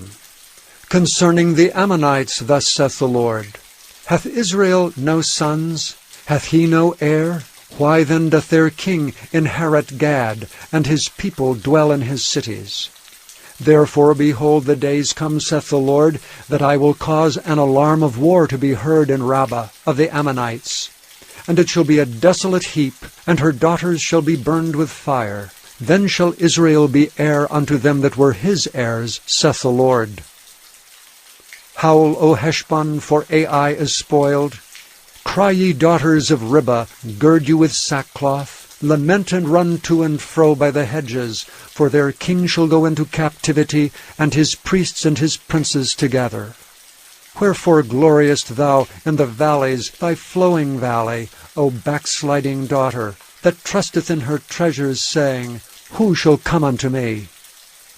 Concerning the Ammonites, thus saith the Lord. Hath Israel no sons? Hath he no heir? Why then doth their king inherit Gad, and his people dwell in his cities? Therefore, behold, the days come, saith the Lord, that I will cause an alarm of war to be heard in Rabbah of the Ammonites. And it shall be a desolate heap, and her daughters shall be burned with fire. Then shall Israel be heir unto them that were his heirs, saith the Lord. Howl, O Heshbon, for Ai is spoiled. Cry, ye daughters of Ribbah, gird you with sackcloth. Lament and run to and fro by the hedges, for their king shall go into captivity, and his priests and his princes together. Wherefore gloriest thou in the valleys, thy flowing valley, O backsliding daughter, that trusteth in her treasures, saying, Who shall come unto me?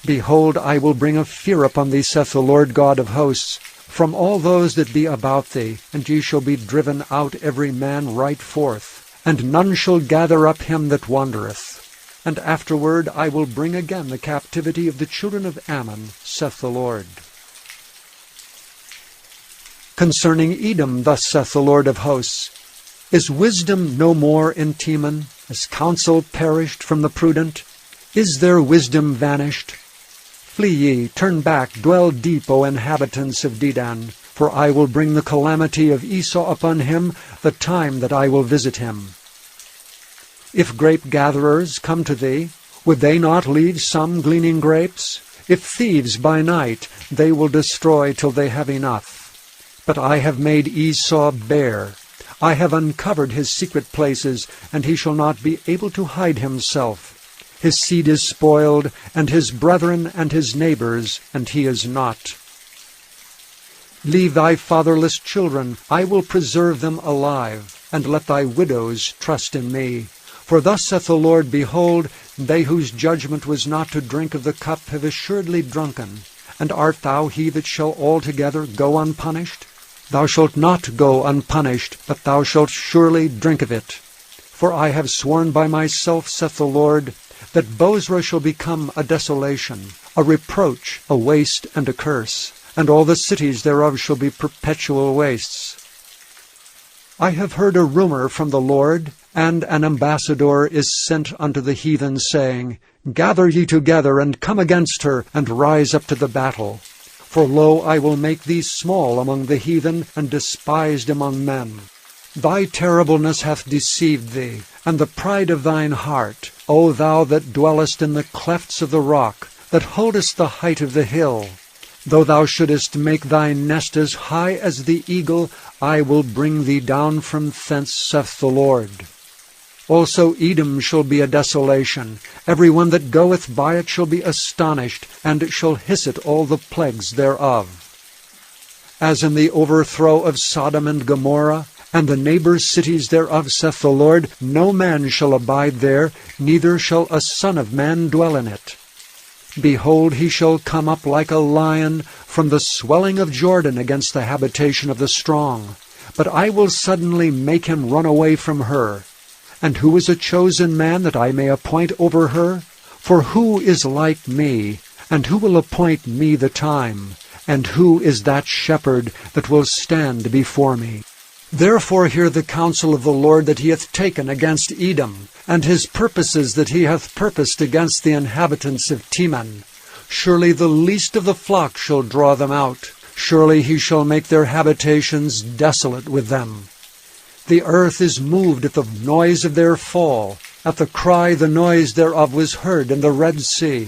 Behold, I will bring a fear upon thee, saith the Lord God of hosts, from all those that be about thee, and ye shall be driven out every man right forth. And none shall gather up him that wandereth. And afterward I will bring again the captivity of the children of Ammon, saith the Lord. Concerning Edom, thus saith the Lord of hosts, Is wisdom no more in Teman? Is counsel perished from the prudent? Is their wisdom vanished? Flee ye, turn back, dwell deep, O inhabitants of Dedan, for I will bring the calamity of Esau upon him, the time that I will visit him. If grape-gatherers come to thee, would they not leave some gleaning grapes? If thieves by night, they will destroy till they have enough. But I have made Esau bare. I have uncovered his secret places, and he shall not be able to hide himself. His seed is spoiled, and his brethren and his neighbors, and he is not. Leave thy fatherless children, I will preserve them alive, and let thy widows trust in me. For thus saith the Lord, Behold, They whose judgment was not to drink of the cup have assuredly drunken. And art thou he that shall altogether go unpunished? Thou shalt not go unpunished, but thou shalt surely drink of it. For I have sworn by myself, saith the Lord, that Bozrah shall become a desolation, a reproach, a waste, and a curse, and all the cities thereof shall be perpetual wastes. I have heard a rumor from the Lord, and an ambassador is sent unto the heathen, saying, Gather ye together, and come against her, and rise up to the battle. For lo, I will make thee small among the heathen, and despised among men. Thy terribleness hath deceived thee, and the pride of thine heart, O thou that dwellest in the clefts of the rock, that holdest the height of the hill. Though thou shouldest make thy nest as high as the eagle, I will bring thee down from thence, saith the Lord. Also Edom shall be a desolation. Every one that goeth by it shall be astonished, and it shall hiss at all the plagues thereof. As in the overthrow of Sodom and Gomorrah, and the neighbor cities thereof, saith the Lord, no man shall abide there, neither shall a son of man dwell in it. Behold, he shall come up like a lion from the swelling of Jordan against the habitation of the strong. But I will suddenly make him run away from her. And who is a chosen man that I may appoint over her? For who is like me, and who will appoint me the time? And who is that shepherd that will stand before me? Therefore hear the counsel of the Lord that he hath taken against Edom, and his purposes that he hath purposed against the inhabitants of Teman. Surely the least of the flock shall draw them out. Surely he shall make their habitations desolate with them. The earth is moved at the noise of their fall. At the cry the noise thereof was heard in the Red Sea.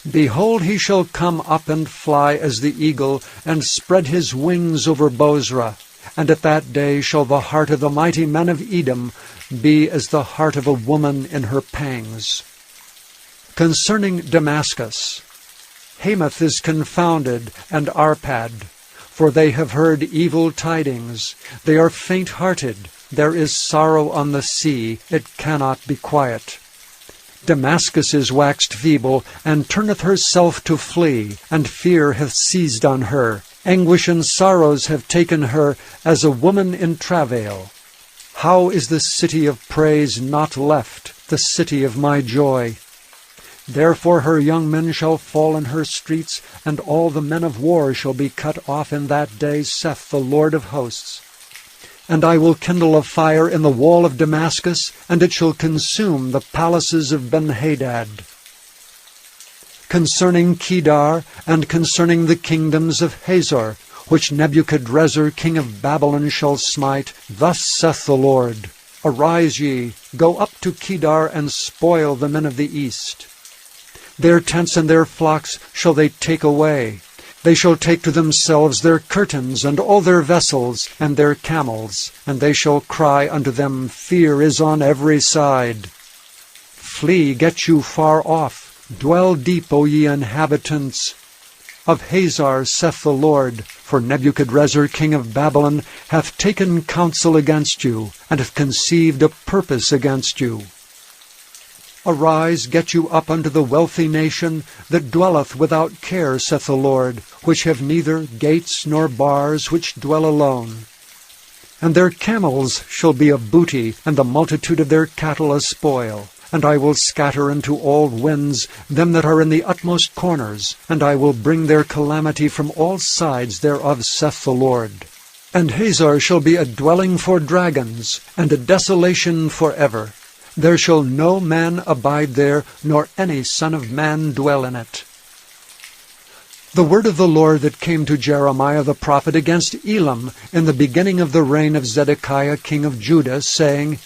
Behold, he shall come up and fly as the eagle, and spread his wings over Bozrah. And at that day shall the heart of the mighty men of Edom be as the heart of a woman in her pangs. Concerning Damascus, Hamath is confounded, and Arpad, for they have heard evil tidings. They are faint-hearted. There is sorrow on the sea. It cannot be quiet. Damascus is waxed feeble, and turneth herself to flee, and fear hath seized on her. Anguish and sorrows have taken her as a woman in travail. How is the city of praise not left, the city of my joy? Therefore her young men shall fall in her streets, and all the men of war shall be cut off in that day, saith the Lord of hosts. And I will kindle a fire in the wall of Damascus, and it shall consume the palaces of Benhadad. Concerning Kedar, and concerning the kingdoms of Hazor, which Nebuchadrezzar king of Babylon shall smite, thus saith the Lord, Arise ye, go up to Kedar, and spoil the men of the east. Their tents and their flocks shall they take away. They shall take to themselves their curtains, and all their vessels, and their camels, and they shall cry unto them, Fear is on every side. Flee, get you far off. Dwell deep, O ye inhabitants of Hazor, saith the Lord, for Nebuchadrezzar king of Babylon hath taken counsel against you, and hath conceived a purpose against you. Arise, get you up unto the wealthy nation that dwelleth without care, saith the Lord, which have neither gates nor bars, which dwell alone. And their camels shall be a booty, and the multitude of their cattle a spoil. And I will scatter into all winds them that are in the utmost corners, and I will bring their calamity from all sides thereof, saith the Lord. And Hazor shall be a dwelling for dragons, and a desolation forever. There shall no man abide there, nor any son of man dwell in it. The word of the Lord that came to Jeremiah the prophet against Elam in the beginning of the reign of Zedekiah king of Judah, saying,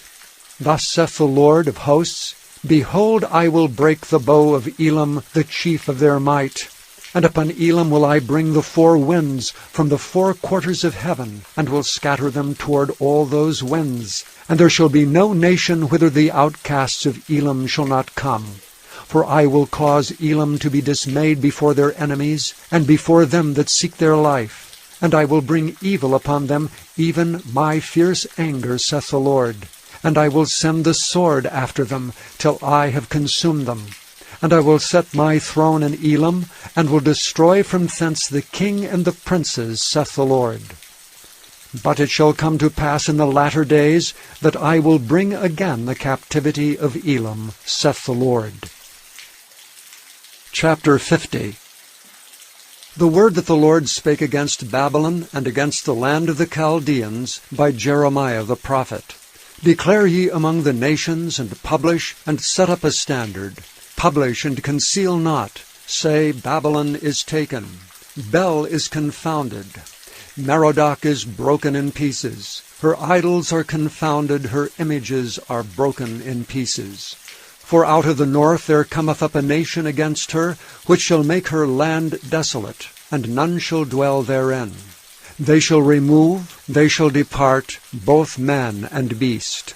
Thus saith the Lord of hosts, Behold, I will break the bow of Elam, the chief of their might. And upon Elam will I bring the four winds from the four quarters of heaven, and will scatter them toward all those winds. And there shall be no nation whither the outcasts of Elam shall not come. For I will cause Elam to be dismayed before their enemies, and before them that seek their life. And I will bring evil upon them, even my fierce anger, saith the Lord. And I will send the sword after them, till I have consumed them. And I will set my throne in Elam, and will destroy from thence the king and the princes, saith the Lord. But it shall come to pass in the latter days, that I will bring again the captivity of Elam, saith the Lord. Chapter 50. The word that the Lord spake against Babylon and against the land of the Chaldeans by Jeremiah the prophet. Declare ye among the nations, and publish, and set up a standard. Publish, and conceal not. Say, Babylon is taken. Bel is confounded. Merodach is broken in pieces. Her idols are confounded, her images are broken in pieces. For out of the north there cometh up a nation against her, which shall make her land desolate, and none shall dwell therein. They shall remove, they shall depart, both man and beast.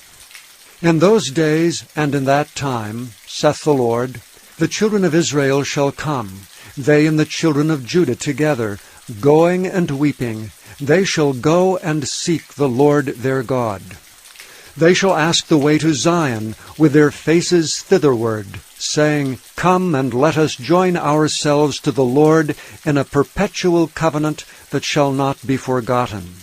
In those days and in that time, saith the Lord, the children of Israel shall come, they and the children of Judah together, going and weeping. They shall go and seek the Lord their God. They shall ask the way to Zion, with their faces thitherward, saying, Come and let us join ourselves to the Lord in a perpetual covenant that shall not be forgotten.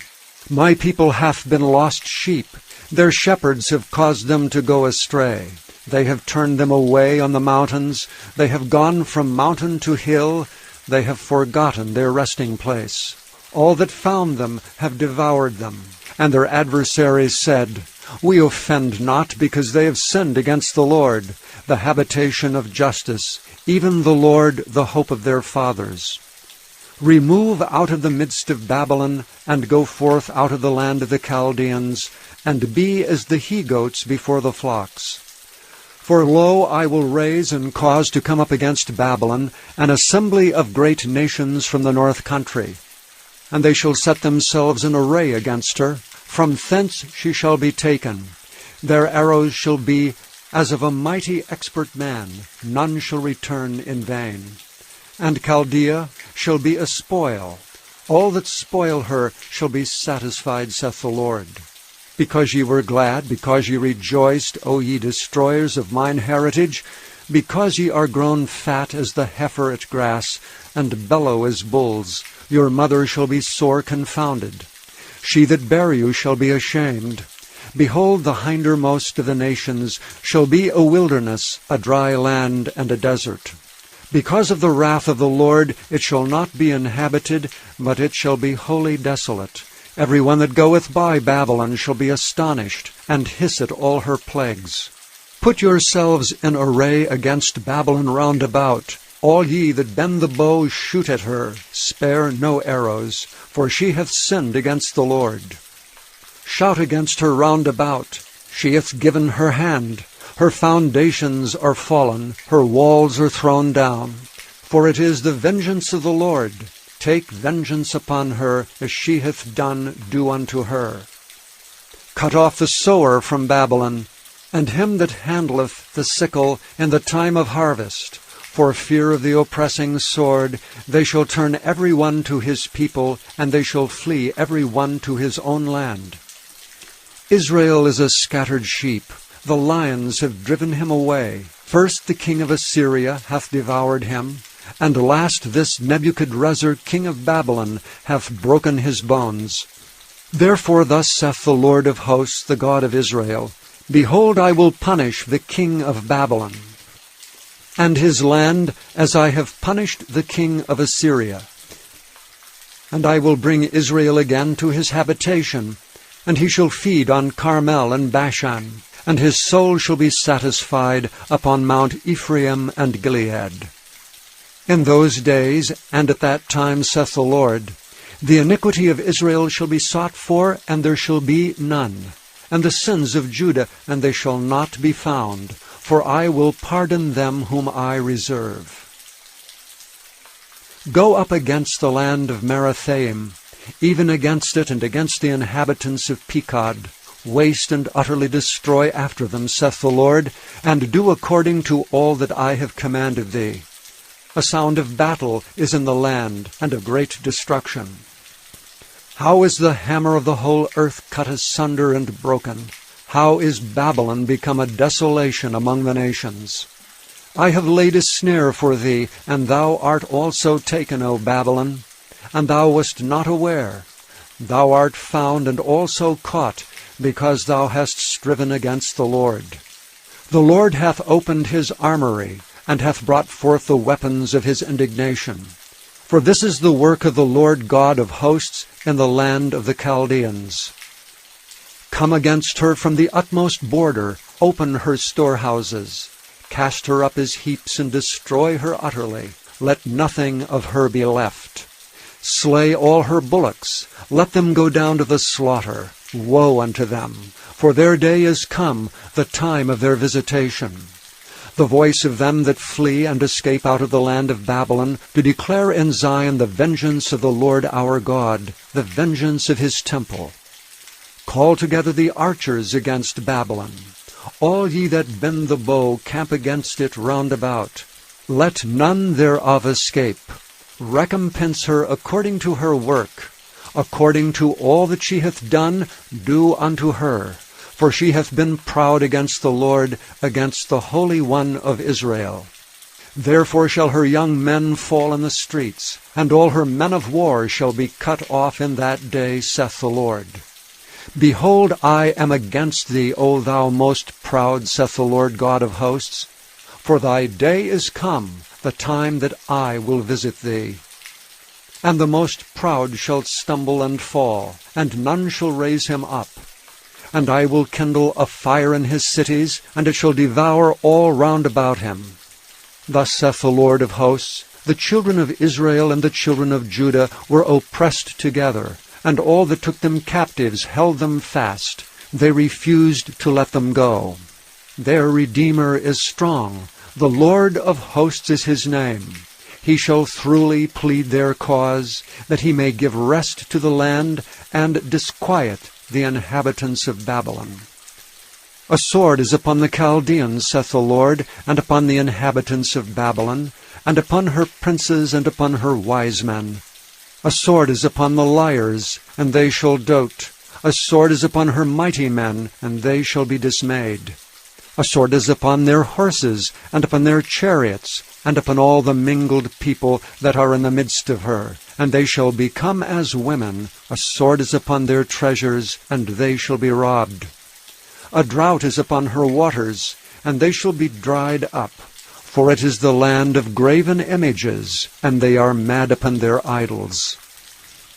My people hath been lost sheep. Their shepherds have caused them to go astray. They have turned them away on the mountains. They have gone from mountain to hill. They have forgotten their resting place. All that found them have devoured them. And their adversaries said, We offend not, because they have sinned against the Lord, the habitation of justice, even the Lord, the hope of their fathers. Remove out of the midst of Babylon, and go forth out of the land of the Chaldeans, and be as the he-goats before the flocks. For lo, I will raise and cause to come up against Babylon an assembly of great nations from the north country. And they shall set themselves in array against her. From thence she shall be taken. Their arrows shall be as of a mighty expert man. None shall return in vain. And Chaldea shall be a spoil. All that spoil her shall be satisfied, saith the Lord. Because ye were glad, because ye rejoiced, O ye destroyers of mine heritage, because ye are grown fat as the heifer at grass, and bellow as bulls, your mother shall be sore confounded. She that bare you shall be ashamed. Behold, the hindermost of the nations shall be a wilderness, a dry land, and a desert. Because of the wrath of the Lord it shall not be inhabited, but it shall be wholly desolate. Every one that goeth by Babylon shall be astonished, and hiss at all her plagues. Put yourselves in array against Babylon round about. All ye that bend the bow, shoot at her. Spare no arrows, for she hath sinned against the Lord. Shout against her round about. She hath given her hand. Her foundations are fallen, her walls are thrown down. For it is the vengeance of the Lord. Take vengeance upon her, as she hath done, do unto her. Cut off the sower from Babylon, and him that handleth the sickle in the time of harvest. For fear of the oppressing sword, they shall turn every one to his people, and they shall flee every one to his own land. Israel is a scattered sheep. The lions have driven him away. First the king of Assyria hath devoured him, and last this Nebuchadrezzar king of Babylon hath broken his bones. Therefore thus saith the Lord of hosts, the God of Israel, Behold, I will punish the king of Babylon, and his land as I have punished the king of Assyria. And I will bring Israel again to his habitation, and he shall feed on Carmel and Bashan, and his soul shall be satisfied upon Mount Ephraim and Gilead. In those days, and at that time, saith the Lord, the iniquity of Israel shall be sought for, and there shall be none, and the sins of Judah, and they shall not be found, for I will pardon them whom I reserve. Go up against the land of Merathaim, even against it, and against the inhabitants of Pekod. Waste and utterly destroy after them, saith the Lord, and do according to all that I have commanded thee. A sound of battle is in the land, and of great destruction. How is the hammer of the whole earth cut asunder and broken? How is Babylon become a desolation among the nations? I have laid a snare for thee, and thou art also taken, O Babylon, and thou wast not aware. Thou art found and also caught, because thou hast striven against the Lord. The Lord hath opened his armory, and hath brought forth the weapons of his indignation. For this is the work of the Lord God of hosts in the land of the Chaldeans. Come against her from the utmost border, open her storehouses. Cast her up as heaps, and destroy her utterly. Let nothing of her be left. Slay all her bullocks. Let them go down to the slaughter. Woe unto them! For their day is come, the time of their visitation. The voice of them that flee and escape out of the land of Babylon, to declare in Zion the vengeance of the Lord our God, the vengeance of his temple. Call together the archers against Babylon. All ye that bend the bow, camp against it round about. Let none thereof escape. Recompense her according to her work. According to all that she hath done, do unto her. For she hath been proud against the Lord, against the Holy One of Israel. Therefore shall her young men fall in the streets, and all her men of war shall be cut off in that day, saith the Lord. Behold, I am against thee, O thou most proud, saith the Lord God of hosts. For thy day is come, the time that I will visit thee. And the most proud shall stumble and fall, and none shall raise him up. And I will kindle a fire in his cities, and it shall devour all round about him. Thus saith the Lord of hosts, the children of Israel and the children of Judah were oppressed together, and all that took them captives held them fast. They refused to let them go. Their Redeemer is strong. The Lord of hosts is his name. He shall throughly plead their cause, that he may give rest to the land, and disquiet the inhabitants of Babylon. A sword is upon the Chaldeans, saith the Lord, and upon the inhabitants of Babylon, and upon her princes, and upon her wise men. A sword is upon the liars, and they shall dote. A sword is upon her mighty men, and they shall be dismayed. A sword is upon their horses, and upon their chariots, and upon all the mingled people that are in the midst of her, and they shall become as women. A sword is upon their treasures, and they shall be robbed. A drought is upon her waters, and they shall be dried up. For it is the land of graven images, and they are mad upon their idols.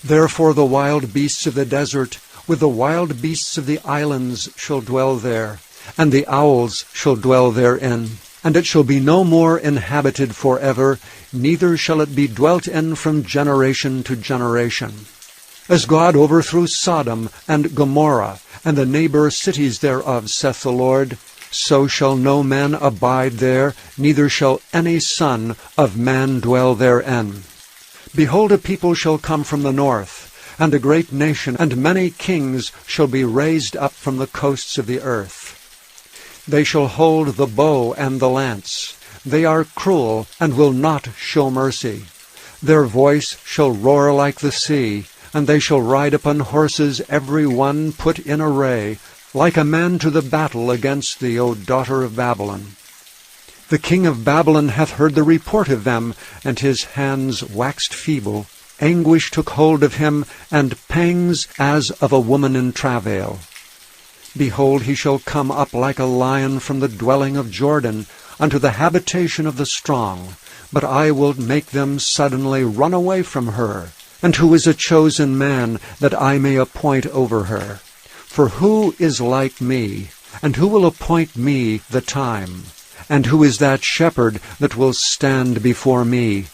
Therefore the wild beasts of the desert, with the wild beasts of the islands, shall dwell there, and the owls shall dwell therein. And it shall be no more inhabited forever, neither shall it be dwelt in from generation to generation. As God overthrew Sodom and Gomorrah, and the neighbor cities thereof, saith the Lord, so shall no man abide there, neither shall any son of man dwell therein. Behold, a people shall come from the north, and a great nation, and many kings shall be raised up from the coasts of the earth. They shall hold the bow and the lance. They are cruel, and will not show mercy. Their voice shall roar like the sea, and they shall ride upon horses, every one put in array, like a man to the battle against thee, O daughter of Babylon. The king of Babylon hath heard the report of them, and his hands waxed feeble. Anguish took hold of him, and pangs as of a woman in travail. Behold, he shall come up like a lion from the dwelling of Jordan, unto the habitation of the strong. But I will make them suddenly run away from her. And who is a chosen man, that I may appoint over her? For who is like me, and who will appoint me the time? And who is that shepherd that will stand before me?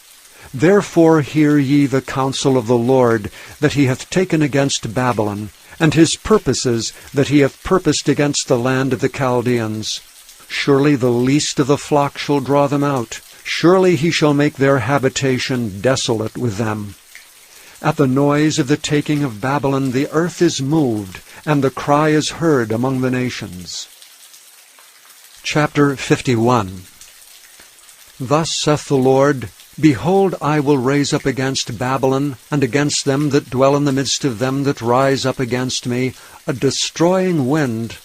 Therefore hear ye the counsel of the Lord, that he hath taken against Babylon, and his purposes that he hath purposed against the land of the Chaldeans. Surely the least of the flock shall draw them out. Surely he shall make their habitation desolate with them. At the noise of the taking of Babylon the earth is moved, and the cry is heard among the nations. Chapter 51. Thus saith the Lord, Behold, I will raise up against Babylon, and against them that dwell in the midst of them that rise up against me, a destroying wind,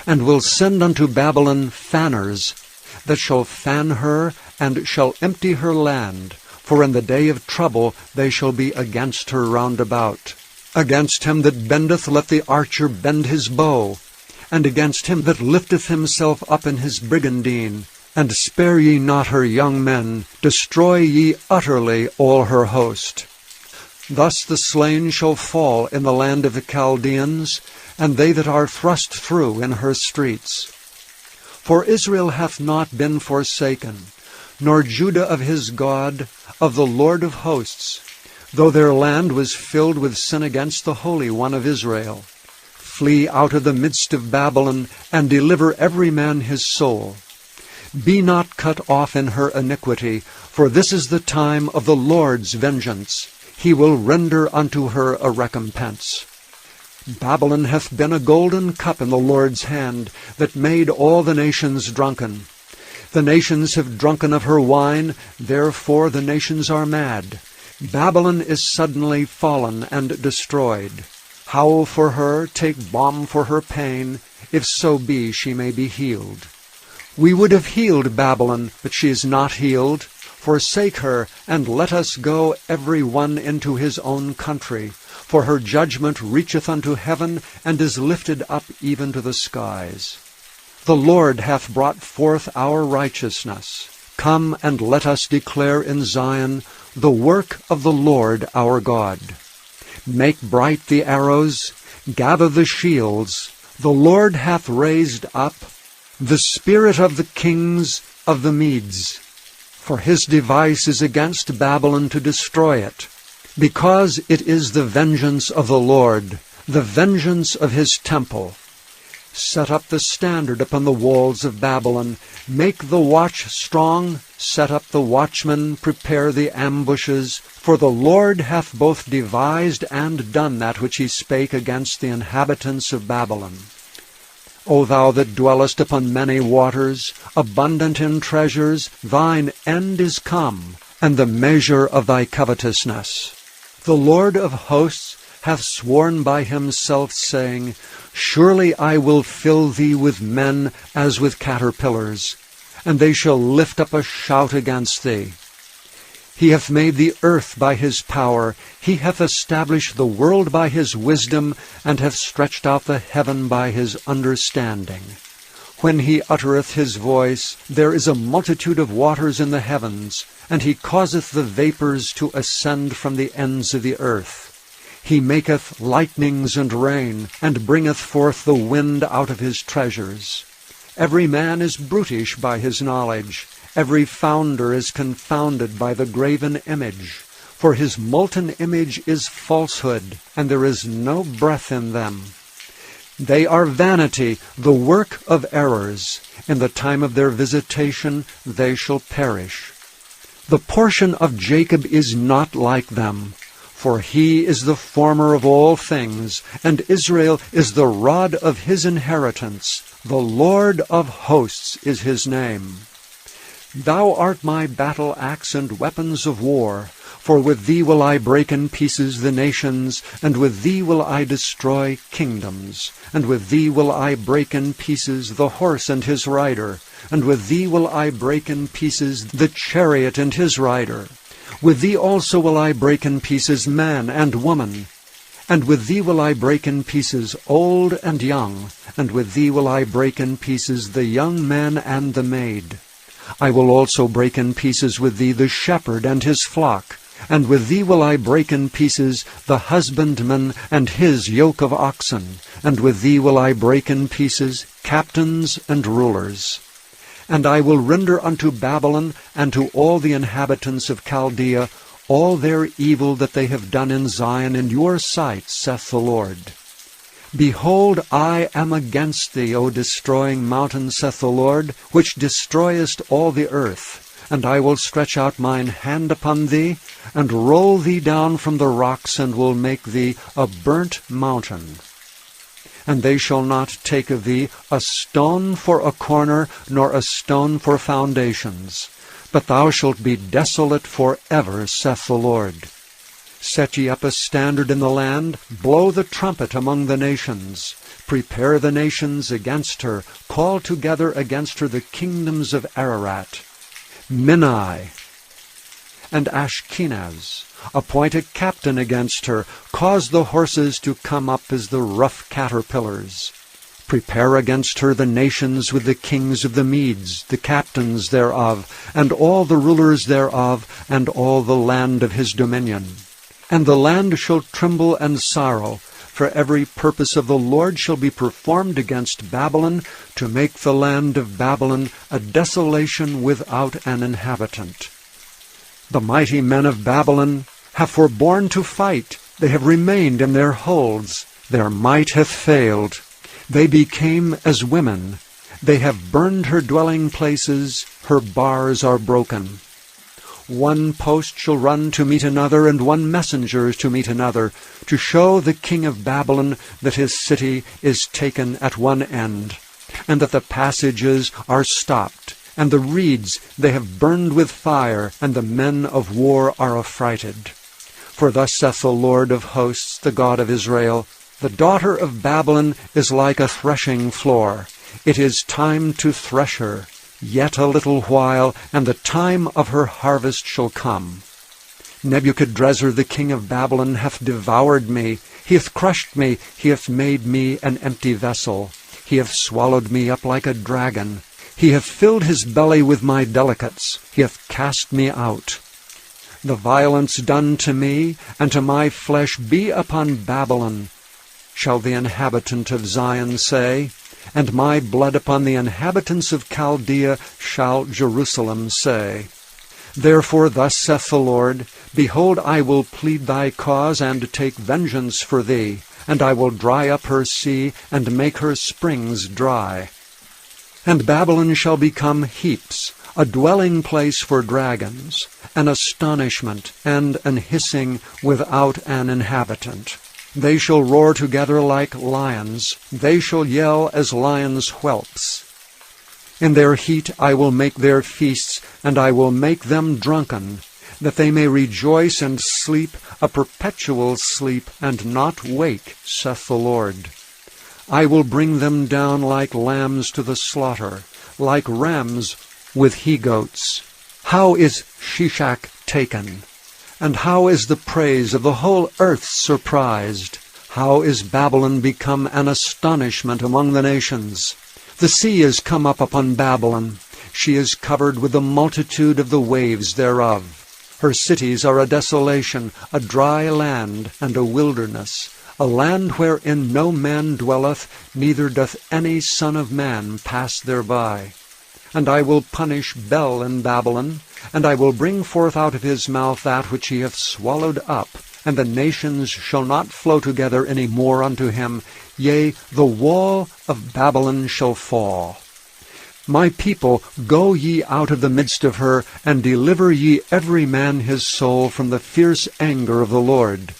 and will send unto Babylon fanners, that shall fan her, and shall empty her land. For in the day of trouble they shall be against her round about. Against him that bendeth let the archer bend his bow, and against him that lifteth himself up in his brigandine. And spare ye not her young men, destroy ye utterly all her host. Thus the slain shall fall in the land of the Chaldeans, and they that are thrust through in her streets. For Israel hath not been forsaken, nor Judah of his God, of the Lord of hosts, though their land was filled with sin against the Holy One of Israel. Flee out of the midst of Babylon, and deliver every man his soul. Be not cut off in her iniquity, for this is the time of the Lord's vengeance. He will render unto her a recompense. Babylon hath been a golden cup in the Lord's hand, that made all the nations drunken. The nations have drunken of her wine, therefore the nations are mad. Babylon is suddenly fallen and destroyed. Howl for her, take balm for her pain, if so be she may be healed. We would have healed Babylon, but she is not healed. Forsake her, and let us go every one into his own country. For her judgment reacheth unto heaven, and is lifted up even to the skies. The Lord hath brought forth our righteousness. Come and let us declare in Zion the work of the Lord our God. Make bright the arrows, gather the shields. The Lord hath raised up the spirit of the kings of the Medes. For his device is against Babylon to destroy it, because it is the vengeance of the Lord, the vengeance of his temple. Set up the standard upon the walls of Babylon. Make the watch strong. Set up the watchmen. Prepare the ambushes. For the Lord hath both devised and done that which he spake against the inhabitants of Babylon. O thou that dwellest upon many waters, abundant in treasures, thine end is come, and the measure of thy covetousness. The Lord of hosts hath sworn by himself, saying, Surely I will fill thee with men as with caterpillars, and they shall lift up a shout against thee. He hath made the earth by his power. He hath established the world by his wisdom, and hath stretched out the heaven by his understanding. When he uttereth his voice, there is a multitude of waters in the heavens, and he causeth the vapors to ascend from the ends of the earth. He maketh lightnings and rain, and bringeth forth the wind out of his treasures. Every man is brutish by his knowledge. Every founder is confounded by the graven image. For his molten image is falsehood, and there is no breath in them. They are vanity, the work of errors. In the time of their visitation they shall perish. The portion of Jacob is not like them, for he is the former of all things, and Israel is the rod of his inheritance. The Lord of hosts is his name. Thou art my battle axe and weapons of war, for with thee will I break in pieces the nations, and with thee will I destroy kingdoms, and with thee will I break in pieces the horse and his rider, and with thee will I break in pieces the chariot and his rider. With thee also will I break in pieces man and woman, and with thee will I break in pieces old and young, and with thee will I break in pieces the young man and the maid. I will also break in pieces with thee the shepherd and his flock, and with thee will I break in pieces the husbandman and his yoke of oxen, and with thee will I break in pieces captains and rulers. And I will render unto Babylon and to all the inhabitants of Chaldea all their evil that they have done in Zion in your sight, saith the Lord. Behold, I am against thee, O destroying mountain, saith the Lord, which destroyest all the earth. And I will stretch out mine hand upon thee, and roll thee down from the rocks, and will make thee a burnt mountain. And they shall not take of thee a stone for a corner, nor a stone for foundations. But thou shalt be desolate for ever, saith the Lord. Set ye up a standard in the land, blow the trumpet among the nations. Prepare the nations against her, call together against her the kingdoms of Ararat, Minai, and Ashkenaz. Appoint a captain against her, cause the horses to come up as the rough caterpillars. Prepare against her the nations with the kings of the Medes, the captains thereof, and all the rulers thereof, and all the land of his dominion. And the land shall tremble and sorrow, for every purpose of the Lord shall be performed against Babylon, to make the land of Babylon a desolation without an inhabitant. The mighty men of Babylon have forborne to fight, they have remained in their holds, their might hath failed. They became as women, they have burned her dwelling places, her bars are broken. One post shall run to meet another, and one messenger to meet another, to show the king of Babylon that his city is taken at one end, and that the passages are stopped, and the reeds they have burned with fire, and the men of war are affrighted. For thus saith the Lord of hosts, the God of Israel, the daughter of Babylon is like a threshing floor. It is time to thresh her. Yet a little while, and the time of her harvest shall come. Nebuchadrezzar the king of Babylon hath devoured me. He hath crushed me. He hath made me an empty vessel. He hath swallowed me up like a dragon. He hath filled his belly with my delicates. He hath cast me out. The violence done to me and to my flesh be upon Babylon, shall the inhabitant of Zion say, and my blood upon the inhabitants of Chaldea shall Jerusalem say. Therefore thus saith the Lord, Behold, I will plead thy cause, and take vengeance for thee, and I will dry up her sea, and make her springs dry. And Babylon shall become heaps, a dwelling place for dragons, an astonishment and an hissing without an inhabitant. They shall roar together like lions. They shall yell as lions' whelps. In their heat I will make their feasts, and I will make them drunken, that they may rejoice and sleep, a perpetual sleep, and not wake, saith the Lord. I will bring them down like lambs to the slaughter, like rams with he-goats. How is Shishak taken? And how is the praise of the whole earth surprised? How is Babylon become an astonishment among the nations? The sea is come up upon Babylon. She is covered with the multitude of the waves thereof. Her cities are a desolation, a dry land, and a wilderness, a land wherein no man dwelleth, neither doth any son of man pass thereby. And I will punish Bel in Babylon, and I will bring forth out of his mouth that which he hath swallowed up, and the nations shall not flow together any more unto him. Yea, the wall of Babylon shall fall. My people, go ye out of the midst of her, and deliver ye every man his soul from the fierce anger of the Lord.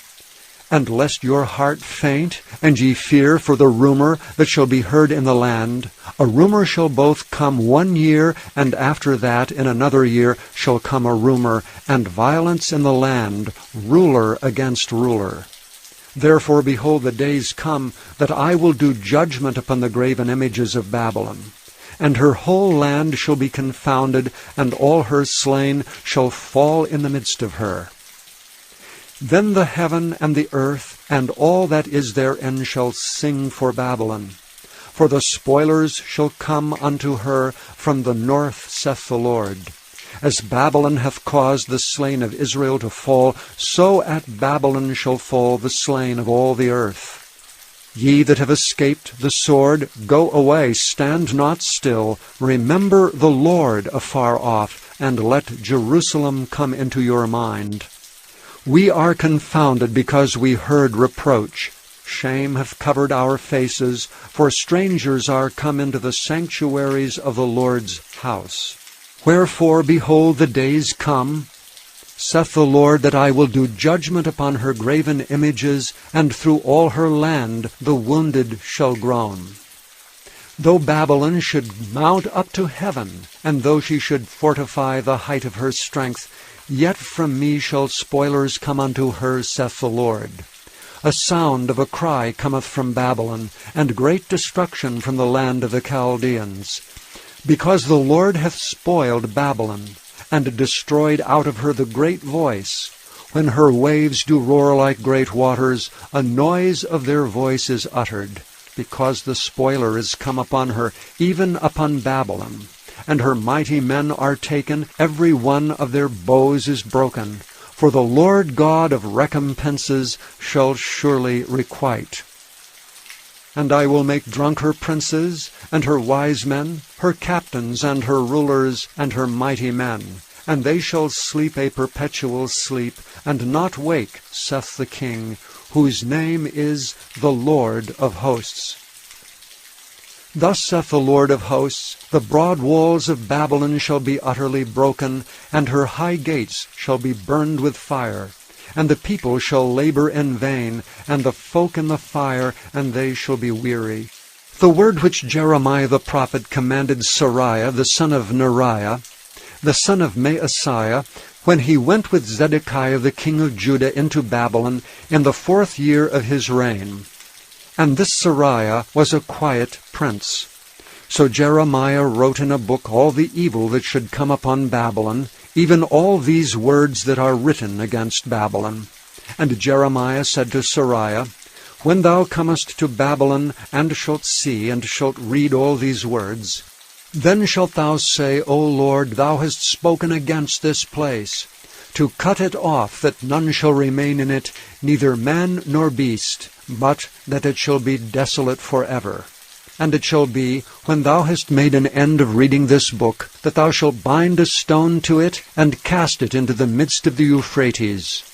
And lest your heart faint, and ye fear for the rumor that shall be heard in the land, a rumor shall both come 1 year, and after that in another year shall come a rumor, and violence in the land, ruler against ruler. Therefore, behold, the days come that I will do judgment upon the graven images of Babylon. And her whole land shall be confounded, and all her slain shall fall in the midst of her. Then the heaven and the earth and all that is therein shall sing for Babylon. For the spoilers shall come unto her from the north, saith the Lord. As Babylon hath caused the slain of Israel to fall, so at Babylon shall fall the slain of all the earth. Ye that have escaped the sword, go away, stand not still. Remember the Lord afar off, and let Jerusalem come into your mind. We are confounded because we heard reproach. Shame hath covered our faces, for strangers are come into the sanctuaries of the Lord's house. Wherefore, behold, the days come, saith the Lord, that I will do judgment upon her graven images, and through all her land the wounded shall groan. Though Babylon should mount up to heaven, and though she should fortify the height of her strength, Yet from me shall spoilers come unto her, saith the Lord. A sound of a cry cometh from Babylon, and great destruction from the land of the Chaldeans. Because the Lord hath spoiled Babylon, and destroyed out of her the great voice. When her waves do roar like great waters, a noise of their voice is uttered. Because the spoiler is come upon her, even upon Babylon. And her mighty men are taken, every one of their bows is broken. For the Lord God of recompenses shall surely requite. And I will make drunk her princes, and her wise men, her captains, and her rulers, and her mighty men. And they shall sleep a perpetual sleep, and not wake, saith the King, whose name is the Lord of hosts. Thus saith the Lord of hosts, the broad walls of Babylon shall be utterly broken, and her high gates shall be burned with fire. And the people shall labor in vain, and the folk in the fire, and they shall be weary. The word which Jeremiah the prophet commanded Seraiah the son of Neriah, the son of Maaseiah, when he went with Zedekiah the king of Judah into Babylon in the 4th year of his reign. And this Seraiah was a quiet prince. So Jeremiah wrote in a book all the evil that should come upon Babylon, even all these words that are written against Babylon. And Jeremiah said to Seraiah, When thou comest to Babylon, and shalt see, and shalt read all these words, then shalt thou say, O Lord, thou hast spoken against this place, to cut it off, that none shall remain in it, neither man nor beast, but that it shall be desolate forever. And it shall be, when thou hast made an end of reading this book, that thou shalt bind a stone to it, and cast it into the midst of the Euphrates.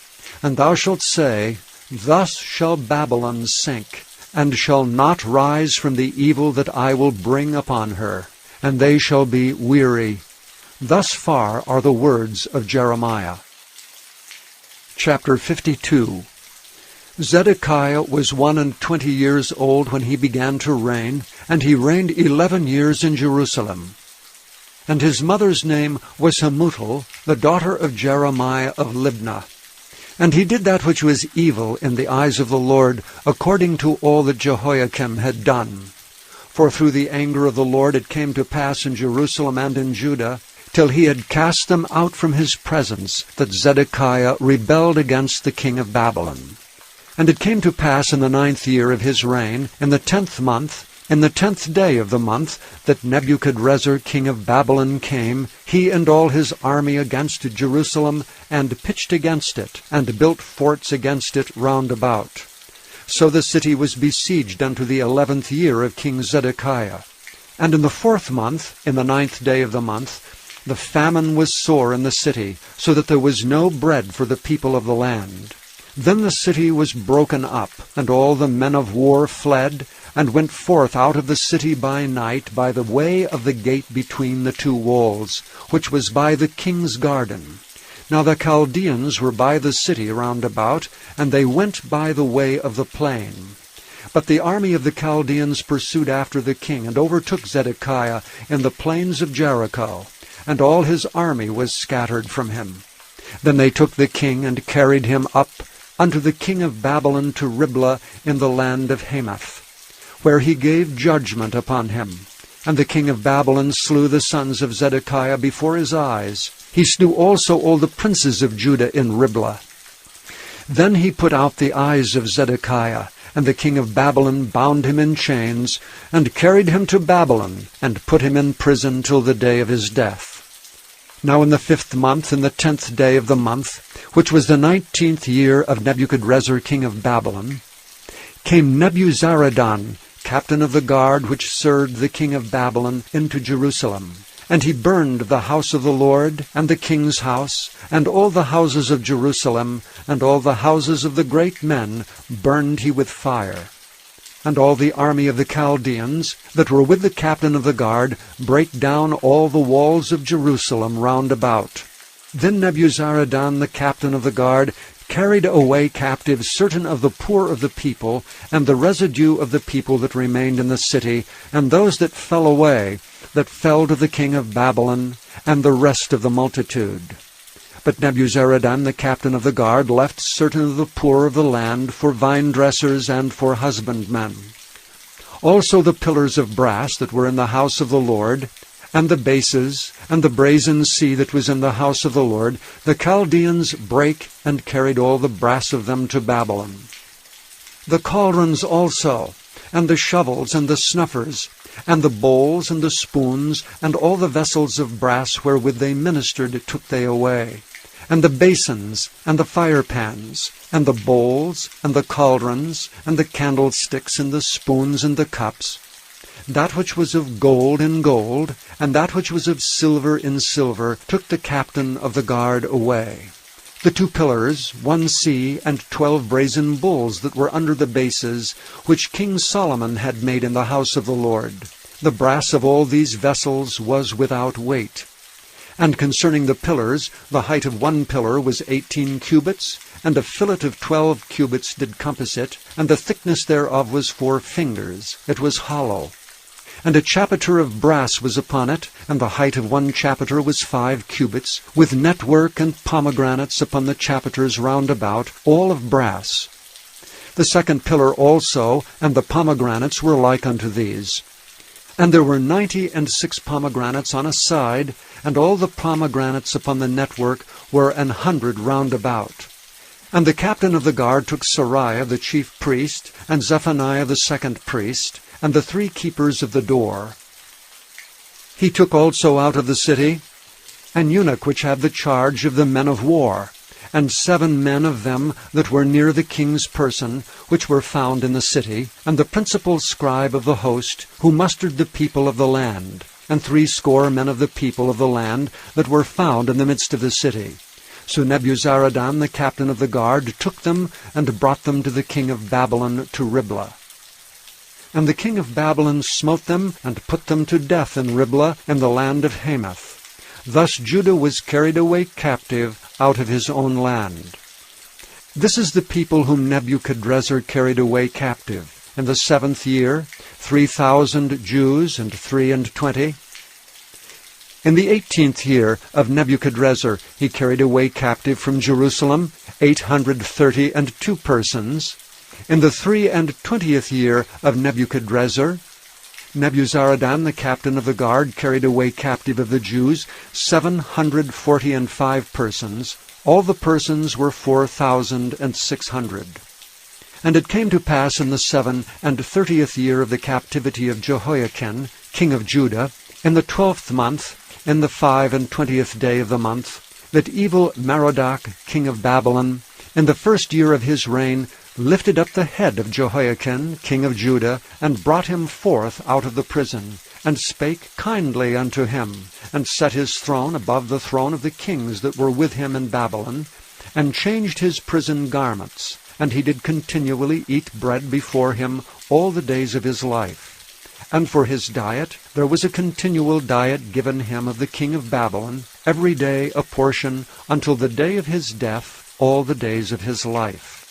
And thou shalt say, Thus shall Babylon sink, and shall not rise from the evil that I will bring upon her, and they shall be weary. Thus far are the words of Jeremiah. Chapter 52. Zedekiah was 21 years old when he began to reign, and he reigned 11 years in Jerusalem. And his mother's name was Hamutal, the daughter of Jeremiah of Libnah. And he did that which was evil in the eyes of the Lord, according to all that Jehoiakim had done. For through the anger of the Lord it came to pass in Jerusalem and in Judah, till he had cast them out from his presence, that Zedekiah rebelled against the king of Babylon. And it came to pass in the 9th year of his reign, in the 10th month, in the 10th day of the month, that Nebuchadrezzar king of Babylon came, he and all his army against Jerusalem, and pitched against it, and built forts against it round about. So the city was besieged unto the 11th year of King Zedekiah. And in the 4th month, in the 9th day of the month, the famine was sore in the city, so that there was no bread for the people of the land. Then the city was broken up, and all the men of war fled, and went forth out of the city by night by the way of the gate between the two walls, which was by the king's garden. Now the Chaldeans were by the city round about, and they went by the way of the plain. But the army of the Chaldeans pursued after the king, and overtook Zedekiah in the plains of Jericho, and all his army was scattered from him. Then they took the king, and carried him up unto the king of Babylon to Riblah in the land of Hamath, where he gave judgment upon him. And the king of Babylon slew the sons of Zedekiah before his eyes. He slew also all the princes of Judah in Riblah. Then he put out the eyes of Zedekiah, and the king of Babylon bound him in chains, and carried him to Babylon, and put him in prison till the day of his death. Now in the 5th month, in the 10th day of the month, which was the 19th year of Nebuchadrezzar king of Babylon, came Nebuzaradan, captain of the guard which served the king of Babylon, into Jerusalem. And he burned the house of the Lord, and the king's house, and all the houses of Jerusalem, and all the houses of the great men burned he with fire. And all the army of the Chaldeans that were with the captain of the guard brake down all the walls of Jerusalem round about. Then Nebuzaradan the captain of the guard carried away captive certain of the poor of the people, and the residue of the people that remained in the city, and those that fell away, that fell to the king of Babylon, and the rest of the multitude. But Nebuzaradan the captain of the guard left certain of the poor of the land for vine-dressers and for husbandmen. Also the pillars of brass that were in the house of the Lord, and the bases, and the brazen sea that was in the house of the Lord, the Chaldeans brake and carried all the brass of them to Babylon. The cauldrons also, and the shovels, and the snuffers, and the bowls, and the spoons, and all the vessels of brass wherewith they ministered took they away, and the basins, and the firepans, and the bowls, and the cauldrons, and the candlesticks, and the spoons, and the cups. That which was of gold in gold, and that which was of silver in silver, took the captain of the guard away. The 2 pillars, 1 sea, and 12 brazen bulls that were under the bases, which King Solomon had made in the house of the Lord. The brass of all these vessels was without weight. And concerning the pillars, the height of 1 pillar was 18 cubits, and a fillet of 12 cubits did compass it, and the thickness thereof was 4 fingers. It was hollow. And a chapiter of brass was upon it, and the height of 1 chapiter was 5 cubits, with network and pomegranates upon the chapiters round about, all of brass. The 2nd pillar also, and the pomegranates were like unto these. And there were 96 pomegranates on a side, and all the pomegranates upon the network were 100 round about. And the captain of the guard took Seraiah the chief priest, and Zephaniah the 2nd priest, and the 3 keepers of the door. He took also out of the city an eunuch which had the charge of the men of war, and 7 men of them that were near the king's person, which were found in the city, and the principal scribe of the host, who mustered the people of the land, and 60 men of the people of the land that were found in the midst of the city. So Nebuzaradan the captain of the guard took them, and brought them to the king of Babylon to Riblah. And the king of Babylon smote them, and put them to death in Riblah, in the land of Hamath. Thus Judah was carried away captive out of his own land. This is the people whom Nebuchadrezzar carried away captive. In the 7th year, 3,000 Jews and 23. In the 18th year of Nebuchadrezzar he carried away captive from Jerusalem 832 persons. In the 23 year of Nebuchadrezzar, Nebuzaradan the captain of the guard carried away captive of the Jews 745 persons. All the persons were 4,600. And it came to pass in the 37th year of the captivity of Jehoiachin, king of Judah, in the 12th month, in the 25th day of the month, that evil Merodach, king of Babylon, in the 1st year of his reign, lifted up the head of Jehoiachin, king of Judah, and brought him forth out of the prison, and spake kindly unto him, and set his throne above the throne of the kings that were with him in Babylon, and changed his prison garments, and he did continually eat bread before him all the days of his life. And for his diet there was a continual diet given him of the king of Babylon, every day a portion, until the day of his death, all the days of his life.